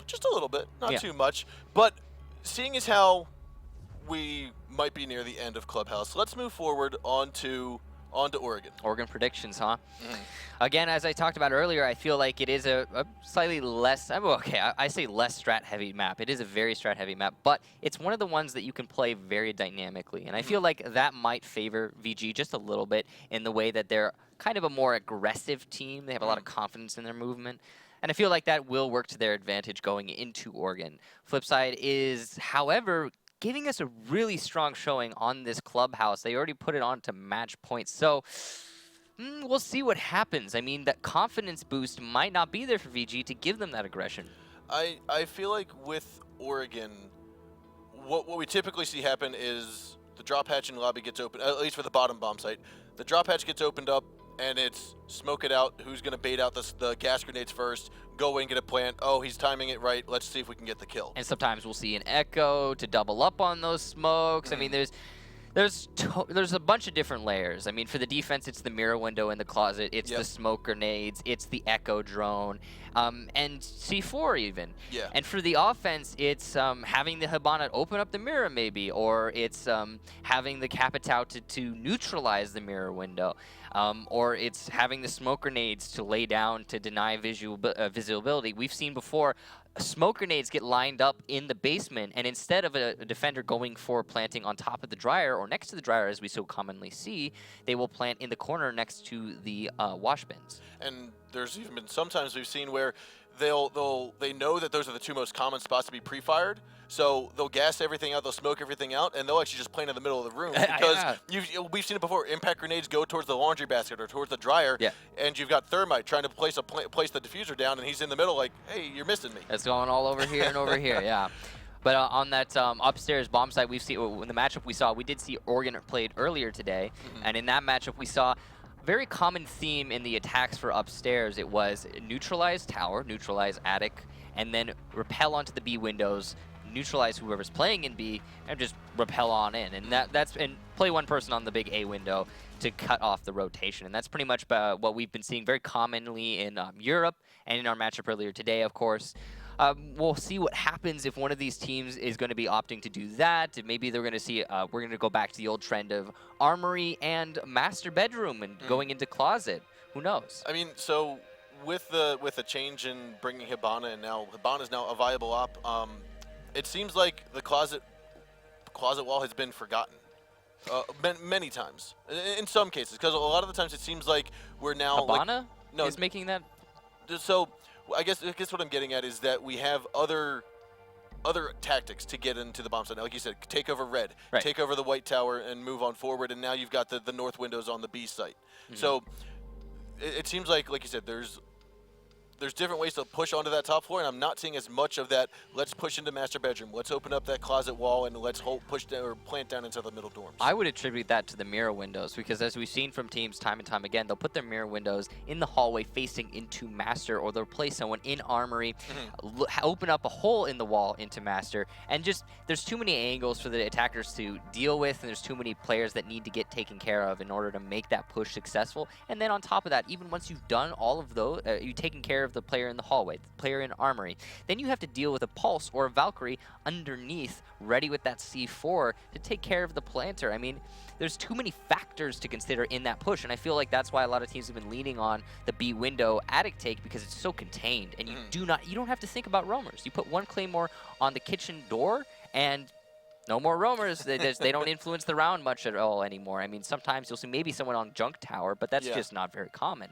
Speaker 5: Just a little bit, not
Speaker 2: Yeah.
Speaker 5: too much. But seeing as how we might be near the end of Clubhouse, let's move forward onto Oregon.
Speaker 2: Oregon predictions, huh? Again, as I talked about earlier, I feel like it is a slightly less, I say less strat-heavy map. It is a very strat-heavy map, but it's one of the ones that you can play very dynamically. And I feel like that might favor VG just a little bit in the way that they're kind of a more aggressive team. They have a lot of confidence in their movement. And I feel like that will work to their advantage going into Oregon. Flip side is, however, giving us a really strong showing on this Clubhouse. They already put it on to match points. So we'll see what happens. I mean, that confidence boost might not be there for VG to give them that aggression.
Speaker 5: I feel like with Oregon, what we typically see happen is the drop hatch in lobby gets open, at least for the bottom bomb site. The drop hatch gets opened up, and it's smoke it out. Who's going to bait out the gas grenades first? Go in, get a plant. Oh, he's timing it right. Let's see if we can get the kill.
Speaker 2: And sometimes we'll see an echo to double up on those smokes. I mean, there's a bunch of different layers. I mean, for the defense, it's the mirror window in the closet. It's the smoke grenades. It's the echo drone. And C4 even.
Speaker 5: Yeah.
Speaker 2: And for the offense, it's having the Hibana open up the mirror maybe, or it's having the Capitao to neutralize the mirror window. Or it's having the smoke grenades to lay down to deny visibility. We've seen before smoke grenades get lined up in the basement, and instead of a defender going for planting on top of the dryer or next to the dryer, as we so commonly see, they will plant in the corner next to the wash bins.
Speaker 5: And there's even been sometimes we've seen where they know that those are the two most common spots to be pre-fired, so they'll gas everything out, they'll smoke everything out, and they'll actually just plant in the middle of the room because we've seen it before. Impact grenades go towards the laundry basket or towards the dryer, and you've got Thermite trying to place the diffuser down, and he's in the middle like, hey, you're missing me.
Speaker 2: It's going all over here and over here, yeah. But on that upstairs bomb site, we've seen in the matchup we did see Oregon played earlier today, and in that matchup we saw very common theme in the attacks for upstairs. It was neutralize tower, neutralize attic, and then repel onto the B windows, neutralize whoever's playing in B, and just repel on in. And that's play one person on the big A window to cut off the rotation. And that's pretty much what we've been seeing very commonly in Europe and in our matchup earlier today, of course. We'll see what happens if one of these teams is going to be opting to do that. Maybe they're going to see, we're going to go back to the old trend of armory and master bedroom and going into closet. Who knows?
Speaker 5: I mean, so with the change in bringing Hibana, and now Hibana's now a viable op, it seems like the closet wall has been forgotten many times. In some cases, because a lot of the times it seems like we're now
Speaker 2: Hibana is making that.
Speaker 5: So I guess what I'm getting at is that we have other tactics to get into the bomb site. Now, like you said, take over red, take over the white tower, and move on forward. And now you've got the north windows on the B site. So it seems like you said, there's different ways to push onto that top floor, and I'm not seeing as much of that. Let's push into master bedroom. Let's open up that closet wall, and let's push down or plant down into the middle dorms.
Speaker 2: I would attribute that to the mirror windows, because as we've seen from teams time and time again, they'll put their mirror windows in the hallway facing into master, or they'll place someone in armory, open up a hole in the wall into master, and just there's too many angles for the attackers to deal with, and there's too many players that need to get taken care of in order to make that push successful. And then on top of that, even once you've done all of those, you've taken care of the player in the hallway, the player in armory, then you have to deal with a Pulse or a Valkyrie underneath, ready with that C4 to take care of the planter. I mean, there's too many factors to consider in that push, and I feel like that's why a lot of teams have been leaning on the B window attic take, because it's so contained, and you don't have to think about roamers. You put one claymore on the kitchen door, and no more roamers. They don't influence the round much at all anymore. I mean, sometimes you'll see maybe someone on junk tower, but that's just not very common.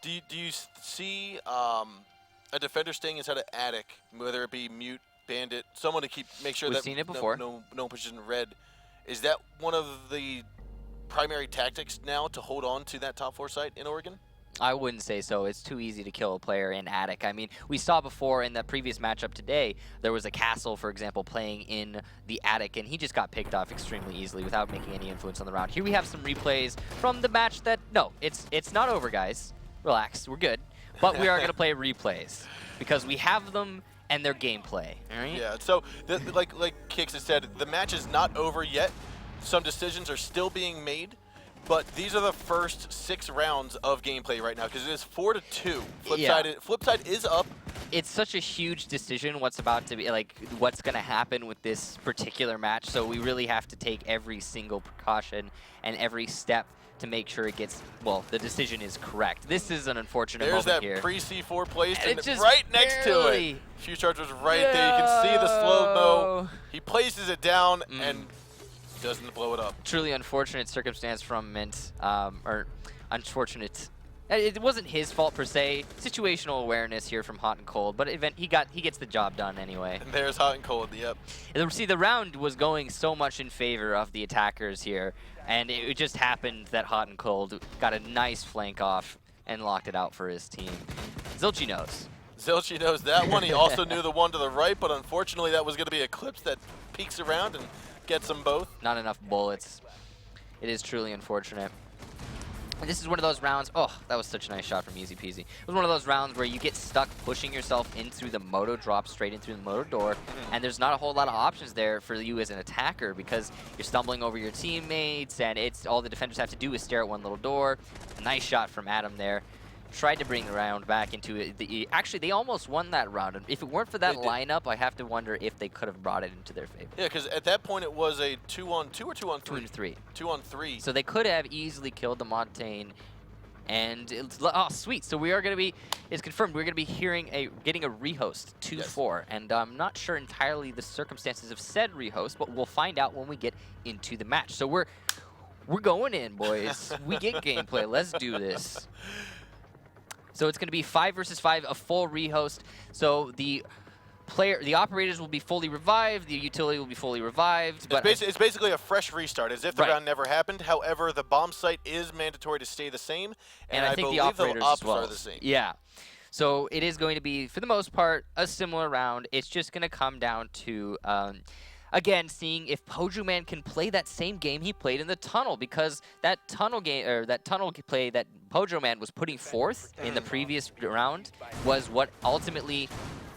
Speaker 5: Do you see a defender staying inside an attic, whether it be mute, bandit, someone to make sure
Speaker 2: We've
Speaker 5: that
Speaker 2: seen it before.
Speaker 5: No one pushes in red? Is that one of the primary tactics now to hold on to that top 4 site in Oregon?
Speaker 2: I wouldn't say so. It's too easy to kill a player in attic. I mean, we saw before in the previous matchup today, there was a Castle, for example, playing in the attic, and he just got picked off extremely easily without making any influence on the round. Here we have some replays from the match that, no, it's not over, guys. Relax, we're good. But we are going to play replays because we have them and their gameplay. All right?
Speaker 5: Yeah, so like Kix has said, the match is not over yet. some decisions are still being made, but these are the first 6 rounds of gameplay right now because it is 4-2. Flipside is up.
Speaker 2: It's such a huge decision what's about to be, like, what's going to happen with this particular match, so we really have to take every single precaution and every step to make sure it gets, well, the decision is correct. This is an unfortunate
Speaker 5: There's
Speaker 2: moment
Speaker 5: that
Speaker 2: here.
Speaker 5: pre-C4 placed and
Speaker 2: just
Speaker 5: right next to it. Fuse Charge was right there. You can see the slow-mo. He places it down and doesn't blow it up.
Speaker 2: Truly unfortunate circumstance from Mint, or unfortunate. It wasn't his fault per se. Situational awareness here from Hot and Cold, but he gets the job done anyway.
Speaker 5: And there's Hot and Cold, yep.
Speaker 2: See, the round was going so much in favor of the attackers here, and it just happened that Hot and Cold got a nice flank off and locked it out for his team. Zilchi knows.
Speaker 5: Zilchi knows that one. He also knew the one to the right, but unfortunately that was going to be Eclipse that peeks around and gets them both.
Speaker 2: Not enough bullets. It is truly unfortunate. And this is one of those rounds, oh, that was such a nice shot from Easy Peasy. It was one of those rounds where you get stuck pushing yourself in through the moto drop, straight in through the moto door, and there's not a whole lot of options there for you as an attacker because you're stumbling over your teammates, and it's all the defenders have to do is stare at one little door. Nice shot from Adam there. Tried to bring the round back into it. Actually, they almost won that round. And if it weren't for that lineup, I have to wonder if they could have brought it into their favor.
Speaker 5: Yeah, because at that point it was a 2-on-2 or 2-on-3?
Speaker 2: 2-on-3.
Speaker 5: 2-on-3.
Speaker 2: So they could have easily killed the Montaigne. And it's, oh, sweet. So we are going to be, it's confirmed, we're going to be getting a rehost 2-4. Yes. And I'm not sure entirely the circumstances of said rehost, but we'll find out when we get into the match. So we're going in, boys. We get gameplay. Let's do this. So it's going to be 5 versus 5, a full rehost. So the operators will be fully revived, the utility will be fully revived. But
Speaker 5: it's basically a fresh restart, as if the round never happened. However, the bomb site is mandatory to stay the same, and I think the operators as well are the same.
Speaker 2: Yeah. So it is going to be, for the most part, a similar round. It's just going to come down to, again, seeing if Pojoman can play that same game he played in the tunnel, because that tunnel game, or that tunnel play that Pojoman was putting forth in the previous round was what ultimately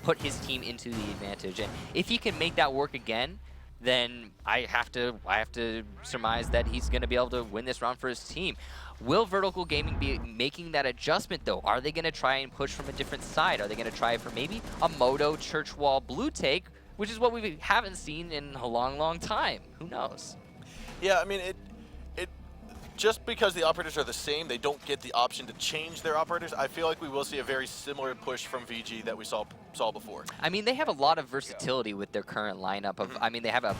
Speaker 2: put his team into the advantage. And if he can make that work again, then I have to surmise that he's going to be able to win this round for his team. Will Vertical Gaming be making that adjustment, though? Are they going to try and push from a different side? Are they going to try for maybe a Moto Church Wall blue take, which is what we haven't seen in a long, long time? Who knows?
Speaker 5: Yeah, I mean, it just because the operators are the same, they don't get the option to change their operators. I feel like we will see a very similar push from VG that we saw before.
Speaker 2: I mean, they have a lot of versatility with their current lineup of. I mean, they have a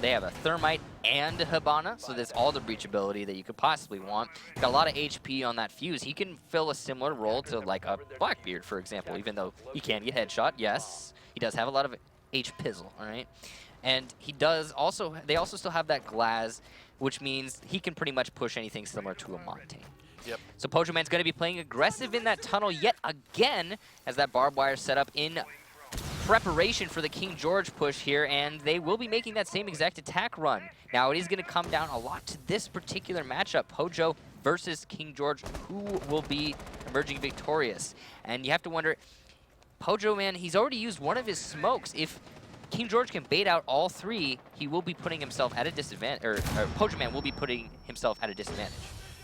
Speaker 2: Thermite and a Hibana, so there's all the breachability that you could possibly want. Got a lot of HP on that Fuse. He can fill a similar role to like a Blackbeard, for example, even though he can get headshot. Yes, he does have a lot of H-Pizzle, all right? And he does also, they also still have that Glaz, which means he can pretty much push anything similar to a Montaigne.
Speaker 5: Yep.
Speaker 2: So Pojoman's going to be playing aggressive in that tunnel yet again as that barbed wire set up in preparation for the King George push here, and they will be making that same exact attack run. Now, it is going to come down a lot to this particular matchup, Pojo versus King George, who will be emerging victorious. And you have to wonder, Pojoman, he's already used one of his smokes. If King George can bait out all three, he will be putting himself at a disadvantage, or Pojoman will be putting himself at a disadvantage.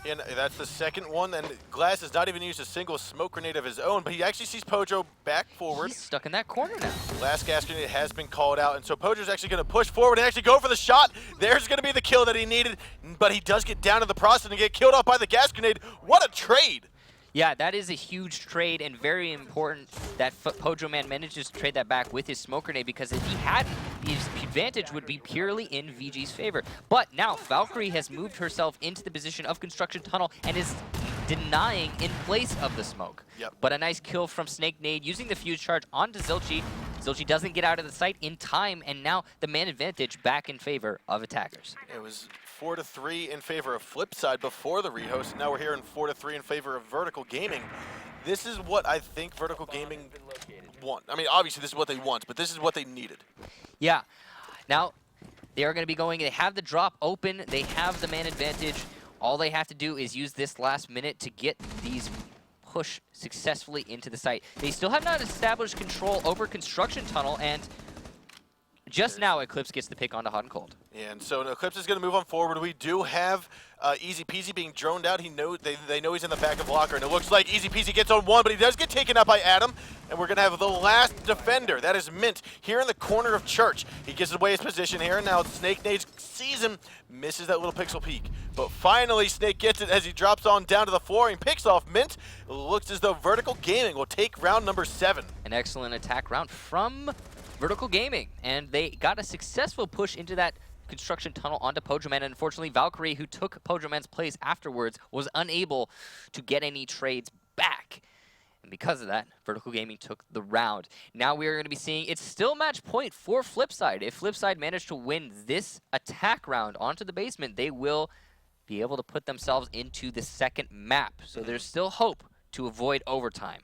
Speaker 5: And that's the second one, and Glass has not even used a single smoke grenade of his own, but he actually sees Pojo back forward.
Speaker 2: He's stuck in that corner now.
Speaker 5: Last gas grenade has been called out, and so Pojo's actually going to push forward and actually go for the shot. There's going to be the kill that he needed, but he does get down to the process and get killed off by the gas grenade. What a trade!
Speaker 2: Yeah, that is a huge trade and very important that Pojoman manages to trade that back with his smoke grenade, because if he hadn't, his advantage would be purely in VG's favor. But now Valkyrie has moved herself into the position of construction tunnel and is denying in place of the smoke.
Speaker 5: Yep.
Speaker 2: But a nice kill from Snake Nade using the fuse charge onto Zilchi. Zilchi doesn't get out of the site in time, and now the man advantage back in favor of attackers.
Speaker 5: It was 4-3 in favor of Flipside before the rehost, and now we're here in 4-3 in favor of Vertical Gaming. This is what I think Vertical Gaming want. I mean, obviously this is what they want, but this is what they needed.
Speaker 2: Yeah. Now, they are going to be going, they have the drop open, they have the man advantage. All they have to do is use this last minute to get these push successfully into the site. They still have not established control over construction tunnel, and Just now, Eclipse gets the pick onto Hot and Cold.
Speaker 5: And so Eclipse is going to move on forward. We do have Easy Peasy being droned out. They know he's in the back of Locker, and it looks like Easy Peasy gets on one, but he does get taken out by Adam. And we're going to have the last defender. That is Mint here in the corner of Church. He gives away his position here, and now Snake Nade sees him, misses that little pixel peek. But finally, Snake gets it as he drops on down to the floor and picks off Mint. It looks as though Vertical Gaming will take round number 7.
Speaker 2: An excellent attack round from Vertical Gaming, and they got a successful push into that construction tunnel onto Pojoman. And unfortunately, Valkyrie, who took Pojoman's place afterwards, was unable to get any trades back. And because of that, Vertical Gaming took the round. Now we are going to be seeing it's still match point for Flipside. If Flipside managed to win this attack round onto the basement, they will be able to put themselves into the second map. So there's still hope to avoid overtime.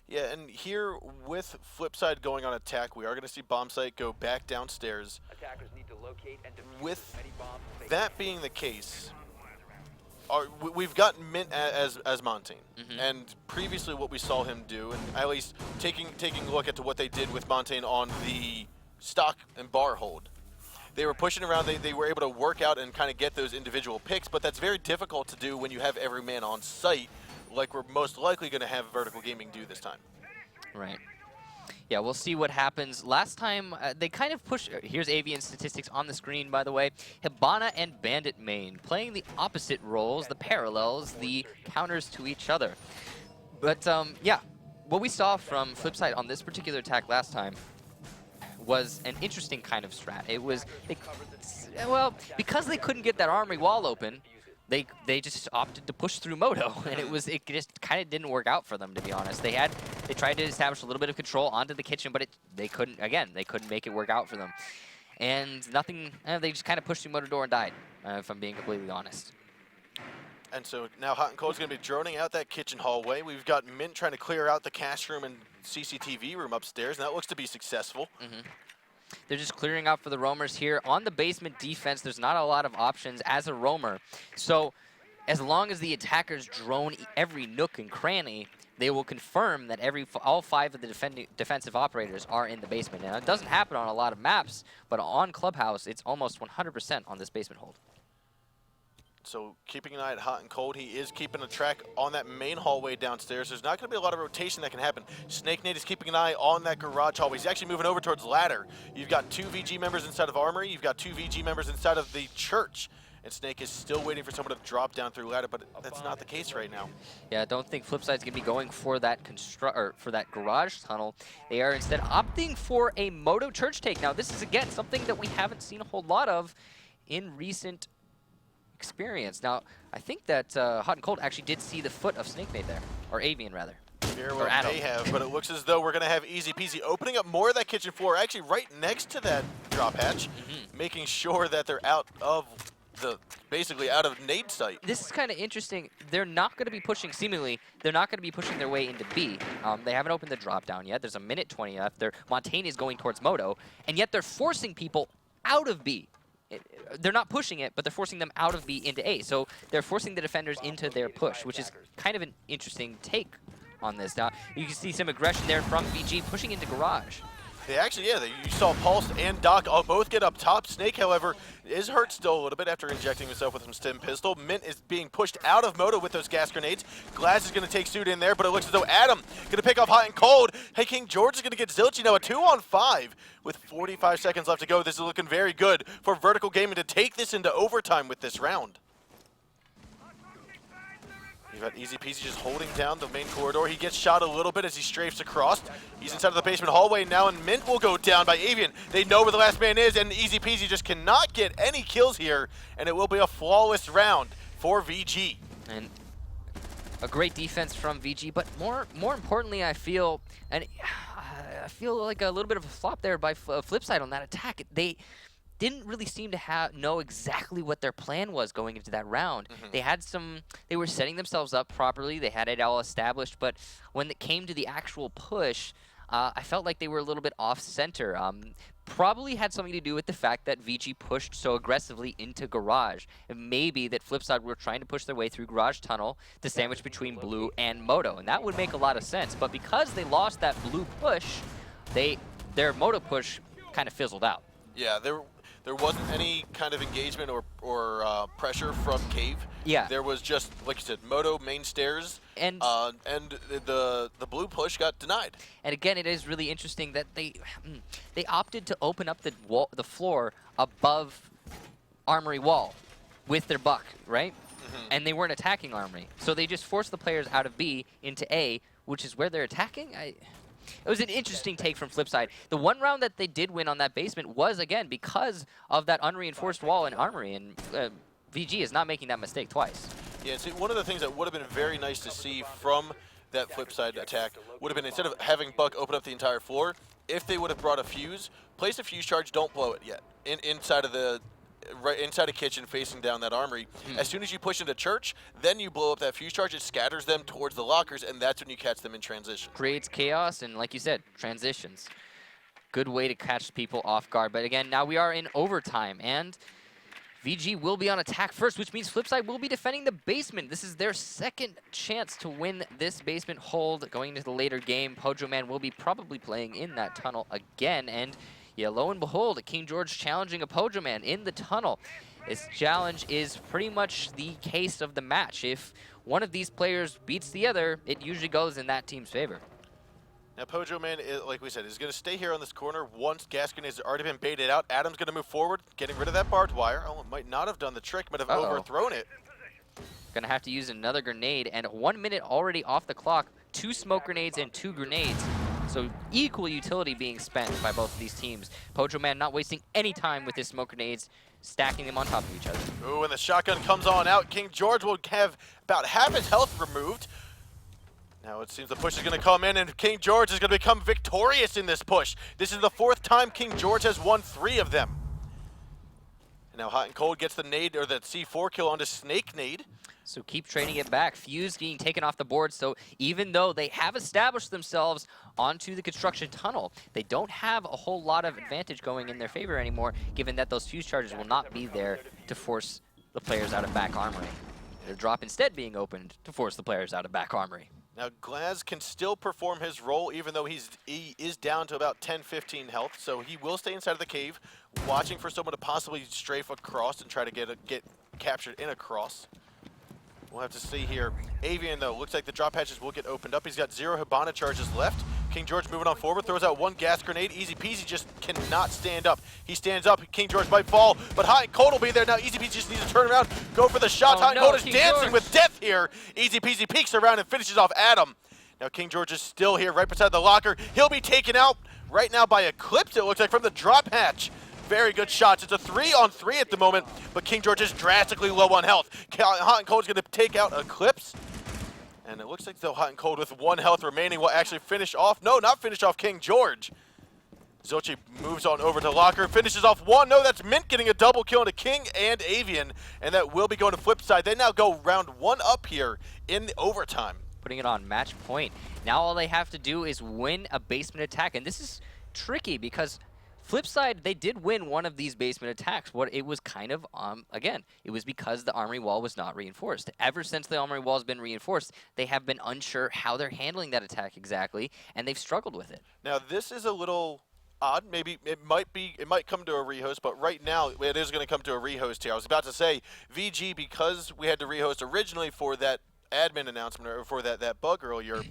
Speaker 5: Yeah, and here with Flipside going on attack, we are going to see Bombsight go back downstairs.
Speaker 8: Attackers need to locate and defuse
Speaker 5: With
Speaker 8: as many bombs as they
Speaker 5: that
Speaker 8: can.
Speaker 5: being the case, we've got Mint as Montaigne, and previously what we saw him do, and at least taking a look at what they did with Montaigne on the stock and bar hold. They were pushing around, they were able to work out and kind of get those individual picks, but that's very difficult to do when you have every man on site, like we're most likely going to have Vertical Gaming do this time.
Speaker 2: Right. Yeah, we'll see what happens. Last time, they kind of pushed... Here's Avian statistics on the screen, by the way. Hibana and Bandit main, playing the opposite roles, the parallels, the counters to each other. But, yeah, what we saw from Flipside on this particular attack last time was an interesting kind of strat. It was... well, because they couldn't get that armory wall open, they just opted to push through Moto, and it just kind of didn't work out for them, to be honest. They tried to establish a little bit of control onto the kitchen, but they couldn't make it work out for them. And nothing, they just kind of pushed through Moto door and died, if I'm being completely honest.
Speaker 5: And so now Hot and Cold is going to be droning out that kitchen hallway. We've got Mint trying to clear out the cash room and CCTV room upstairs, and that looks to be successful.
Speaker 2: They're just clearing out for the roamers here. On the basement defense, there's not a lot of options as a roamer. So as long as the attackers drone every nook and cranny, they will confirm that all 5 of the defensive operators are in the basement. Now, it doesn't happen on a lot of maps, but on Clubhouse, it's almost 100% on this basement hold.
Speaker 5: So keeping an eye at Hot and Cold, he is keeping a track on that main hallway downstairs. There's not going to be a lot of rotation that can happen. Snake Nade is keeping an eye on that garage hallway. He's actually moving over towards Ladder. You've got 2 VG members inside of Armory. You've got 2 VG members inside of the church. And Snake is still waiting for someone to drop down through Ladder, but that's not the case right now.
Speaker 2: Yeah, I don't think Flipside's going to be going for that for that garage tunnel. They are instead opting for a Moto church take. Now, this is, again, something that we haven't seen a whole lot of in recent experience. Now, I think that Hot and Cold actually did see the foot of Snake Nade there, or Avian rather.
Speaker 5: Very well may have, but it looks as though we're going to have Easy Peasy opening up more of that kitchen floor, actually right next to that drop hatch, making sure that they're out of basically out of nade sight.
Speaker 2: This is kind of interesting. They're not going to be pushing, seemingly, they're not going to be pushing their way into B. They haven't opened the drop down yet. There's a minute 20 left. Montaigne is going towards Moto, and yet they're forcing people out of B. They're not pushing it, but they're forcing them out of B into A. So they're forcing the defenders into their push, which is kind of an interesting take on this. Now, you can see some aggression there from VG pushing into garage.
Speaker 5: They actually, yeah, you saw Pulse and Doc all both get up top. Snake, however, is hurt still a little bit after injecting himself with some stim pistol. Mint is being pushed out of Moto with those gas grenades. Glass is going to take suit in there, but it looks as though Adam going to pick off Hot and Cold. Hey, King George is going to get Zilchi now, a 2-on-5 with 45 seconds left to go. This is looking very good for Vertical Gaming to take this into overtime with this round. You've got Easy Peasy just holding down the main corridor. He gets shot a little bit as he strafes across. He's inside of the basement hallway now, and Mint will go down by Avian. They know where the last man is, and Easy Peasy just cannot get any kills here, and it will be a flawless round for VG.
Speaker 2: And a great defense from VG, but more importantly, I feel like a little bit of a flop there by Flipside on that attack. They didn't really seem to know exactly what their plan was going into that round. They were setting themselves up properly. They had it all established, but when it came to the actual push, I felt like they were a little bit off center. Probably had something to do with the fact that VG pushed so aggressively into garage. And maybe that Flipside were trying to push their way through garage tunnel to sandwich between blue and Moto, and that would make a lot of sense. But because they lost that blue push, their Moto push kind of fizzled out.
Speaker 5: Yeah, there wasn't any kind of engagement or pressure from Cave.
Speaker 2: Yeah.
Speaker 5: There was just, like you said, Moto main stairs,
Speaker 2: And
Speaker 5: the blue push got denied.
Speaker 2: And again, it is really interesting that they opted to open up the floor above Armory wall with their buck, right? And they weren't attacking Armory, so they just forced the players out of B into A, which is where they're attacking. It was an interesting take from Flipside. The one round that they did win on that basement was, again, because of that unreinforced wall in Armory, and VG is not making that mistake twice.
Speaker 5: Yeah, see, one of the things that would have been very nice to see from that Flipside attack would have been, instead of having Buck open up the entire floor, if they would have brought a fuse, place a fuse charge, don't blow it yet. Inside of the kitchen facing down that Armory. As soon as you push into church, then you blow up that fuse charge, it scatters them towards the lockers, and that's when you catch them in transition.
Speaker 2: Creates chaos, and like you said, transitions. Good way to catch people off guard. But again, now we are in overtime, and VG will be on attack first, which means Flipside will be defending the basement. This is their second chance to win this basement hold going into the later game. Pojoman will be probably playing in that tunnel again, and yeah, lo and behold, King George challenging a Pojoman in the tunnel. This challenge is pretty much the case of the match. If one of these players beats the other, it usually goes in that team's favor.
Speaker 5: Now, Pojoman, like we said, is going to stay here on this corner once gas grenades have already been baited out. Adam's going to move forward, getting rid of that barbed wire. Oh, it might not have done the trick, might have overthrown it.
Speaker 2: Gonna have to use another grenade, and 1 minute already off the clock. 2 smoke grenades and 2 grenades. So equal utility being spent by both of these teams. Pojoman not wasting any time with his smoke grenades, stacking them on top of each other.
Speaker 5: Ooh, and the shotgun comes on out. King George will have about half his health removed. Now it seems the push is going to come in, and King George is going to become victorious in this push. This is the 4th time King George has won 3 of them. And now Hot and Cold gets the nade, or the C4 kill onto Snake Nade.
Speaker 2: So keep trading it back. Fuse getting taken off the board, so even though they have established themselves onto the construction tunnel, they don't have a whole lot of advantage going in their favor anymore, given that those fuse charges will not be there to force the players out of back Armory. The drop instead being opened to force the players out of back Armory.
Speaker 5: Now Glaz can still perform his role even though he is down to about 10-15 health, so he will stay inside of the cave, watching for someone to possibly strafe across and try to get captured in a cross. We'll have to see here. Avian, though, looks like the drop hatches will get opened up. He's got 0 Hibana charges left. King George moving on forward, throws out 1 gas grenade. Easy Peasy just cannot stand up. He stands up. King George might fall, but Hot and Cold will be there. Now Easy Peasy just needs to turn around, go for the shots. Hot and Cold is dancing with death here. Easy Peasy peeks around and finishes off Adam. Now King George is still here right beside the locker. He'll be taken out right now by Eclipse, it looks like, from the drop hatch. Very good shots. It's a 3-on-3 at the moment, but King George is drastically low on health. Hot and Cold is going to take out Eclipse. And it looks like though Hot and Cold with 1 health remaining will actually finish off. No, not finish off King George. Zilchi moves on over to Locker, finishes off 1. No, that's Mint getting a double kill into King and Avian, and that will be going to Flipside. They now go round 1 up here in the overtime.
Speaker 2: Putting it on match point. Now all they have to do is win a basement attack, and this is tricky because Flipside, they did win one of these basement attacks. What it was kind of, again, it was because the Armory wall was not reinforced. Ever since the Armory wall has been reinforced, they have been unsure how they're handling that attack exactly, and they've struggled with it.
Speaker 5: Now this is a little odd. Maybe it might come to a rehost, but right now it is going to come to a rehost here. I was about to say VG, because we had to rehost originally for that admin announcement or for that bug earlier.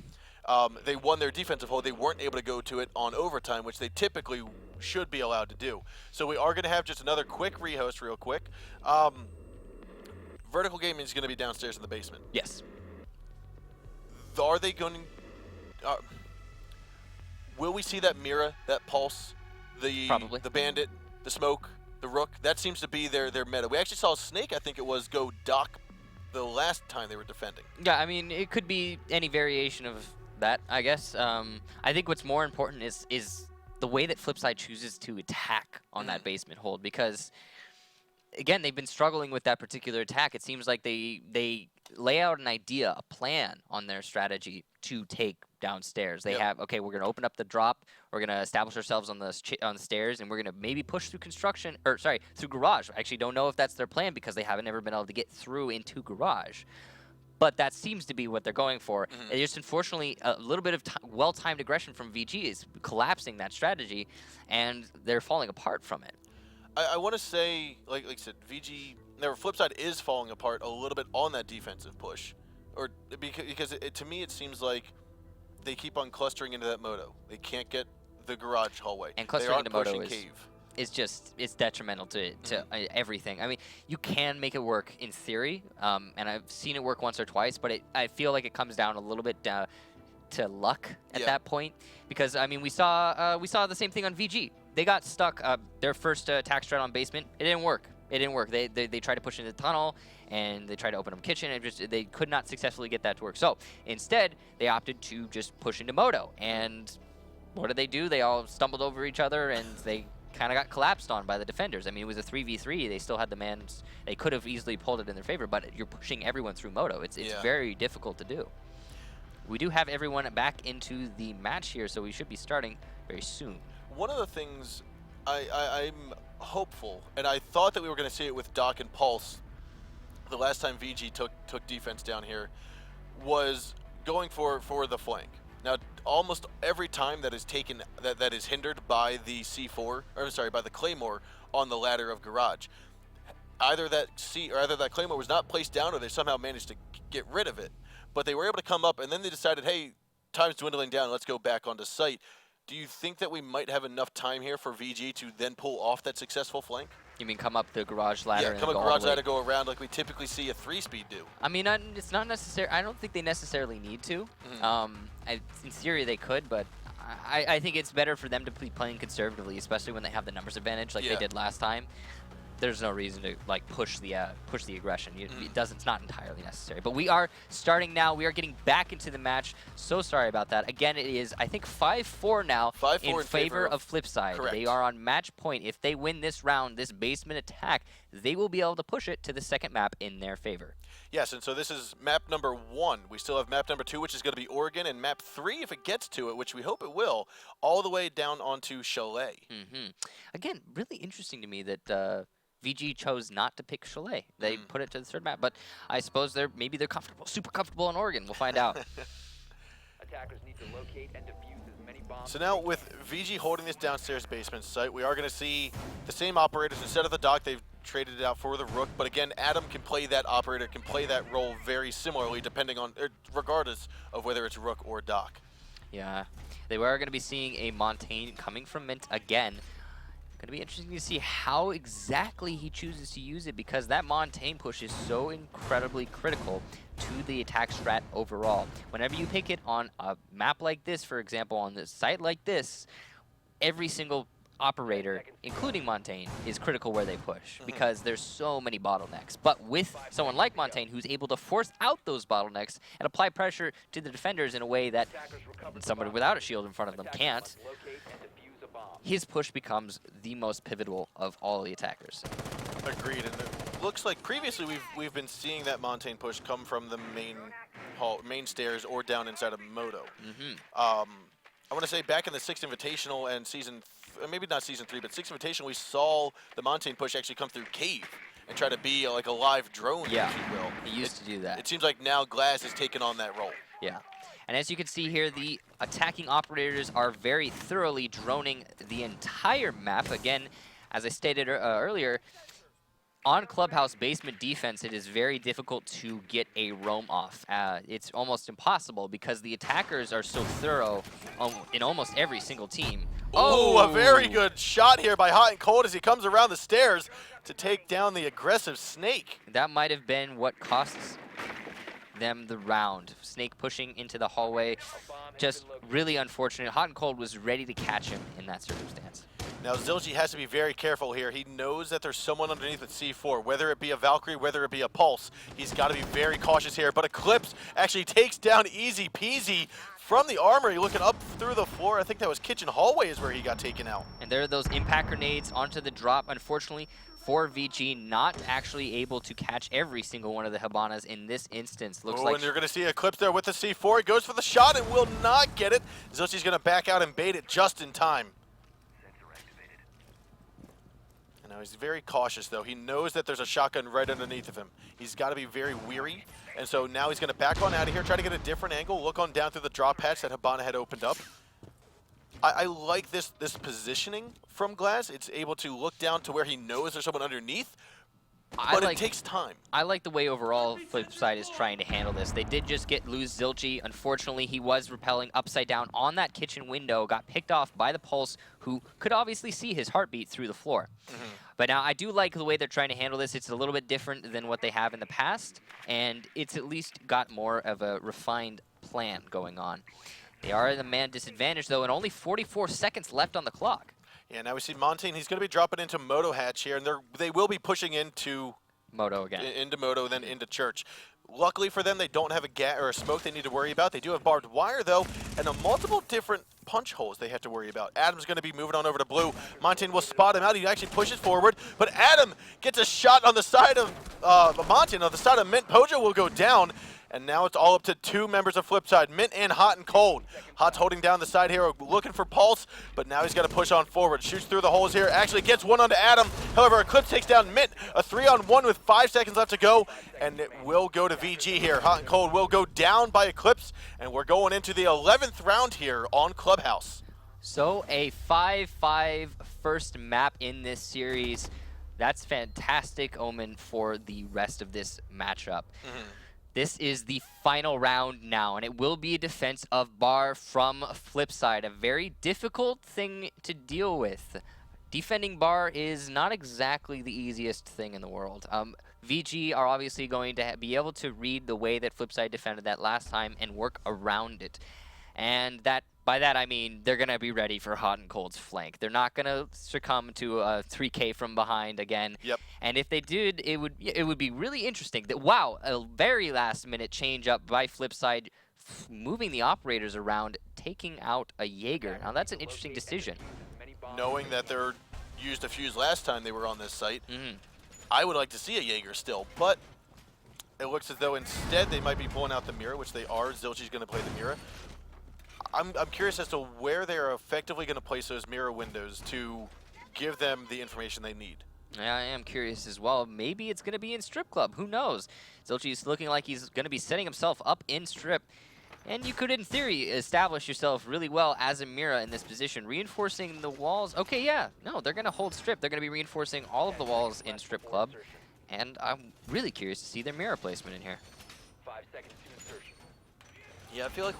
Speaker 5: They won their defensive hold. They weren't able to go to it on overtime, which they typically should be allowed to do. So we are going to have just another quick rehost real quick. Vertical Gaming is going to be downstairs in the basement.
Speaker 2: Yes.
Speaker 5: Are they going to... will we see that Mira, that Pulse,
Speaker 2: Probably.
Speaker 5: the Bandit, the Smoke, the Rook? That seems to be their meta. We actually saw Snake, I think it was, go Doc the last time they were defending.
Speaker 2: Yeah, I mean, it could be any variation of that, I guess. I think what's more important is the way that Flipside chooses to attack on that basement hold, because again, they've been struggling with that particular attack. It seems like they lay out an idea, a plan on their strategy to take downstairs. They have, okay, we're going to open up the drop, we're going to establish ourselves on the stairs, and we're going to maybe push through construction, or sorry, through garage. I actually don't know if that's their plan because they haven't ever been able to get through into garage. but that seems to be what they're going for. It's just unfortunately a little bit of well-timed aggression from VG is collapsing that strategy, and they're falling apart from it.
Speaker 5: I want to say, like I said, VG, their flip side is falling apart a little bit on that defensive push. Or because to me it seems like they keep on clustering into that Moto. They can't get the garage hallway.
Speaker 2: And clustering into Moto is
Speaker 5: cave.
Speaker 2: It's detrimental to everything. I mean, you can make it work in theory, and I've seen it work once or twice, but I feel like it comes down a little bit to luck at that point, because I mean we saw the same thing on VG. They got stuck. Their first attack strat on basement, it didn't work. They tried to push into the tunnel, and they tried to open up kitchen, and they could not successfully get that to work. So instead, they opted to just push into Moto. And what did they do? They all stumbled over each other, and they kind of got collapsed on by the defenders. I mean, it was a 3v3. They still had the mans. They could have easily pulled it in their favor, but you're pushing everyone through Moto. It's very difficult to do. We do have everyone back into the match here, so we should be starting very soon.
Speaker 5: One of the things I'm hopeful, and I thought that we were going to see it with Doc and Pulse the last time VG took defense down here, was going for the flank. Now, almost every time that is taken, that is hindered by the C4, or I'm sorry, by the Claymore on the ladder of Garage, either that Claymore was not placed down, or they somehow managed to get rid of it. But they were able to come up, and then they decided, hey, time's dwindling down, let's go back onto site. Do you think that we might have enough time here for VG to then pull off that successful flank?
Speaker 2: You mean come up the garage ladder?
Speaker 5: Yeah, come up garage ladder, go around like we typically see a 3-speed do.
Speaker 2: I mean, it's not necessary. I don't think they necessarily need to. In theory, they could, but I think it's better for them to be playing conservatively, especially when they have the numbers advantage like they did last time. There's no reason to like push the aggression. It's not entirely necessary. But we are starting now. We are getting back into the match. So sorry about that. Again, it is I think 5-4 now in favor of Flipside.
Speaker 5: Correct.
Speaker 2: They are on match point. If they win this round, this basement attack, they will be able to push it to the second map in their favor.
Speaker 5: Yes, and so this is map number 1. We still have map number 2, which is going to be Oregon, and map 3, if it gets to it, which we hope it will, all the way down onto Chalet.
Speaker 2: Again, really interesting to me that VG chose not to pick Chalet. They put it to the third map, but I suppose maybe they're comfortable, super comfortable in Oregon. We'll find out.
Speaker 8: Attackers need to locate and defuse as many bombs.
Speaker 5: So now with VG holding this downstairs basement site, we are going to see the same operators. Instead of the Doc, they've traded it out for the Rook. But again, Adam can play that operator, can play that role very similarly, depending on, regardless of whether it's Rook or Doc.
Speaker 2: Yeah, they were going to be seeing a Montaigne coming from Mint again. Going to be interesting to see how exactly he chooses to use it, because that Montaigne push is so incredibly critical to the attack strat overall. Whenever you pick it on a map like this, for example, on this site like this, every single operator, including Montaigne, is critical where they push, because there's so many bottlenecks. But with someone like Montaigne, who's able to force out those bottlenecks and apply pressure to the defenders in a way that somebody without a shield in front of them can't, his push becomes the most pivotal of all the attackers.
Speaker 5: Agreed, and it looks like previously we've been seeing that Montaigne push come from the main stairs or down inside of Moto. I want to say back in the 6th Invitational and maybe not season 3, but 6th Invitational, we saw the Montaigne push actually come through cave and try to be like a live drone, if you will.
Speaker 2: He used to do that.
Speaker 5: It seems like now Glass has taken on that role.
Speaker 2: Yeah. And as you can see here, the attacking operators are very thoroughly droning the entire map. Again, as I stated earlier, on Clubhouse basement defense, it is very difficult to get a roam off. It's almost impossible because the attackers are so thorough in almost every single team.
Speaker 5: Oh, a very good shot here by Hot and Cold as he comes around the stairs to take down the aggressive Snake.
Speaker 2: That might have been what costs them the round. Snake pushing into the hallway, just really unfortunate. Hot and Cold was ready to catch him in that circumstance.
Speaker 5: Now Zilji has to be very careful here. He knows that there's someone underneath at C4, whether it be a Valkyrie, whether it be a Pulse. He's got to be very cautious here, but Eclipse actually takes down easy peasy from the armory, looking up through the floor. I think that was kitchen hallway is where he got taken out.
Speaker 2: And there are those impact grenades onto the drop. Unfortunately, for VG, not actually able to catch every single one of the Habanas in this instance. Looks like
Speaker 5: and you're going to see Eclipse there with the C4. He goes for the shot and will not get it. Zilchi's going to back out and bait it just in time. And now he's very cautious, though. He knows that there's a shotgun right underneath of him. He's got to be very weary. And so now he's going to back on out of here, try to get a different angle, look on down through the drop hatch that Hibana had opened up. I like this positioning from Glaz. It's able to look down to where he knows there's someone underneath, but it takes time.
Speaker 2: I like the way overall Flipside is trying to handle this. They did just lose Zilchi. Unfortunately, he was rappelling upside down on that kitchen window, got picked off by the Pulse, who could obviously see his heartbeat through the floor. But now I do like the way they're trying to handle this. It's a little bit different than what they have in the past, and it's at least got more of a refined plan going on. They are in the man disadvantage, though, and only 44 seconds left on the clock.
Speaker 5: Yeah, now we see Montaigne. He's going to be dropping into Moto Hatch here, and they will be pushing into
Speaker 2: Moto again.
Speaker 5: Into Moto, then into Church. Luckily for them, they don't have a smoke they need to worry about. They do have barbed wire, though, and multiple different punch holes they have to worry about. Adam's going to be moving on over to blue. Montaigne will spot him out. He actually pushes forward, but Adam gets a shot on the side of Montaigne. On the side of Mint, Pojo will go down. And now it's all up to two members of Flipside, Mint and Hot and Cold. Hot's holding down the side here, looking for Pulse, but now he's got to push on forward. Shoots through the holes here, actually gets one onto Adam. However, Eclipse takes down Mint, a 3-on-1 with 5 seconds left to go, and it will go to VG here. Hot and Cold will go down by Eclipse, and we're going into the 11th round here on Clubhouse.
Speaker 2: So a 5-5 first map in this series. That's fantastic omen for the rest of this matchup. This is the final round now, and it will be a defense of Bar from Flipside, a very difficult thing to deal with. Defending Bar is not exactly the easiest thing in the world. VG are obviously going to be able to read the way that Flipside defended that last time and work around it. And by that I mean they're going to be ready for Hot and Cold's flank. They're not going to succumb to a 3K from behind again.
Speaker 5: Yep.
Speaker 2: And if they did, it would be really interesting. That wow, a very last minute change up by Flipside, moving the operators around, taking out a Jaeger. Now that's an interesting decision.
Speaker 5: Knowing that they're used a fuse last time they were on this site, I would like to see a Jaeger still, but it looks as though instead they might be pulling out the Mira, which they are. Zilchi's going to play the Mira. I'm curious as to where they're effectively going to place those Mira windows to give them the information they need.
Speaker 2: Yeah, I am curious as well. Maybe it's going to be in Strip Club. Who knows? Zilchi's looking like he's going to be setting himself up in Strip. And you could, in theory, establish yourself really well as a Mira in this position. Reinforcing the walls. Okay, yeah. No, they're going to hold Strip. They're going to be reinforcing all of the walls in Strip Club. And I'm really curious to see their Mira placement in here.
Speaker 8: 5 seconds to insertion.
Speaker 5: Yeah, I feel like...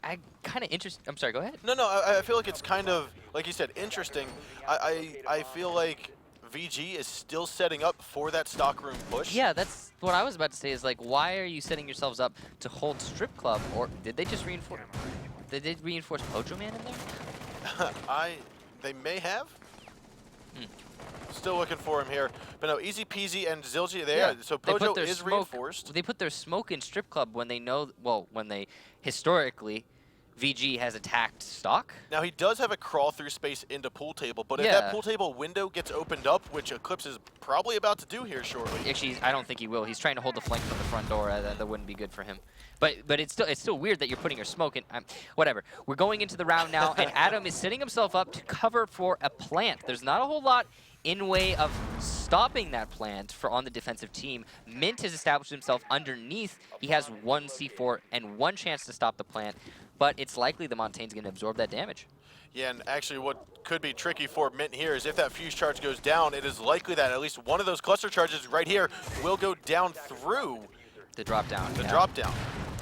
Speaker 2: I'm kind of interested. I'm sorry, go ahead.
Speaker 5: No, I feel like it's kind of, like you said, interesting. I feel like VG is still setting up for that stockroom push.
Speaker 2: Yeah, that's what I was about to say is, like, why are you setting yourselves up to hold Strip Club? Or did they just reinforce... Did they reinforce Pojo Man in there?
Speaker 5: They may have. Still looking for him here. But no, Easy Peasy and Zilchi there. So Pojo is reinforced.
Speaker 2: They put their smoke in Strip Club when they know, well, when they historically, VG has attacked stock.
Speaker 5: Now he does have a crawl through space into pool table, but if that pool table window gets opened up, which Eclipse is probably about to do here shortly.
Speaker 2: Actually, I don't think he will. He's trying to hold the flank from the front door. That wouldn't be good for him. But it's still weird that you're putting your smoke in. Whatever. We're going into the round now, and Adam is setting himself up to cover for a plant. There's not a whole lot in way of stopping that plant on the defensive team. Mint has established himself underneath. He has 1 C4 and 1 chance to stop the plant, but it's likely the Montaigne's going to absorb that damage.
Speaker 5: Yeah, and actually what could be tricky for Mint here is if that fuse charge goes down, it is likely that at least one of those cluster charges right here will go down through
Speaker 2: the drop down.
Speaker 5: Drop down.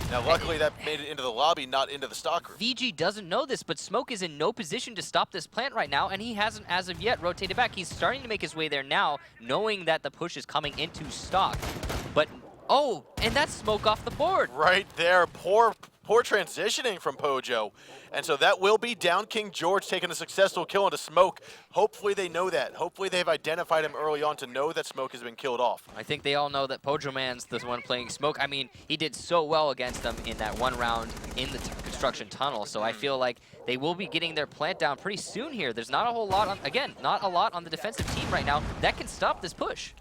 Speaker 5: Now, luckily, that made it into the lobby, not into the stockroom.
Speaker 2: VG doesn't know this, but Smoke is in no position to stop this plant right now, and he hasn't, as of yet, rotated back. He's starting to make his way there now, knowing that the push is coming into stock. But, oh, and that's Smoke off the board.
Speaker 5: Right there. Poor transitioning from Pojo. And so that will be down King George taking a successful kill into Smoke. Hopefully they know that. Hopefully they've identified him early on to know that Smoke has been killed off.
Speaker 2: I think they all know that Pojo Man's the one playing Smoke. I mean, he did so well against them in that one round in the construction tunnel. So I feel like they will be getting their plant down pretty soon here. There's not a whole lot on, again, not a lot on the defensive team right now that can stop this push.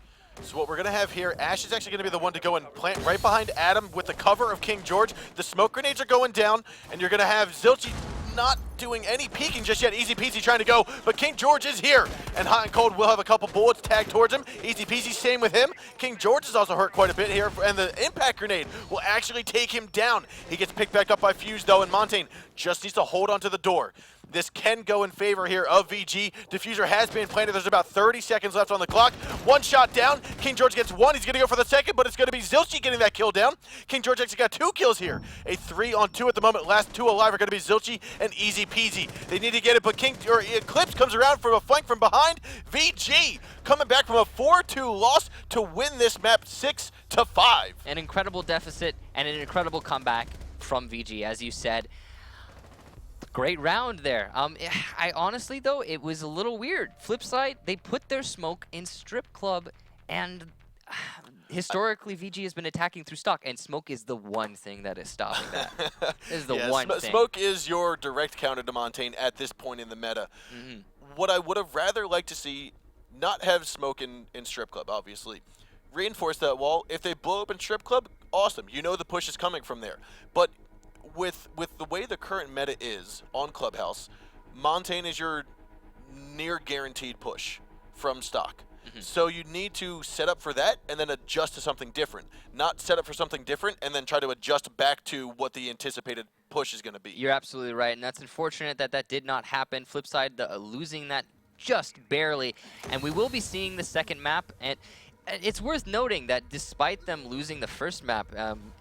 Speaker 5: So what we're going to have here, Ash is actually going to be the one to go and plant right behind Adam with the cover of King George. The smoke grenades are going down, and you're going to have Zilchi not doing any peeking just yet. Easy Peasy trying to go, but King George is here. And Hot and Cold will have a couple bullets tagged towards him. Easy Peasy, same with him. King George is also hurt quite a bit here, and the impact grenade will actually take him down. He gets picked back up by Fuse though, and Montagne just needs to hold onto the door. This can go in favor here of VG. Diffuser has been planted. There's about 30 seconds left on the clock. One shot down. King George gets one. He's going to go for the second, but it's going to be Zilchi getting that kill down. King George actually got 2 kills here. A 3-on-2 at the moment. Last 2 alive are going to be Zilchi and Easy Peasy. They need to get it, but Eclipse comes around from a flank from behind. VG coming back from a 4-2 loss to win this map 6-5.
Speaker 2: An incredible deficit and an incredible comeback from VG, as you said. Great round there. I honestly, though, it was a little weird. Flipside, they put their smoke in Strip Club, and historically, VG has been attacking through stock, and smoke is the one thing that is stopping that. Is the one thing.
Speaker 5: Smoke is your direct counter to Montagne at this point in the meta. What I would have rather liked to see, not have smoke in Strip Club, obviously. Reinforce that wall. If they blow up in Strip Club, awesome. You know the push is coming from there. But with the way the current meta is on Clubhouse, Montagne is your near guaranteed push from stock. So you need to set up for that and then adjust to something different. Not set up for something different and then try to adjust back to what the anticipated push is going to be.
Speaker 2: You're absolutely right, and that's unfortunate that that did not happen. Flipside, losing that just barely, and we will be seeing the second map. And it's worth noting that despite them losing the first map,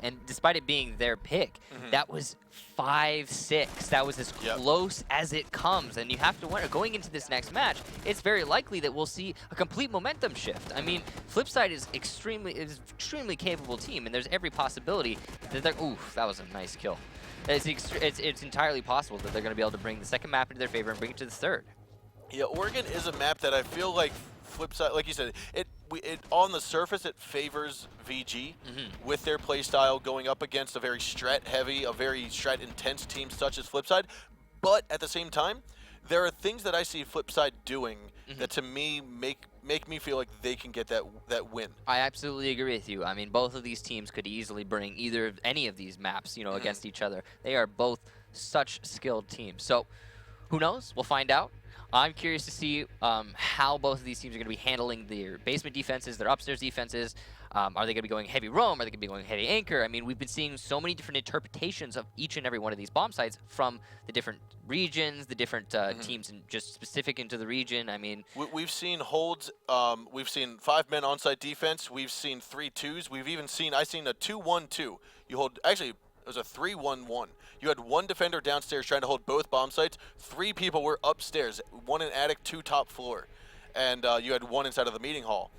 Speaker 2: and despite it being their pick, that was 5-6. That was as close as it comes. And you have to wonder, going into this next match, it's very likely that we'll see a complete momentum shift. I mean, Flipside is extremely capable team, and there's every possibility that they're... Oof, that was a nice kill. It's entirely possible that they're going to be able to bring the second map into their favor and bring it to the third.
Speaker 5: Yeah, Oregon is a map that I feel like Flipside, like you said, it on the surface it favors VG with their play style going up against a very strat heavy, a very strat intense team such as Flipside. But at the same time, there are things that I see Flipside doing that to me make me feel like they can get that win.
Speaker 2: I absolutely agree with you. I mean, both of these teams could easily bring any of these maps, against each other. They are both such skilled teams. So, who knows? We'll find out. I'm curious to see how both of these teams are going to be handling their basement defenses, their upstairs defenses. Are they going to be going heavy roam? Are they going to be going heavy anchor? I mean, we've been seeing so many different interpretations of each and every one of these bomb sites from the different regions, the different teams and just specific into the region. I mean,
Speaker 5: we've seen holds. We've seen 5-man onsite defense. We've seen 3-2s. We've even seen a 2-1-2. You hold actually. It was a 3-1-1. You had one defender downstairs trying to hold both bomb sites. 3 people were upstairs, 1 in attic, 2 top floor. And you had 1 inside of the meeting hall.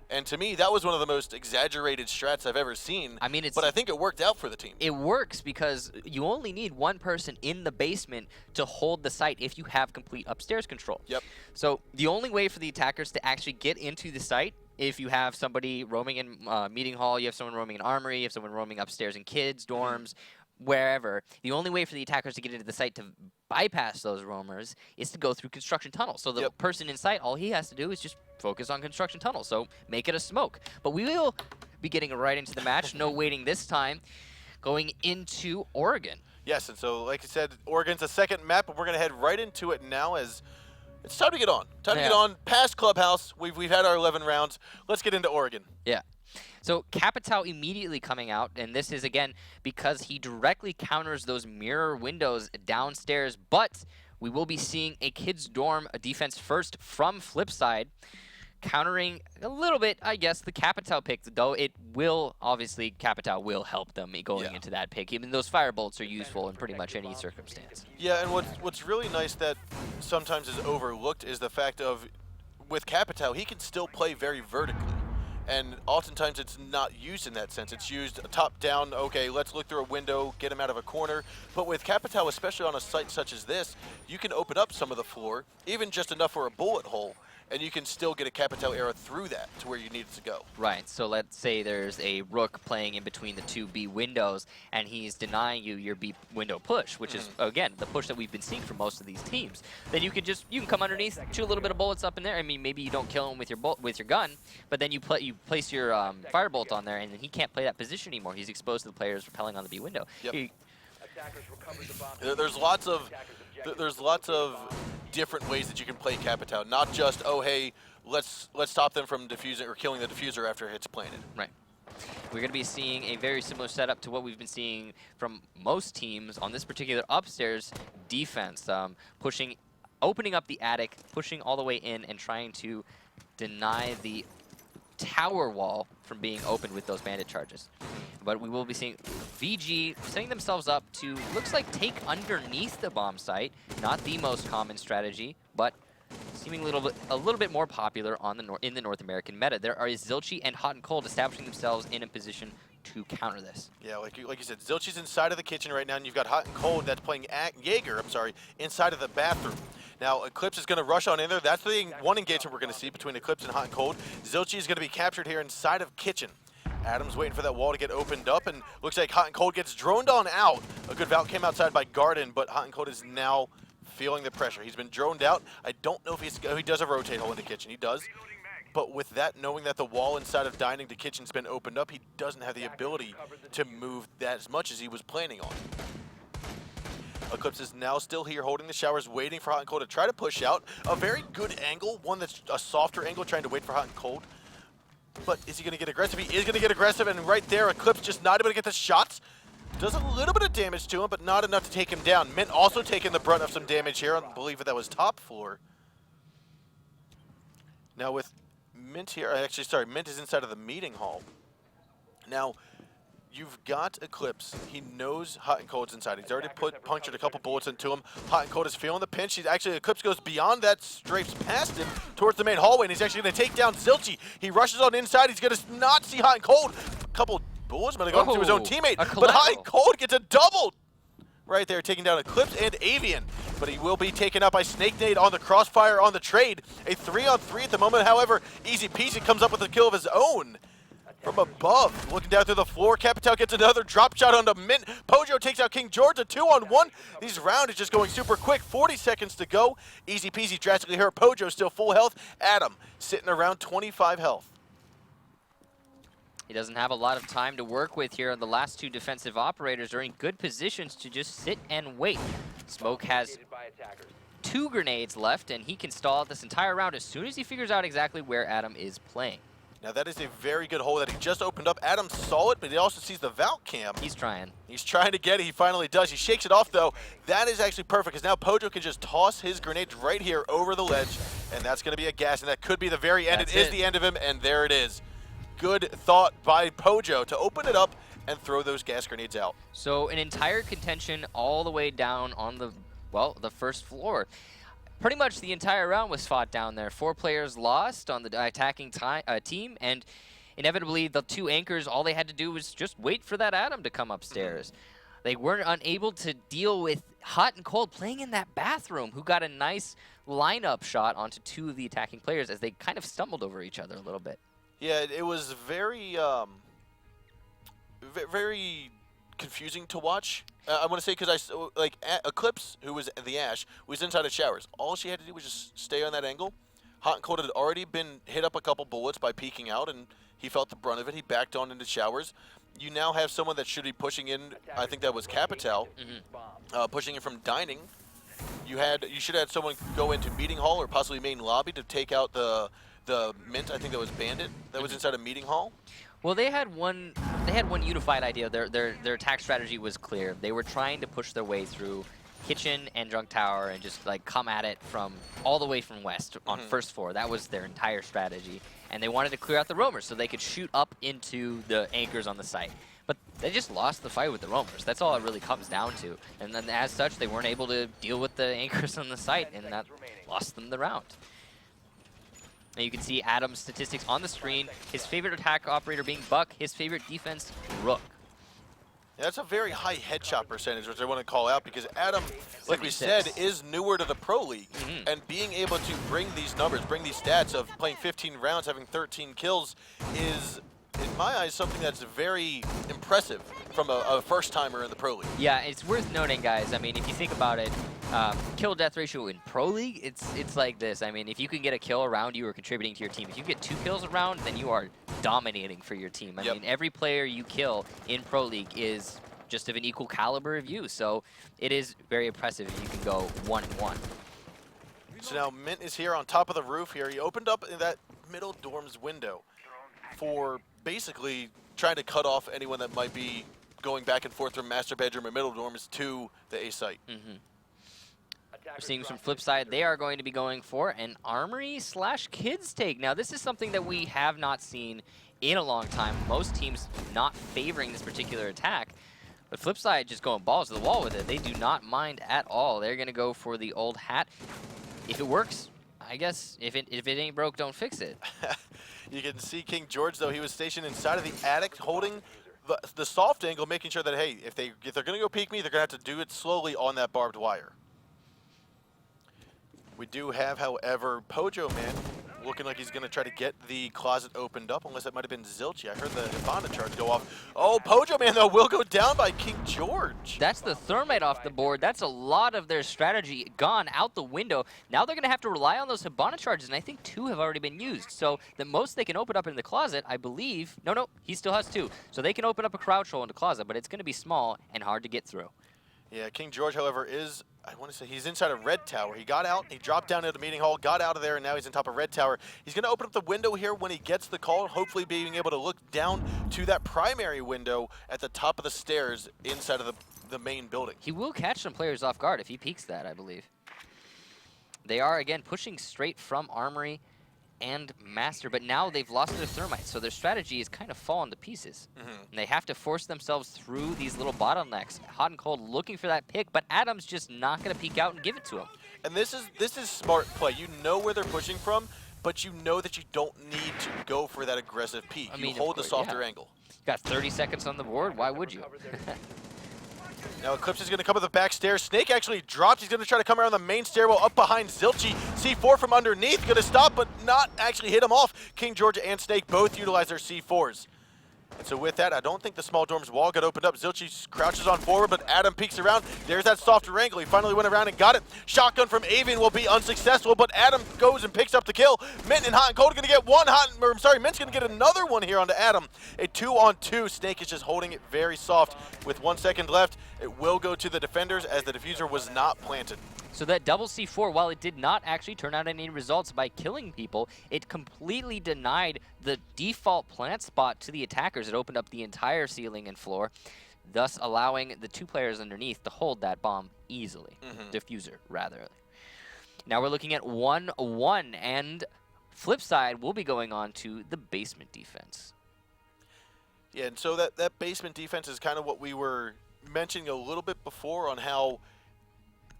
Speaker 5: And to me, that was one of the most exaggerated strats I've ever seen.
Speaker 2: I mean,
Speaker 5: but I think it worked out for the team.
Speaker 2: It works because you only need one person in the basement to hold the site if you have complete upstairs control.
Speaker 5: Yep.
Speaker 2: So the only way for the attackers to actually get into the site, if you have somebody roaming in meeting hall, you have someone roaming in armory, you have someone roaming upstairs in kids, dorms, wherever, the only way for the attackers to get into the site to bypass those roamers is to go through construction tunnels. So the person in sight, all he has to do is just focus on construction tunnels. So make it a smoke. But we will be getting right into the match. No waiting this time. Going into Oregon.
Speaker 5: Yes, and so like I said, Oregon's the second map, and we're going to head right into it now as it's time to get on. Time to get on. Past Clubhouse. We've had our 11 rounds. Let's get into Oregon.
Speaker 2: Yeah. So Capitao immediately coming out, and this is, again, because he directly counters those mirror windows downstairs, but we will be seeing a kids' dorm defense first from Flipside, countering a little bit, I guess, the Capitao pick, though it will, obviously, Capitao will help them going into that pick. Even those firebolts are useful in pretty much any circumstance.
Speaker 5: Yeah, and what's really nice that sometimes is overlooked is the fact of, with Capitao, he can still play very vertically. And oftentimes it's not used in that sense. It's used top down, okay, let's look through a window, get him out of a corner. But with Capitao, especially on a site such as this, you can open up some of the floor, even just enough for a bullet hole, and you can still get a Capitao arrow through that to where you need it to go.
Speaker 2: Right, so let's say there's a Rook playing in between the 2 B windows, and he's denying you your B window push, which is, again, the push that we've been seeing from most of these teams. Then you can come underneath, shoot a little bit of bullets up in there. I mean, maybe you don't kill him with your gun, but then you place your firebolt on there, and then he can't play that position anymore. He's exposed to the players repelling on the B window.
Speaker 5: Yep. There's lots of there's lots of different ways that you can play Capitao. Not just, oh, hey, let's stop them from defusing or killing the diffuser after it's planted.
Speaker 2: Right. We're going to be seeing a very similar setup to what we've been seeing from most teams on this particular upstairs defense, opening up the attic, pushing all the way in, and trying to deny the tower wall from being opened with those bandit charges. But we will be seeing VG setting themselves up to, looks like, take underneath the bomb site. Not the most common strategy, but seeming a little bit more popular on in the North American meta. There are Zilchi and Hot and Cold establishing themselves in a position to counter this.
Speaker 5: Yeah, like you said, Zilchi's inside of the kitchen right now, and you've got Hot and Cold that's playing Jaeger, inside of the bathroom. Now, Eclipse is going to rush on in there. That's the one engagement we're going to see between Eclipse and Hot and Cold. Zilchi is going to be captured here inside of kitchen. Adam's waiting for that wall to get opened up, and looks like Hot and Cold gets droned on out. A good Valk came outside by Garden, but Hot and Cold is now feeling the pressure. He's been droned out. I don't know if he does a rotate hole in the kitchen. He does. But with that, knowing that the wall inside of dining to kitchen's been opened up, he doesn't have the ability to move that as much as he was planning on. Eclipse is now still here holding the showers, waiting for Hot and Cold to try to push out. A very good angle, one that's a softer angle, trying to wait for Hot and Cold. But is he going to get aggressive? He is going to get aggressive, and right there, Eclipse just not able to get the shots. Does a little bit of damage to him, but not enough to take him down. Mint also taking the brunt of some damage here. I believe that was top floor. Now with Mint here, Mint is inside of the meeting hall. Now, you've got Eclipse. He knows Hot and Cold's inside. He's already punctured a couple bullets into him. Hot and Cold is feeling the pinch. Eclipse goes beyond that, strafes past him towards the main hallway, and he's actually going to take down Zilchi. He rushes on inside. He's going to not see Hot and Cold. A couple bullets going to go to his own teammate, but Hot and Cold gets a double right there, taking down Eclipse and Avian. But he will be taken out by Snake Nade on the crossfire on the trade. A 3-on-3 at the moment, however. Easy Peasy comes up with a kill of his own. From above, looking down through the floor, Capitao gets another drop shot onto Mint. Pojo takes out King George, a 2-on-1. This round is just going super quick, 40 seconds to go. Easy Peasy drastically hurt. Pojo still full health. Adam sitting around 25 health.
Speaker 2: He doesn't have a lot of time to work with here. The last two defensive operators are in good positions to just sit and wait. Smoke has 2 grenades left, and he can stall out this entire round as soon as he figures out exactly where Adam is playing.
Speaker 5: Now that is a very good hole that he just opened up. Adam saw it, but he also sees the Valk cam.
Speaker 2: He's trying.
Speaker 5: He's trying to get it. He finally does. He shakes it off, though. That is actually perfect, because now Pojo can just toss his grenades right here over the ledge, and that's going to be a gas, and that could be the very end. It is the end of him, and there it is. Good thought by Pojo to open it up and throw those gas grenades out.
Speaker 2: So an entire contention all the way down on the, well, the first floor. Pretty much the entire round was fought down there. 4 players lost on the attacking team, and inevitably the 2 anchors, all they had to do was just wait for that Adam to come upstairs. They weren't unable to deal with Hot and Cold playing in that bathroom, who got a nice lineup shot onto 2 of the attacking players as they kind of stumbled over each other a little bit.
Speaker 5: Yeah, it was very, very confusing to watch. I want to say because Eclipse, who was the Ash, was inside of showers. All she had to do was just stay on that angle. Hot and Cold had already been hit up a couple bullets by peeking out, and he felt the brunt of it. He backed on into showers. You now have someone that should be pushing in. I think that was Capitao, pushing in from dining. You should have had someone go into meeting hall or possibly main lobby to take out the Mint. I think that was Bandit that was inside a meeting hall.
Speaker 2: Well, they had one unified idea. Their attack strategy was clear. They were trying to push their way through kitchen and Drunk Tower and just like come at it from all the way from west on first floor. That was their entire strategy. And they wanted to clear out the roamers so they could shoot up into the anchors on the site. But they just lost the fight with the roamers. That's all it really comes down to. And then as such, they weren't able to deal with the anchors on the site, and that lost them the round. And you can see Adam's statistics on the screen. His favorite attack operator being Buck, his favorite defense, Rook.
Speaker 5: Yeah, that's a very high headshot percentage, which I want to call out, because Adam, like we said, is newer to the Pro League. And being able to bring these numbers, bring these stats of playing 15 rounds, having 13 kills is, in my eyes, something that's very impressive from a first-timer in the Pro League.
Speaker 2: Yeah, it's worth noting, guys. I mean, if you think about it, kill-death ratio in Pro League, it's like this. I mean, if you can get a kill around, you are contributing to your team. If you get 2 kills around, then you are dominating for your team. I mean, every player you kill in Pro League is just of an equal caliber of you. So it is very impressive if you can go 1-1.
Speaker 5: So now Mint is here on top of the roof here. He opened up in that middle dorm's window for basically trying to cut off anyone that might be going back and forth from master bedroom or middle dorms to the A site.
Speaker 2: We're seeing from Flipside, they are going to be going for an armory/kids take. Now, this is something that we have not seen in a long time. Most teams not favoring this particular attack. But Flipside just going balls to the wall with it. They do not mind at all. They're going to go for the old hat. If it works, I guess if it ain't broke, don't fix it.
Speaker 5: You can see King George, though. He was stationed inside of the attic holding the soft angle, making sure that, hey, if they're going to go peek me, they're going to have to do it slowly on that barbed wire. We do have, however, Pojo Man looking like he's going to try to get the closet opened up, unless it might have been Zilchi. I heard the Hibana charge go off. Oh, Pojo Man, though, will go down by King George.
Speaker 2: That's the Thermite off the board. That's a lot of their strategy gone out the window. Now they're going to have to rely on those Hibana charges, and I think 2 have already been used. So the most they can open up in the closet, I believe... No, he still has 2. So they can open up a crouch hole in the closet, but it's going to be small and hard to get through.
Speaker 5: Yeah, King George, however, is, I want to say, he's inside of Red Tower. He got out, he dropped down into the meeting hall, got out of there, and now he's on top of Red Tower. He's going to open up the window here when he gets the call, hopefully being able to look down to that primary window at the top of the stairs inside of the main building.
Speaker 2: He will catch some players off guard if he peeks that, I believe. They are, again, pushing straight from Armory and Master, but now they've lost their Thermite, so their strategy is kind of fallen to pieces. And they have to force themselves through these little bottlenecks. Hot and Cold looking for that pick, but Adam's just not going to peek out and give it to him.
Speaker 5: And this is smart play. You know where they're pushing from, but you know that you don't need to go for that aggressive peek.
Speaker 2: I mean,
Speaker 5: you hold the softer
Speaker 2: yeah.
Speaker 5: angle.
Speaker 2: Got 30 seconds on the board, why would you?
Speaker 5: Now Eclipse is going to come up the back stairs. Snake actually dropped. He's going to try to come around the main stairwell up behind Zilchi. C4 from underneath. Going to stop, but not actually hit him off. King George and Snake both utilize their C4s. And so with that, I don't think the small dorm's wall got opened up. Zilchi crouches on forward, but Adam peeks around. There's that softer angle. He finally went around and got it. Shotgun from Avian will be unsuccessful, but Adam goes and picks up the kill. Mint and Hot and Cold are going to get one. Mint's going to get another one here onto Adam. A 2-on-2. Snake is just holding it very soft. With 1 second left, it will go to the defenders as the diffuser was not planted.
Speaker 2: So that double C4, while it did not actually turn out any results by killing people, it completely denied the default plant spot to the attackers. It opened up the entire ceiling and floor, thus allowing the 2 players underneath to hold that bomb easily. Diffuser, rather. Now we're looking at 1-1, and Flipside will be going on to the basement defense.
Speaker 5: Yeah, and so that basement defense is kind of what we were mentioning a little bit before on how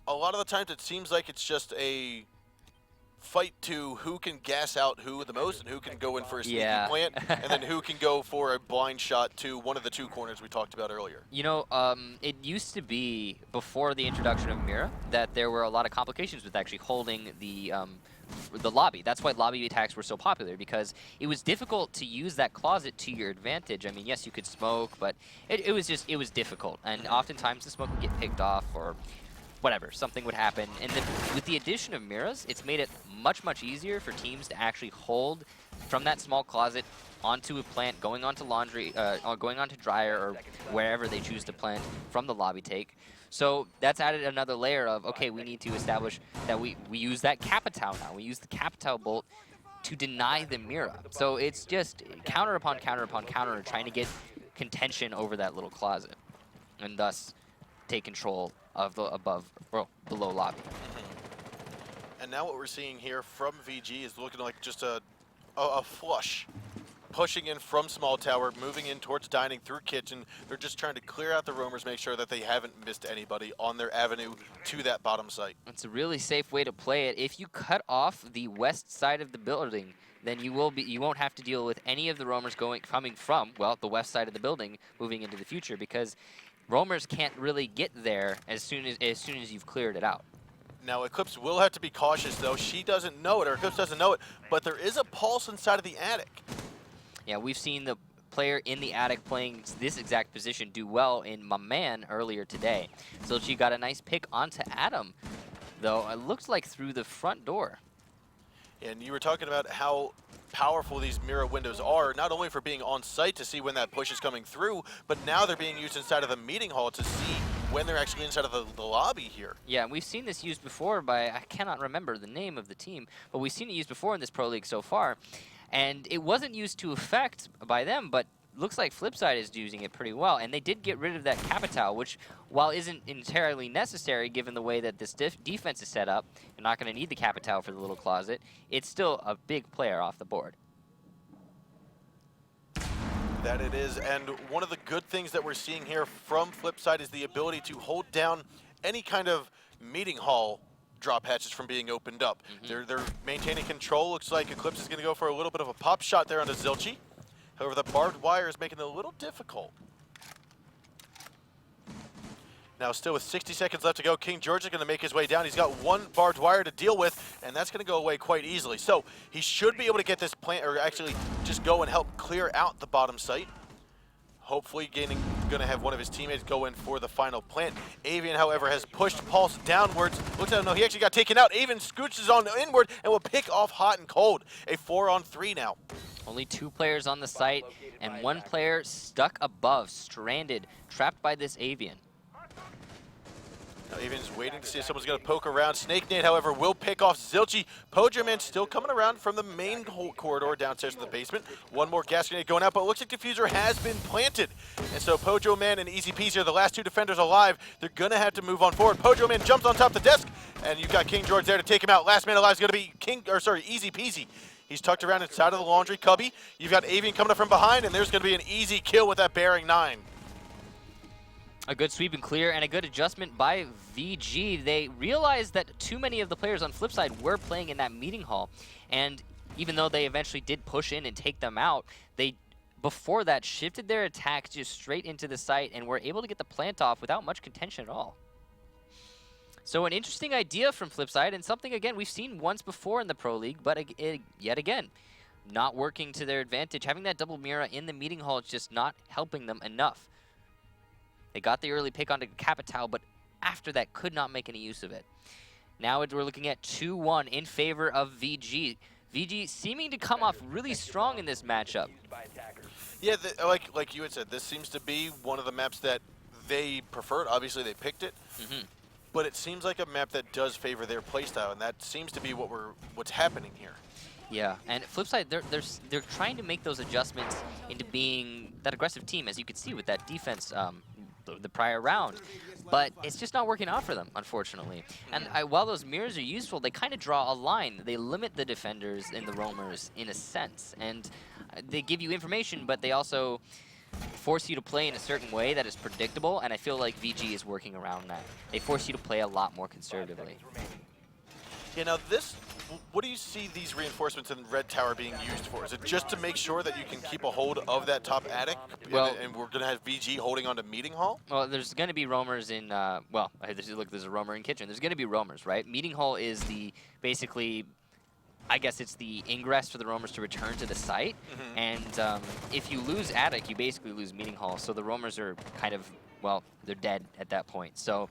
Speaker 5: a lot of the times it seems like it's just a fight to who can gas out who the most and who can go in for a sneaky plant, and then who can go for a blind shot to one of the 2 corners we talked about earlier.
Speaker 2: You know, it used to be, before the introduction of Mira, that there were a lot of complications with actually holding the lobby. That's why lobby attacks were so popular, because it was difficult to use that closet to your advantage. I mean, yes, you could smoke, but it was difficult, and oftentimes the smoke would get picked off or whatever, something would happen. And then with the addition of Miras, it's made it much, much easier for teams to actually hold from that small closet onto a plant, going onto laundry, or going onto dryer, or wherever they choose to plant from the lobby take. So that's added another layer of, okay, we need to establish that we use that Capitao now. We use the Capitao bolt to deny the Mira. So it's just counter upon counter upon counter, trying to get contention over that little closet, and thus take control of the below lobby.
Speaker 5: And now what we're seeing here from VG is looking like just a flush. Pushing in from small tower, moving in towards dining through kitchen. They're just trying to clear out the roamers, make sure that they haven't missed anybody on their avenue to that bottom site.
Speaker 2: It's a really safe way to play it. If you cut off the west side of the building, then you won't have to deal with any of the roamers coming from, well, the west side of the building moving into the future, because roamers can't really get there as soon as you've cleared it out.
Speaker 5: Now Eclipse will have to be cautious though. She doesn't know it, or Eclipse doesn't know it, but there is a pulse inside of the attic.
Speaker 2: Yeah, we've seen the player in the attic playing this exact position do well in my man earlier today. So she got a nice pick onto Adam, though it looks like through the front door.
Speaker 5: And you were talking about how powerful these mirror windows are, not only for being on site to see when that push is coming through, but now they're being used inside of the meeting hall to see when they're actually inside of the lobby here.
Speaker 2: Yeah, and we've seen this used before by, I cannot remember the name of the team, but we've seen it used before in this Pro League so far. And it wasn't used to effect by them, but looks like Flipside is using it pretty well. And they did get rid of that Capital, which, while isn't entirely necessary given the way that this defense is set up, you're not going to need the Capital for the little closet, it's still a big player off the board.
Speaker 5: That it is, and one of the good things that we're seeing here from Flipside is the ability to hold down any kind of meeting hall drop hatches from being opened up. They're maintaining control. Looks like Eclipse is going to go for a little bit of a pop shot there onto Zilchi. However, the barbed wire is making it a little difficult. Now, still with 60 seconds left to go, King George is going to make his way down. He's got one barbed wire to deal with, and that's going to go away quite easily. So he should be able to get this plant, or actually just go and help clear out the bottom site. Hopefully going to have one of his teammates go in for the final plant. Avian, however, has pushed Pulse downwards. Looks like, no, he actually got taken out. Avian scooches on inward and will pick off Hot and Cold. A 4-on-3 now.
Speaker 2: Only 2 players on the site, and 1 player stuck above, stranded, trapped by this Avian.
Speaker 5: Now Avian's waiting to see if someone's going to poke around. Snake Nade, however, will pick off Zilchi. Pojo Man still coming around from the main corridor downstairs to the basement. One more gas grenade going out, but it looks like Diffuser has been planted. And so Pojo Man and Easy Peasy are the last 2 defenders alive. They're going to have to move on forward. Pojo Man jumps on top of the desk, and you've got King George there to take him out. Last man alive is going to be Easy Peasy. He's tucked around inside of the laundry cubby. You've got Avian coming up from behind, and there's going to be an easy kill with that Bearing 9.
Speaker 2: A good sweep and clear, and a good adjustment by VG. They realized that too many of the players on Flipside were playing in that meeting hall, and even though they eventually did push in and take them out, they, before that, shifted their attack just straight into the site and were able to get the plant off without much contention at all. So an interesting idea from Flipside, and something, again, we've seen once before in the Pro League, but yet again, not working to their advantage. Having that double Mira in the meeting hall is just not helping them enough. They got the early pick onto Capital, but after that could not make any use of it. Now we're looking at 2-1 in favor of VG. VG seeming to come off really strong in this matchup.
Speaker 5: Yeah, like you had said, this seems to be one of the maps that they preferred. Obviously, they picked it. But it seems like a map that does favor their playstyle, and that seems to be what's happening here.
Speaker 2: Yeah, and Flipside, they're trying to make those adjustments into being that aggressive team, as you could see with that defense the prior round. But it's just not working out for them, unfortunately. And while those mirrors are useful, they kind of draw a line. They limit the defenders and the roamers in a sense. And they give you information, but they also force you to play in a certain way that is predictable, and I feel like VG is working around that. They force you to play a lot more conservatively.
Speaker 5: Yeah, now what do you see these reinforcements in Red Tower being used for? Is it just to make sure that you can keep a hold of that top attic, and we're going to have VG holding on to Meeting Hall?
Speaker 2: Well, there's going to be roamers in, look, there's a roamer in Kitchen. There's going to be roamers, right? Meeting Hall is basically, I guess it's the ingress for the roamers to return to the site. And if you lose attic, you basically lose Meeting Hall. So the roamers are kind of, well, they're dead at that point. So,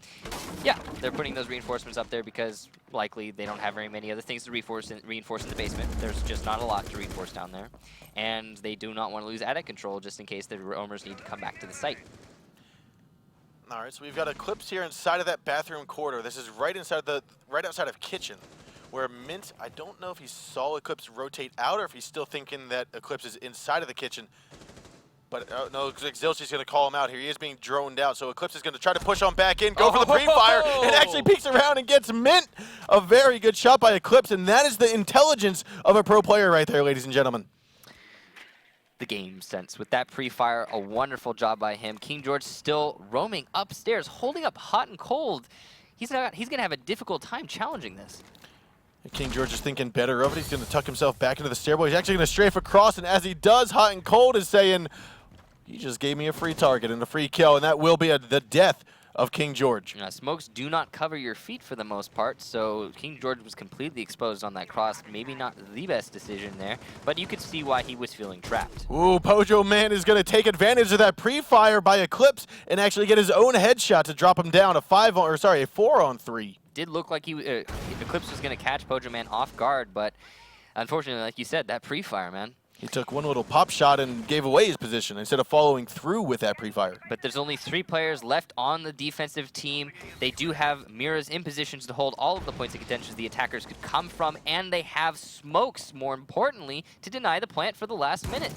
Speaker 2: yeah, they're putting those reinforcements up there because likely they don't have very many other things to reinforce in the basement. There's just not a lot to reinforce down there. And they do not want to lose attic control just in case the roamers need to come back to the site.
Speaker 5: All right, so we've got Eclipse here inside of that bathroom corridor. This is right outside of Kitchen, where Mint, I don't know if he saw Eclipse rotate out or if he's still thinking that Eclipse is inside of the kitchen. But no, looks like Zilchi's going to call him out here. He is being droned out, so Eclipse is going to try to push on back in, go for the pre-fire, and actually peeks around and gets Mint. A very good shot by Eclipse, and that is the intelligence of a pro player right there, ladies and gentlemen.
Speaker 2: The game sense with that pre-fire, a wonderful job by him. King George still roaming upstairs, holding up Hot and Cold. He's going to have a difficult time challenging this.
Speaker 5: King George is thinking better of it. He's going to tuck himself back into the stairwell. He's actually going to strafe across, and as he does, Hot and Cold is saying, "You just gave me a free target and a free kill," and that will be the death of King George.
Speaker 2: Smokes do not cover your feet for the most part, so King George was completely exposed on that cross. Maybe not the best decision there, but you could see why he was feeling trapped.
Speaker 5: Ooh, Pojo Man is going to take advantage of that pre-fire by Eclipse and actually get his own headshot to drop him down a 4-on-3.
Speaker 2: Did look like Eclipse was going to catch Pojo Man off guard, but unfortunately, like you said, that pre-fire, man.
Speaker 5: He took one little pop shot and gave away his position instead of following through with that pre-fire.
Speaker 2: But there's only 3 players left on the defensive team. They do have Miras in positions to hold all of the points of contention the attackers could come from, and they have smokes, more importantly, to deny the plant for the last minute.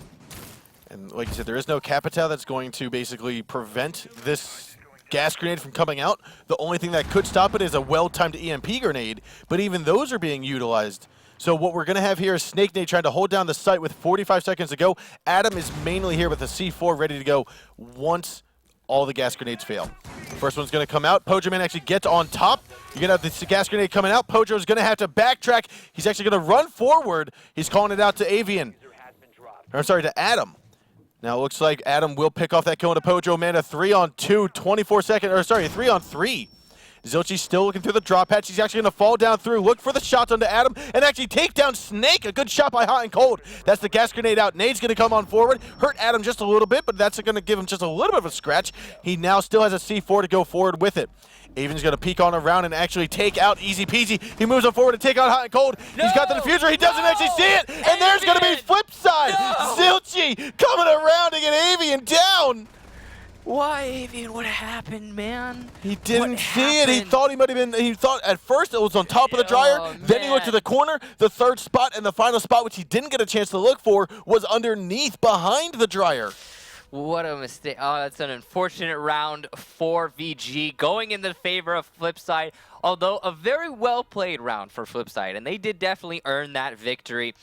Speaker 5: And like you said, there is no Capitao that's going to basically prevent this gas grenade from coming out. The only thing that could stop it is a well-timed EMP grenade, but even those are being utilized. So what we're going to have here is Snake Nate trying to hold down the site with 45 seconds to go. Adam is mainly here with a C4 ready to go once all the gas grenades fail. First one's going to come out. Pojo Man actually gets on top. You're going to have the gas grenade coming out. Pojo's going to have to backtrack. He's actually going to run forward. He's calling it out to Avian. Or, I'm sorry, to Adam. Now it looks like Adam will pick off that kill into Pojo Man. A 3-on-2, 24 second, or sorry, a 3-on-3. Zilchi still looking through the drop hatch. He's actually going to fall down through, look for the shots onto Adam, and actually take down Snake. A good shot by Hot and Cold. That's the gas grenade out. Nade's going to come on forward, hurt Adam just a little bit, but that's going to give him just a little bit of a scratch. He now still has a C4 to go forward with it. Avian's going to peek on around and actually take out Easy Peasy. He moves on forward to take out Hot and Cold. He's got the diffuser. He doesn't actually see it, and there's going to be flip side. Zilchi coming around to get Avian down.
Speaker 2: Why, Avian? What happened, man?
Speaker 5: He didn't see it. He thought he might have been, he thought at first it was on top of the dryer. Then he looked to the corner. The third spot and the final spot, which he didn't get a chance to look for, was underneath behind the dryer.
Speaker 2: What a mistake. Oh, that's an unfortunate round for VG, going in the favor of Flipside, although a very well-played round for Flipside, and they did definitely earn that victory.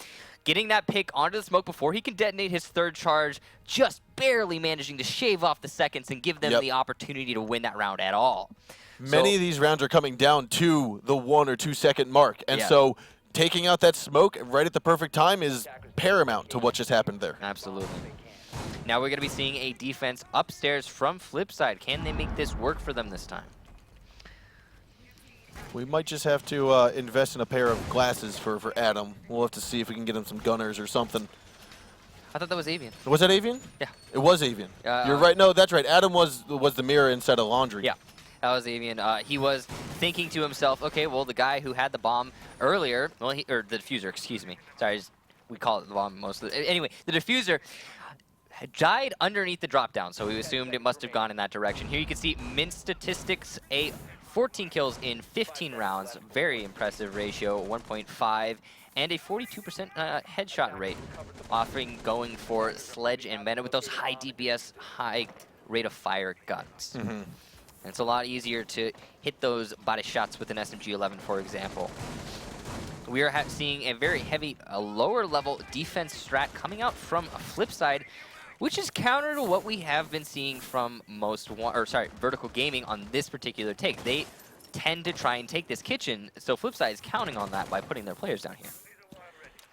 Speaker 2: Getting that pick onto the smoke before he can detonate his third charge, just barely managing to shave off the seconds and give them the opportunity to win that round at all.
Speaker 5: Many of these rounds are coming down to the 1 or 2 second mark, and so taking out that smoke right at the perfect time is paramount to what just happened there.
Speaker 2: Absolutely. Now we're going to be seeing a defense upstairs from Flipside. Can they make this work for them this time?
Speaker 5: We might just have to invest in a pair of glasses for Adam. We'll have to see if we can get him some gunners or something.
Speaker 2: I thought that was Avian.
Speaker 5: Was that Avian?
Speaker 2: Yeah.
Speaker 5: It was Avian. You're right. No, that's right. Adam was the mirror inside of laundry.
Speaker 2: Yeah, that was Avian. He was thinking to himself, okay, well, the guy who had the bomb earlier, well, or the diffuser, excuse me. Sorry, we call it the bomb most of the, anyway, the diffuser died underneath the drop down, so we assumed it must have gone in that direction. Here you can see Mint statistics, 14 kills in 15 rounds, very impressive ratio, 1.5, and a 42% headshot rate, offering going for Sledge and Meta with those high DPS, high rate of fire guns. And it's a lot easier to hit those body shots with an SMG-11, for example. We are seeing a very heavy, lower level defense strat coming out from a Flipside, which is counter to what we have been seeing from Vertical Gaming on this particular take. They tend to try and take this kitchen, so Flipside is counting on that by putting their players down here.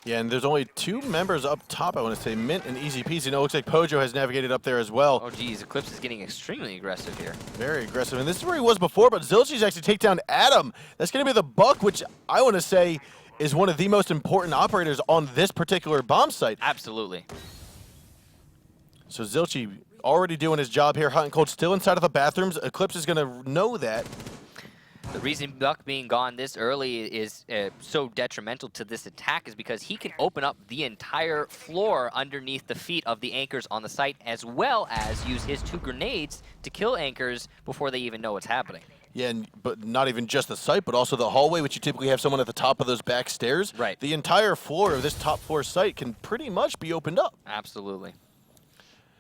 Speaker 5: Yeah, and there's only 2 members up top, I want to say, Mint and Easy Peasy. And it looks like Pojo has navigated up there as well.
Speaker 2: Oh, geez, Eclipse is getting extremely aggressive here.
Speaker 5: Very aggressive, and this is where he was before, but Zilchi's actually take down Adam. That's going to be the Buck, which I want to say is one of the most important operators on this particular bomb site.
Speaker 2: Absolutely.
Speaker 5: So Zilchi already doing his job here. Hot and Cold still inside of the bathrooms. Eclipse is going to know that.
Speaker 2: The reason Buck being gone this early is so detrimental to this attack is because he can open up the entire floor underneath the feet of the anchors on the site, as well as use his 2 grenades to kill anchors before they even know what's happening.
Speaker 5: Yeah, but not even just the site, but also the hallway, which you typically have someone at the top of those back stairs.
Speaker 2: Right.
Speaker 5: The entire floor of this top floor site can pretty much be opened up.
Speaker 2: Absolutely.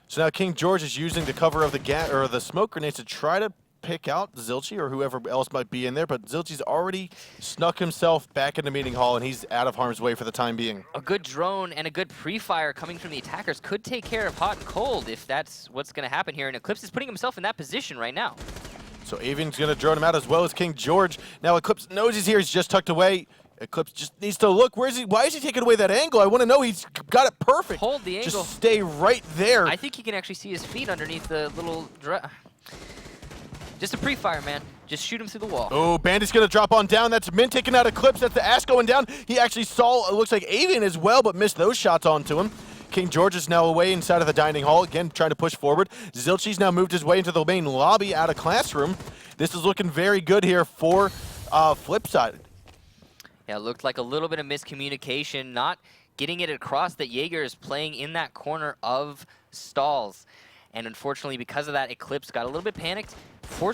Speaker 5: So now King George is using the cover of the smoke grenades to try to pick out Zilchi or whoever else might be in there, but Zilchi's already snuck himself back into meeting hall, and he's out of harm's way for the time being.
Speaker 2: A good drone and a good pre-fire coming from the attackers could take care of Hot and Cold if that's what's going to happen here, and Eclipse is putting himself in that position right now.
Speaker 5: So Avian's going to drone him out as well as King George. Now Eclipse knows he's here. He's just tucked away. Eclipse just needs to look. Where is he? Why is he taking away that angle? I want to know. He's got it perfect.
Speaker 2: Hold the angle.
Speaker 5: Just stay right there.
Speaker 2: I think he can actually see his feet underneath the little... Just a pre-fire, man. Just shoot him through the wall.
Speaker 5: Oh, Bandit's going to drop on down. That's Mint taking out Eclipse. That's the Ash going down. He actually saw, it looks like Avian as well, but missed those shots onto him. King George is now away inside of the dining hall, again trying to push forward. Zilchi's now moved his way into the main lobby out of classroom. This is looking very good here for Flipside.
Speaker 2: Yeah, it looked like a little bit of miscommunication, not getting it across that Jaeger is playing in that corner of stalls. And unfortunately, because of that, Eclipse got a little bit panicked,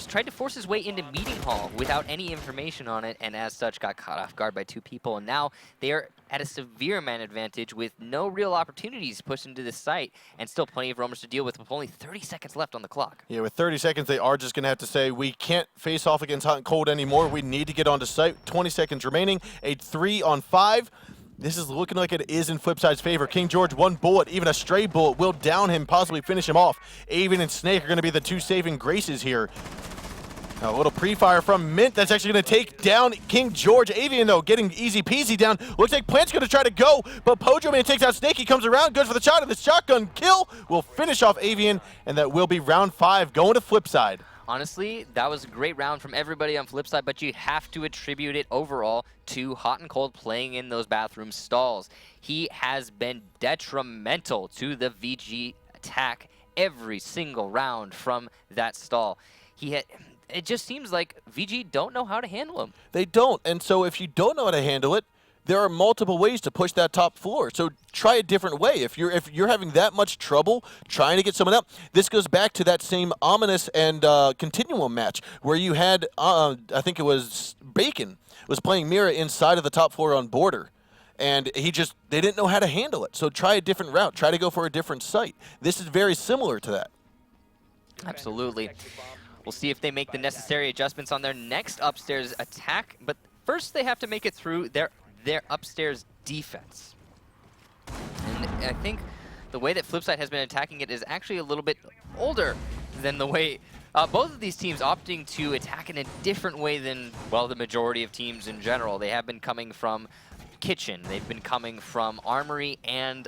Speaker 2: tried to force his way into meeting hall without any information on it, and as such got caught off guard by 2 people. And now they are at a severe man advantage with no real opportunities pushed into this site, and still plenty of roamers to deal with only 30 seconds left on the clock.
Speaker 9: Yeah, with 30 seconds, they are just going to have to say, we can't face off against Hot and Cold anymore. We need to get onto site. 20 seconds remaining. A 3-on-5. This is looking like it is in Flipside's favor. King George, 1 bullet, even a stray bullet, will down him, possibly finish him off. Avian and Snake are going to be the 2 saving graces here. A little pre-fire from Mint that's actually going to take down King George. Avian, though, getting easy peasy down. Looks like Plant's going to try to go, but Pojo Man takes out Snake. He comes around, goes for the shot, and the shotgun kill will finish off Avian, and that will be round 5 going to Flipside.
Speaker 2: Honestly, that was a great round from everybody on Flipside, but you have to attribute it overall to Hot and Cold playing in those bathroom stalls. He has been detrimental to the VG attack every single round from that stall. It just seems like VG don't know how to handle him.
Speaker 9: They don't, and so if you don't know how to handle it, there are multiple ways to push that top floor. So try a different way. If you're having that much trouble trying to get someone up, this goes back to that same Ominous and Continuum match where you had, I think it was Bacon, was playing Mira inside of the top floor on Border. And they didn't know how to handle it. So try a different route. Try to go for a different site. This is very similar to that.
Speaker 2: Absolutely. We'll see if they make the necessary adjustments on their next upstairs attack. But first they have to make it through their upstairs defense. And I think the way that Flipside has been attacking it is actually a little bit older than the way both of these teams opting to attack in a different way than, well, the majority of teams in general. They have been coming from kitchen. They've been coming from armory and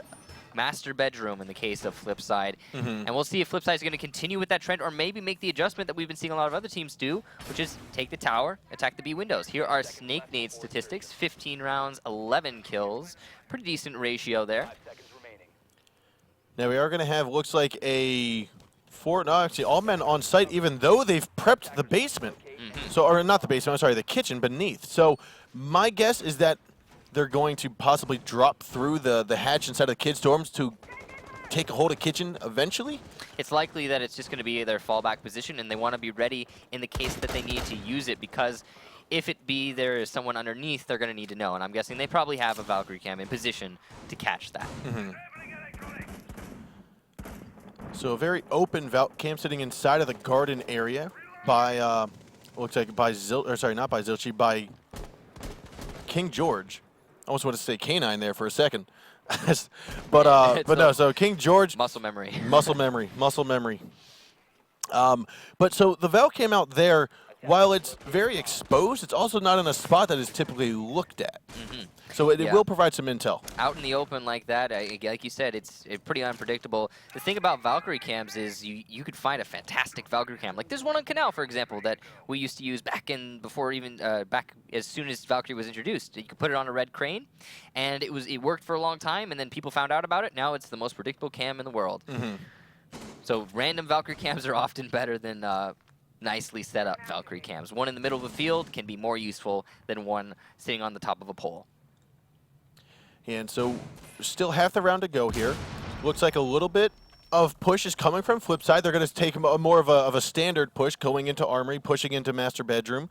Speaker 2: master bedroom in the case of Flipside. And we'll see if Flipside is going to continue with that trend or maybe make the adjustment that we've been seeing a lot of other teams do, which is take the tower, attack the B windows. Here are Snake Nade statistics: 15 rounds, 11 kills. Pretty decent ratio there.
Speaker 9: Now we are going to have, looks like actually all men on site, even though they've prepped the basement. So, or not the basement, I'm sorry, the kitchen beneath. So my guess is that they're going to possibly drop through the hatch inside of the kids' dorms to take a hold of kitchen eventually?
Speaker 2: It's likely that it's just going to be their fallback position, and they want to be ready in the case that they need to use it, because if there is someone underneath, they're going to need to know. And I'm guessing they probably have a Valkyrie cam in position to catch that.
Speaker 9: So a very open Valk cam sitting inside of the garden area by, looks like by not by Zilchi, by King George. I almost want to say K9 there for a second. but no, so King George.
Speaker 2: Muscle memory.
Speaker 9: Muscle memory. But so the Valk came out there, while it's very exposed, it's also not in a spot that is typically looked at. So it will provide some intel.
Speaker 2: Out in the open like that, like you said, it's pretty unpredictable. The thing about Valkyrie cams is you could find a fantastic Valkyrie cam. Like there's one on Canal, for example, that we used to use back as soon as Valkyrie was introduced. You could put it on a red crane, and it worked for a long time, and then people found out about it. Now it's the most predictable cam in the world. So random Valkyrie cams are often better than nicely set up Valkyrie cams. One in the middle of the field can be more useful than one sitting on the top of a pole.
Speaker 9: And so still half the round to go here. Looks like a little bit of push is coming from Flipside. They're going to take more of a standard push going into Armory, pushing into Master Bedroom.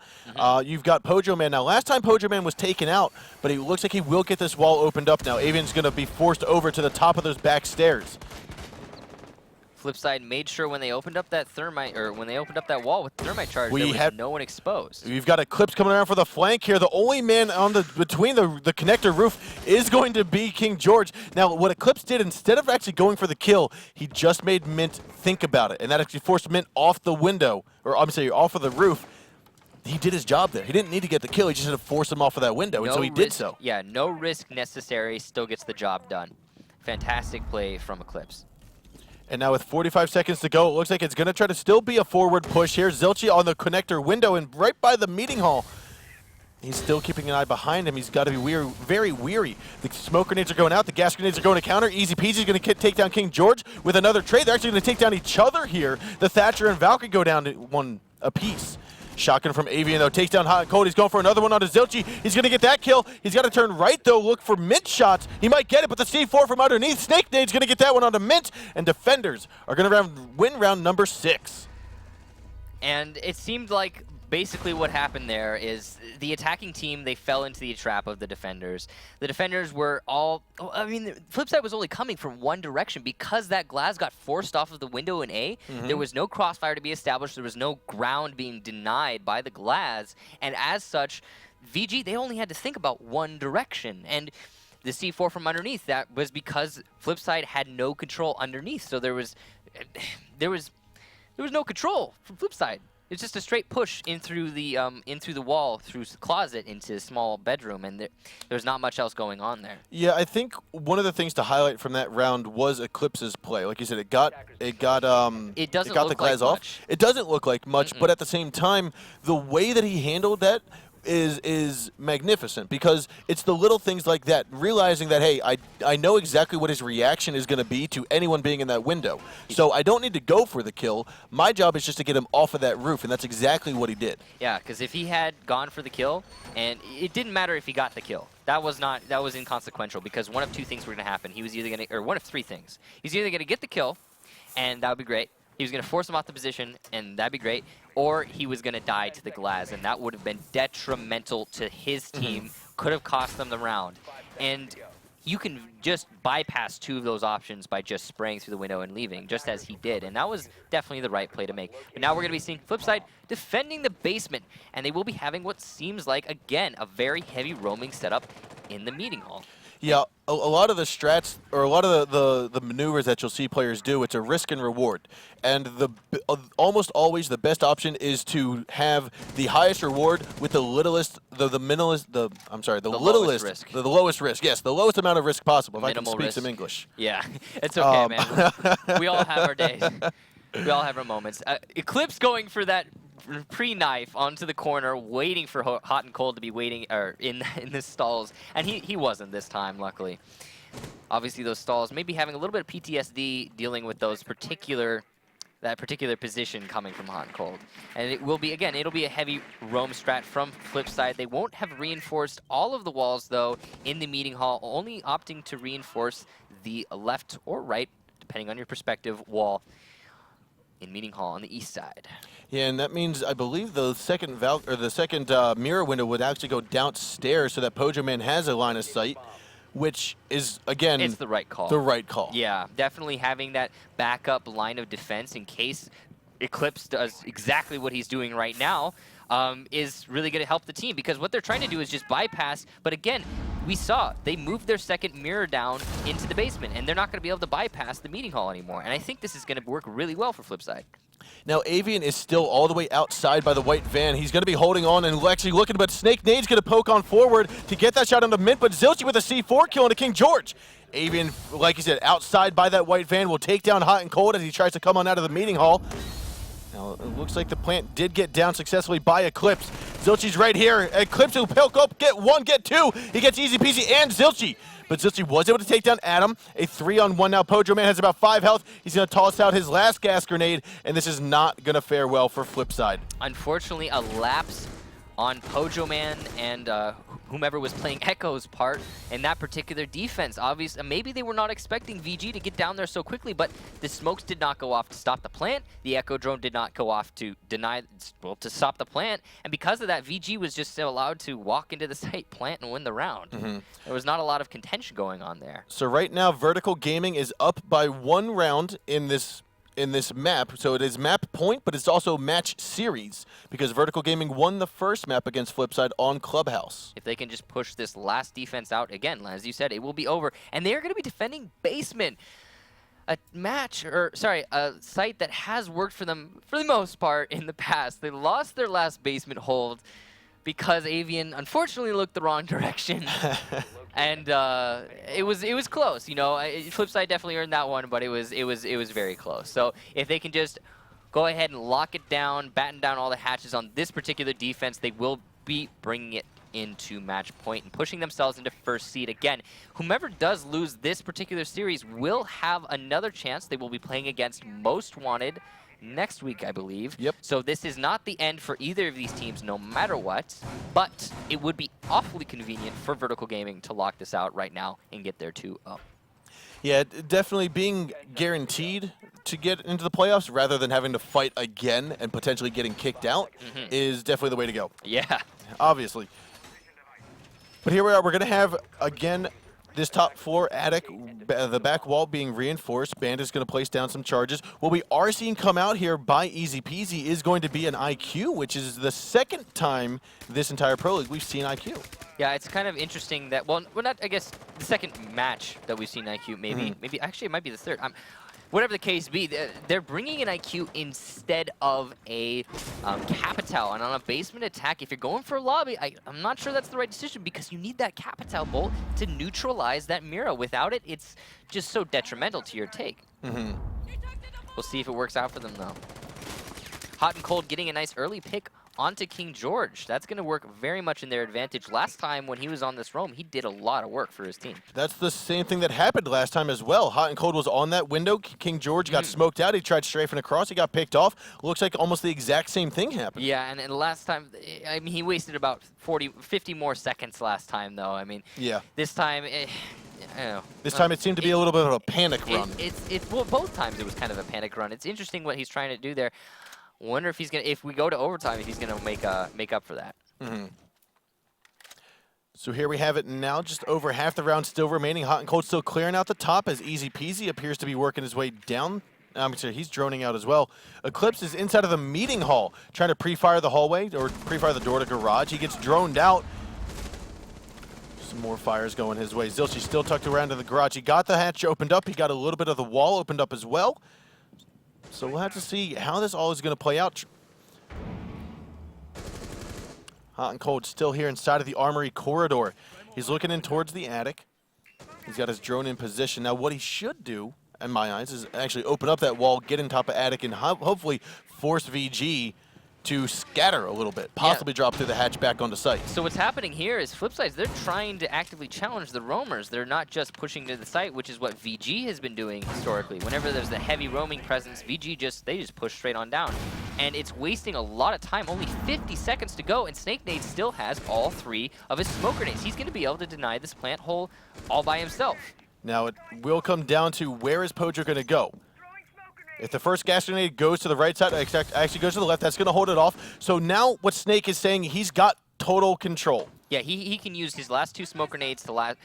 Speaker 9: You've got Pojo Man. Now, last time Pojo Man was taken out, but he looks like he will get this wall opened up now. Avian's going to be forced over to the top of those back stairs.
Speaker 2: Flipside made sure when they opened up that wall with thermite charge, there was no one exposed.
Speaker 9: We've got Eclipse coming around for the flank here. The only man on between the connector roof is going to be King George. Now, what Eclipse did, instead of actually going for the kill, he just made Mint think about it, and that actually forced Mint off the window, or I'm sorry, off of the roof. He did his job there. He didn't need to get the kill. He just had to force him off of that window, and so he did so.
Speaker 2: Yeah, no risk necessary. Still gets the job done. Fantastic play from Eclipse.
Speaker 9: And now with 45 seconds to go, it looks like it's going to try to still be a forward push here. Zilchi on the connector window and right by the meeting hall. He's still keeping an eye behind him. He's got to be very weary. The smoke grenades are going out. The gas grenades are going to counter. Easy Peasy is going to take down King George with another trade. They're actually going to take down each other here. The Thatcher and Valkyrie go down to one apiece. Shotgun from Avian, though, takes down Hot and Cold. He's going for another one onto Zilchi. He's going to get that kill. He's got to turn right, though, look for Mint shots. He might get it, but the C4 from underneath. Snake Nade's going to get that one onto Mint, and defenders are going to win round number 6.
Speaker 2: And it seemed like basically what happened there is the attacking team, they fell into the trap of the defenders. The defenders were all, I mean, Flipside was only coming from one direction because that glass got forced off of the window in A. There was no crossfire to be established. There was no ground being denied by the glass. And as such, VG, they only had to think about one direction. And the C4 from underneath, that was because Flipside had no control underneath. So there was no control from Flipside. It's just a straight push in through the wall, through the closet, into a small bedroom, and there's not much else going on there.
Speaker 9: Yeah, I think one of the things to highlight from that round was Eclipse's play. Like you said, it got the glass off.
Speaker 2: Much.
Speaker 9: It doesn't look like much, but at the same time, the way that he handled that is magnificent, because it's the little things like that, realizing that, hey, I know exactly what his reaction is going to be to anyone being in that window, so I don't need to go for the kill. My job is just to get him off of that roof, and that's exactly what he did.
Speaker 2: Yeah, because if he had gone for the kill, and it didn't matter if he got the kill, that was inconsequential, because one of two things were going to happen. He was either going to, or one of three things. He's either going to get the kill, and that would be great. He was going to force him off the position, and that'd be great. Or he was going to die to the glass, and that would have been detrimental to his team. Could have cost them the round. And you can just bypass two of those options by just spraying through the window and leaving, just as he did. And that was definitely the right play to make. But now we're going to be seeing Flipside defending the basement, and they will be having what seems like, again, a very heavy roaming setup in the meeting hall.
Speaker 9: Yeah, a lot of the strats, or a lot of the maneuvers that you'll see players do, it's a risk and reward. And almost always the best option is to have the highest reward with the littlest, the lowest risk. The lowest risk, yes, the lowest amount of risk possible, if
Speaker 2: Minimal
Speaker 9: I can speak
Speaker 2: risk.
Speaker 9: some English.
Speaker 2: Yeah, it's okay, man. We all have our days. We all have our moments. Eclipse going for that pre-knife onto the corner, waiting for Hot and Cold to be waiting in the stalls, and he wasn't this time, luckily. Obviously, those stalls maybe having a little bit of PTSD dealing with that particular position coming from Hot and Cold. And it will be, again, it'll be a heavy roam strat from Flipside. They won't have reinforced all of the walls, though, in the meeting hall, only opting to reinforce the left or right, depending on your perspective, wall in meeting hall on the east side.
Speaker 9: Yeah, and that means I believe the second mirror window would actually go downstairs, so that Pojoman has a line of sight, which is, again,
Speaker 2: it's the right call.
Speaker 9: The right call.
Speaker 2: Yeah, definitely having that backup line of defense in case Eclipse does exactly what he's doing right now is really going to help the team, because what they're trying to do is just bypass. But again, we saw they moved their second mirror down into the basement, and they're not going to be able to bypass the meeting hall anymore. And I think this is going to work really well for Flipside.
Speaker 9: Now, Avian is still all the way outside by the white van. He's going to be holding on and actually looking, but Snake Nade's going to poke on forward to get that shot onto Mint, but Zilchi with a C4 kill into King George. Avian, like you said, outside by that white van, will take down Hot and Cold as he tries to come on out of the meeting hall. Now, it looks like the plant did get down successfully by Eclipse. Zilchi's right here. Eclipse will poke up, get one, get two. He gets easy peasy and Zilchi. But Zilchi was able to take down Adam. A 3-on-1 now. Pojoman has about 5 health. He's going to toss out his last gas grenade, and this is not going to fare well for Flipside.
Speaker 2: Unfortunately, a lapse on Pojoman and whomever was playing Echo's part in that particular defense. Obviously, maybe they were not expecting VG to get down there so quickly, but the smokes did not go off to stop the plant. The Echo drone did not go off to to stop the plant. And because of that, VG was just allowed to walk into the site, plant, and win the round. There was not a lot of contention going on there.
Speaker 9: So right now, Vertical Gaming is up by 1 round in this map. So it is map point, but it's also match series, because Vertical Gaming won the first map against Flipside on Clubhouse.
Speaker 2: If they can just push this last defense out, again, as you said, it will be over. And they're going to be defending basement. A site that has worked for them for the most part in the past. They lost their last basement hold because Avian unfortunately looked the wrong direction. And it was close, you know. Flipside definitely earned that one, but it was very close. So if they can just go ahead and lock it down, batten down all the hatches on this particular defense, they will be bringing it into match point and pushing themselves into first seed again. Whomever does lose this particular series will have another chance. They will be playing against Most Wanted next week, I believe.
Speaker 9: Yep.
Speaker 2: So this is not the end for either of these teams, no matter what. But it would be awfully convenient for Vertical Gaming to lock this out right now and get their 2-0.
Speaker 9: Yeah, definitely being guaranteed to get into the playoffs rather than having to fight again and potentially getting kicked out is definitely the way to go.
Speaker 2: Yeah.
Speaker 9: Obviously. But here we are. We're going to have, again, this top floor attic, the back wall being reinforced. Bandit's going to place down some charges. What we are seeing come out here by Easy Peasy is going to be an IQ, which is the second time this entire Pro League we've seen IQ.
Speaker 2: Yeah, it's kind of interesting that, well, not, I guess, the second match that we've seen IQ, maybe actually it might be the third. Whatever the case be, they're bringing an IQ instead of a Capital. And on a basement attack, if you're going for a lobby, I'm not sure that's the right decision because you need that Capital bolt to neutralize that Mira. Without it, it's just so detrimental to your take. We'll see if it works out for them, though. Hot and Cold getting a nice early pick onto King George. That's going to work very much in their advantage. Last time when he was on this roam, he did a lot of work for his team.
Speaker 9: That's the same thing that happened last time as well. Hot and Cold was on that window. King George got smoked out. He tried strafing across. He got picked off. Looks like almost the exact same thing happened.
Speaker 2: Yeah, and last time, I mean, he wasted about 50 more seconds last time, though. I mean,
Speaker 9: yeah.
Speaker 2: This time, I don't know.
Speaker 9: This time it seemed to be a little bit of a panic run.
Speaker 2: Well, both times it was kind of a panic run. It's interesting what he's trying to do there. Wonder if he's gonna, if we go to overtime, if he's gonna make up for that.
Speaker 9: So here we have it now, just over half the round still remaining. Hot and Cold still clearing out the top as Easy Peasy appears to be working his way down. I'm sorry, he's droning out as well. Eclipse is inside of the meeting hall, trying to pre-fire the hallway or pre-fire the door to garage. He gets droned out. Some more fires going his way. Zilchi still tucked around to the garage. He got the hatch opened up. He got a little bit of the wall opened up as well. So we'll have to see how this all is going to play out. Hot and Cold still here inside of the armory corridor. He's looking in towards the attic. He's got his drone in position. Now what he should do, in my eyes, is actually open up that wall, get in top of attic, and hopefully force VG to scatter a little bit, possibly drop through the hatch back onto site.
Speaker 2: So what's happening here is Flipsides, they're trying to actively challenge the roamers. They're not just pushing to the site, which is what VG has been doing historically. Whenever there's the heavy roaming presence, VG they just push straight on down. And it's wasting a lot of time, only 50 seconds to go, and Snake Nade still has all 3 of his smoke grenades. He's going to be able to deny this plant hole all by himself.
Speaker 9: Now it will come down to where is Pojo going to go. If the first gas grenade goes to the right side, actually goes to the left, that's going to hold it off. So now what Snake is saying, he's got total control.
Speaker 2: Yeah, he can use his last 2 smoke grenades to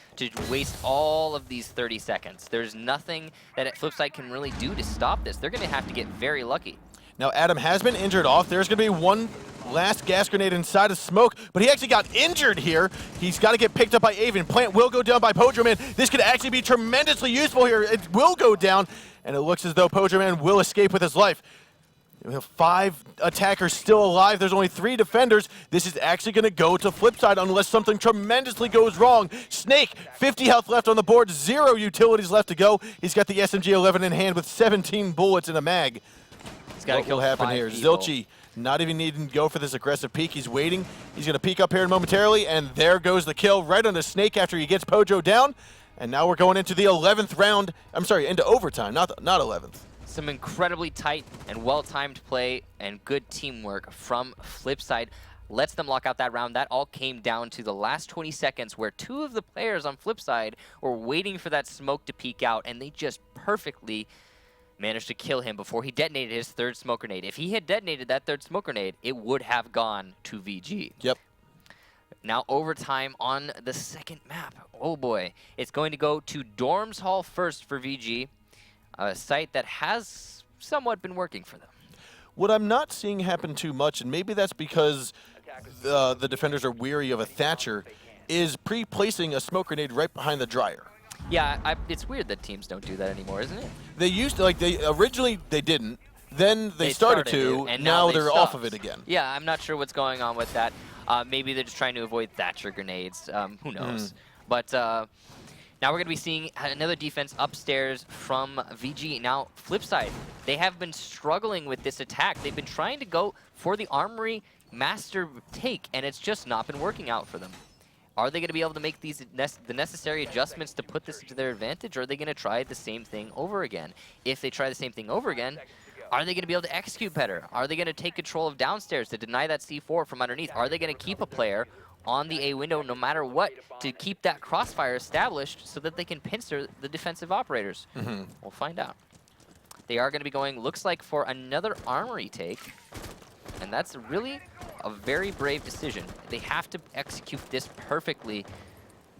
Speaker 2: waste all of these 30 seconds. There's nothing that Flipside can really do to stop this. They're going to have to get very lucky.
Speaker 9: Now Adam has been injured off. There's going to be one last gas grenade inside of smoke, but he actually got injured here. He's got to get picked up by Aven. Plant will go down by Pojo Man. This could actually be tremendously useful here. It will go down, and it looks as though Pojo Man will escape with his life. We have 5 attackers still alive. There's only 3 defenders. This is actually going to go to Flipside unless something tremendously goes wrong. Snake, 50 health left on the board, 0 utilities left to go. He's got the SMG-11 in hand with 17 bullets in a mag. What will happen here? Zilchi not even needing to go for this aggressive peek. He's waiting. He's going to peek up here momentarily, and there goes the kill right on the Snake after he gets Pojo down. And now we're going into the 11th round. I'm sorry, into overtime, not 11th.
Speaker 2: Some incredibly tight and well-timed play and good teamwork from Flipside lets them lock out that round. That all came down to the last 20 seconds where 2 of the players on Flipside were waiting for that smoke to peek out, and they just perfectly managed to kill him before he detonated his 3rd smoke grenade. If he had detonated that 3rd smoke grenade, it would have gone to VG.
Speaker 9: Yep.
Speaker 2: Now overtime on the 2nd map. Oh boy. It's going to go to Dorms Hall first for VG, a site that has somewhat been working for them.
Speaker 9: What I'm not seeing happen too much, and maybe that's because the defenders are weary of a Thatcher, is pre-placing a smoke grenade right behind the dryer.
Speaker 2: Yeah, it's weird that teams don't do that anymore, isn't it?
Speaker 9: They used to, originally they didn't, then they started to,
Speaker 2: and
Speaker 9: now they're
Speaker 2: stopped.
Speaker 9: off of it again.
Speaker 2: Yeah, I'm not sure what's going on with that. Maybe they're just trying to avoid Thatcher grenades. Who knows? But now we're going to be seeing another defense upstairs from VG. Now, Flipside, they have been struggling with this attack. They've been trying to go for the Armory Master take, and it's just not been working out for them. Are they going to be able to make the necessary adjustments to put this to their advantage, or are they going to try the same thing over again? If they try the same thing over again, Are they going to be able to execute better? Are they going to take control of downstairs to deny that C4 from underneath? Are they going to keep a player on the A window no matter what to keep that crossfire established so that they can pincer the defensive operators? We'll find out. They are going to be going, looks like, for another armory take. And that's really a very brave decision. They have to execute this perfectly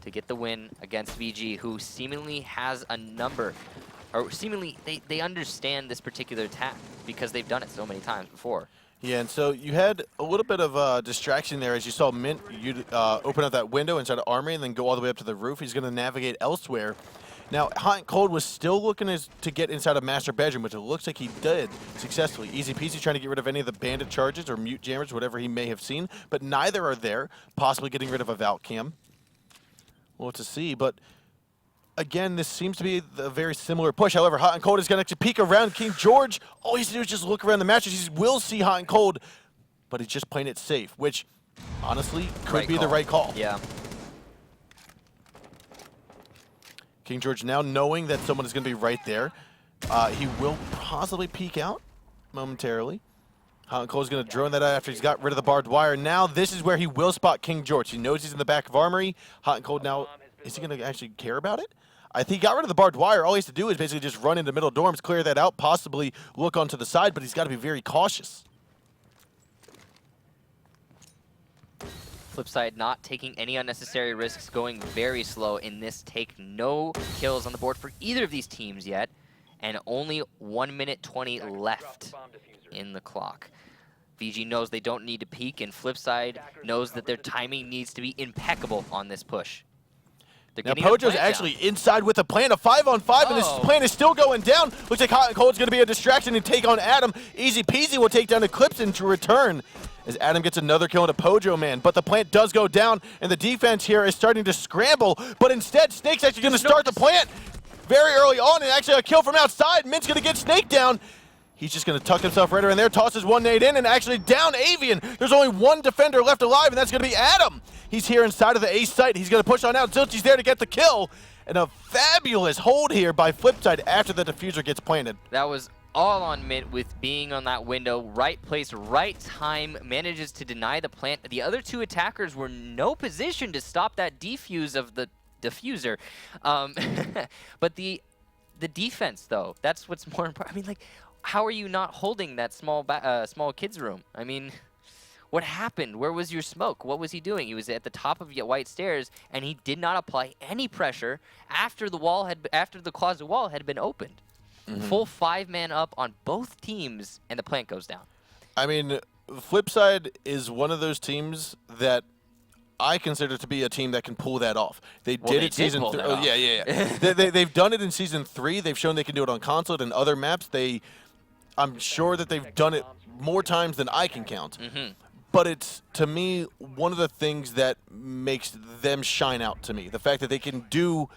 Speaker 2: to get the win against VG, who seemingly has a number, or seemingly they understand this particular attack because they've done it so many times before.
Speaker 9: Yeah, and so you had a little bit of distraction there as you saw Mint open up that window inside of Armory and then go all the way up to the roof. He's going to navigate elsewhere. Now, Hot and Cold was still looking to get inside of Master Bedroom, which it looks like he did successfully. Easy peasy trying to get rid of any of the bandit charges or mute jammers, whatever he may have seen, but neither are there, possibly getting rid of a Valk Cam. Well, to see, but again, this seems to be a very similar push. However, Hot and Cold is going to peek around King George. All he has to do is just look around the matches. He will see Hot and Cold, but he's just playing it safe, which honestly could be the right call.
Speaker 2: Yeah.
Speaker 9: King George now knowing that someone is going to be right there. He will possibly peek out momentarily. Hot and Cold is going to drone that out after he's got rid of the barbed wire. Now this is where he will spot King George. He knows he's in the back of Armory. Hot and Cold now, is he going to actually care about it? I think he got rid of the barbed wire. All he has to do is basically just run into middle dorms, clear that out, possibly look onto the side, but he's got to be very cautious.
Speaker 2: Flipside not taking any unnecessary risks, going very slow in this take. No kills on the board for either of these teams yet, and only 1 minute 20 left in the clock. VG knows they don't need to peek, and Flipside knows that their timing needs to be impeccable on this push.
Speaker 9: Now Pojo's actually inside with a plan, a 5-on-5, and this plan is still going down. Looks like Hot and Cold's going to be a distraction and take on Adam. Easy peasy will take down Eclipse into return as Adam gets another kill into Pojo Man. But the plant does go down, and the defense here is starting to scramble. But instead, Snake's actually going to start the plant very early on, and actually a kill from outside. Mint's going to get Snake down. He's just going to tuck himself right around there, tosses one nade in, and actually down Avian. There's only one defender left alive, and that's going to be Adam. He's here inside of the A site. He's going to push on out. Zilchi's there to get the kill. And a fabulous hold here by Flipside after the diffuser gets planted.
Speaker 2: That was all on Mint with being on that window. Right place, right time, manages to deny the plant. The other two attackers were in no position to stop that defuse of the diffuser. But the defense, though, that's what's more important. I mean, like, how are you not holding that small kids room? I mean, what happened? Where was your smoke? What was he doing? He was at the top of White Stairs, and he did not apply any pressure after the closet wall had been opened. Full 5-man up on both teams, and the plant goes down. I
Speaker 9: mean, Flipside is one of those teams that I consider to be a team that can pull that off. They did it season 3. Oh, yeah. They've done it in season 3. They've shown they can do it on console and other maps. I'm sure that they've done it more times than I can count. But it's, to me, one of the things that makes them shine out to me. The fact that they can do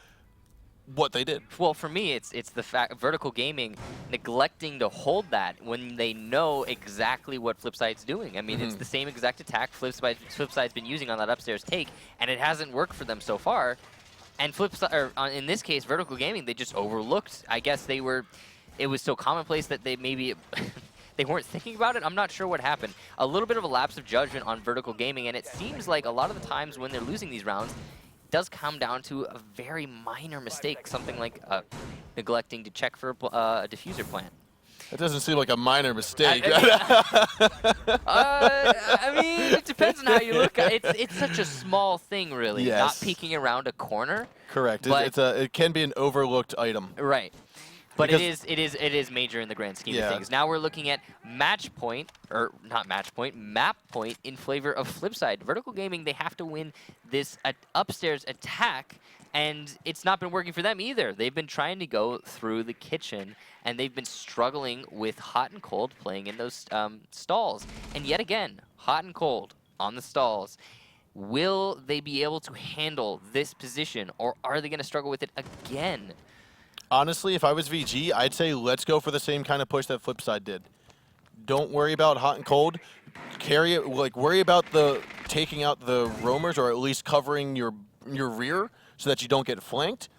Speaker 9: what they did.
Speaker 2: Well, for me, it's the fact Vertical Gaming neglecting to hold that when they know exactly what Flipside's doing. I mean, it's the same exact attack Flipside's been using on that upstairs take, and it hasn't worked for them so far. And in this case, Vertical Gaming, they just overlooked. I guess it was so commonplace that they maybe they weren't thinking about it. I'm not sure what happened. A little bit of a lapse of judgment on Vertical Gaming, and it seems like a lot of the times when they're losing these rounds, does come down to a very minor mistake, something like neglecting to check for a diffuser plant.
Speaker 9: That doesn't seem like a minor mistake.
Speaker 2: I mean, it depends on how you look at it. It's such a small thing, really.
Speaker 9: Yes.
Speaker 2: Not peeking around a corner.
Speaker 9: Correct. It can be an overlooked item.
Speaker 2: Right. But it is major in the grand scheme of things. Now we're looking at map point in favor of Flipside. Vertical Gaming, they have to win this upstairs attack, and it's not been working for them either. They've been trying to go through the kitchen, and they've been struggling with Hot and Cold playing in those stalls. And yet again, Hot and Cold on the stalls. Will they be able to handle this position, or are they going to struggle with it again?
Speaker 9: Honestly, if I was VG, I'd say let's go for the same kind of push that Flipside did. Don't worry about Hot and Cold. Carry it, worry about taking out the roamers, or at least covering your rear so that you don't get flanked.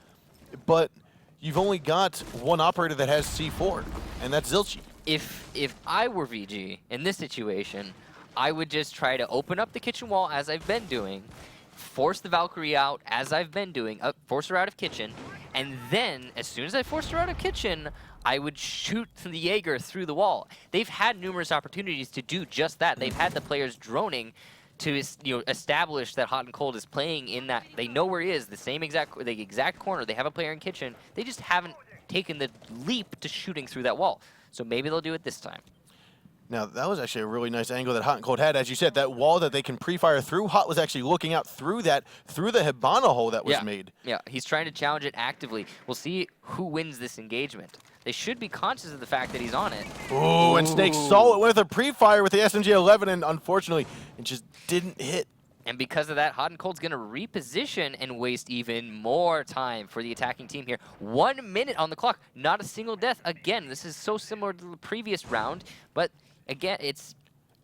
Speaker 9: But you've only got one operator that has C4, and that's Zilchi.
Speaker 2: if I were VG in this situation, I would just try to open up the kitchen wall as I've been doing, force the Valkyrie out as I've been doing, force her out of kitchen, and then as soon as I forced her out of kitchen, I would shoot the Jaeger through the wall. They've had numerous opportunities to do just that. They've had the players droning to establish that Hot and Cold is playing in that. They know where he is, the exact corner. They have a player in kitchen. They just haven't taken the leap to shooting through that wall. So maybe they'll do it this time.
Speaker 9: Now, that was actually a really nice angle that Hot and Cold had. As you said, that wall that they can pre-fire through, Hot was actually looking out through that, through the Hibana hole that was made.
Speaker 2: Yeah, he's trying to challenge it actively. We'll see who wins this engagement. They should be conscious of the fact that he's on it.
Speaker 9: Ooh, and Snake saw it with a pre-fire with the SMG-11, and unfortunately, it just didn't hit.
Speaker 2: And because of that, Hot and Cold's going to reposition and waste even more time for the attacking team here. 1 minute on the clock, not a single death. Again, this is so similar to the previous round, but again, it's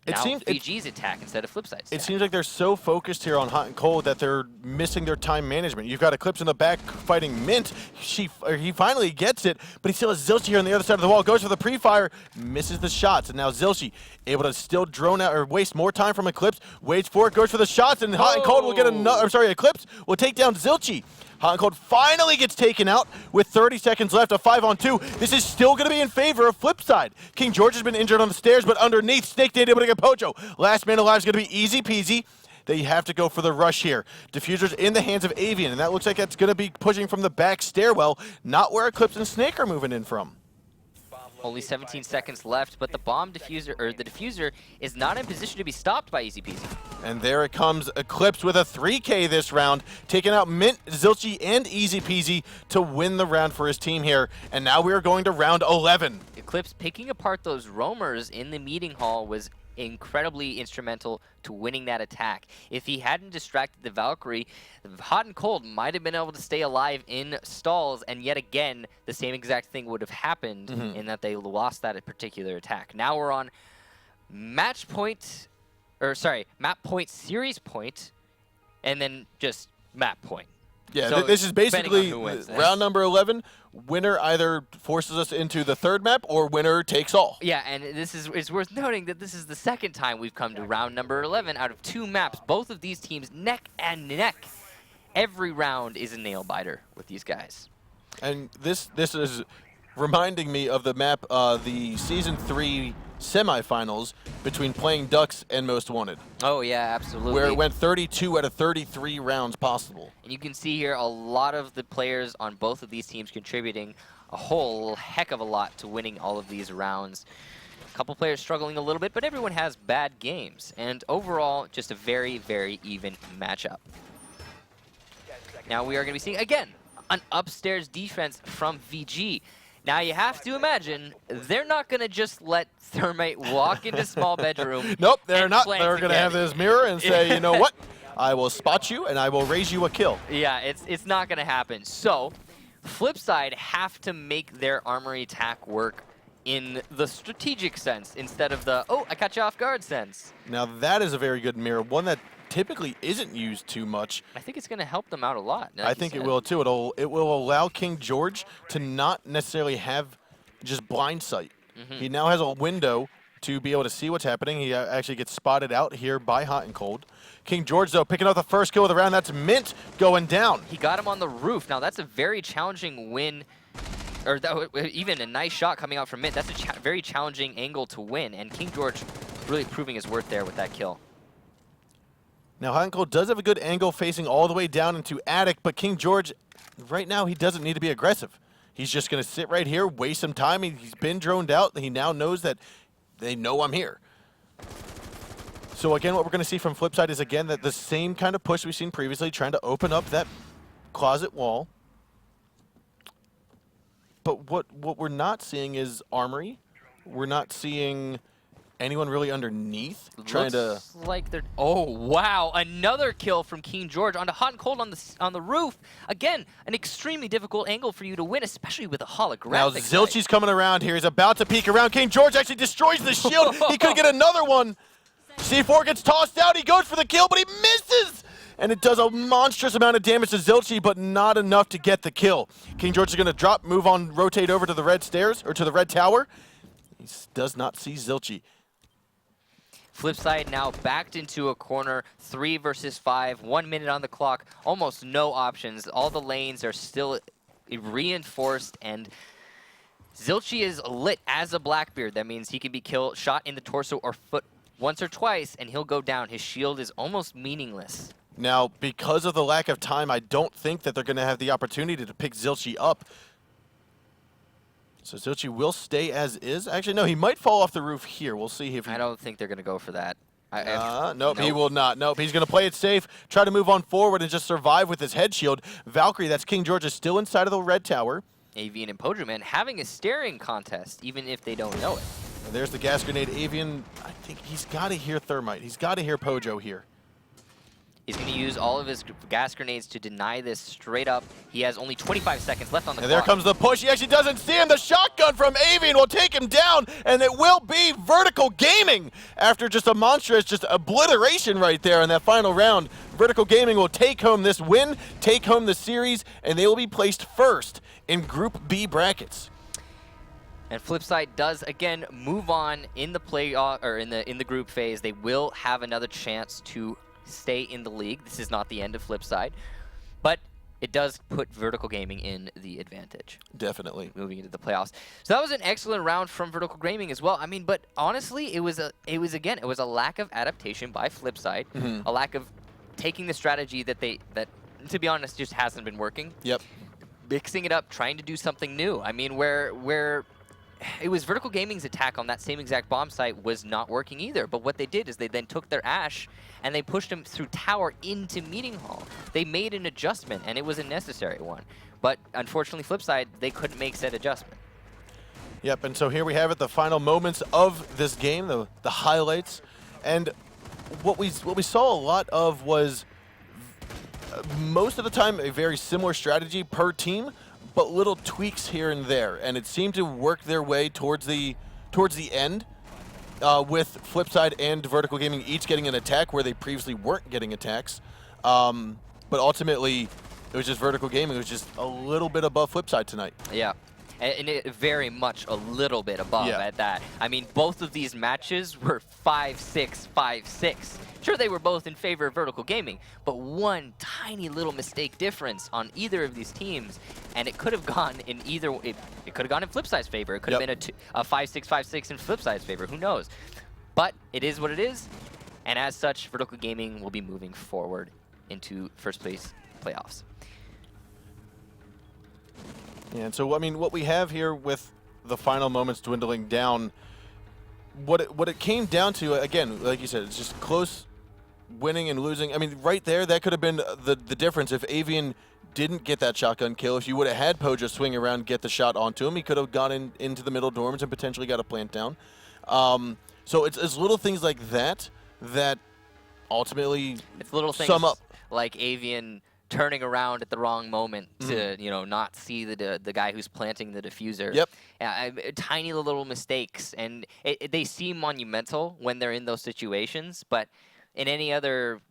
Speaker 2: now VG's attack instead of Flipside's attack.
Speaker 9: It seems like they're so focused here on Hot and Cold that they're missing their time management. You've got Eclipse in the back fighting Mint. He finally gets it, but he still has Zilchi here on the other side of the wall. Goes for the pre-fire, misses the shots, and now Zilchi able to still drone out or waste more time from Eclipse. Waits for it, goes for the shots, and Hot and Cold will get another. I'm sorry, Eclipse will take down Zilchi. Hot and Cold finally gets taken out with 30 seconds left, a 5-on-2. This is still going to be in favor of Flipside. King George has been injured on the stairs, but underneath, Snake did able to get Pojo. Last man alive is going to be easy peasy. They have to go for the rush here. Diffuser's in the hands of Avian, and that looks like that's going to be pushing from the back stairwell, not where Eclipse and Snake are moving in from.
Speaker 2: Only 17 seconds left, but the diffuser is not in position to be stopped by Easy Peasy.
Speaker 9: And there it comes, Eclipse with a 3K this round, taking out Mint, Zilchi, and Easy Peasy to win the round for his team here. And now we are going to round 11.
Speaker 2: Eclipse picking apart those roamers in the meeting hall was incredibly instrumental to winning that attack. If he hadn't distracted the Valkyrie, Hot and Cold might have been able to stay alive in stalls, and yet again, the same exact thing would have happened in that they lost that particular attack. Now we're on map point, series point, and then just map point.
Speaker 9: Yeah,
Speaker 2: So
Speaker 9: this is basically
Speaker 2: depending on who wins.
Speaker 9: round number 11. Winner either forces us into the third map or winner takes all.
Speaker 2: Yeah, and it's worth noting that this is the second time we've come to round number 11 out of 2 maps. Both of these teams neck and neck. Every round is a nail biter with these guys.
Speaker 9: And this is reminding me of the map, the Season 3 semifinals between Playing Ducks and Most Wanted.
Speaker 2: Oh yeah, absolutely.
Speaker 9: Where it went 32 out of 33 rounds possible.
Speaker 2: And you can see here a lot of the players on both of these teams contributing a whole heck of a lot to winning all of these rounds. A couple players struggling a little bit, but everyone has bad games. And overall, just a very, very even matchup. Now we are going to be seeing, again, an upstairs defense from VG. Now you have to imagine, they're not going to just let Thermite walk into small bedroom.
Speaker 9: Nope, they're not.
Speaker 2: plant
Speaker 9: They're going to have
Speaker 2: again.
Speaker 9: this mirror and say, you know what? I will spot you and I will raise you a kill.
Speaker 2: Yeah, it's not going to happen. So, Flipside have to make their armory attack work in the strategic sense instead of the, oh, I caught you off guard sense.
Speaker 9: Now that is a very good mirror, one that typically isn't used too much.
Speaker 2: I think it's going to help them out a lot.
Speaker 9: I think it will too. It will allow King George to not necessarily have just blind sight. He now has a window to be able to see what's happening. He actually gets spotted out here by Hot and Cold. King George, though, picking up the first kill of the round. That's Mint going down.
Speaker 2: He got him on the roof. Now, that's a very challenging win, or even a nice shot coming out from Mint. That's a very challenging angle to win, and King George really proving his worth there with that kill.
Speaker 9: Now, Hot and Cold does have a good angle facing all the way down into Attic, but King George, right now, he doesn't need to be aggressive. He's just going to sit right here, waste some time. He's been droned out. He now knows that they know I'm here. So again, what we're going to see from Flipside is, again, that the same kind of push we've seen previously, trying to open up that closet wall. But what we're not seeing is armory. We're not seeing anyone really underneath trying to.
Speaker 2: Like they're. Oh wow! Another kill from King George onto Hot and Cold on the roof. Again, an extremely difficult angle for you to win, especially with a holographic.
Speaker 9: Now Zilchi's coming around here. He's about to peek around. King George actually destroys the shield. He could get another one. C4 gets tossed out. He goes for the kill, but he misses. And it does a monstrous amount of damage to Zilchi, but not enough to get the kill. King George is going to drop, move on, rotate over to the red stairs, or to the red tower. He does not see Zilchi.
Speaker 2: Flipside now backed into a corner, 3 versus 5, 1 minute on the clock, almost no options. All the lanes are still reinforced, and Zilchi is lit as a Blackbeard. That means he can be shot in the torso or foot once or twice, and he'll go down. His shield is almost meaningless.
Speaker 9: Now, because of the lack of time, I don't think that they're going to have the opportunity to pick Zilchi up. So Zilchi will stay as is. Actually, no, he might fall off the roof here. We'll see if he...
Speaker 2: I don't think they're going to go for that.
Speaker 9: Nope, he will not. Nope, he's going to play it safe, try to move on forward and just survive with his head shield. Valkyrie, that's King George, is still inside of the red tower.
Speaker 2: Avian and Pojoman having a staring contest, even if they don't know it.
Speaker 9: And there's the gas grenade. Avian, I think he's got to hear Thermite. He's got to hear Pojo here.
Speaker 2: He's going to use all of his gas grenades to deny this straight up. He has only 25 seconds left on the
Speaker 9: And
Speaker 2: clock.
Speaker 9: there comes the push. He actually doesn't see him. The shotgun from Avian will take him down, and it will be Vertical Gaming after just a monstrous obliteration right there in that final round. Vertical Gaming will take home this win, take home the series, and they will be placed first in Group B brackets.
Speaker 2: And Flipside does again move on in the playoff or in the group phase. They will have another chance to stay in the league. This is not the end of Flipside, but it does put Vertical Gaming in the advantage.
Speaker 9: Definitely.
Speaker 2: Moving into the playoffs. So that was an excellent round from Vertical Gaming as well. I mean, but honestly, it was a lack of adaptation by Flipside, a lack of taking the strategy that to be honest just hasn't been working.
Speaker 9: Yep.
Speaker 2: Mixing it up, trying to do something new. I mean, where it was Vertical Gaming's attack on that same exact bomb site was not working either. But what they did is they then took their Ashe and they pushed him through tower into Meeting Hall. They made an adjustment, and it was a necessary one. But unfortunately, Flipside, they couldn't make said adjustment.
Speaker 9: Yep, and so here we have it, the final moments of this game, the highlights. And what we saw a lot of was most of the time a very similar strategy per team, but little tweaks here and there, and it seemed to work their way towards the end, with Flipside and Vertical Gaming each getting an attack where they previously weren't getting attacks. But ultimately, it was just Vertical Gaming. It was just a little bit above Flipside tonight.
Speaker 2: Yeah. And it very much a little bit above at that. I mean, both of these matches were 5-6, 5-6. Sure, they were both in favor of Vertical Gaming, but one tiny little mistake difference on either of these teams, and it could have gone in either. It could have gone in Flipside's favor. It could have been a 5-6, 5-6 in Flipside's favor. Who knows? But it is what it is, and as such, Vertical Gaming will be moving forward into first place playoffs.
Speaker 9: Yeah, and so, I mean, what we have here with the final moments dwindling down, what it came down to, again, like you said, it's just close winning and losing. I mean, right there, that could have been the difference. If Avian didn't get that shotgun kill, if you would have had Pojo swing around, get the shot onto him, he could have gone into the middle dorms and potentially got a plant down. So it's little things like that that ultimately
Speaker 2: it's little things
Speaker 9: sum up.
Speaker 2: Like Avian turning around at the wrong moment to not see the guy who's planting the diffuser.
Speaker 9: Yep.
Speaker 2: Tiny little mistakes, and they seem monumental when they're in those situations. But in any other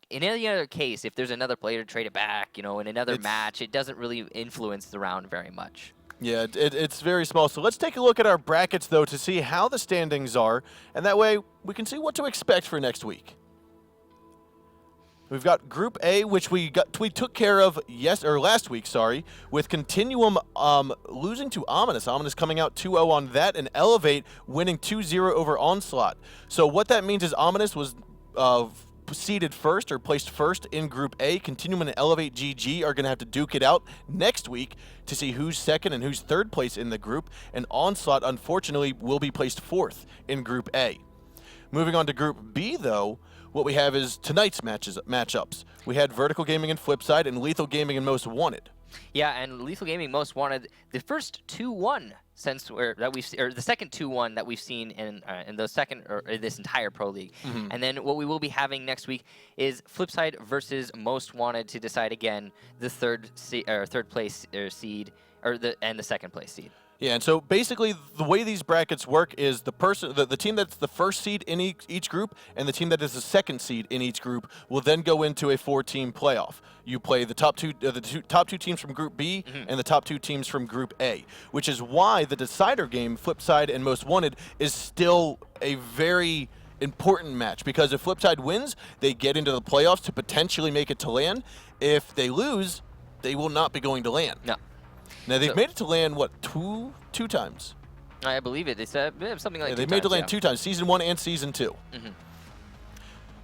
Speaker 2: case, if there's another player to trade it back, in another match, it doesn't really influence the round very much.
Speaker 9: Yeah, it's very small. So let's take a look at our brackets though to see how the standings are, and that way we can see what to expect for next week. We've got Group A, which we took care of last week, with Continuum losing to Ominous. Ominous coming out 2-0 on that, and Elevate winning 2-0 over Onslaught. So what that means is Ominous was seeded first or placed first in Group A. Continuum and Elevate GG are going to have to duke it out next week to see who's second and who's third place in the group. And Onslaught, unfortunately, will be placed fourth in Group A. Moving on to Group B, though, what we have is tonight's matchups. We had Vertical Gaming and Flipside and Lethal Gaming and Most Wanted.
Speaker 2: Yeah, and Lethal Gaming Most Wanted, the first 2-1 the second 2-1 that we've seen in this entire Pro League. And then what we will be having next week is Flipside versus Most Wanted to decide again the third place seed or the second place seed.
Speaker 9: Yeah, and so basically the way these brackets work is the team that's the first seed in each group and the team that is the second seed in each group will then go into a 4-team playoff. You play the top two teams from Group B and the top 2 teams from Group A, which is why the decider game, Flipside and Most Wanted, is still a very important match, because if Flipside wins, they get into the playoffs to potentially make it to LAN. If they lose, they will not be going to LAN.
Speaker 2: No.
Speaker 9: Now, they've made it to LAN, what, two times?
Speaker 2: I believe it. They said something like
Speaker 9: Yeah,
Speaker 2: two
Speaker 9: they've made it to
Speaker 2: times,
Speaker 9: LAN
Speaker 2: yeah.
Speaker 9: 2 times, Season 1 and Season 2.
Speaker 2: Mhm.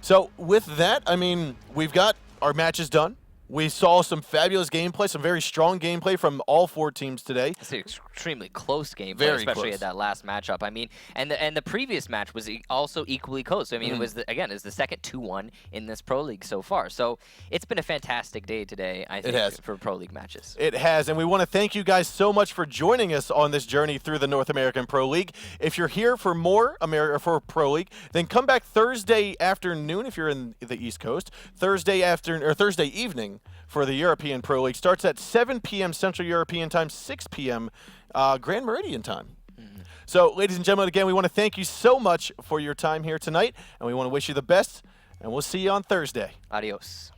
Speaker 9: So with that, I mean, we've got our matches done. We saw some fabulous gameplay, some very strong gameplay from all 4 teams today.
Speaker 2: It's an extremely close game,
Speaker 9: Very
Speaker 2: especially
Speaker 9: close.
Speaker 2: at that last matchup. I mean, and the previous match was also equally close. I mean, it was it's the second 2-1 in this Pro League so far. So it's been a fantastic day today, I think,
Speaker 9: has.
Speaker 2: for Pro League matches.
Speaker 9: It has, and we want to thank you guys so much for joining us on this journey through the North American Pro League. If you're here for more for Pro League, then come back Thursday afternoon if you're in the East Coast. Thursday evening for the European Pro League starts at 7 p.m. Central European Time, 6 p.m. Grand Meridian Time. So, ladies and gentlemen, again, we want to thank you so much for your time here tonight, and we want to wish you the best, and we'll see you on Thursday.
Speaker 2: Adios.